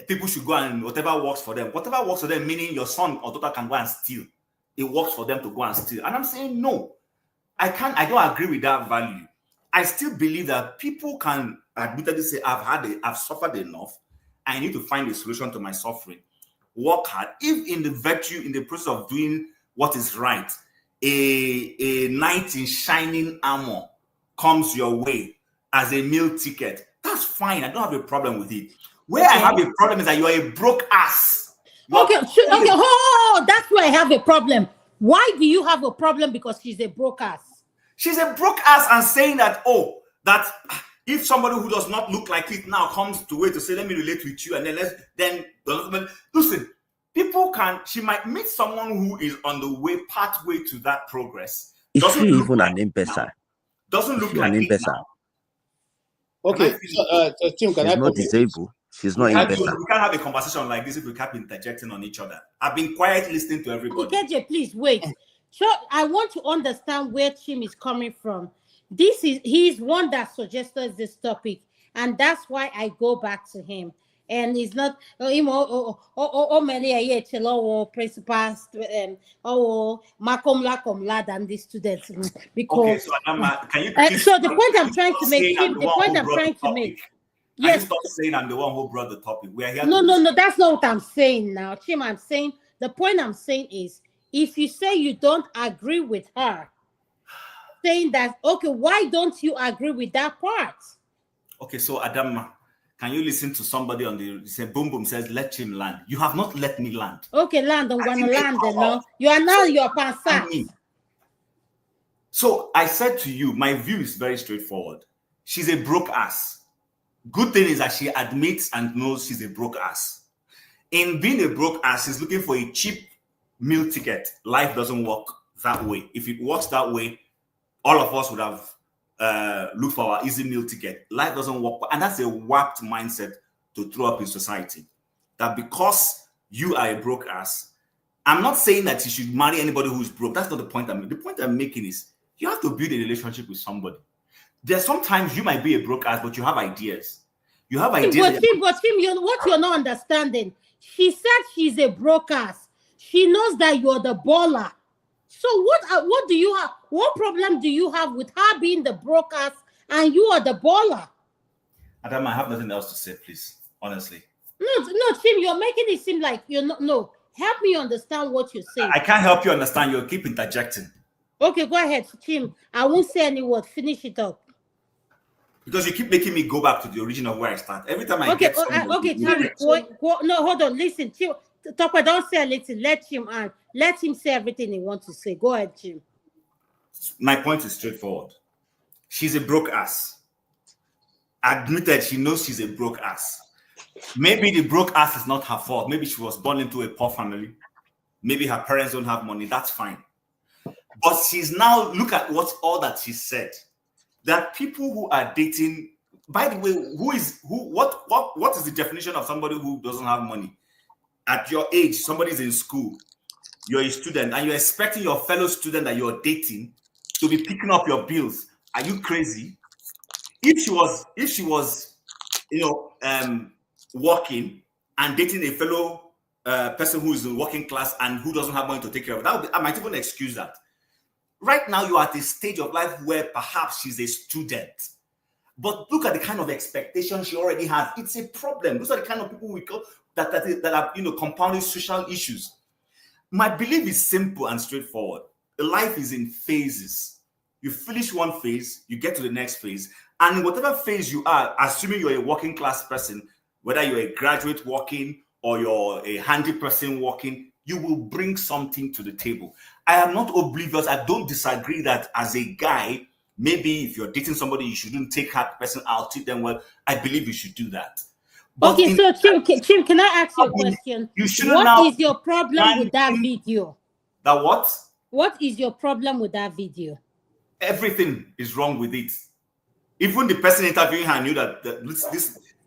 people should go and whatever works for them, meaning your son or daughter can go and steal. It works for them to go and steal. And I'm saying no. I don't agree with that value. I still believe that people can admittedly say, I've suffered enough. I need to find a solution to my suffering. Work hard. If in the process of doing what is right, a knight in shining armor comes your way as a meal ticket, that's fine. I don't have a problem with it. Where I have a problem is that you are a broke ass. Okay, that's where I have a problem. Why do you have a problem? Because she's a broke ass. She's a broke ass and saying that, that if somebody who does not look like it now comes to say, let me relate with you, and then listen, she might meet someone who is on the pathway to that progress. Is she even an M-Pesa? Doesn't look like it now. Okay, Tim, can I She's not disabled. She's not M-Pesa. We can't have a conversation like this if we keep interjecting on each other. I've been quiet listening to everybody. KJ, please wait. So I want to understand where Chim is coming from. He's one that suggested this topic, and that's why I go back to him. And it's not many principals Malcolm lad and the students because okay, so Adama, can you so the point I'm trying to make, yes, stop saying I'm the one who brought the topic. We are here. No, that's not what I'm saying now, Chim. I'm saying the point I'm saying is if you say you don't agree with her, saying that okay, why don't you agree with that part? Okay, so Adama, can you listen to somebody on the say boom boom says let him land? You have not let me land. Okay, land. I'm gonna land now. You are now your passat. So I said to you, my view is very straightforward. She's a broke ass. Good thing is that she admits and knows she's a broke ass. In being a broke ass, she's looking for a cheap meal ticket. Life doesn't work that way. If it works that way, all of us would have looked for our easy meal ticket. Life doesn't work. And that's a warped mindset to throw up in society. That because you are a broke ass, I'm not saying that you should marry anybody who's broke. That's not the point I'm making. The point I'm making is you have to build a relationship with somebody. There's sometimes you might be a broke ass, but you have ideas. You have ideas. But Tim, what you're not understanding, she said she's a broke ass. She knows that you're the baller. So what do you have? What problem do you have with her being the broke ass and you are the baller? Adam, I have nothing else to say, please. Honestly. No, Tim, you're making it seem like you're not. No, help me understand what you're saying. I can't help you understand. You keep interjecting. Okay, go ahead, Tim. I won't say any word. Finish it up. Because you keep making me go back to the origin of where I start. Every time I get something. Okay, Tim. No, hold on. Listen, Tim. Tokwe, don't say anything. Let him say everything he wants to say. Go ahead, Tim. My point is straightforward. She's a broke ass. Admitted, she knows she's a broke ass. Maybe the broke ass is not her fault. Maybe she was born into a poor family. Maybe her parents don't have money. That's fine. But she's now, look at all that she said. That people who are dating, by the way, what is the definition of somebody who doesn't have money? At your age, somebody's in school, you're a student, and you're expecting your fellow student that you're dating to be picking up your bills. Are you crazy? If she was, working and dating a fellow person who is in working class and who doesn't have money to take care of it, I might even excuse that. Right now, you're at a stage of life where perhaps she's a student. But look at the kind of expectation she already has. It's a problem. Those are the kind of people we call that are compounding social issues. My belief is simple and straightforward. Life is in phases. You finish one phase, you get to the next phase, and in whatever phase you are, assuming you're a working class person, whether you're a graduate working or you're a handy person working, you will bring something to the table. I am not oblivious. I don't disagree that as a guy, maybe if you're dating somebody, you shouldn't take that person out, treat them well. I believe you should do that. But Okay, so Chim, can I ask you a question? You shouldn't What now is your problem with that video? That what? What is your problem with that video? Everything is wrong with it. Even the person interviewing her knew that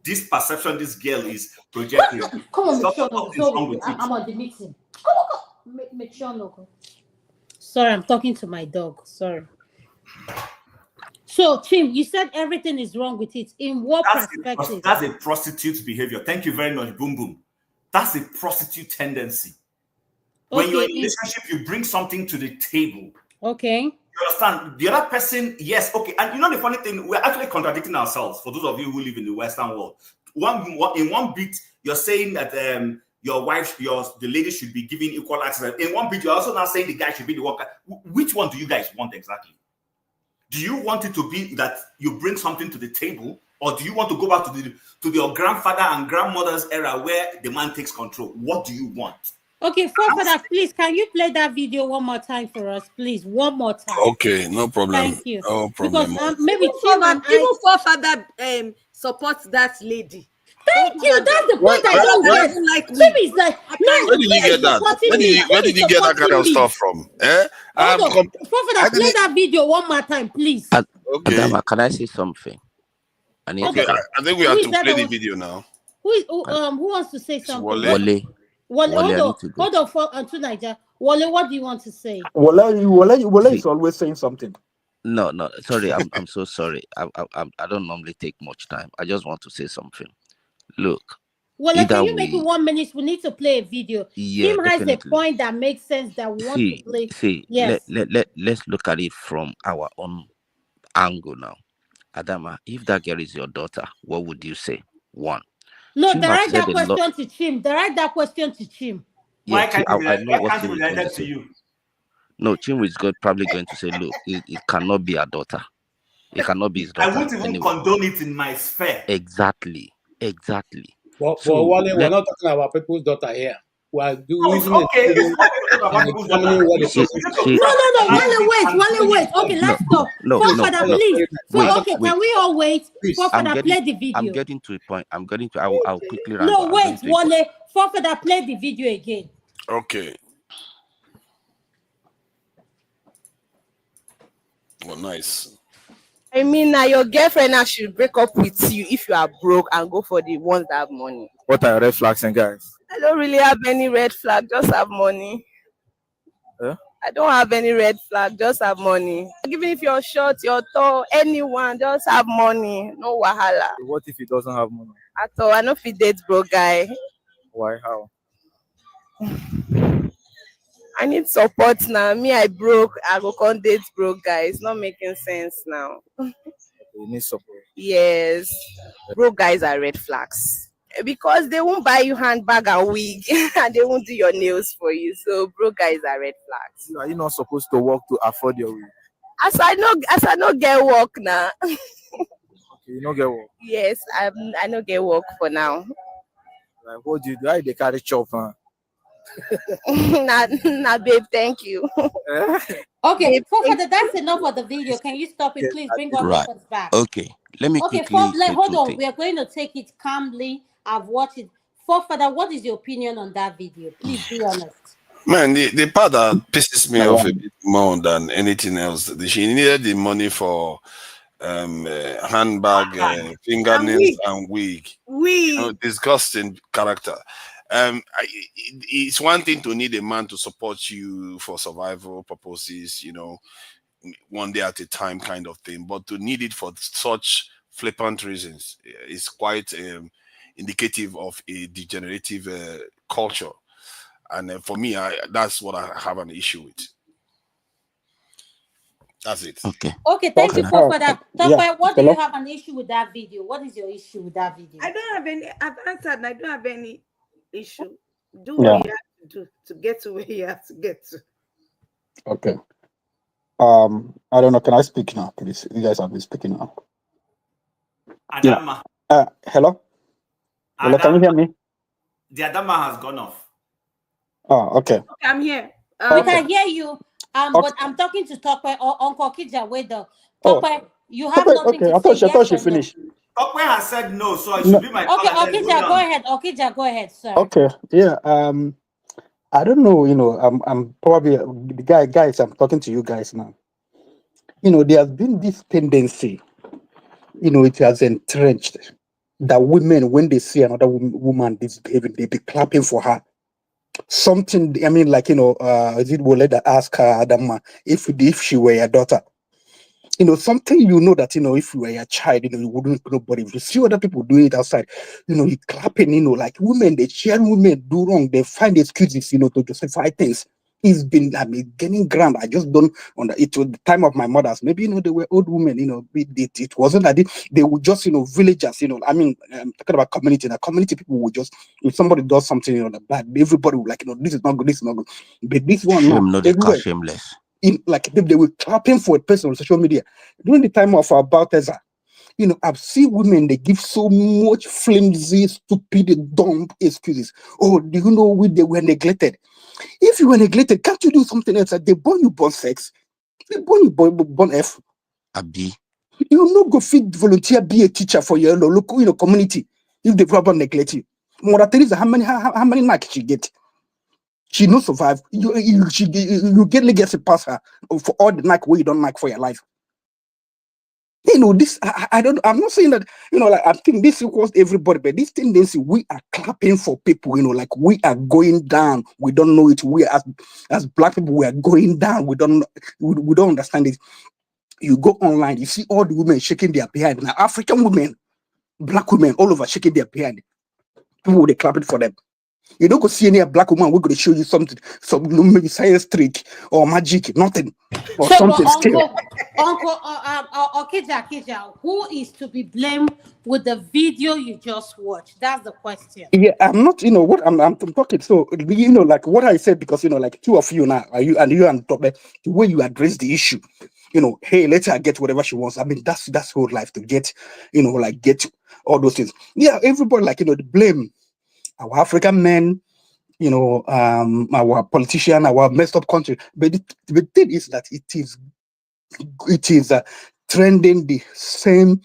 this perception this girl is projecting. Come on, Something is wrong with it. I'm on the meeting. Make sure no. Sorry, I'm talking to my dog. Sorry. So, Chim, you said everything is wrong with it. In what perspective? That's a prostitute behavior. Thank you very much, Boom Boom. That's a prostitute tendency. When you're in a relationship, you bring something to the table. Okay. You understand? The other person, yes, okay. And you know the funny thing, we're actually contradicting ourselves. For those of you who live in the Western world, in one bit, you're saying that your wife, the lady should be given equal access. In one bit, you're also now saying the guy should be the worker. Which one do you guys want exactly? Do you want it to be that you bring something to the table, or do you want to go back to your grandfather and grandmother's era where the man takes control? What do you want? Okay, Forefather, please, can you play that video one more time for us, please? One more time. Okay, no problem. Thank you. No problem. Because maybe even Forefather supports that lady. Thank you. That's the point I don't get. Chim is like, Where did you get that? Where did you get that kind of stuff from? Forefather, play that video one more time, please. Okay. Adama, can I say something? Okay, I think we have to play the video now. Who wants to say something? Wale. Hold on, to Niger. Wale, what do you want to say? Wale is always saying something. No, sorry, I'm so sorry. I don't normally take much time. I just want to say something. Look. Well, can you make it 1 minute? We need to play a video. Yeah, Tim has definitely. a point that makes sense that we want to play. Yes. Let's look at it from our own angle now. Adama, if that girl is your daughter, what would you say? One. No, Chim direct has said that a lot- question to Chim. Direct that question to Chim. Yeah, Why can't I it know what be Chim is going related to to say. you? No, Chim is probably going to say, look, it cannot be a daughter. It cannot be his daughter. I won't even condone it in my sphere. Exactly. But So, Wale, we're not talking about people's daughter here. We are using okay, it. Wale, wait. Okay, let's stop. Forefather, please. Can we all wait? Forefather, play the video. I'm getting to a point. I'll quickly run. No, wait, Wale. Forefather, play the video again. Okay. Well, nice. I mean, now your girlfriend now should break up with you if you are broke and go for the ones that have money. What are your red flags and guys? I don't really have any red flag, just have money. Huh? I don't have any red flag, just have money. Even if you're short, you're tall, anyone, just have money. No wahala. What if he doesn't have money? At all. I know if he dates broke guy. Why? How? I need support now. Me, I broke. I go con date broke guy. It's not making sense now. You need support. Yes. Broke guys are red flags. Because they won't buy you handbag and wig and they won't do your nails for you. So broke guys are red flags. Are you not supposed to work to afford your wig? As I know get work now. Okay, you don't get work. Yes, I know get work for now. Like, what do you do? How they carry chop, huh? nah, babe, thank you. Okay, Forefather, that's enough of the video. Can you stop it, please? Bring our records back. Okay, let me quickly say hold two on. things. We are going to take it calmly. I've watched it. Forefather, what is your opinion on that video? Please be honest. Man, the part that pisses me off a bit more than anything else, she needed the money for handbag, fingernails, and wig. Disgusting character. It's one thing to need a man to support you for survival purposes, one day at a time kind of thing, but to need it for such flippant reasons is quite indicative of a degenerative culture. And for me, that's what I have an issue with. That's it. Okay. Okay, thank you Okay. for that. Yeah. Tokwe, what do you Hello. have an issue with that video? What is your issue with that video? I don't have any. I've answered, and I don't have any issue. Do Yeah. what you have to do to get to where you have to get to. Okay. I don't know. Can I speak now, please? You guys have been speaking now. Yeah. Adama. Hello. Hello. Can you hear me? The Adama has gone off. Oh, okay. Okay, I'm here. We Okay. can hear you. Okay. But I'm talking to Tokwe or Uncle Kija. Wait, though. Oh, Tokwe, you have okay. nothing Okay. to I thought say. I thought Yes she or no? finished. Tokwe has said no, so it No. should be my Okay, turn. Then Okija, hold go on. ahead. Okija, go ahead, sir. Okay. Yeah. I don't know. I'm probably the guys. I'm talking to you guys now. There has been this tendency. It has entrenched that women, when they see another woman misbehaving, they be clapping for her. Something. I mean, like is it Wole that ask her, Adama, if she were your daughter? Something that if you were a child, you wouldn't know. But if you see other people doing it outside, you clapping, like women, they cheer women do wrong, they find excuses, to justify things. It's been, getting grand. I just don't it was the time of my mothers. Maybe they were old women, it wasn't that they would just, villagers, I mean, talking about community. The community people would just, if somebody does something, bad, everybody would like, this is not good, this is not good. But this one now, Shame, no, they call everywhere. shameless. They were clapping for a person on social media during the time of Balthazar. I've seen women, they give so much flimsy, stupid, dumb excuses. Oh, do you know they were neglected? If you were neglected, can't you do something else? They born you born sex, they born you born F. Abi. You no go fit volunteer be a teacher for your local community if they probably neglect you. Mother Teresa, how many knacks she get? She no survive. You get legacy past her for all the knack where you don't knack for your life. This I don't. I'm not saying that I think this equals everybody, but this tendency we are clapping for people. Like we are going down. We don't know it. We as black people we are going down. We don't understand it. You go online, you see all the women shaking their behind. Now African women, black women, all over shaking their behind. People they clapping for them. You don't go see any black woman. We're going to show you something, maybe science trick or magic, nothing, or So, something skill. Uncle Okija, who is to be blamed with the video you just watched? That's the question. Yeah, I'm not. What I'm talking. So like what I said, because like two of you now, you and Tobe, the way you address the issue. Hey, let her get whatever she wants. I mean, that's whole life to get, like get all those things. Yeah, everybody like the blame our African men, our politician, our messed up country. But the thing is that it is trending the same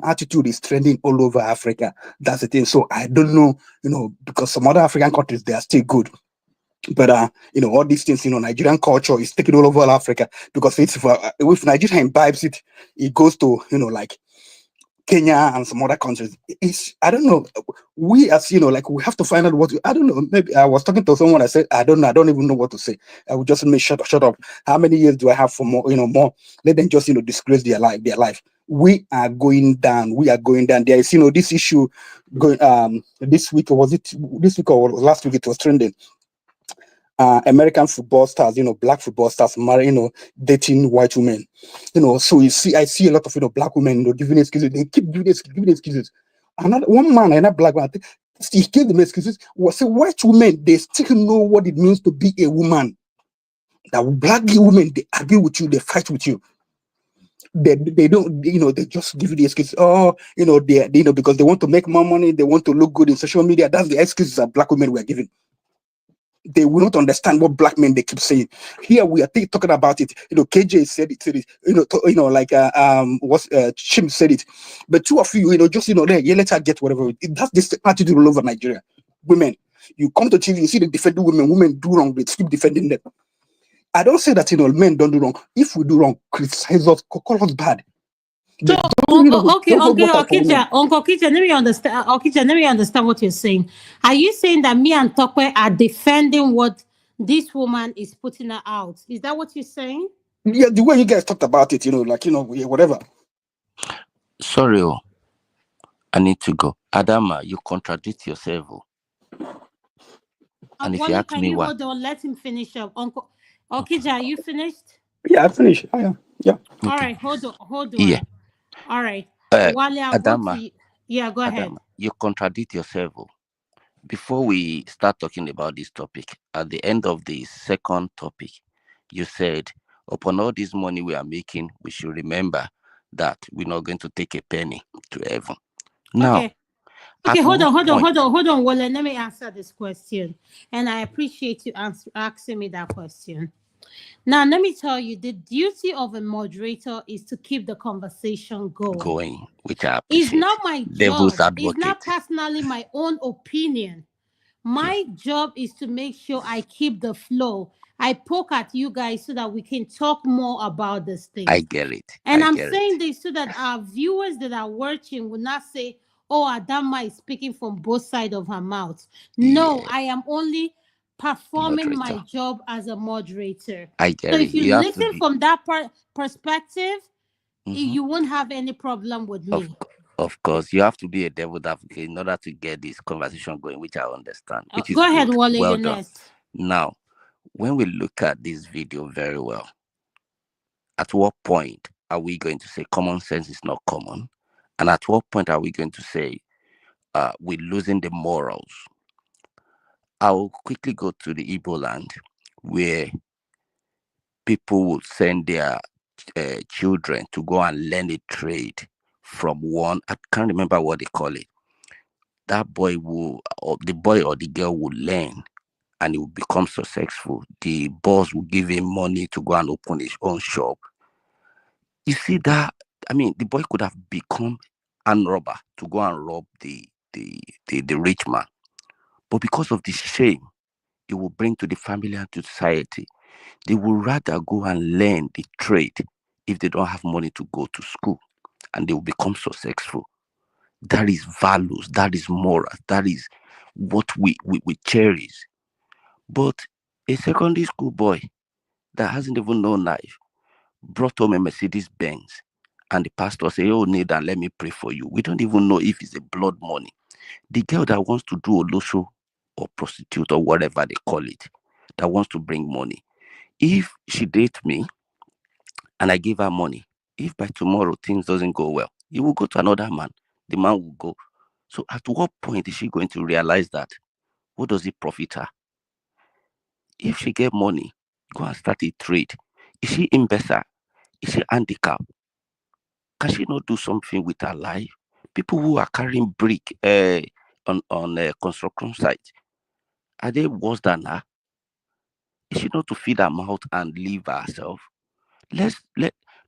attitude is trending all over Africa. That's the thing. So I don't know, because some other African countries they are still good. But all these things, Nigerian culture is taking all over Africa because if Nigeria imbibes it, it goes to like Kenya and some other countries. I don't know. We as like we have to find out I don't know. Maybe I was talking to someone. I said I don't know. I don't even know what to say. I would just shut up. How many years do I have for more? More. Let them just disgrace their life. We are going down. We are going down. There is this issue going this week, or was it this week or last week? It was trending. American football stars, black football stars, dating white women, So I see a lot of black women, giving excuses. They keep giving excuses. One man, another black man, he gave them excuses. Was say white women, they still know what it means to be a woman. That black women, they argue with you, they fight with you. They don't, they just give you the excuse. Oh, they because they want to make more money, they want to look good in social media. That's the excuses that black women were given. They will not understand what black men they keep saying. Here we are talking about it. KJ said it. Like Chim said it. But two of you, just let her get whatever. That's this attitude all over Nigeria. Women, you come to TV, you see the defending women. Women do wrong, they keep defending them. I don't say that men don't do wrong. If we do wrong, criticize us, call us bad. So, okay, Uncle Okija, let me understand. Okija, let me understand what you're saying. Are you saying that me and Tokwe are defending what this woman is putting her out? Is that what you're saying? Yeah, the way you guys talked about it, whatever. Sorry, I need to go. Adama, you contradict yourself. And if you ask can me you why, hold on? Let him finish up. Uncle Okija, are you finished? Yeah, I finished. I am. Yeah. All Okay. right, hold Yeah. on. All right. Uh, Wale, I'll go to Adama, you. Yeah, go ahead. Adama, you contradict yourself. Oh. Before we start talking about this topic, at the end of the second topic, you said, upon all this money we are making, we should remember that we're not going to take a penny to heaven. Now, Okay. Okay, hold on, Wale. Let me answer this question. And I appreciate you asking me that question. Now, let me tell you, the duty of a moderator is to keep the conversation going, which I It's appreciate. not my Devil's job. It's advocate. not personally my own opinion. My job is to make sure I keep the flow. I poke at you guys so that we can talk more about this thing. I get it. And I I'm get it. saying this so that our viewers that are watching will not say, oh, Adama is speaking from both sides of her mouth. No, I am only performing my Moderator. job as a moderator. I So get it. if you You have to listen be. from that perspective, Mhm. you won't have any problem with me. Of course, you have to be a devil's advocate in order to get this conversation going, which I understand, which is Go ahead, good. Wale, Well you're done. next. Now, when we look at this video very well, at what point are we going to say common sense is not common? And at what point are we going to say we're losing the morals? I'll quickly go to the Igbo land where people would send their children to go and learn a trade from one, I can't remember what they call it. That boy will, or the boy or the girl will learn and he will become successful. The boss will give him money to go and open his own shop. You see that? I mean, the boy could have become an robber to go and rob the rich man. But because of the shame it will bring to the family and to society, they would rather go and learn the trade if they don't have money to go to school, and they will become successful. That is values, that is morals, that is what we cherish. But a secondary school boy that hasn't even known life brought home a Mercedes Benz, and the pastor say, oh, Nathan, let me pray for you. We don't even know if it's a blood money. The girl that wants to do a losho or prostitute or whatever they call it, that wants to bring money, if she date me and I give her money, if by tomorrow things doesn't go well, you will go to another man. The man will go. So at what point is she going to realize that? What does it profit her? If she get money, go and start a trade. Is she imbecile? Is she handicapped? Can she not do something with her life? People who are carrying brick on construction sites, are they worse than her? Is she not to feed her mouth and live herself?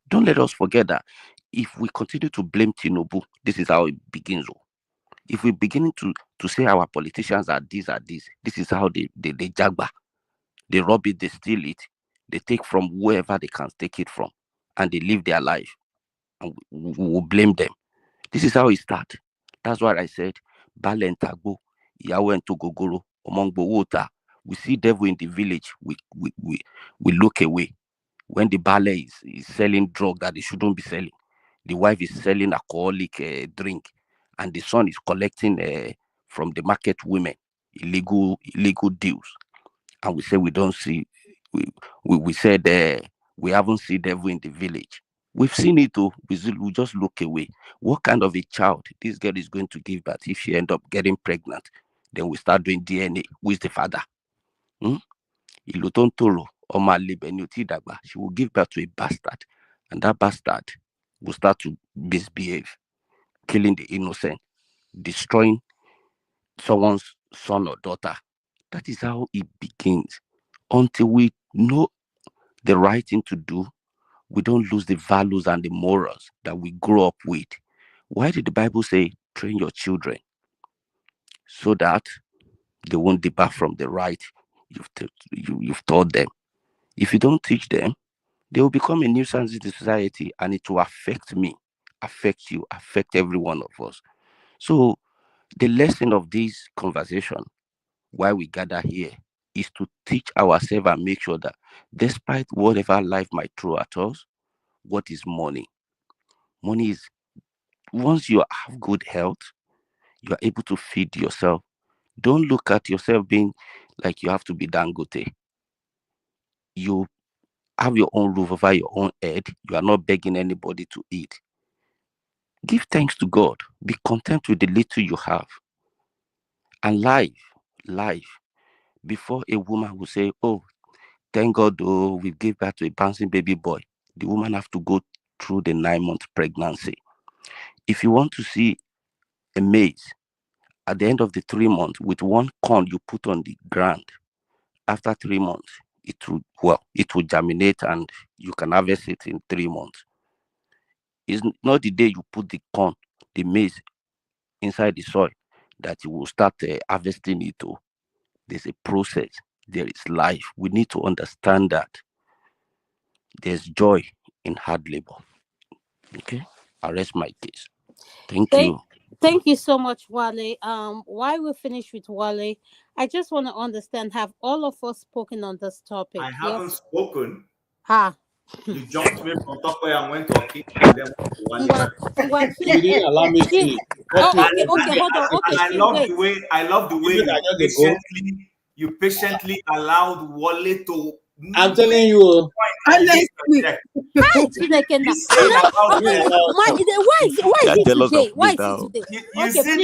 Don't let us forget that if we continue to blame Tinubu, this is how it begins. If we're beginning to say our politicians are this, this is how they jagba. They rob it, they steal it, they take from whoever they can take it from, and they live their life, and we will blame them. This is how it starts. That's why I said, Balentagbo, Yahweh and Togogoro, among Bowota. We see devil in the village, we look away. When the ballet is selling drug that they shouldn't be selling, the wife is selling alcoholic drink, and the son is collecting from the market women illegal deals. And we say we don't see, we said we haven't seen devil in the village. We've seen it though. We just look away. What kind of a child this girl is going to give birth if she end up getting pregnant? Then we start doing DNA. Who is the father? Ilutontoro or Dagba. She will give birth to a bastard, and that bastard will start to misbehave, killing the innocent, destroying someone's son or daughter. That is how it begins. Until we know the right thing to do, we don't lose the values and the morals that we grow up with. Why did the Bible say, train your children so that they won't depart from the right you've taught them? If you don't teach them, they will become a nuisance in the society, and it will affect me, affect you, affect every one of us. So the lesson of this conversation, why we gather here, is to teach ourselves and make sure that despite whatever life might throw at us, what is money? Money is, once you have good health, you are able to feed yourself. Don't look at yourself being like you have to be Dangote. You have your own roof over your own head. You are not begging anybody to eat. Give thanks to God. Be content with the little you have. And life, before a woman will say, oh, thank God, oh, we gave birth to a bouncing baby boy. The woman have to go through the 9-month pregnancy. If you want to see a maize at the end of the 3 months with one corn you put on the ground, after 3 months, it will germinate and you can harvest it in 3 months. It's not the day you put the corn, the maize inside the soil that you will start harvesting it. Oh, there's a process. There is life. We need to understand that there's joy in hard labor. Okay, I rest my case. Thank you. Thank you so much, Wale. While we finish with Wale, I just want to understand: have all of us spoken on this topic? I haven't spoken. You jumped me from top where I went to King and then went to Wale. You didn't allow me to speak. Hold on. And I love the way you patiently allowed Wale to. I'm telling you, honestly. Why is he today?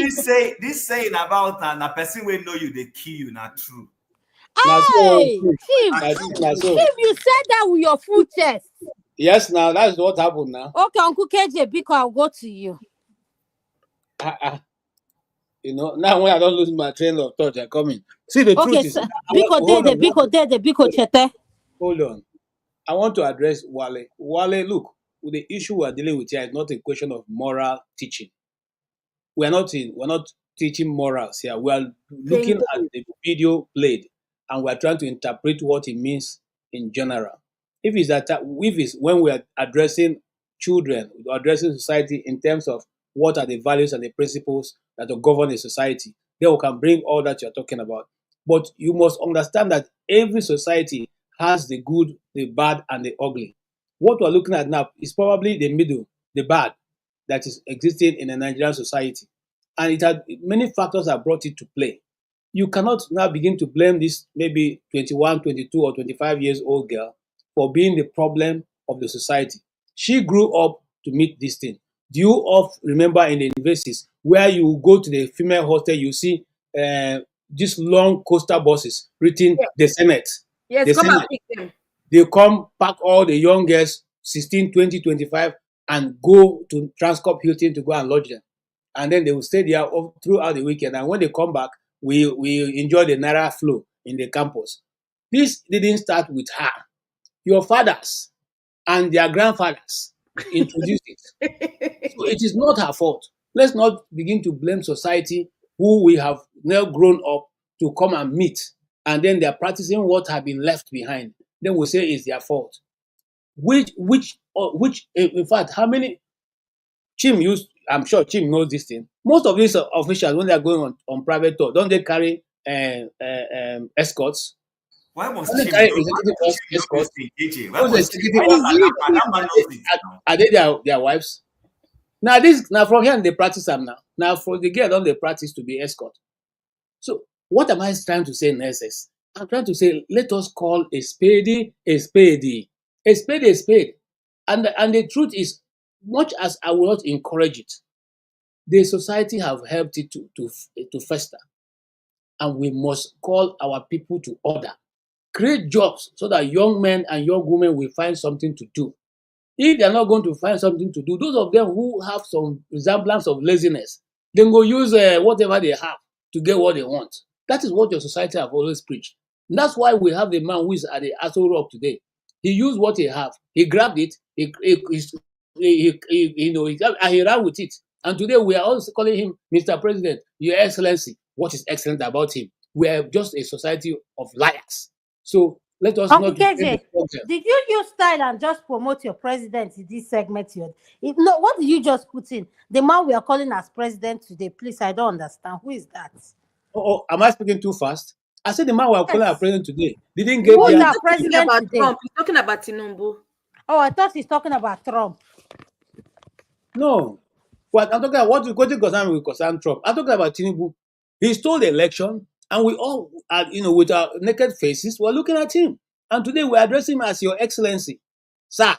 You see this saying about a person will know you, they kill you, not true. Hey, Tim, you said that with your full chest. Yes, now that's what happened now. Okay, Uncle KJ, Biko, I'll go to you. You know, now when I don't lose my train of thought, they're coming. See, the truth is, Biko Chete. Hold on. I want to address Wale. Wale, look, with the issue we're dealing with here is not a question of moral teaching. We're not teaching morals here. We are looking at the video played and we're trying to interpret what it means in general. If it's when we are addressing children, addressing society in terms of what are the values and the principles that will govern a society, then we can bring all that you're talking about. But you must understand that every society has the good, the bad, and the ugly. What we're looking at now is probably the middle, the bad, that is existing in a Nigerian society. And it had many factors that brought it to play. You cannot now begin to blame this maybe 21, 22, or 25 years old girl for being the problem of the society. She grew up to meet this thing. Do you all remember in the universities where you go to the female hostel, you see these long coastal buses written the Senate? Yes, the come Senate. and pick them. They come, pack all the young girls, 16, 20, 25, and go to Transcorp Hilton to go and lodge them. And then they will stay there throughout the weekend. And when they come back, we enjoy the Naira flow in the campus. This didn't start with her. Your fathers and their grandfathers introduced it. So it is not her fault. Let's not begin to blame society who we have now grown up to come and meet. And then they're practicing what have been left behind. Then we say it's their fault. Which, in fact, how many I'm sure Chim knows this thing. Most of these officials, when they're going on private tour, don't they carry escorts? Why must Don't they Chim carry know executive escorts? KJ? Why Those must executive Chim? are they their wives? Now from here they practice them now. Now for the girl, don't they practice to be escort? So what am I trying to say, nurses? I'm trying to say let us call a spade a spade. A spade a spade. And the truth is, much as I will not encourage it, the society have helped it to fester. And we must call our people to order. Create jobs so that young men and young women will find something to do. If they're not going to find something to do, those of them who have some resemblance of laziness, then go use whatever they have to get what they want. That is what your society have always preached. And that's why we have the man who is at the Aso Rock today. He used what he have. He grabbed it. He ran with it. And today we are also calling him Mr. President, Your Excellency. What is excellent about him? We are just a society of liars. So let us Uncle not. KJ, did you use style and just promote your president in this segment here? No, what did you just put in? The man we are calling as president today. Please, I don't understand. Who is that? Oh, am I speaking too fast? I said the man we are calling our president today didn't Who get is their our president today? Trump. He's talking about Tinubu. Oh, I thought he's talking about Trump. No. What I'm talking about, what you concern Trump. I'm talking about Tinubu. He stole the election, and we all, with our naked faces, we're looking at him. And today we're addressing him as Your Excellency. Sir,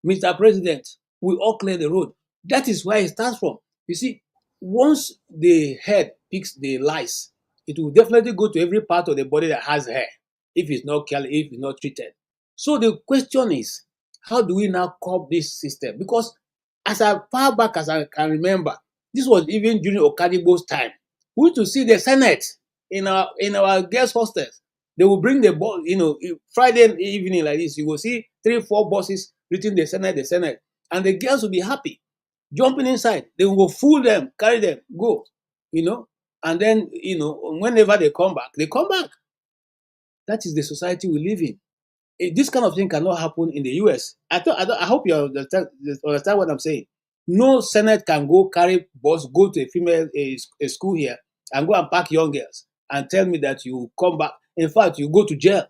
Mr. President, we all clear the road. That is where it starts from. You see, once the head picks the lice, it will definitely go to every part of the body that has hair if it's not if it's not treated. So the question is, how do we now curb this system? Because as far back as I can remember, this was even during Okadibo's time. We used to see the Senate in our guest hostels. They will bring the ball, Friday evening like this, you will see 3-4 buses reaching the Senate, and the girls will be happy, jumping inside. They will fool them, carry them, go, and then, whenever they come back, they come back. That is the society we live in. This kind of thing cannot happen in the US. I hope you understand what I'm saying. No Senate can go carry bus, go to a female a school here and go and pack young girls and tell me that you come back. In fact, you go to jail.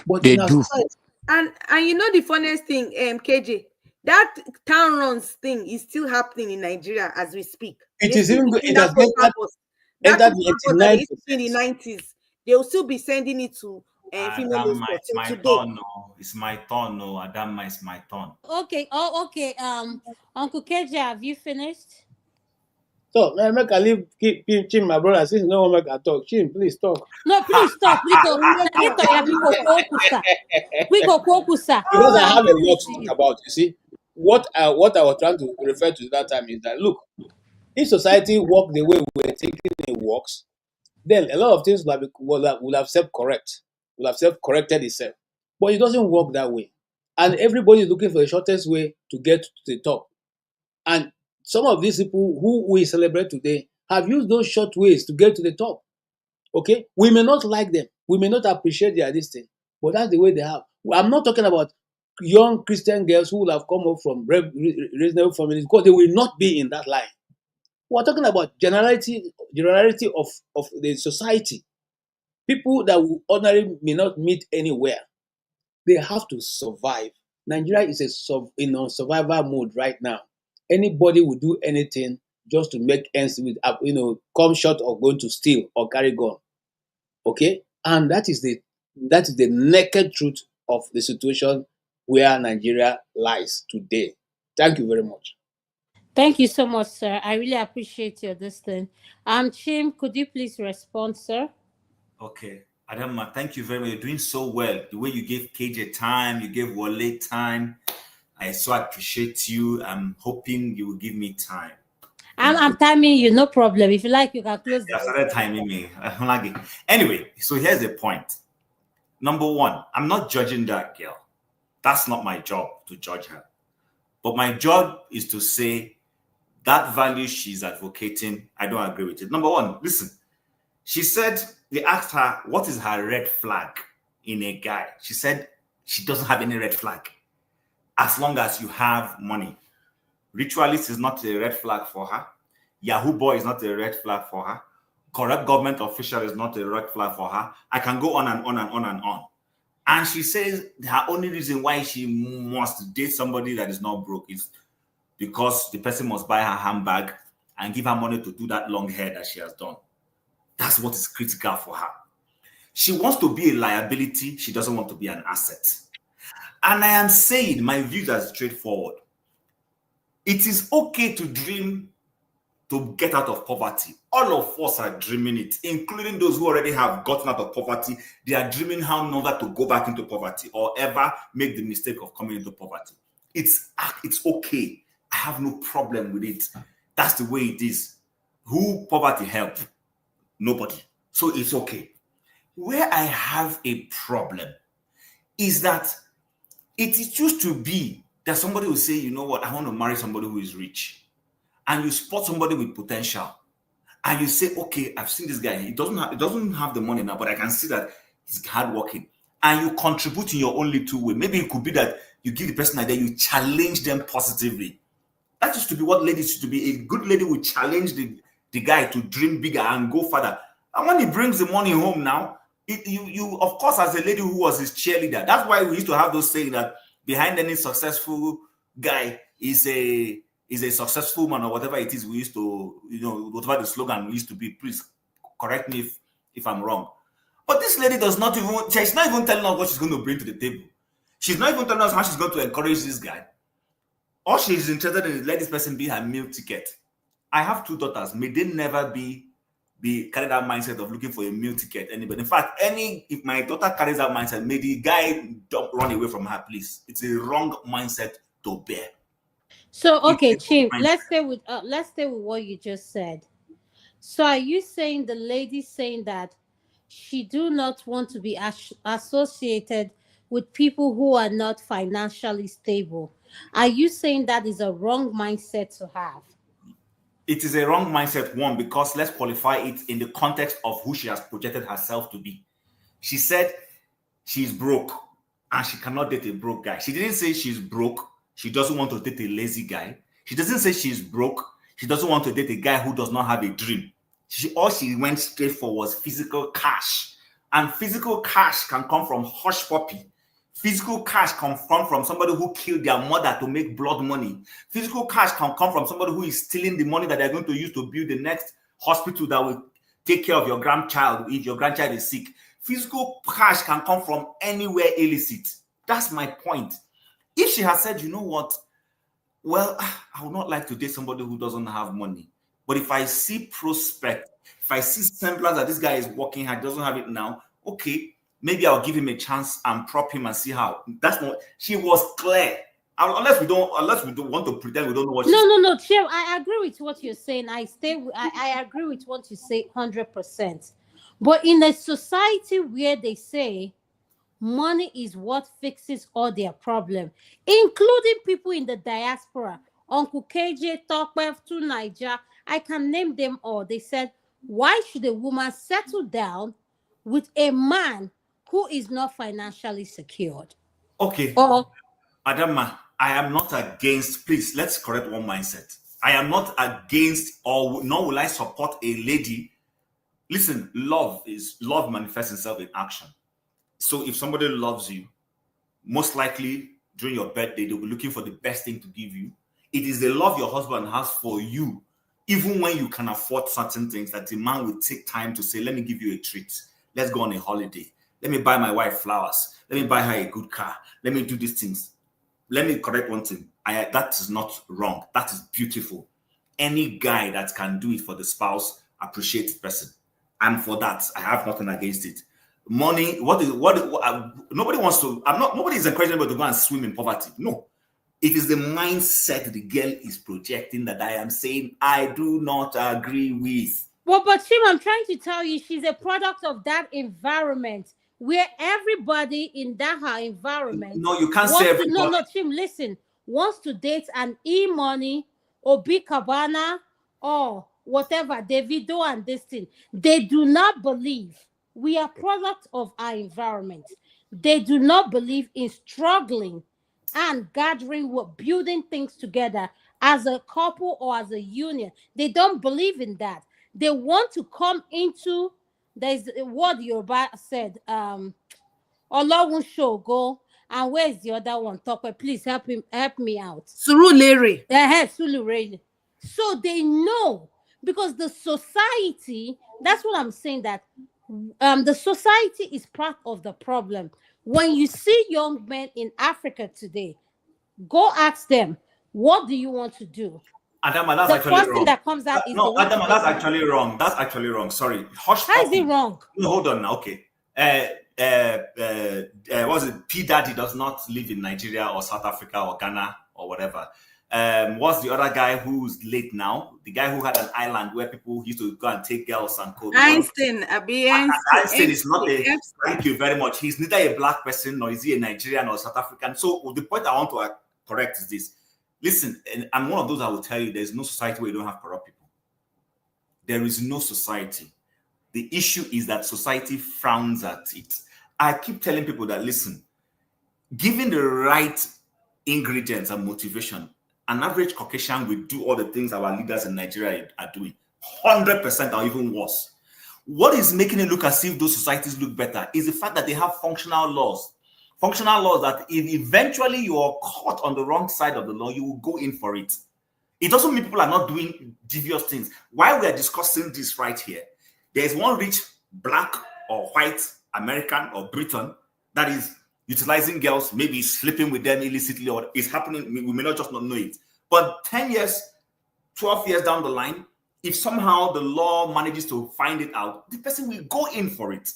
But They in our do. society, And you know the funniest thing, KJ, that town runs thing is still happening in Nigeria as we speak. it They is still even be it seeing that has entered, bus. That entered bus that they 99%. used to see in the 90s. They will still be sending it to female Adama, escorts it's my today. turn. No, it's my turn. No, Adama, it's my turn. Okay. Oh, okay. Uncle KJ, have you finished? So, make I leave Chim, my brother, since no one make I talk. Chim, please talk. No, please stop. We go. Kusa. Because I have a Give lot it to to talk you. about. You see, what I was trying to refer to that time is that, look, if society worked the way we were thinking it works, then a lot of things will have self-corrected itself. But it doesn't work that way. And everybody is looking for the shortest way to get to the top. And some of these people who we celebrate today have used those short ways to get to the top. Okay? We may not like them. We may not appreciate their this thing. But that's the way they have. I'm not talking about young Christian girls who will have come up from reasonable families, because they will not be in that line. We're talking about generality of the society. People that will ordinarily may not meet anywhere. They have to survive. Nigeria is in a survival mode right now. Anybody will do anything just to make ends meet, come short of going to steal or carry gun. Okay? And that is the naked truth of the situation where Nigeria lies today. Thank you very much. Thank you so much, sir. I really appreciate your this thing. Chim, could you please respond, sir? Okay. Adama, thank you very much. You're doing so well. The way you gave KJ time, you gave Wale time. I so appreciate you. I'm hoping you will give me time. I'm timing you, no problem. If you like, you can close the You started timing me. I don't like it. Anyway, so here's the point. Number one, I'm not judging that girl. That's not my job to judge her. But my job is to say that value she's advocating, I don't agree with it. Number one, listen. She said, they asked her, what is her red flag in a guy? She said she doesn't have any red flag as long as you have money. Ritualist is not a red flag for her. Yahoo boy is not a red flag for her. Corrupt government official is not a red flag for her. I can go on and on and on and on. And she says her only reason why she must date somebody that is not broke is because the person must buy her handbag and give her money to do that long hair that she has done. That's what is critical for her. She wants to be a liability. She doesn't want to be an asset. And I am saying my views are straightforward. It is okay to dream to get out of poverty. All of us are dreaming it, including those who already have gotten out of poverty. They are dreaming how never to go back into poverty or ever make the mistake of coming into poverty. It's okay. I have no problem with it. That's the way it is. Who poverty help? Nobody. So it's okay. Where I have a problem is that it used to be that somebody will say, you know what, I want to marry somebody who is rich. And you spot somebody with potential. And you say, okay, I've seen this guy. He doesn't have the money now, but I can see that he's hardworking. And you contribute in your own little way. Maybe it could be that you give the person an idea, you challenge them positively. That used to be what ladies used to be. A good lady would challenge the guy to dream bigger and go further. And when he brings the money home now, you of course, as a lady who was his cheerleader, that's why we used to have those saying that behind any successful guy is a successful man, or whatever it is we used to, whatever the slogan used to be. Please correct me if I'm wrong. But this lady does not even, she's not even telling us what she's going to bring to the table. She's not even telling us how she's going to encourage this guy. All she's interested in is let this person be her meal ticket. I have 2 daughters. May they never be carry that mindset of looking for a meal ticket. Anybody. In fact, if my daughter carries that mindset, may the guy don't run away from her, please. It's a wrong mindset to bear. So okay, Chim, let's stay with what you just said. So are you saying the lady saying that she do not want to be associated with people who are not financially stable? Are you saying that is a wrong mindset to have? It is a wrong mindset, one, because let's qualify it in the context of who she has projected herself to be. She said she's broke and she cannot date a broke guy. She didn't say she's broke. She doesn't want to date a lazy guy. She doesn't say she's broke. She doesn't want to date a guy who does not have a dream. All she went straight for was physical cash. And physical cash can come from hush puppy. Physical cash can come from somebody who killed their mother to make blood money. Physical cash can come from somebody who is stealing the money that they're going to use to build the next hospital that will take care of your grandchild if your grandchild is sick. Physical cash can come from anywhere illicit. That's my point. If she has said, you know what, well, I would not like to date somebody who doesn't have money. But if I see prospect, if I see semblance that this guy is working hard, doesn't have it now, okay, maybe I'll give him a chance and prop him and see how. That's not. She was clear. Unless we don't want to pretend we don't know what. No, Chair. I agree with what you're saying. I agree with what you say 100%. But in a society where they say money is what fixes all their problems, including people in the diaspora, Uncle KJ, Tokpef, to Niger, I can name them all. They said, why should a woman settle down with a man who is not financially secured? Okay. Adama, I am not against, please, let's correct one mindset. I am not against, or nor will I support a lady. Listen, love manifests itself in action. So if somebody loves you, most likely during your birthday, they'll be looking for the best thing to give you. It is the love your husband has for you, even when you can afford certain things, that the man will take time to say, let me give you a treat. Let's go on a holiday. Let me buy my wife flowers. Let me buy her a good car. Let me do these things. Let me correct one thing. That is not wrong. That is beautiful. Any guy that can do it for the spouse, appreciate the person. And for that, I have nothing against it. Money, nobody wants to, nobody is encouraging anybody to go and swim in poverty. No. It is the mindset the girl is projecting that I am saying I do not agree with. Well, but Chim, I'm trying to tell you, she's a product of that environment where everybody in that her environment. No, you can't say everybody. No, Chim, listen. Wants to date an E-Money or Big Cabana or whatever, Davido and this thing. They do not believe. We are product of our environment. They do not believe in struggling and gathering, building things together as a couple or as a union. They don't believe in that. They want to come into, there's a word Yoruba said, Olorun Shogo, and where's the other one? Tokwe, please help me out. Surulere. Surulere. So they know, because the society, that's what I'm saying, that the society is part of the problem. When you see young men in Africa today, go ask them, what do you want to do? Adama, that's the actually first wrong. thing that comes out is no, Adama, that's actually wrong. That's actually wrong. Sorry. Hush. How is it wrong? No, hold on now. Okay. Was it P Daddy does not live in Nigeria or South Africa or Ghana or whatever. What's the other guy who's late now? The guy who had an island where people used to go and take girls and code. Einstein is not a. Thank you very much. He's neither a black person nor is he a Nigerian or South African. So the point I want to correct is this. Listen, and I'm one of those that will tell you there's no society where you don't have corrupt people. There is no society. The issue is that society frowns at it. I keep telling people that, listen, given the right ingredients and motivation, an average Caucasian will do all the things our leaders in Nigeria are doing, 100% or even worse. What is making it look as if those societies look better is the fact that they have functional laws. Functional laws that if eventually you are caught on the wrong side of the law, you will go in for it. It doesn't mean people are not doing devious things. While we are discussing this right here, there is one rich black or white American or Britain that is utilizing girls, maybe sleeping with them illicitly, or is happening. We may not just not know it. But 10 years, 12 years down the line, if somehow the law manages to find it out, the person will go in for it.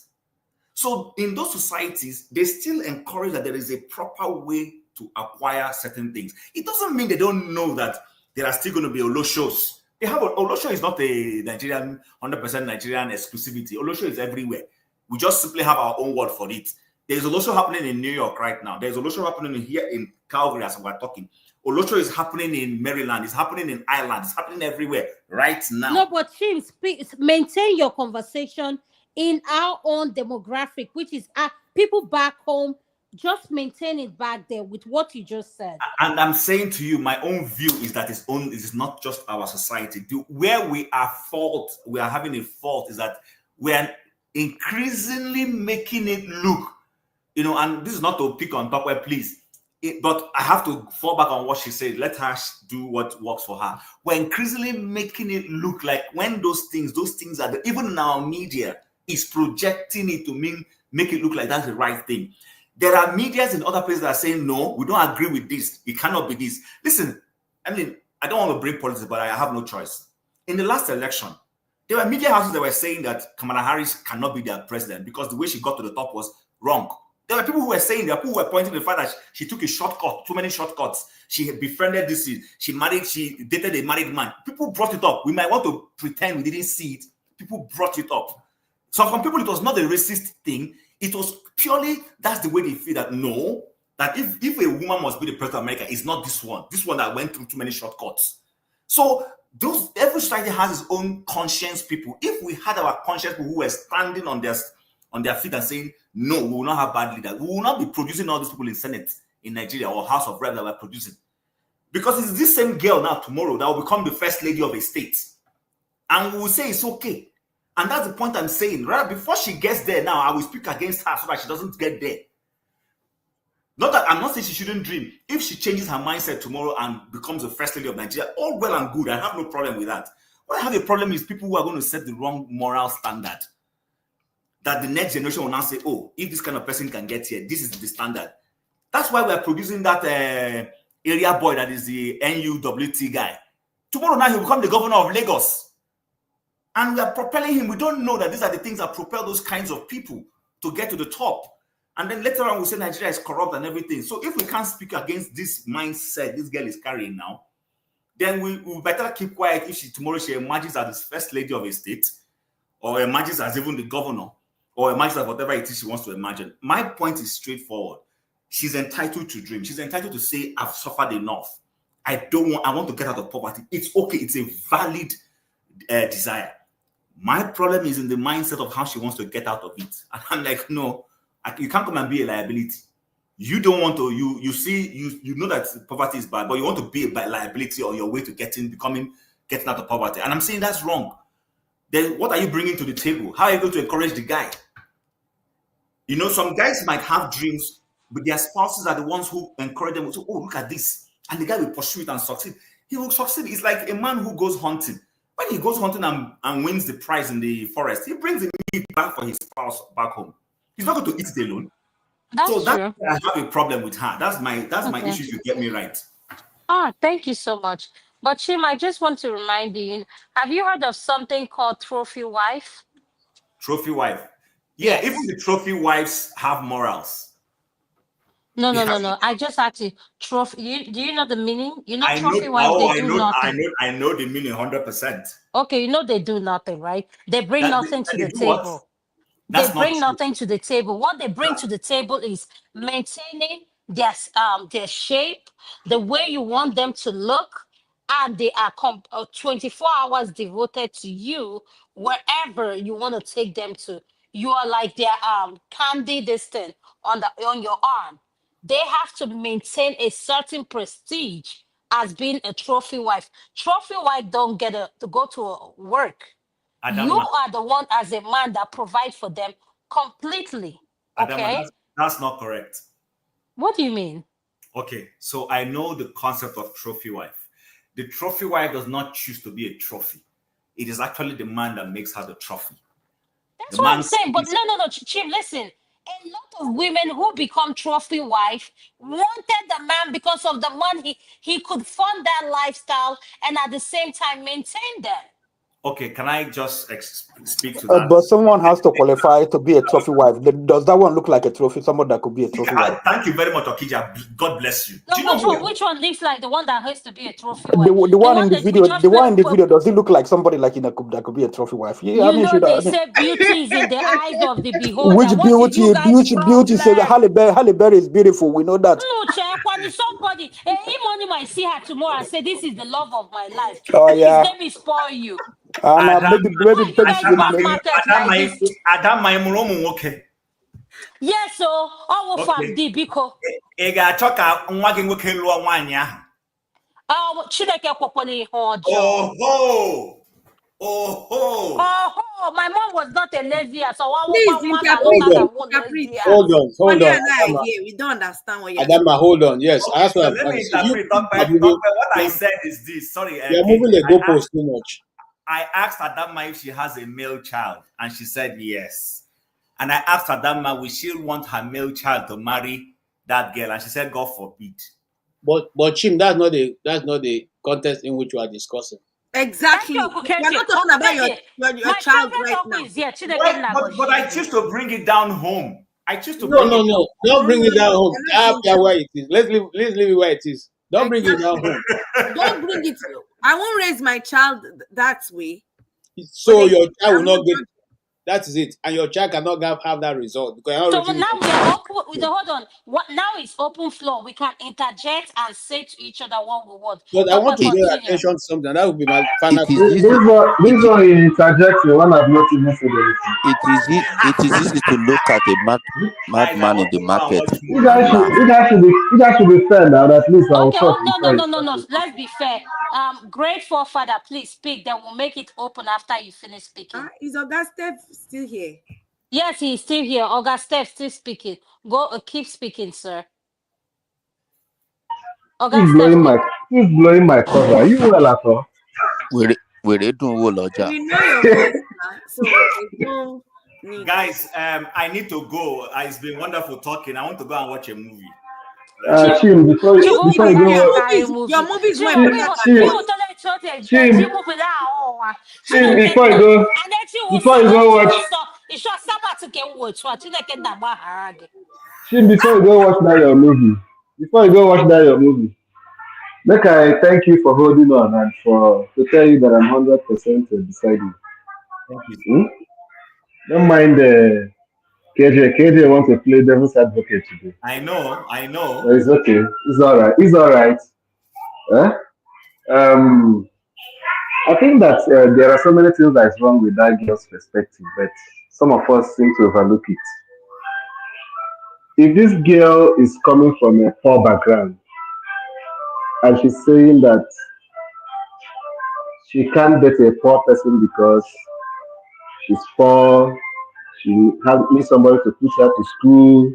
So in those societies, they still encourage that there is a proper way to acquire certain things. It doesn't mean they don't know that there are still going to be Oloshos. They have Olosho is not a Nigerian, 100% Nigerian exclusivity. Olosho is everywhere. We just simply have our own word for it. There's Olosho happening in New York right now. There's Olosho happening here in Calgary as we're talking. Olosho is happening in Maryland. It's happening in Ireland. It's happening everywhere right now. No, but Chim, maintain your conversation in our own demographic, which is people back home. Just maintain it back there with what you just said. And I'm saying to you, my own view is that it's not just our society. Where we are having a fault is that we are increasingly making it look, and this is not to pick on Tokwe, please. But I have to fall back on what she said. Let her do what works for her. We're increasingly making it look like when those things are even in our media is projecting it to make it look like that's the right thing. There are medias in other places that are saying, no, we don't agree with this. It cannot be this. Listen, I don't want to bring politics, but I have no choice. In the last election, there were media houses that were saying that Kamala Harris cannot be their president because the way she got to the top was wrong. There were people who were saying, there were people who were pointing to the fact that she took a shortcut, too many shortcuts. She had befriended this, she dated a married man. People brought it up. We might want to pretend we didn't see it. People brought it up. So for people, it was not a racist thing. It was purely, that's the way they feel that no, that if a woman must be the president of America, it's not this one that went through too many shortcuts. So every society has its own conscience people. If we had our conscience people who were standing on their feet and saying, no, we will not have bad leaders, we will not be producing all these people in Senate in Nigeria or House of Reps that we're producing. Because it's this same girl now tomorrow that will become the first lady of a state. And we will say it's okay. And that's the point I'm saying. Right before she gets there now, I will speak against her so that she doesn't get there. Not that I'm not saying she shouldn't dream. If she changes her mindset tomorrow and becomes the first lady of Nigeria, all well and good. I have no problem with that. What I have a problem is people who are going to set the wrong moral standard. That the next generation will now say, oh, if this kind of person can get here, this is the standard. That's why we are producing that area boy that is the NUWT guy. Tomorrow night, he'll become the governor of Lagos. And we are propelling him. We don't know that these are the things that propel those kinds of people to get to the top. And then later on, we say Nigeria is corrupt and everything. So if we can't speak against this mindset this girl is carrying now, then we better keep quiet if tomorrow she emerges as the first lady of a state, or emerges as even the governor, or emerges as whatever it is she wants to imagine. My point is straightforward. She's entitled to dream. She's entitled to say, I've suffered enough. I want to get out of poverty. It's okay. It's a valid desire. My problem is in the mindset of how she wants to get out of it. And I'm like, no, you can't come and be a liability. You don't want to, you know that poverty is bad, but you want to be a liability on your way to getting out of poverty. And I'm saying that's wrong. Then what are you bringing to the table? How are you going to encourage the guy? Some guys might have dreams, but their spouses are the ones who encourage them to, oh, look at this. And the guy will pursue it and succeed. He will succeed. It's like a man who goes hunting. When he goes hunting and wins the prize in the forest, he brings the meat back for his spouse back home. He's not going to eat it alone. That's so true. That's why I have a problem with her. That's my issue. You get me right. Thank you so much. But Chim, I just want to remind you, have you heard of something called trophy wife? Trophy wife. Yeah, Yes. even the trophy wives have morals. No. I just asked you, trophy. Do you know the meaning? Trophy wives, they do nothing. I know the meaning 100%. Okay, they do nothing, right? They bring nothing to the table. They bring nothing to the table. What they bring to the table is maintaining their shape, the way you want them to look, and they are 24 hours devoted to you wherever you want to take them to. You are like their candy distance on your arm. They have to maintain a certain prestige as being a trophy wife. Trophy wife don't get to go to work. You are the one as a man that provide for them completely. Okay? That's not correct. What do you mean? Okay, so I know the concept of trophy wife. The trophy wife does not choose to be a trophy. It is actually the man that makes her the trophy. That's The what I'm man saying. But sees. no, Chief, listen. A lot of women who become trophy wife wanted the man because of the money he could fund that lifestyle and at the same time maintain them. Okay, can I just speak to that? But someone has to qualify to be a trophy wife. Does that one look like a trophy? Someone that could be a trophy wife. Thank you very much, Okija. God bless you. No, Do you know who? which one looks like the one that has to be a trophy The, wife? the one in the that we video, just the one in the put- video, does it look like somebody like that could be a trophy wife? Yeah, I You mean, know they say beauty is in the eyes of the beholder. which What is you guys' beauty says problem? Halle Berry is beautiful. We know that. No, check when somebody, him only might see her tomorrow and say, "This is the love of my life." Oh Please yeah. let me spoil you. And maybe Why you guys mass market like this? Okay. Yes, so all of Okay. them did because Ị ga-achọ ka nwa gị nwoke lụọ nwaanyị ahụ? Chineke kwekwana ihe ọjọọ. Oh, my mom was not a lesbian, so Please interpret. Hold on. Wale and I are here. We don't understand what you're saying. Adama, hold on. Yes, Okay, that's so what let I'm me saying. interpret. What I said is this. Sorry, You're moving the goalpost too much. I asked Adama if she has a male child, and she said yes. And I asked Adama, will she want her male child to marry that girl? And she said, God forbid. But Chim, that's not the context in which we are discussing. Exactly. We're not talking about your child right now. But I choose to bring it down home. I choose to No. Don't bring it down home. Where it is. Let's leave it where it is. Don't bring it down home. Don't bring it. I won't raise my child that way. So your child will not get. That is it, and your child cannot have that result because So now we are open. Hold on. What now is open floor? We can interject and say to each other what we want. But I want to continue. draw attention to something. That would be my final. This one is interjecting when I've not even said anything. It is easy to look at a madman in the market. You guys should be fair now. At least I'll Okay, talk. no. Let's be fair. Great forefather, please speak. Then we'll make it open after you finish speaking. Is Auguste still here? Yes, he's still here. Auguste still speaking. Keep speaking, sir. He's blowing my cover. Are you well at all? We We know your voice, so there's no need. Guys, I need to go. It's been wonderful talking. I want to go and watch a movie. Chim, before you go, Your movies were better Chim, before you go watch. Chim, before you go watch that your movie. Make I thank you for holding on and to tell you that I'm 100% beside you. Thank you. Don't mind KJ. KJ wants to play devil's advocate today. I know. But it's okay. It's all right. I think that there are so many things that is wrong with that girl's perspective, but some of us seem to overlook it. If this girl is coming from a poor background and she's saying that she can't date a poor person because she's poor, she needs somebody to push her to school,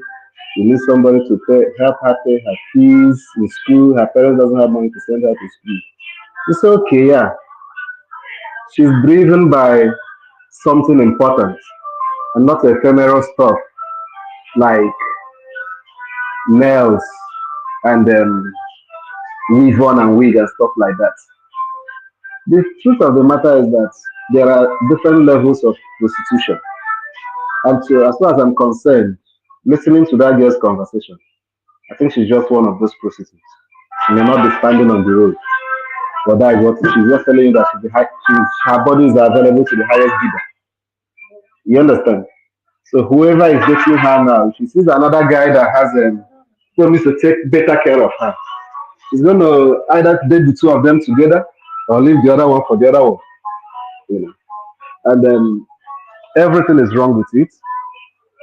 she needs somebody to help her pay her fees in school, her parents doesn't have money to send her to school. It's okay, yeah. She's driven by something important and not ephemeral stuff like nails and weave on and wig and stuff like that. The truth of the matter is that there are different levels of prostitution. And so, as far as I'm concerned, listening to that girl's conversation, I think she's just one of those prostitutes. She may not be standing on the road, but that is what she's just telling you that her bodies are available to the highest bidder. You understand? So whoever is dating her now, if she sees another guy that has promised to take better care of her, she's going to either date the two of them together or leave the other one for the other one. You know, and then everything is wrong with it.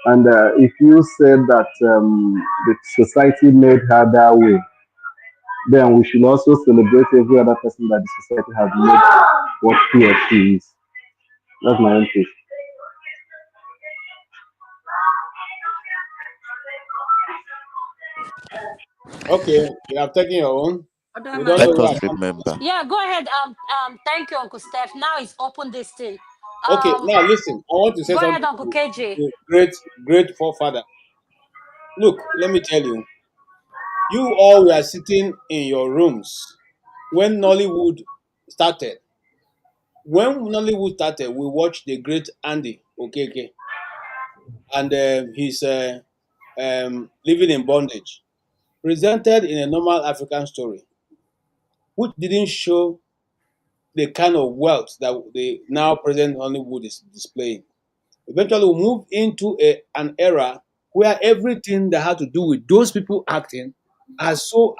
And if you said that the society made her that way, then we should also celebrate every other person that the society has made what he or she is. That's my own take. Okay, you have taken your own. Let us remember. Yeah, go ahead. Thank you, Uncle Steph. Now it's open this thing. Okay, now listen. I want to say Go ahead, something Uncle KJ. to great forefather. Look, let me tell you, you all were sitting in your rooms when Nollywood started. When Nollywood started, we watched the great Andy Okeke and his living in bondage, presented in a normal African story, which didn't show the kind of wealth that the now present Hollywood is displaying. Eventually, we moved into an era where everything that had to do with those people acting are so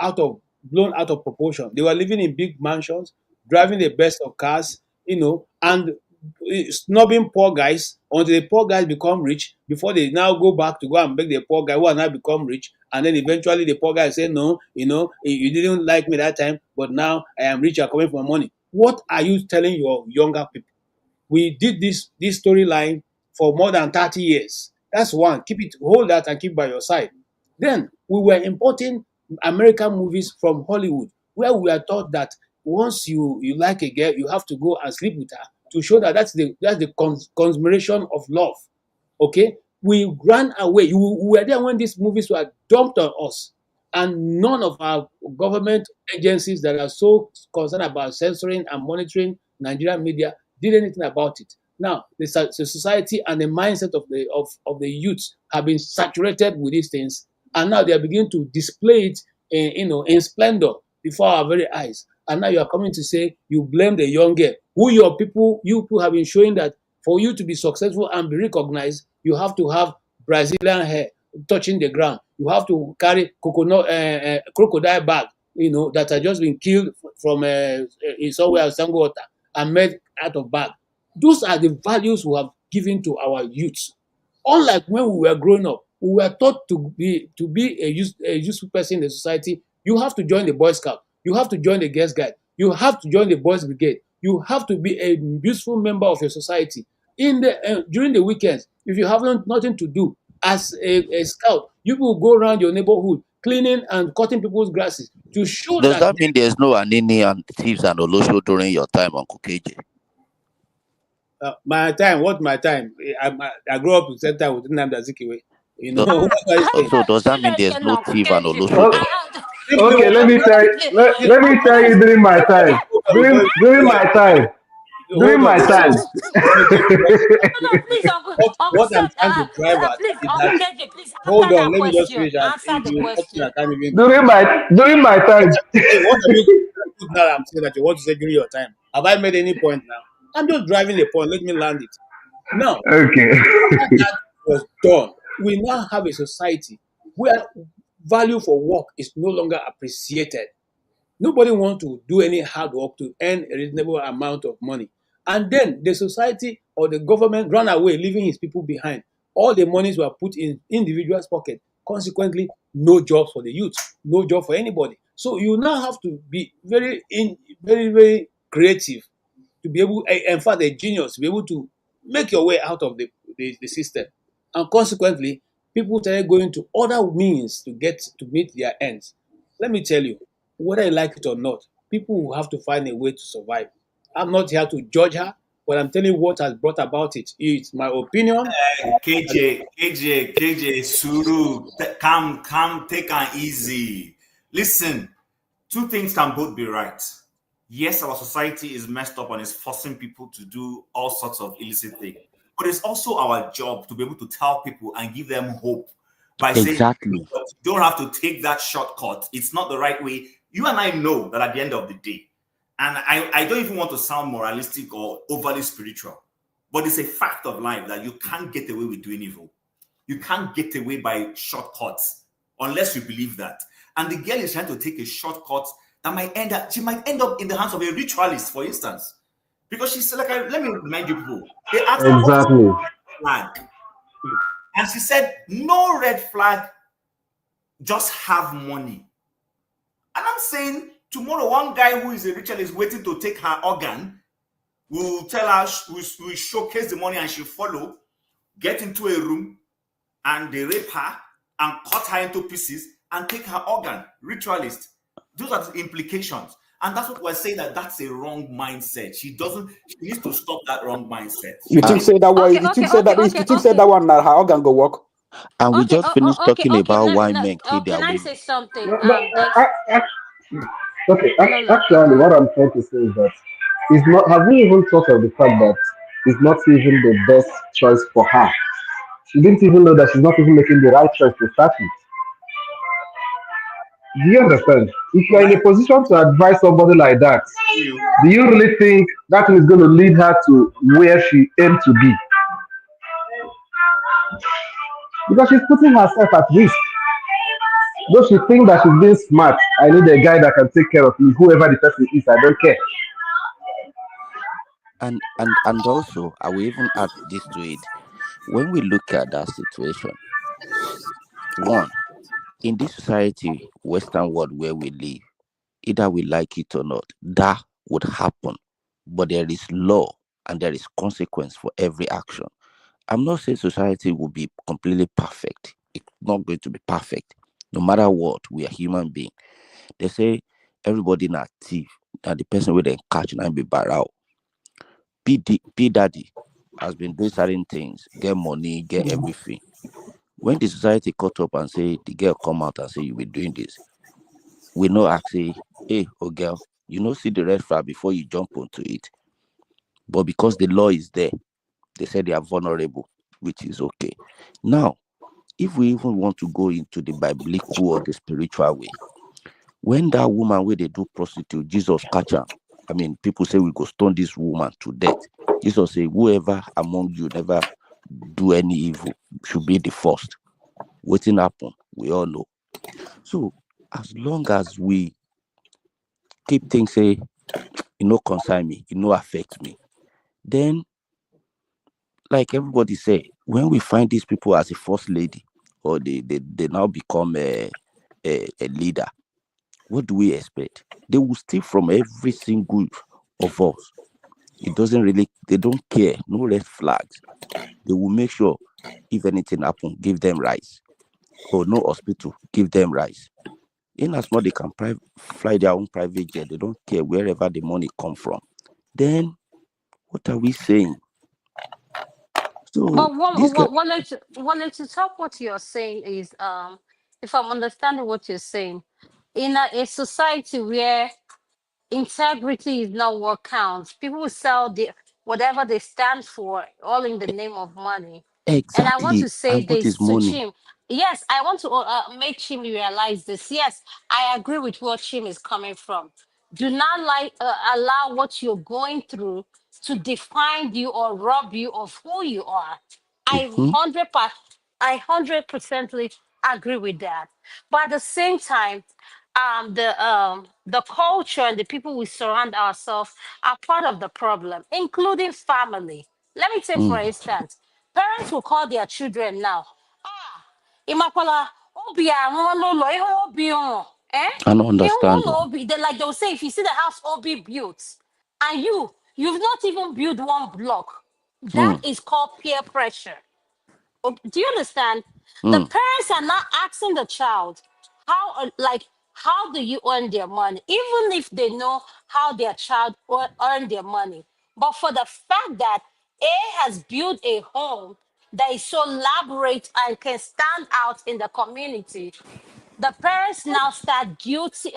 blown out of proportion. They were living in big mansions, driving the best of cars, and snubbing poor guys until the poor guys become rich before they now go back to go and beg the poor guy who has now become rich. And then eventually the poor guy say, no, you didn't like me that time, but now I am rich, you're coming for money. What are you telling your younger people? We did this storyline for more than 30 years. That's one. Hold that and keep by your side. Then we were importing American movies from Hollywood, where we are taught that once you like a girl, you have to go and sleep with her to show that that's the consummation of love. Okay, we ran away. We were there when these movies were dumped on us, and none of our government agencies that are so concerned about censoring and monitoring Nigerian media did anything about it. Now, the society and the mindset of the youth have been saturated with these things, and now they are beginning to display it in splendor before our very eyes. And now you are coming to say you blame the young girl, who you people have been showing that for you to be successful and be recognized, you have to have Brazilian hair touching the ground. You have to carry crocodile bag, that have just been killed from somewhere Sango water and made out of bag. Those are the values we have given to our youth. Unlike when we were growing up, we were taught to be a useful person in the society. You have to join the Boy Scout. You have to join the Girls Guide. You have to join the Boys Brigade. You have to be a useful member of your society. During the weekends, if you have nothing to do as a scout, you will go around your neighborhood cleaning and cutting people's grasses to show Does that that mean there's no Anini and thieves and Olosho during your time, Uncle KJ? My time. What my time? I grew up in center with Nnamdi Azikiwe. What are you saying? Ah, So does that mean there's no Uncle thief and KJ. Olosho there? Simply Okay, what let I'm me tell you, let me tell you during my time. During my time. During hold on. my time. Let me tell you No, please, Uncle what I'm Sam, trying to drive at please, is Uncle that. KJ, please Hold answer on, that let me just question. finish that. Answer If the you touch me, I question. can't even. During my time. What are you now? I'm saying that you want to say during your time. Have I made any point now? I'm just driving the point. Let me land it. Now, Okay. after that was done, we now have a society where value for work is no longer appreciated. Nobody wants to do any hard work to earn a reasonable amount of money. And then the society or the government ran away, leaving his people behind. All the monies were put in individuals' pocket. Consequently, no jobs for the youth, no job for anybody. So you now have to be very, very creative to be able, in fact, a genius to be able to make your way out of the system. And consequently, people started going to other means to meet their ends. Let me tell you, whether you like it or not, people will have to find a way to survive. I'm not here to judge her, but I'm telling you what has brought about it. It's my opinion. KJ, Suru, calm, take it easy. Listen, two things can both be right. Yes, our society is messed up and is forcing people to do all sorts of illicit things. But it's also our job to be able to tell people and give them hope by saying, Exactly. you don't have to take that shortcut. It's not the right way. You and I know that at the end of the day, and I don't even want to sound moralistic or overly spiritual, but it's a fact of life that you can't get away with doing evil. You can't get away by shortcuts unless you believe that. And the girl is trying to take a shortcut that she might end up in the hands of a ritualist, for instance. Because she's like, let me remind you people, they asked her, what's Exactly. the red flag? And she said, no red flag, just have money. And I'm saying, tomorrow, one guy who is a ritualist waiting to take her organ will tell her, will showcase the money and she'll follow, get into a room, and they rape her and cut her into pieces and take her organ. Ritualist. Those are the implications. And that's what we're saying, that that's a wrong mindset. She needs to stop that wrong mindset. You think say that way? You think say that is? You think say that one now? How organ go work? And we Okay, just finished talking okay. about No, why no. men kill their Can I women. say something? No, There's okay, no, no. actually, what I'm trying to say is that it's not. Have we even thought of the fact that it's not even the best choice for her? She didn't even know that she's not even making the right choice to start with. Do you understand? If you're in a position to advise somebody like that, do you really think that is going to lead her to where she aimed to be? Because she's putting herself at risk. Though she thinks that she's being smart, I need a guy that can take care of me, whoever the person is, I don't care. And also, I will even add this to it. When we look at that situation, one, in this society, Western world where we live, either we like it or not, that would happen. But there is law and there is consequence for every action. I'm not saying society will be completely perfect. It's not going to be perfect. No matter what, we are human beings. They say everybody not thief, and the person with them catch and be barrel. P Daddy has been doing certain things, get money, get everything. When the society caught up and say the girl come out and say you be doing this, we know actually, hey, oh girl, you know see the red flag before you jump onto it. But because the law is there, they say they are vulnerable, which is okay. Now, if we even want to go into the biblical or the spiritual way, when that woman where they do prostitute, Jesus catch her. I mean, people say we go stone this woman to death. Jesus say, whoever among you never do any evil should be the first. Waiting happen, we all know. So as long as we keep things say, it no concern me, it no affect me, then like everybody say, when we find these people as a first lady, or they now become a leader, what do we expect? They will steal from every single of us. It doesn't really, they don't care, no red flags. They will make sure if anything happen, give them rice. Or no hospital, give them rice. In as much they can fly their own private jet, they don't care wherever the money come from. Then what are we saying? So But this guy, to talk what you're saying is, if I'm understanding what you're saying, in a society where integrity is not what counts, people will sell whatever they stand for, all in the name of money. And I want exactly. to say And what this is to money? Chim. Yes, I want to make Chim realize this. Yes, I agree with where Chim is coming from. Do not allow what you're going through to define you or rob you of who you are. I Mm-hmm. 100% agree with that. But at the same time, the culture and the people we surround ourselves are part of the problem, including family. Let me take for Mm. instance, parents will call their children now. Ah, Imakola, obi aron lolo, ihe obi on, eh? I don't Ihe understand. lolo obi. Like they'll say, if you see the house obi built, and you've not even built one block, that Mm. is called peer pressure. Do you understand? The Mm. parents are not asking the child how do you earn their money, even if they know how their child earn their money. But for the fact that A has built a home that is so elaborate and can stand out in the community, the parents now start guilty.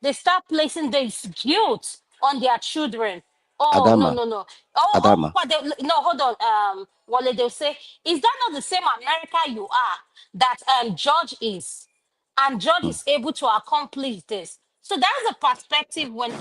They start placing this guilt on their children. Oh no, Adama, no, no. Oh, Adama. what no, hold on. Wale, they'll say, is that not the same America you are that George is? And George Mm. is able to accomplish this. So that's the perspective when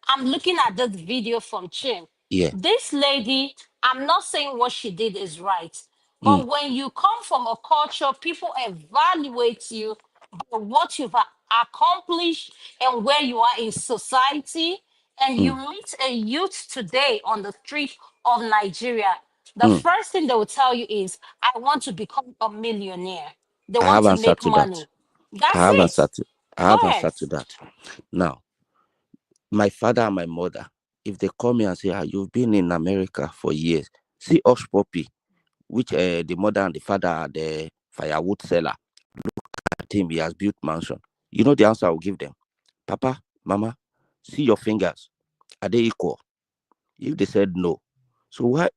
I'm looking at this video from Chim. Yeah. This lady, I'm not saying what she did is right, Mm. but when you come from a culture, people evaluate you by what you've accomplished and where you are in society. And you Mm. meet a youth today on the street of Nigeria. The Mm. first thing they will tell you is, I want to become a millionaire. They I want have to answered make to that. money. That's it. I Go have ahead. answered to that. Now, my father and my mother, if they call me and say, you've been in America for years, see Osh Poppy, which the mother and the father are the firewood seller. At him, he has built mansion. You know the answer I will give them? Papa, Mama, See your fingers. Are they equal? If they said no, so why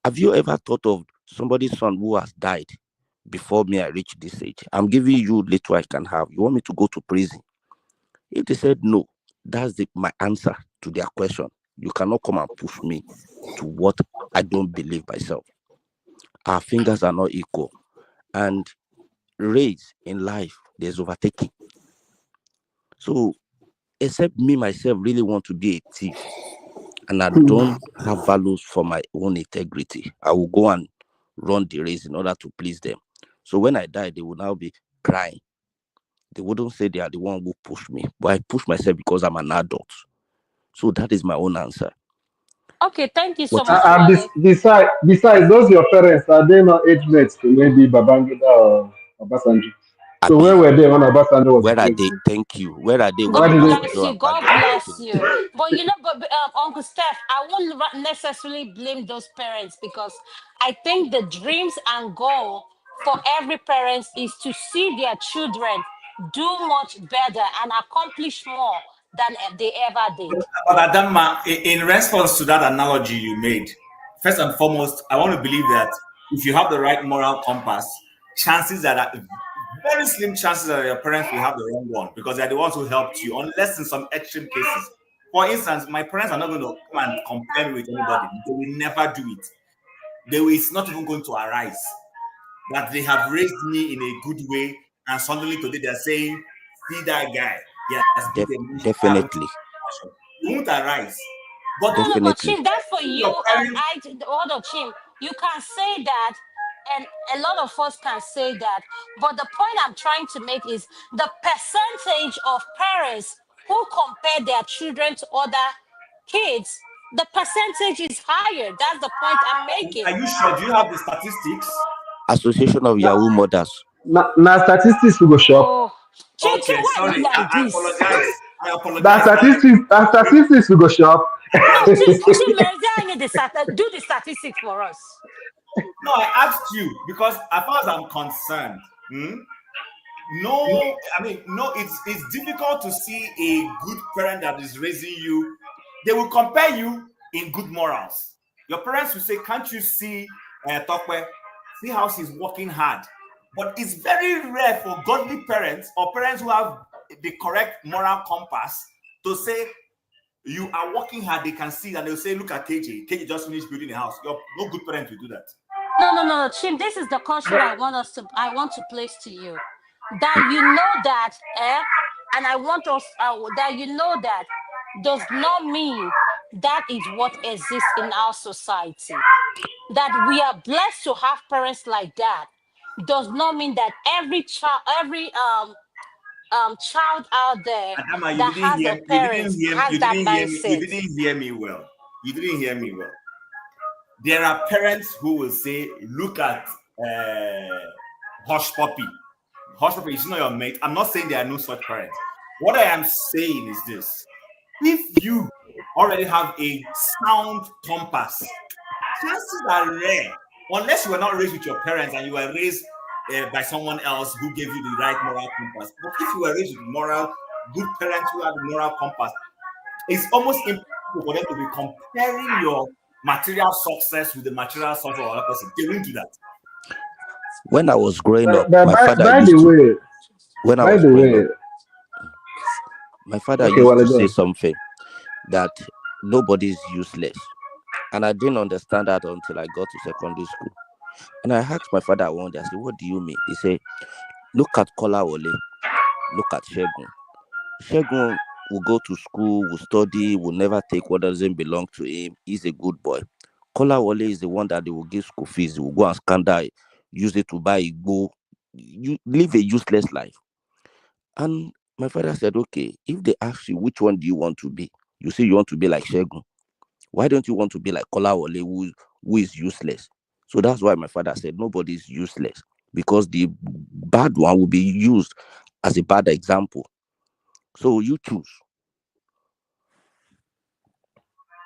have you ever thought of somebody's son who has died before me I reach this age? I'm giving you little I can have. You want me to go to prison? If they said no, that's my answer to their question. You cannot come and push me to what I don't believe myself. Our fingers are not equal. And race in life, there's overtaking. So, except me myself really want to be a thief and I don't have values for my own integrity, I will go and run the race in order to please them. So when I die, they will now be crying. They wouldn't say they are the one who pushed me, but I push myself because I'm an adult. So that is my own answer. Okay, thank you so What is much, yours? Wale. Besides, those your parents, are they not age mates to maybe Babangida or Obasanjo? So where Abi, were they when Obasanjo was the where are they? president? Thank you. Where are they when Why God did they? bless Obasanjo you. and God Biden were bless president? you. But Uncle Steph, I won't necessarily blame those parents because I think the dreams and goal for every parent is to see their children do much better and accomplish more than they ever did. But Adama, in response to that analogy you made, first and foremost, I want to believe that if you have the right moral compass, chances are very slim chances that your parents will have the wrong one because they're the ones who helped you, unless in some extreme cases. For instance, my parents are not going to come and compare me with anybody. They will never do it. It's not even going to arise. That they have raised me in a good way, and suddenly today they're saying, see that guy, he has been a minister with Definitely. passion. It won't arise. But if No, Definitely. Chim, that's for you. your parents, The order, Chim, you can say that, and a lot of us can say that. But the point I'm trying to make is the percentage of parents who compare their children to other kids, the percentage is higher. That's the point I'm are making. you sure? Do you have the statistics? Association of Now, Yahoo Mothers. now statistics will go shop. Oh, Chim, Okay, why are you sorry. like I this? apologize. I That apologize. statistics, that statistics will go shop. No, Chim, do the statistics for us. No, I asked you because as far as I'm concerned, no, I mean, no, it's difficult to see a good parent that is raising you. They will compare you in good morals. Your parents will say, can't you see Tokwe? See how she's working hard. But it's very rare for godly parents or parents who have the correct moral compass to say, you are working hard, they can see, and they'll say, look at KJ. KJ just finished building a house. No good parent will do that. No, Chim, this is the question I want to place to you. That you know that, and I want us that you know that does not mean that is what exists in our society. That we are blessed to have parents like that does not mean that every child out there Adama, that has a parent has that you mindset. didn't hear me well. You didn't hear me well. There are parents who will say, look at Hush Puppy. Hush Puppy is not your mate. I'm not saying there are no such parents. What I am saying is this. If you already have a sound compass, chances are rare, unless you were not raised with your parents and you were raised by someone else who gave you the right moral compass. But if you were raised with good parents who have a moral compass, it's almost impossible for them to be comparing your material success with the material success of another person. They won't do that. When I was growing up, But my father by the used to, way, when I by was the growing up, way, my father okay, used well, to say go. something that nobody is useless. And I didn't understand that until I got to secondary school. And I asked my father one day, I said, what do you mean? He said, look at Kola Wole, look at Shegun. Shegun will go to school, will study, will never take what doesn't belong to him. He's a good boy. Kola Wole is the one that they will give school fees, he will go and scandal, use it to buy Igbo. You live a useless life. And my father said, okay, if they ask you which one do you want to be, you say you want to be like Shegun. Why don't you want to be like Kola Wole, who is useless? So that's why my father said nobody is useless because the bad one will be used as a bad example. So you choose.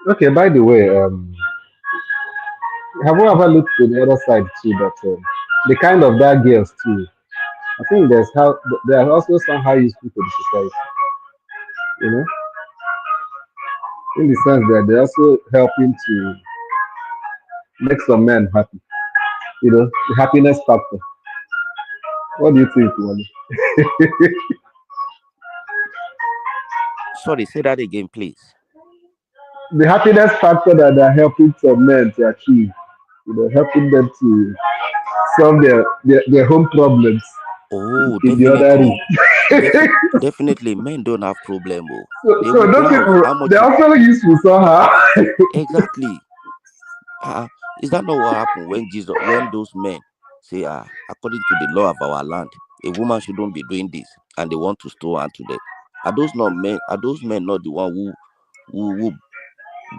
Okay, by the way, have you ever looked to the other side too? That the kind of that girls too. I think they are also somehow useful to the society. You know, in the sense that they're also helping to make some men happy. The happiness factor. What do you think, Wally? Sorry, say that again, please. The happiness factor that they're helping some men to achieve. Helping them to solve their home problems Oh, in the other room. definitely. Definitely, men don't have problem. Oh. So, They so will those browse. people, How much they're you also useful somehow. exactly? Is that not what happened when when those men say, according to the law of our land, a woman shouldn't be doing this, and they want to store her to death? Are those not men? Are those men not the one who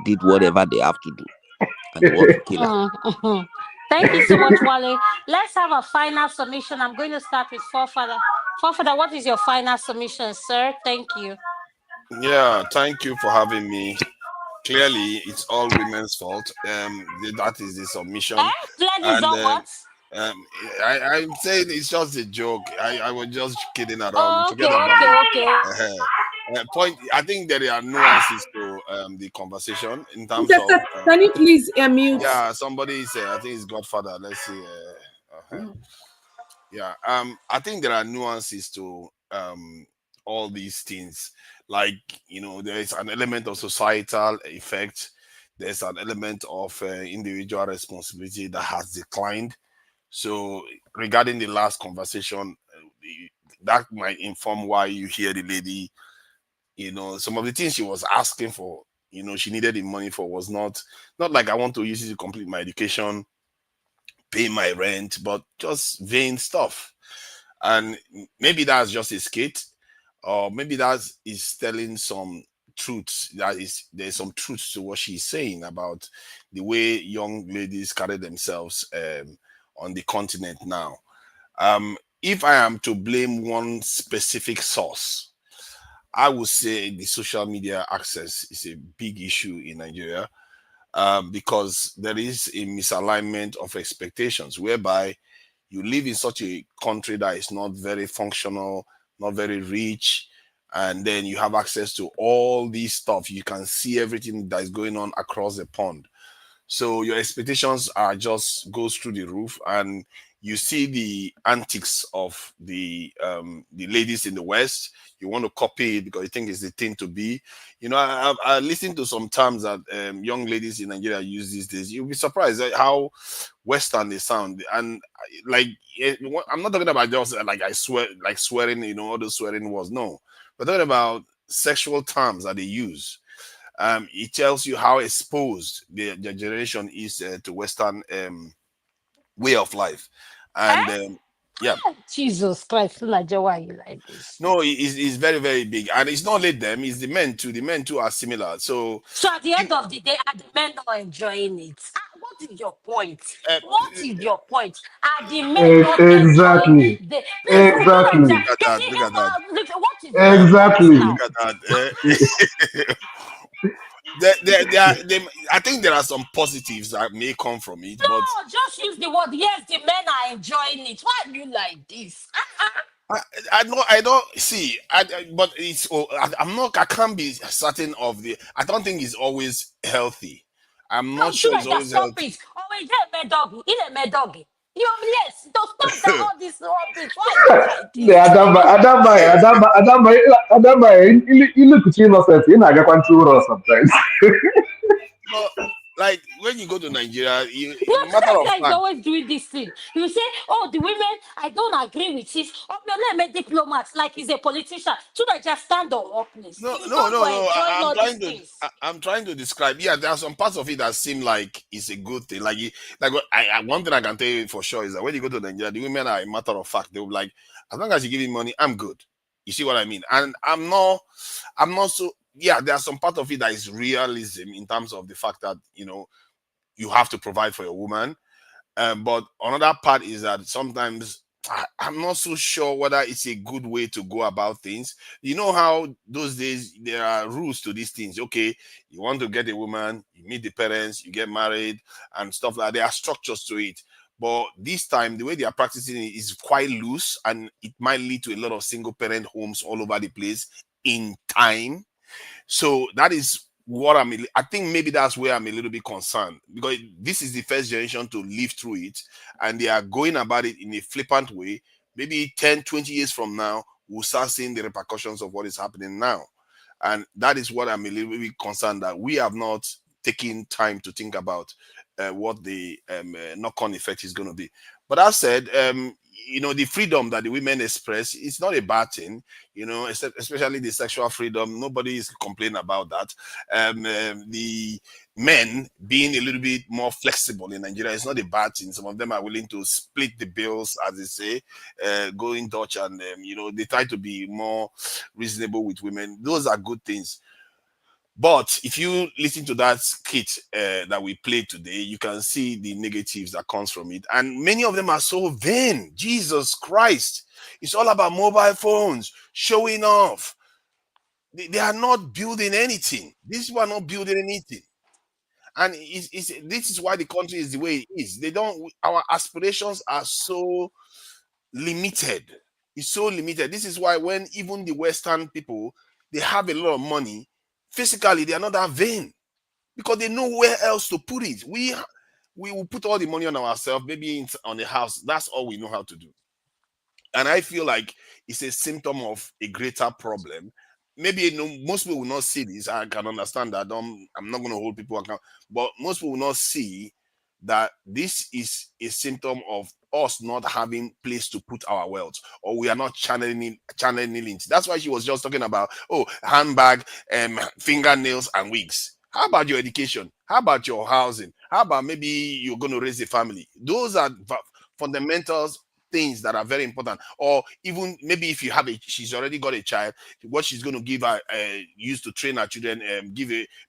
did whatever they have to do, and they want to kill her? Mhm. Thank you so much, Wale. Let's have a final submission. I'm going to start with Forefather. Forefather, what is your final submission, sir? Thank you. Yeah, thank you for having me. Clearly, it's all women's fault. That is the submission, Clearly is and all what? um, I'm saying it's just a joke. I was just kidding around. Okay, Forget about okay, it. okay. Point. I think there are nuances to the conversation in terms of Sister, can you please mute? yeah. Somebody is I think it's Godfather. Let's see. Yeah. I think there are nuances to all these things. Like there is an element of societal effect. There's an element of individual responsibility that has declined. So regarding the last conversation, that might inform why you hear the lady. Some of the things she was asking for. She needed the money for was not like I want to use it to complete my education, pay my rent, but just vain stuff. And maybe that's just a skit, or maybe that is telling some truths. There's some truths to what she's saying about the way young ladies carry themselves on the continent now. If I am to blame one specific source, I would say the social media access is a big issue in Nigeria, because there is a misalignment of expectations whereby you live in such a country that is not very functional, not very rich, and then you have access to all these stuff. You can see everything that is going on across the pond. So your expectations are just goes through the roof, and you see the antics of the ladies in the West. You want to copy it because you think it's the thing to be. I listened to some terms that young ladies in Nigeria use these days. You'll be surprised at how Western they sound. And like, I'm not talking about just like I swear, like swearing, all those swearing words. No, we're talking about sexual terms that they use. It tells you how exposed the generation is to Western way of life, and yeah. Jesus Christ, Elijah, why are you like this? No, it's very, very big, and it's not only them; it's the men too. The men too are similar. So at the end of the day, are the men not enjoying it? What is your point? What is your point? Are the men not enjoying Exactly. the please Exactly. look at that! Look at that! what is your point Exactly. now? Look at that! I think there are some positives that may come from it, No, but just use the word. Yes, the men are enjoying it. Why are you like this? I don't see. But it's. I'm not. I can't be certain of the. I don't think it's always healthy. I'm No, not should sure I it's just always stop healthy. it? Oh, we get a doggy. Eat a mad doggy. Yes, don't stop that all this rubbish. Why are you like The this? Adama, you look at innocent. You know, I get one too raw sometimes. But like when you go to Nigeria, matter That of guy is fact. always doing this thing. You say, oh, the women, I don't agree with this. Oh, no, let me diplomats like he's a politician. Should I just stand up, please? No, You no, don't go no, no. enjoying I'm all these trying to. things. I'm trying to describe. Yeah, there are some parts of it that seem like it's a good thing. One thing I can tell you for sure is that when you go to Nigeria, the women are a matter of fact. They will like, as long as you give me money, I'm good. You see what I mean? And I'm not. So. Yeah, there are some part of it that is realism in terms of the fact that you have to provide for your woman. But another part is that sometimes I'm not so sure whether it's a good way to go about things. You know how those days there are rules to these things. Okay, you want to get a woman, you meet the parents, you get married and stuff like that. There are structures to it. But this time, the way they are practicing it is quite loose, and it might lead to a lot of single parent homes all over the place in time. So that is I think maybe that's where I'm a little bit concerned, because this is the first generation to live through it, and they are going about it in a flippant way. Maybe 10, 20 years from now, we'll start seeing the repercussions of what is happening now. And that is what I'm a little bit concerned, that we have not taken time to think about what the knock-on effect is going to be. But that said, the freedom that the women express is not a bad thing, especially the sexual freedom. Nobody is complaining about that. The men being a little bit more flexible in Nigeria is not a bad thing. Some of them are willing to split the bills, as they say, go in Dutch, and they try to be more reasonable with women. Those are good things. But if you listen to that skit that we played today, you can see the negatives that comes from it. And many of them are so vain. Jesus Christ. It's all about mobile phones, showing off. They are not building anything. These people are not building anything. And this is why the country is the way it is. Our aspirations are so limited. It's so limited. This is why when even the Western people, they have a lot of money, physically they are not that vain, because they know where else to put it. We will put all the money on ourselves, maybe on the house. That's all we know how to do. And I feel like it's a symptom of a greater problem. Maybe most people will not see this. I can understand that. I'm not going to hold people account, but most people will not see that this is a symptom of us not having place to put our wealth, or we are not channeling it. That's why she was just talking about handbag, fingernails, and wigs. How about your education? How about your housing? How about maybe you're going to raise a family? Those are fundamentals, things that are very important. Or even maybe if she's already got a child, what she's going to give her use to train her children,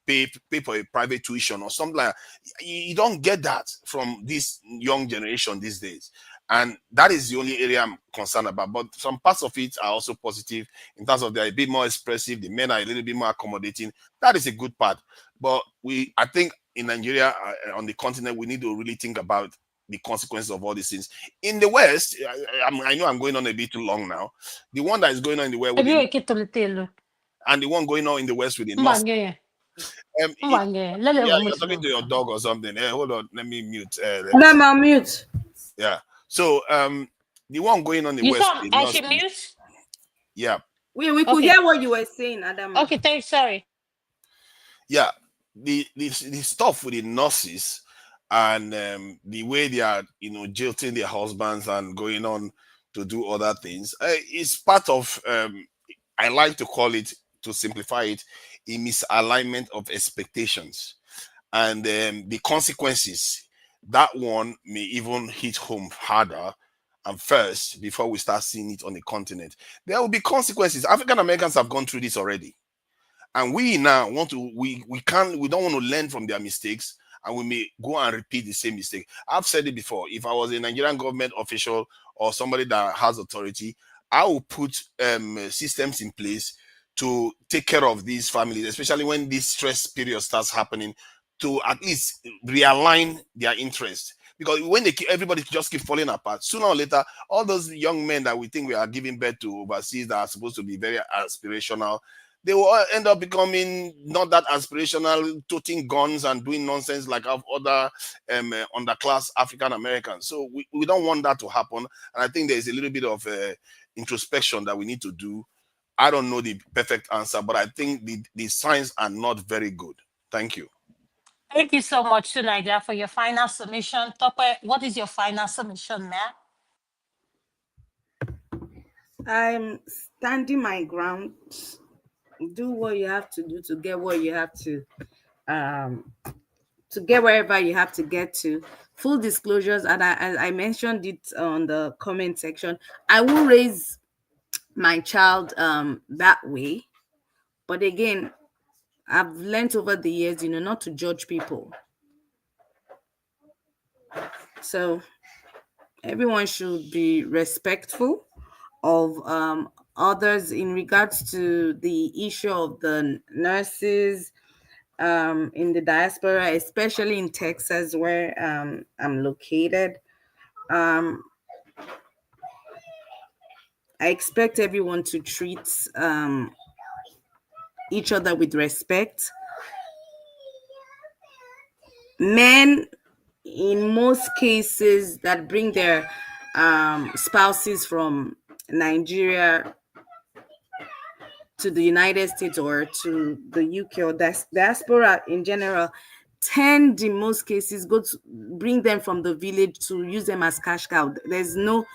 pay for a private tuition or something like that. You don't get that from this young generation these days. And that is the only area I'm concerned about. But some parts of it are also positive in terms of they're a bit more expressive. The men are a little bit more accommodating. That is a good part. But I think in Nigeria, on the continent, we need to really think about the consequences of all these things. In the West, I know I'm going on a bit too long now. The one that is going on in the West with and the one going on in the West with the North. Yeah, you're talking to your dog or something. Hold on, let me mute. Let me mute. Yeah. So the one going on in the West. I should mute? Yeah. We could hear what you were saying, Adam. Okay, thanks. Sorry. Yeah. The stuff with the nurses and the way they are, jilting their husbands and going on to do other things is part of, I like to call it, to simplify it, a misalignment of expectations. And the consequences, that one may even hit home harder and first before we start seeing it on the continent. There will be consequences. African Americans have gone through this already. And we now want to, we don't want to learn from their mistakes, and we may go and repeat the same mistake. I've said it before. If I was a Nigerian government official or somebody that has authority, I will put systems in place to take care of these families, especially when this stress period starts happening, to at least realign their interest. Because when everybody just keep falling apart, sooner or later, all those young men that we think we are giving birth to overseas that are supposed to be very aspirational, they will end up becoming not that aspirational, toting guns and doing nonsense like other underclass African Americans. So we don't want that to happen. And I think there's a little bit of introspection that we need to do. I don't know the perfect answer, but I think the signs are not very good. Thank you. Thank you so much, Sunaida, for your final submission. Tope, what is your final submission, ma'am? I'm standing my ground. Do what you have to do to get what you have to get wherever you have to get to. Full disclosures, and I mentioned it on the comment section, I will raise my child that way. But again, I've learned over the years, not to judge people. So everyone should be respectful of others in regards to the issue of the nurses in the diaspora, especially in Texas, where I'm located. I expect everyone to treat each other with respect. Men, in most cases, that bring their spouses from Nigeria to the United States or to the UK or diaspora in general, tend in most cases go to bring them from the village to use them as cash cow. There's no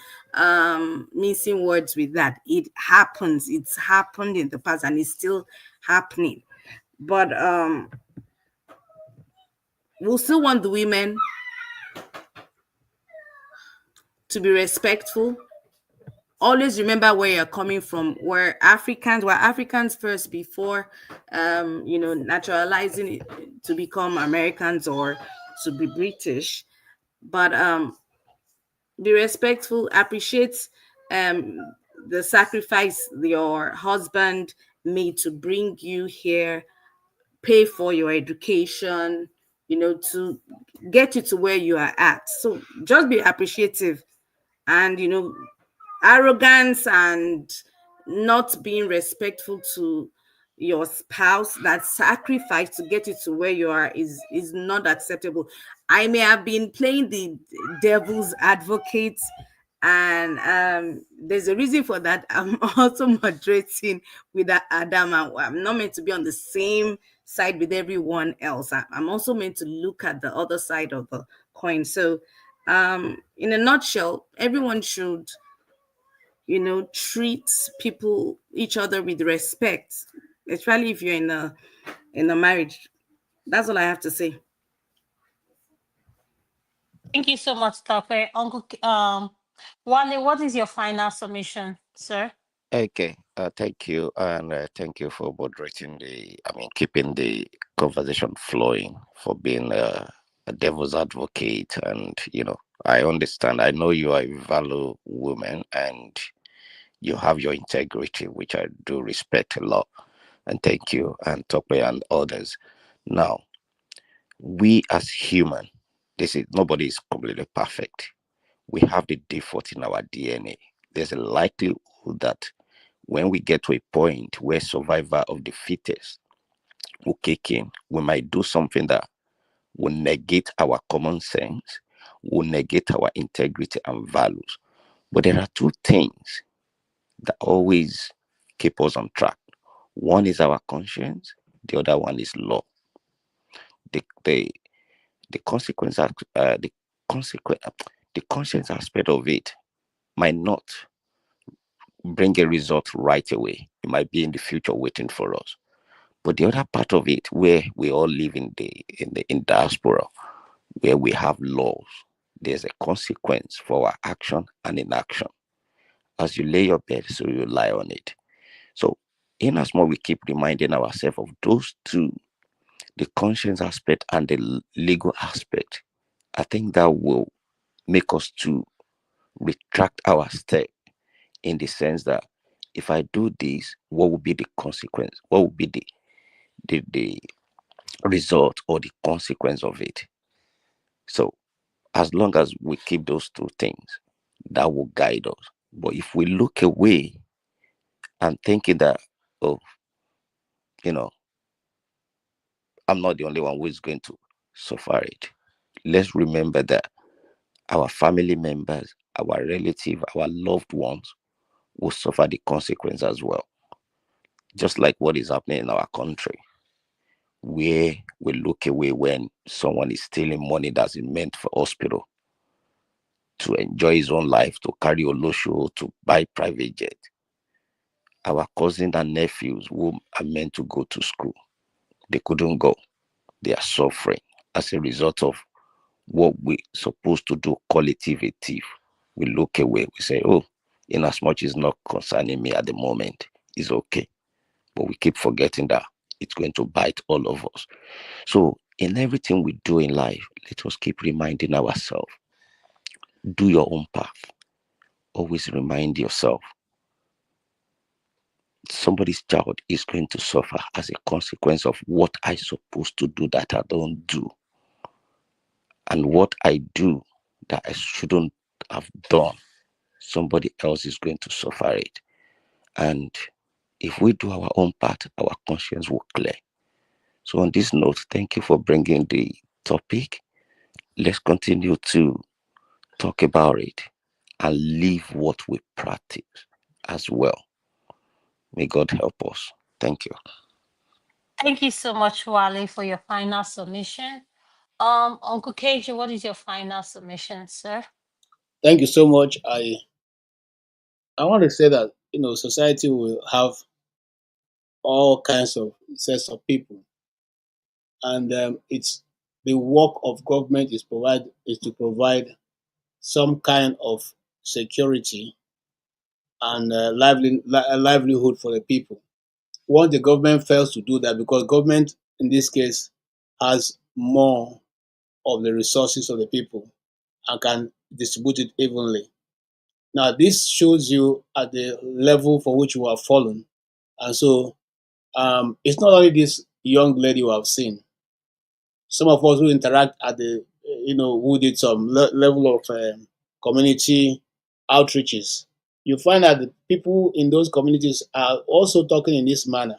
missing words with that. It happens. It's happened in the past and it's still happening. But we'll still want the women to be respectful. Always remember where you're coming from. We're Africans first before naturalizing it to become Americans or to be British. But be respectful, appreciate the sacrifice your husband made to bring you here, pay for your education, to get you to where you are at. So just be appreciative. And arrogance and not being respectful to your spouse that sacrifice to get you to where you are is not acceptable. I may have been playing the devil's advocate, and there's a reason for that. I'm also moderating with that Adam. I'm not meant to be on the same side with everyone else. I'm also meant to look at the other side of the coin. So in a nutshell, everyone should treat each other with respect, especially if you're in a marriage. That's all I have to say. Thank you so much, Tope. Uncle Wale, what is your final submission, sir? Okay, thank you, and thank you for moderating keeping the conversation flowing, for being a devil's advocate, and I understand. I know you are a value woman, and you have your integrity, which I do respect a lot, and thank you, and Tope and others. Now, we as human, nobody is completely perfect. We have the default in our DNA. There's a likelihood that when we get to a point where survival of the fittest will kick in, we might do something that will negate our common sense, will negate our integrity and values. But there are two things that always keep us on track. One is our conscience, the other one is law. The consequence, the conscience aspect of it might not bring a result right away. It might be in the future waiting for us. But the other part of it, where we all live in diaspora, where we have laws, there's a consequence for our action and inaction. As you lay your bed, so you lie on it. So, in as much we keep reminding ourselves of those two, the conscience aspect and the legal aspect, I think that will make us to retract our step, in the sense that if I do this, what will be the consequence? What will be the result or the consequence of it? So as long as we keep those two things, that will guide us. But if we look away and thinking that, oh, I'm not the only one who is going to suffer it, let's remember that our family members, our relatives, our loved ones will suffer the consequence as well. Just like what is happening in our country, where we look away when someone is stealing money that's meant for hospital, to enjoy his own life, to carry Olosho, to buy private jet. Our cousins and nephews who are meant to go to school, they couldn't go. They are suffering as a result of what we're supposed to do qualitative. We look away. We say, oh, in as much it's not concerning me at the moment, it's okay. But we keep forgetting that it's going to bite all of us. So in everything we do in life, let us keep reminding ourselves, do your own path. Always remind yourself, somebody's child is going to suffer as a consequence of what I'm supposed to do that I don't do. And what I do that I shouldn't have done, somebody else is going to suffer it. And if we do our own part, our conscience will clear. So on this note, thank you for bringing the topic. Let's continue to talk about it and live what we practice as well. May God help us. Thank you. Thank you so much, Wale, for your final submission. Uncle KJ, what is your final submission, sir? Thank you so much. I want to say that society will have all kinds of sets of people, and it's the work of government is to provide some kind of security and livelihood for the people. Once the government fails to do that, because government in this case has more of the resources of the people and can distribute it evenly. Now, this shows you at the level for which you have fallen. And so it's not only this young lady you have seen. Some of us who interact at who did some level of community outreaches, you find that the people in those communities are also talking in this manner.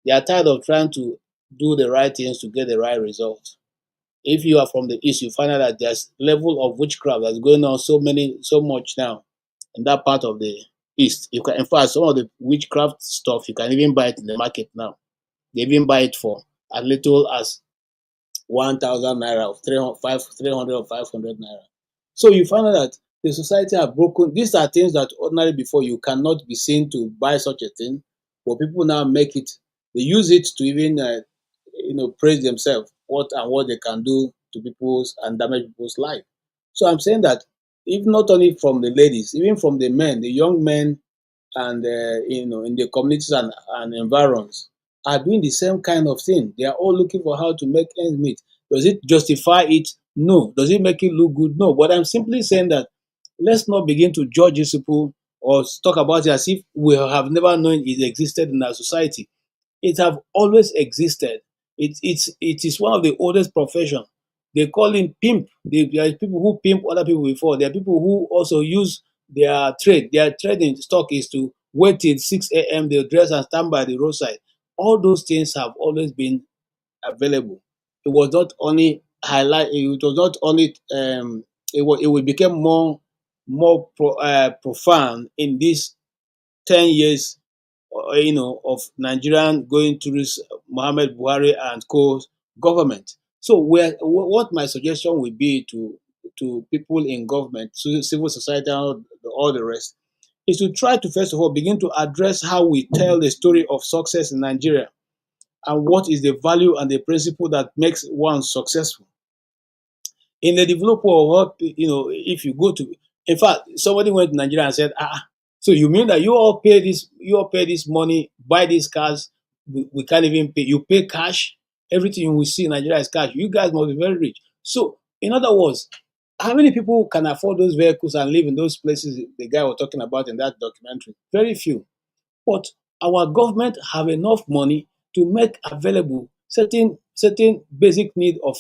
They are tired of trying to do the right things to get the right results. If you are from the east, you find out that there's level of witchcraft that's going on so much now in that part of the east. You can, in fact, some of the witchcraft stuff you can even buy it in the market now. They even buy it for as little as 1,000 naira, or 300 or 500 naira. So you find out that the society are broken. These are things that ordinarily before you cannot be seen to buy such a thing, but people now make it. They use it to even praise themselves what they can do to people's and damage people's life. So I'm saying that if not only from the ladies, even from the men, the young men and in the communities and environs are doing the same kind of thing. They are all looking for how to make ends meet. Does it justify it? No. Does it make it look good? No. But I'm simply saying that let's not begin to judge these people or talk about it as if we have never known it existed in our society. It have always existed. It is one of the oldest profession. They call him pimp. There are people who pimp other people before. There are people who also use their trade. Their trading stock is to wait till 6 a.m. They dress and stand by the roadside. All those things have always been available. It was not only highlight. It was not only. It became more profound in these 10 years of Nigerian going through this Muhammad Buhari and co government. So what my suggestion would be to people in government, to civil society, and all the rest, is to try to first of all begin to address how we tell the story of success in Nigeria and what is the value and the principle that makes one successful. In the developed world, if you go to, in fact, somebody went to Nigeria and said, so you mean that you all pay this money, buy these cars, we can't even pay. You pay cash, everything we see in Nigeria is cash. You guys must be very rich. So, in other words, how many people can afford those vehicles and live in those places the guy was talking about in that documentary? Very few. But our government have enough money to make available certain basic need of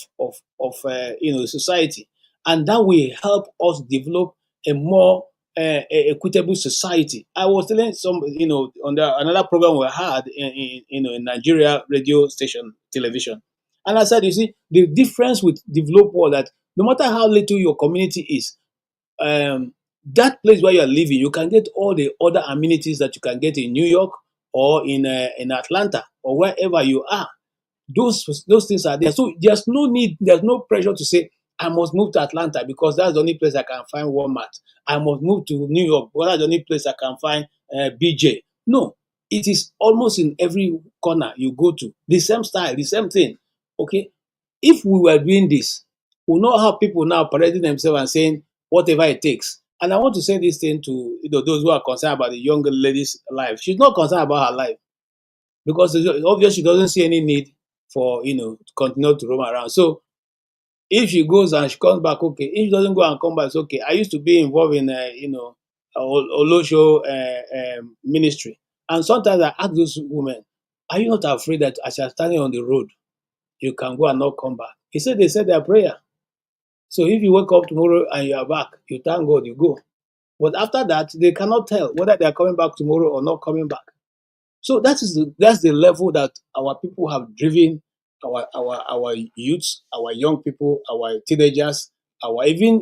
society, and that will help us develop a more equitable society. I was telling some on another program we had in Nigeria radio station television, and I said, you see, the difference with developed world that no matter how little your community is, that place where you are living, you can get all the other amenities that you can get in New York or in Atlanta or wherever you are. Those things are there. So there's no need, there's no pressure to say, I must move to Atlanta because that's the only place I can find Walmart. I must move to New York because that's the only place I can find BJ. No, it is almost in every corner you go to. The same style, the same thing. Okay? If we were doing this, we know how people now parading themselves and saying whatever it takes. And I want to say this thing to those who are concerned about the younger lady's life. She's not concerned about her life because obviously she doesn't see any need for to continue to roam around. So if she goes and she comes back, okay. If she doesn't go and come back, it's okay. I used to be involved in Olosho ministry, and sometimes I ask those women, "Are you not afraid that as you're standing on the road, you can go and not come back?" He said they said their prayer. So if you wake up tomorrow and you are back, you thank God, you go. But after that, they cannot tell whether they are coming back tomorrow or not coming back. So that's the level that our people have driven our youths, our young people, our teenagers, our even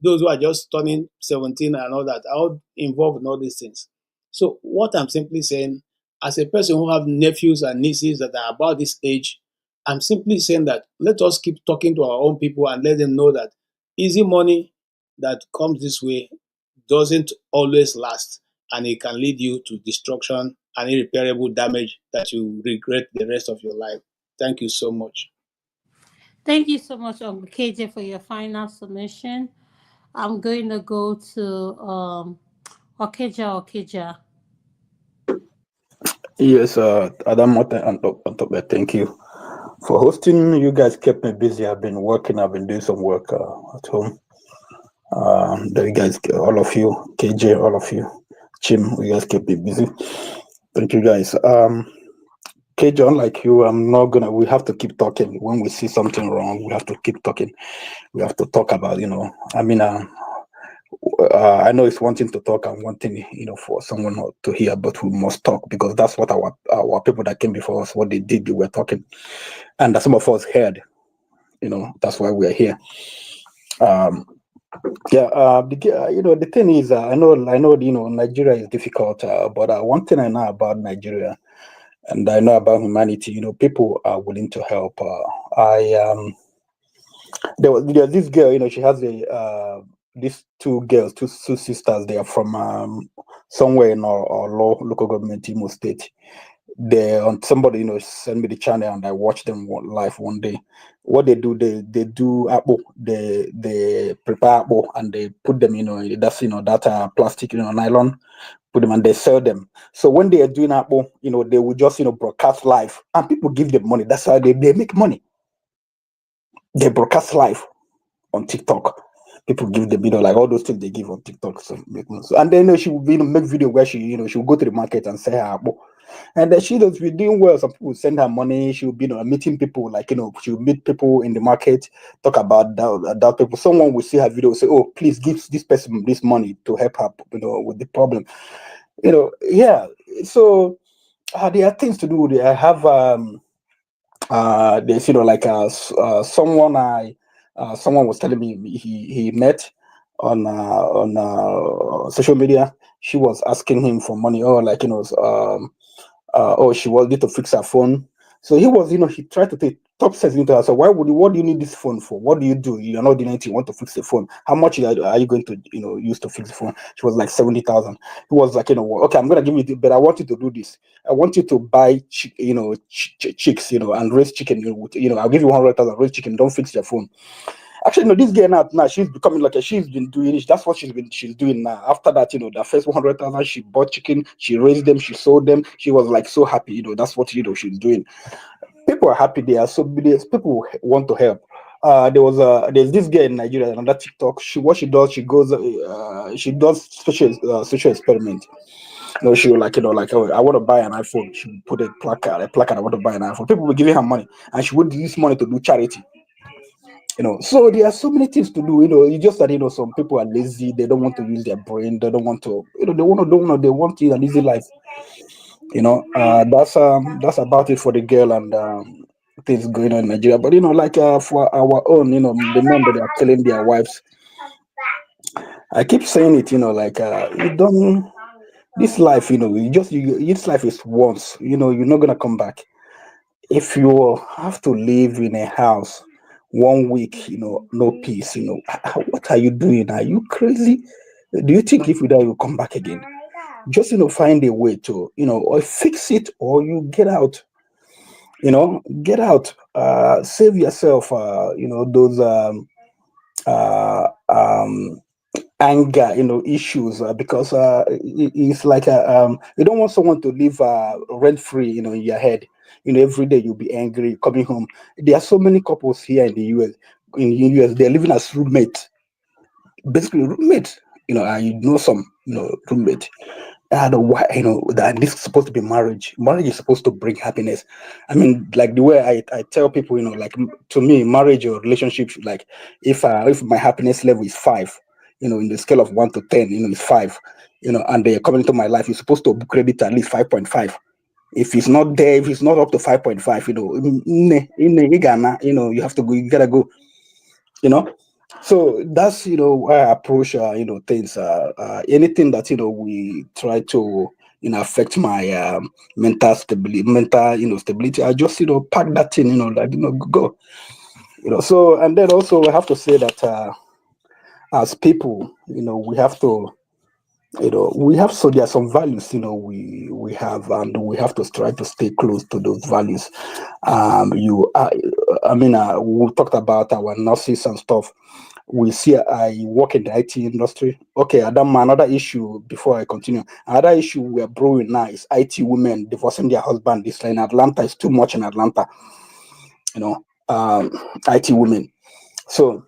those who are just turning 17 and all that, are all involved in all these things. So what I'm simply saying, as a person who have nephews and nieces that are about this age, I'm simply saying that let us keep talking to our own people and let them know that easy money that comes this way doesn't always last, and it can lead you to destruction and irreparable damage that you regret the rest of your life. Thank you so much. Thank you so much, Uncle KJ, for your final submission. I'm going to go to Okeja. Yes, Adam Mote and Tobe, thank you for hosting. You guys kept me busy. I've been working. I've been doing some work at home. You guys, all of you, KJ, all of you, Chim, you guys kept me busy. Thank you, guys. KJ, unlike you, we have to keep talking. When we see something wrong, we have to keep talking. We have to talk about, I know it's one thing to talk and one thing, for someone to hear, but we must talk because that's what our people that came before us, what they did, they were talking. And some of us heard, that's why we're here. The thing is, I know, Nigeria is difficult, but one thing I know about Nigeria and I know about humanity, people are willing to help. There's this girl, she has these two sisters. They are from somewhere in our local government, Imo State. Somebody, sent me the channel and I watched them live one day. What they do, they do apple, they prepare apple and they put them, that plastic, nylon, put them and they sell them. So when they are doing apple, they will just, broadcast live and people give them money. That's how they make money. They broadcast live on TikTok. People give them, like all those things they give on TikTok. So and then she will make video where she will go to the market and sell her apple. And then she does be doing well. Some people send her money. She will be meeting people, she will meet people in the market, talk about that people. Someone will see her video, say, "Oh, please give this person this money to help her, with the problem." Yeah. So there are things to do. I have there's someone was telling me he met on social media. She was asking him for money, she wanted to fix her phone. So he was, he tried to take top sense into her. So what do you need this phone for? What do you do? You're not doing anything. You want to fix the phone. How much are you going to, use to fix the phone? She was like 70,000. He was like, okay, I'm going to give you, but I want you to do this. I want you to buy, chicks, and raise chicken. I'll give you 100,000, raise chicken. Don't fix your phone. Actually, no, this girl now she's becoming she's been doing it. That's what she's doing now. After that, the first 100,000, she bought chicken, she raised them, she sold them. She was like so happy, that's what she's doing. People are happy there, so people want to help. There's this girl in Nigeria, another TikTok. What she does, she goes, she does social experiment. She will oh, I want to buy an iPhone. She will put a placard. I want to buy an iPhone. People will give her money, and she would use this money to do charity. So there are so many things to do. It's just that some people are lazy. They don't want to use their brain. They don't want to. They want an easy life. That's about it for the girl and things going on in Nigeria. But for our own, the men that are killing their wives. I keep saying it. You don't. This life, this life is once. You're not gonna come back. If you have to live in a house 1 week, no peace, what are you doing? Are you crazy? Do you think if you die, you'll come back again? Just, find a way to, or fix it or you get out, get out, save yourself, those, anger, issues, because it's like you don't want someone to live rent free, in your head. Every day you'll be angry coming home. There are so many couples here in the US. In the US, they're living as roommates, basically roommates. I know some, roommate. Why, that this is supposed to be marriage. Marriage is supposed to bring happiness. I mean, like the way I tell people, to me, marriage or relationship, like if my happiness level is 5, in the scale of 1 to 10, it's 5, and they're coming into my life, you're supposed to upgrade it to at least 5.5. If it's not there, if it's not up to 5.5, you have to go, you gotta go, So that's why I approach things. Anything that we try to affect my mental stability. I just pack that in, go. So and then also I have to say that as people, we have to so there are some values we have, and we have to try to stay close to those values. We talked about our nurses and stuff. We see I work in the IT industry. Okay, Adam, another issue before I continue. Another issue we are brewing now is IT women divorcing their husband. This in Atlanta is too much in Atlanta. IT women. So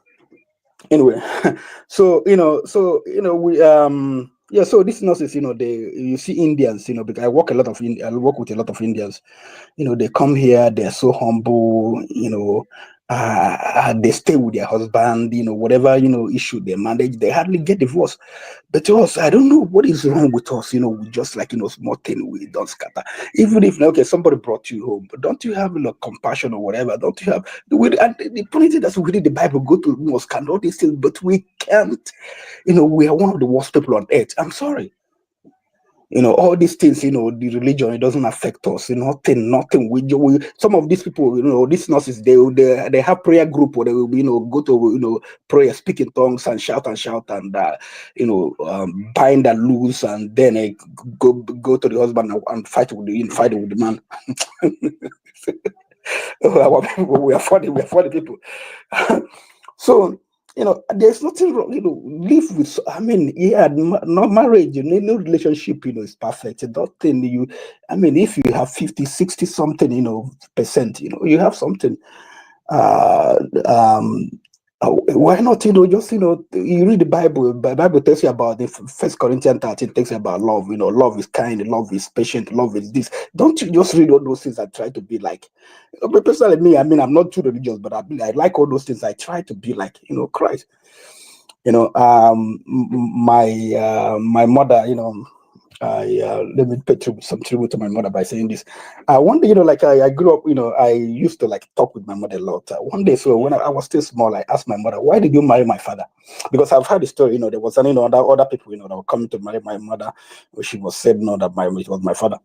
anyway, so we so these nurses, you see Indians, because I work with a lot of Indians. They come here, they're so humble, they stay with their husband, whatever issue they manage, they hardly get divorced. But to us, I don't know what is wrong with us, we just like small thing, we don't scatter. Even if somebody brought you home, but don't you have compassion or whatever? Don't you have and the funny thing that's we read the Bible, go to mosque and all these things, but we can't, we are one of the worst people on earth. I'm sorry. All these things, the religion, it doesn't affect us. Nothing. We some of these people, these nurses, they have prayer group where they will, go to, prayer, speak in tongues and shout and bind and loose, and then go to the husband and fight with the man. Our people, we are funny people. So there's nothing wrong. Live with. No marriage. No relationship. Is perfect. Nothing. If you have 50, 60 something, percent. You have something. Why not? Just you read the Bible. The Bible tells you about the 1 Corinthians 13. Tells you about love. Love is kind. Love is patient. Love is this. Don't you just read all those things and try to be like? But personally, me, I'm not too religious, but I like all those things. I try to be like Christ. My mother. Let me pay some tribute to my mother by saying this. One day, I grew up, I used to talk with my mother a lot. One day, so when I was still small, I asked my mother, "Why did you marry my father?" Because I've heard the story, there was other people, that were coming to marry my mother. She was said no, that it was my father.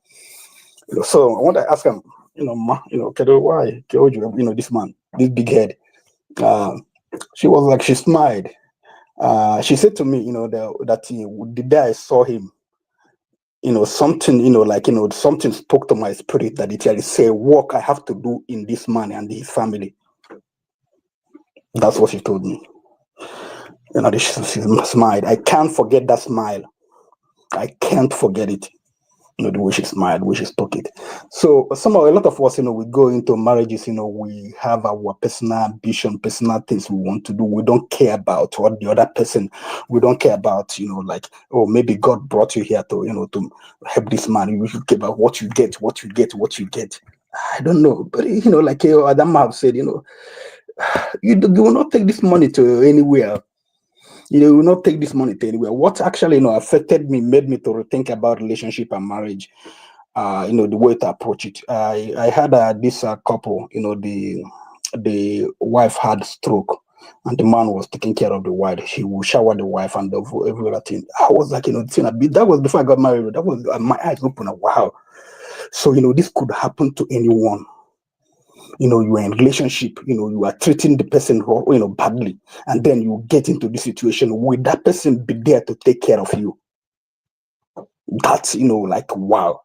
So I want to ask him, ma, why, this man, this big head. She was like, she smiled. She said to me, that the day I saw him, something, something spoke to my spirit that it say work I have to do in this man and his family. That's what she told me. She smiled. I can't forget that smile. I can't forget it. The way she smiled, the way she spoke it. So a lot of us, we go into marriages, we have our personal ambition, personal things we want to do. We don't care about what the other person, we don't care about, oh, maybe God brought you here to, to help this man. You should care about what you get. I don't know. But, like Adam have said, you will not take this money to anywhere. You will not take this money to anywhere. What actually, affected me, made me to rethink about relationship and marriage. The way to approach it. I had this couple. The wife had stroke, and the man was taking care of the wife. He would shower the wife and everything. I was like, that was before I got married. That was my eyes open. Wow. So this could happen to anyone. You are in relationship, you are treating the person badly, and then you get into this situation. Will that person be there to take care of you? That's wow.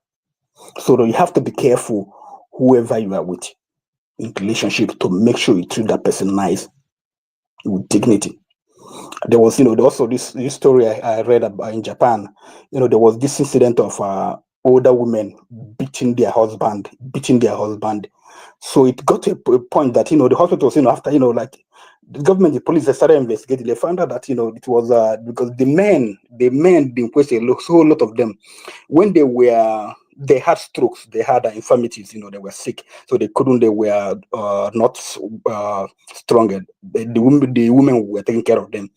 So you have to be careful whoever you are with in relationship to make sure you treat that person nice with dignity. There was also this story I read about in Japan. There was this incident of older women beating their husband. So it got to a point that the hospitals, after the government, the police, they started investigating. They found out that it was because the men being questioned, a whole lot of them, when they had strokes, they had infirmities, they were sick, so they were not stronger. The women were taking care of them.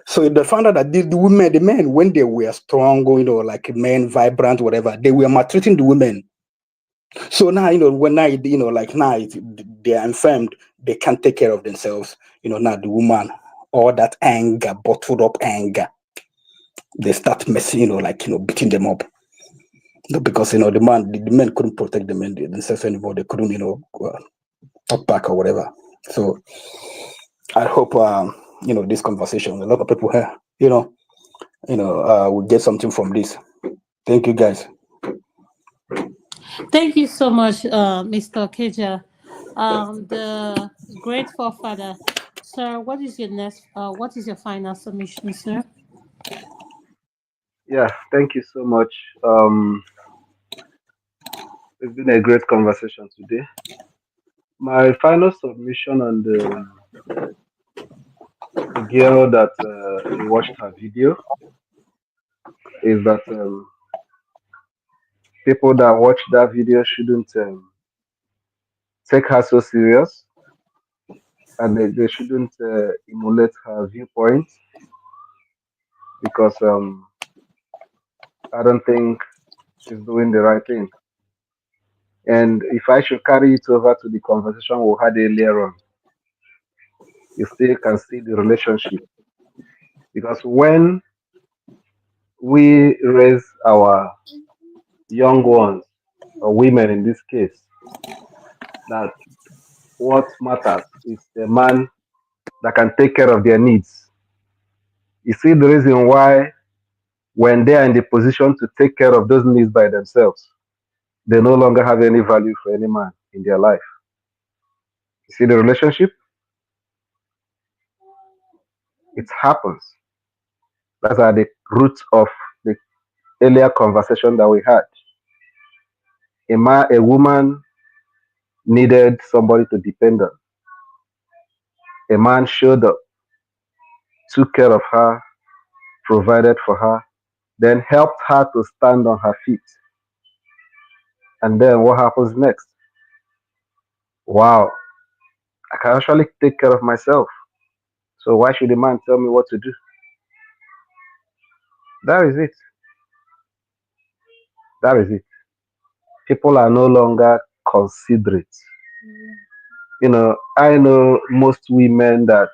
So they found out that the women, the men, when they were strong, like men, vibrant, whatever, they were maltreating the women. So now, when now, like now they are infirmed, they can't take care of themselves. Now the woman, all that anger, bottled up anger, they start messing, beating them up. Because the men couldn't protect themselves anymore. They couldn't, talk back or whatever. So I hope this conversation, a lot of people here, will get something from this. Thank you, guys. Thank you so much, Mr. Keja. The great forefather, sir. What is your next? What is your final submission, sir? Yeah, thank you so much. It's been a great conversation today. My final submission on the girl that we watched her video is that people that watch that video shouldn't take her so serious, and they shouldn't emulate her viewpoint, because I don't think she's doing the right thing. And if I should carry it over to the conversation we had earlier on, you still can see the relationship. Because when we raise our young ones, or women in this case, that what matters is the man that can take care of their needs. You see the reason why, when they are in the position to take care of those needs by themselves, they no longer have any value for any man in their life. You see the relationship? It happens. That's at the root of the earlier conversation that we had. A woman needed somebody to depend on. A man showed up, took care of her, provided for her, then helped her to stand on her feet. And then what happens next? Wow, I can actually take care of myself. So why should a man tell me what to do? That is it. That is it. People are no longer considerate. I know most women that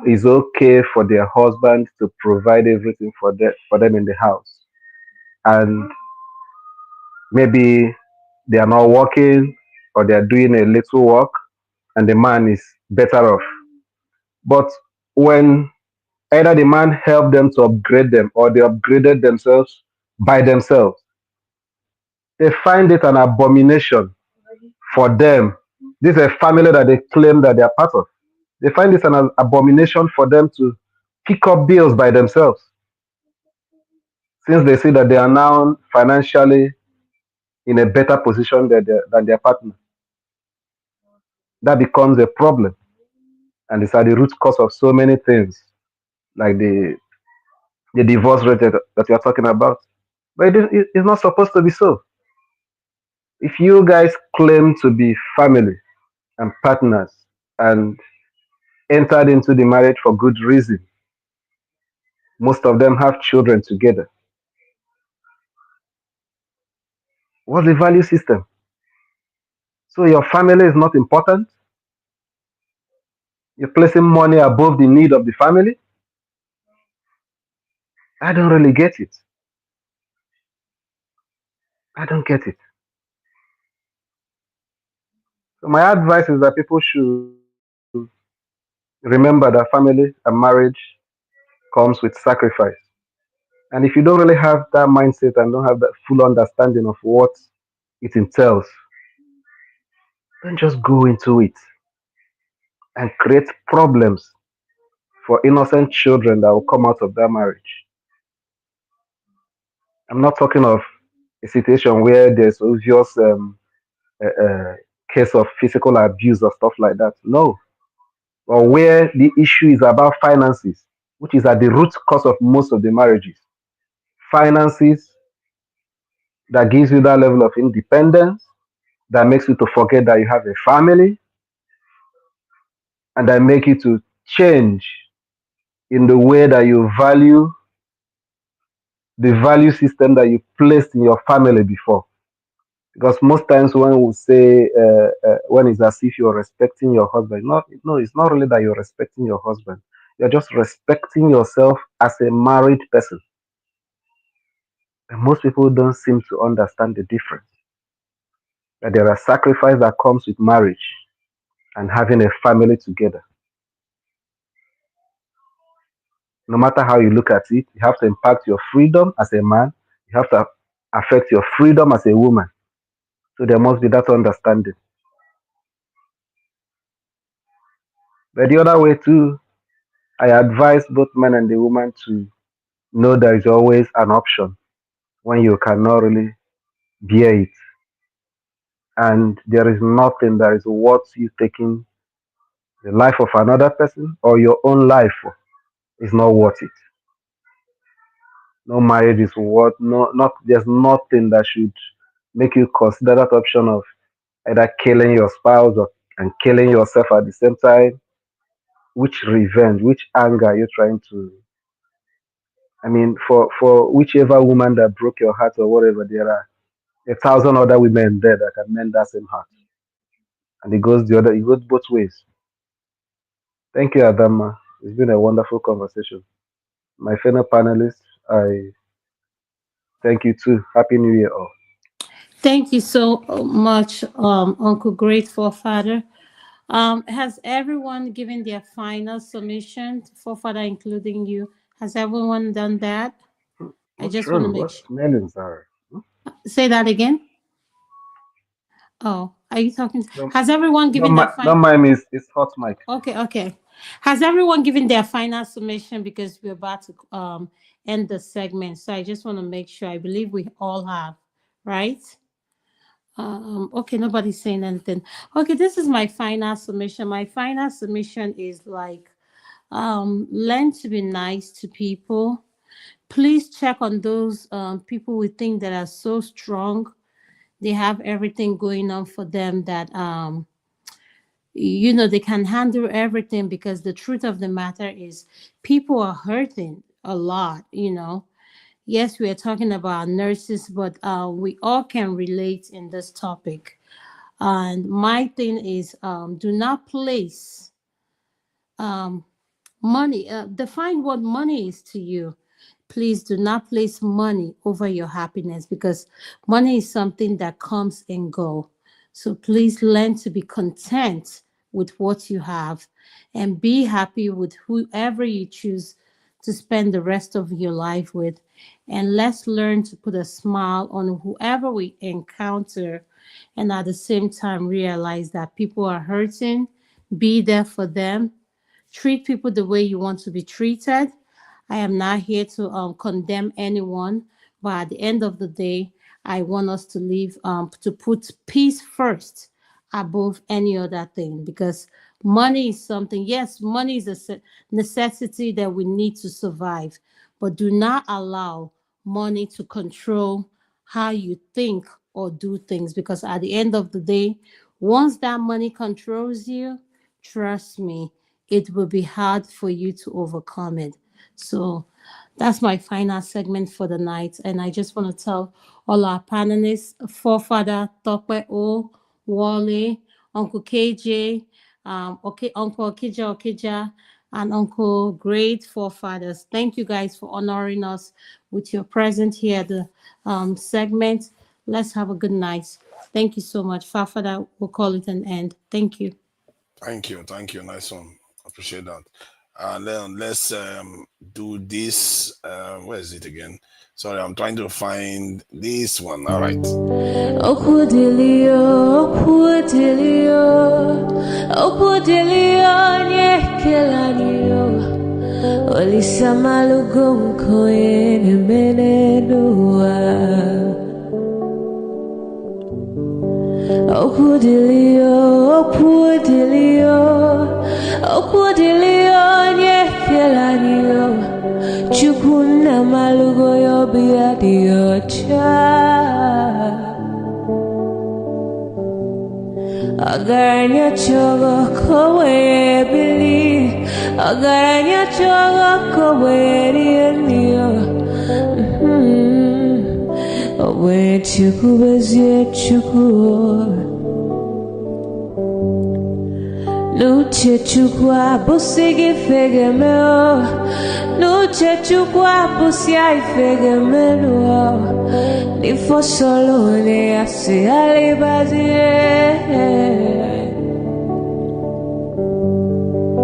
it's okay for their husband to provide everything for them in the house. And maybe they are not working, or they are doing a little work, and the man is better off. But when either the man helped them to upgrade them, or they upgraded themselves by themselves, they find it an abomination for them. This is a family that they claim that they are part of. They find it an abomination for them to pick up bills by themselves, since they see that they are now financially in a better position than their partner. That becomes a problem, and it's at the root cause of so many things, like the divorce rate that you're talking about. But it's not supposed to be so. If you guys claim to be family and partners and entered into the marriage for good reason, most of them have children together. What's the value system? So your family is not important? You're placing money above the need of the family? I don't really get it. I don't get it. So my advice is that people should remember that family and marriage comes with sacrifice. And if you don't really have that mindset and don't have that full understanding of what it entails, then just go into it and create problems for innocent children that will come out of that marriage. I'm not talking of a situation where there's obvious case of physical abuse or stuff like that. No. Or where the issue is about finances, which is at the root cause of most of the marriages. Finances that gives you that level of independence, that makes you to forget that you have a family, and that make you to change in the way that you value the value system that you placed in your family before. Because most times when we say, when it's as if you're respecting your husband, no, it's not really that you're respecting your husband. You're just respecting yourself as a married person. And most people don't seem to understand the difference. That there are sacrifices that comes with marriage and having a family together. No matter how you look at it, you have to impact your freedom as a man. You have to affect your freedom as a woman. So there must be that understanding. But the other way too, I advise both men and the woman to know there is always an option when you cannot really bear it. And there is nothing that is worth you taking the life of another person or your own life for. It's not worth it. No marriage is worth not there's nothing that should make you consider that option of either killing your spouse or and killing yourself at the same time. Which revenge, which anger are you trying to for whichever woman that broke your heart or whatever, there are 1,000 other women there that can mend that same heart. And it goes both ways. Thank you, Adama. It's been a wonderful conversation. My fellow panelists, I thank you too. Happy New Year all. Thank you so much, Uncle Great Forefather. Has everyone given their final submission, Forefather, including you? Has everyone done that? I Not just want to sure make what sure. smelling are. Say that again. Oh, are you talking? Don't, Has everyone given their final? don't mind me, it's hot mic. Okay. Has everyone given their final submission? Because we're about to end the segment. So I just want to make sure. I believe we all have, right? Okay, nobody's saying anything. Okay, this is my final submission. My final submission is like, learn to be nice to people. Please check on those people we think that are so strong. They have everything going on for them that they can handle everything, because the truth of the matter is people are hurting a lot. Yes, we are talking about nurses, but we all can relate in this topic. And my thing is, do not place money. Define what money is to you. Please do not place money over your happiness, because money is something that comes and go. So please learn to be content with what you have and be happy with whoever you choose to spend the rest of your life with. And let's learn to put a smile on whoever we encounter, and at the same time realize that people are hurting. Be there for them. Treat people the way you want to be treated. I am not here to condemn anyone, but at the end of the day, I want us to live to put peace first above any other thing, because money is something. Yes, money is a necessity that we need to survive, but do not allow money to control how you think or do things, because at the end of the day, once that money controls you, trust me, it will be hard for you to overcome it. So that's my final segment for the night. And I just want to tell all our panelists, Forefather Tokwe O, Wale, Uncle KJ, Uncle Okija, and Uncle Great Forefathers. Thank you guys for honoring us with your presence here at the segment. Let's have a good night. Thank you so much. Forefather, we'll call it an end. Thank you. Thank you. Nice one. Appreciate that. Then let's do this. Where is it again? Sorry, I'm trying to find this one. All right. Chukuna malugo yo biadiocha Agarnya chogo kowe bili Agaranya choga kaweriyo. When chuku bezie chuku. Nuche chukwa busigi fegemeo. Nuche chukwa busia fegemeo. Ni fosolo ne asi alibazie.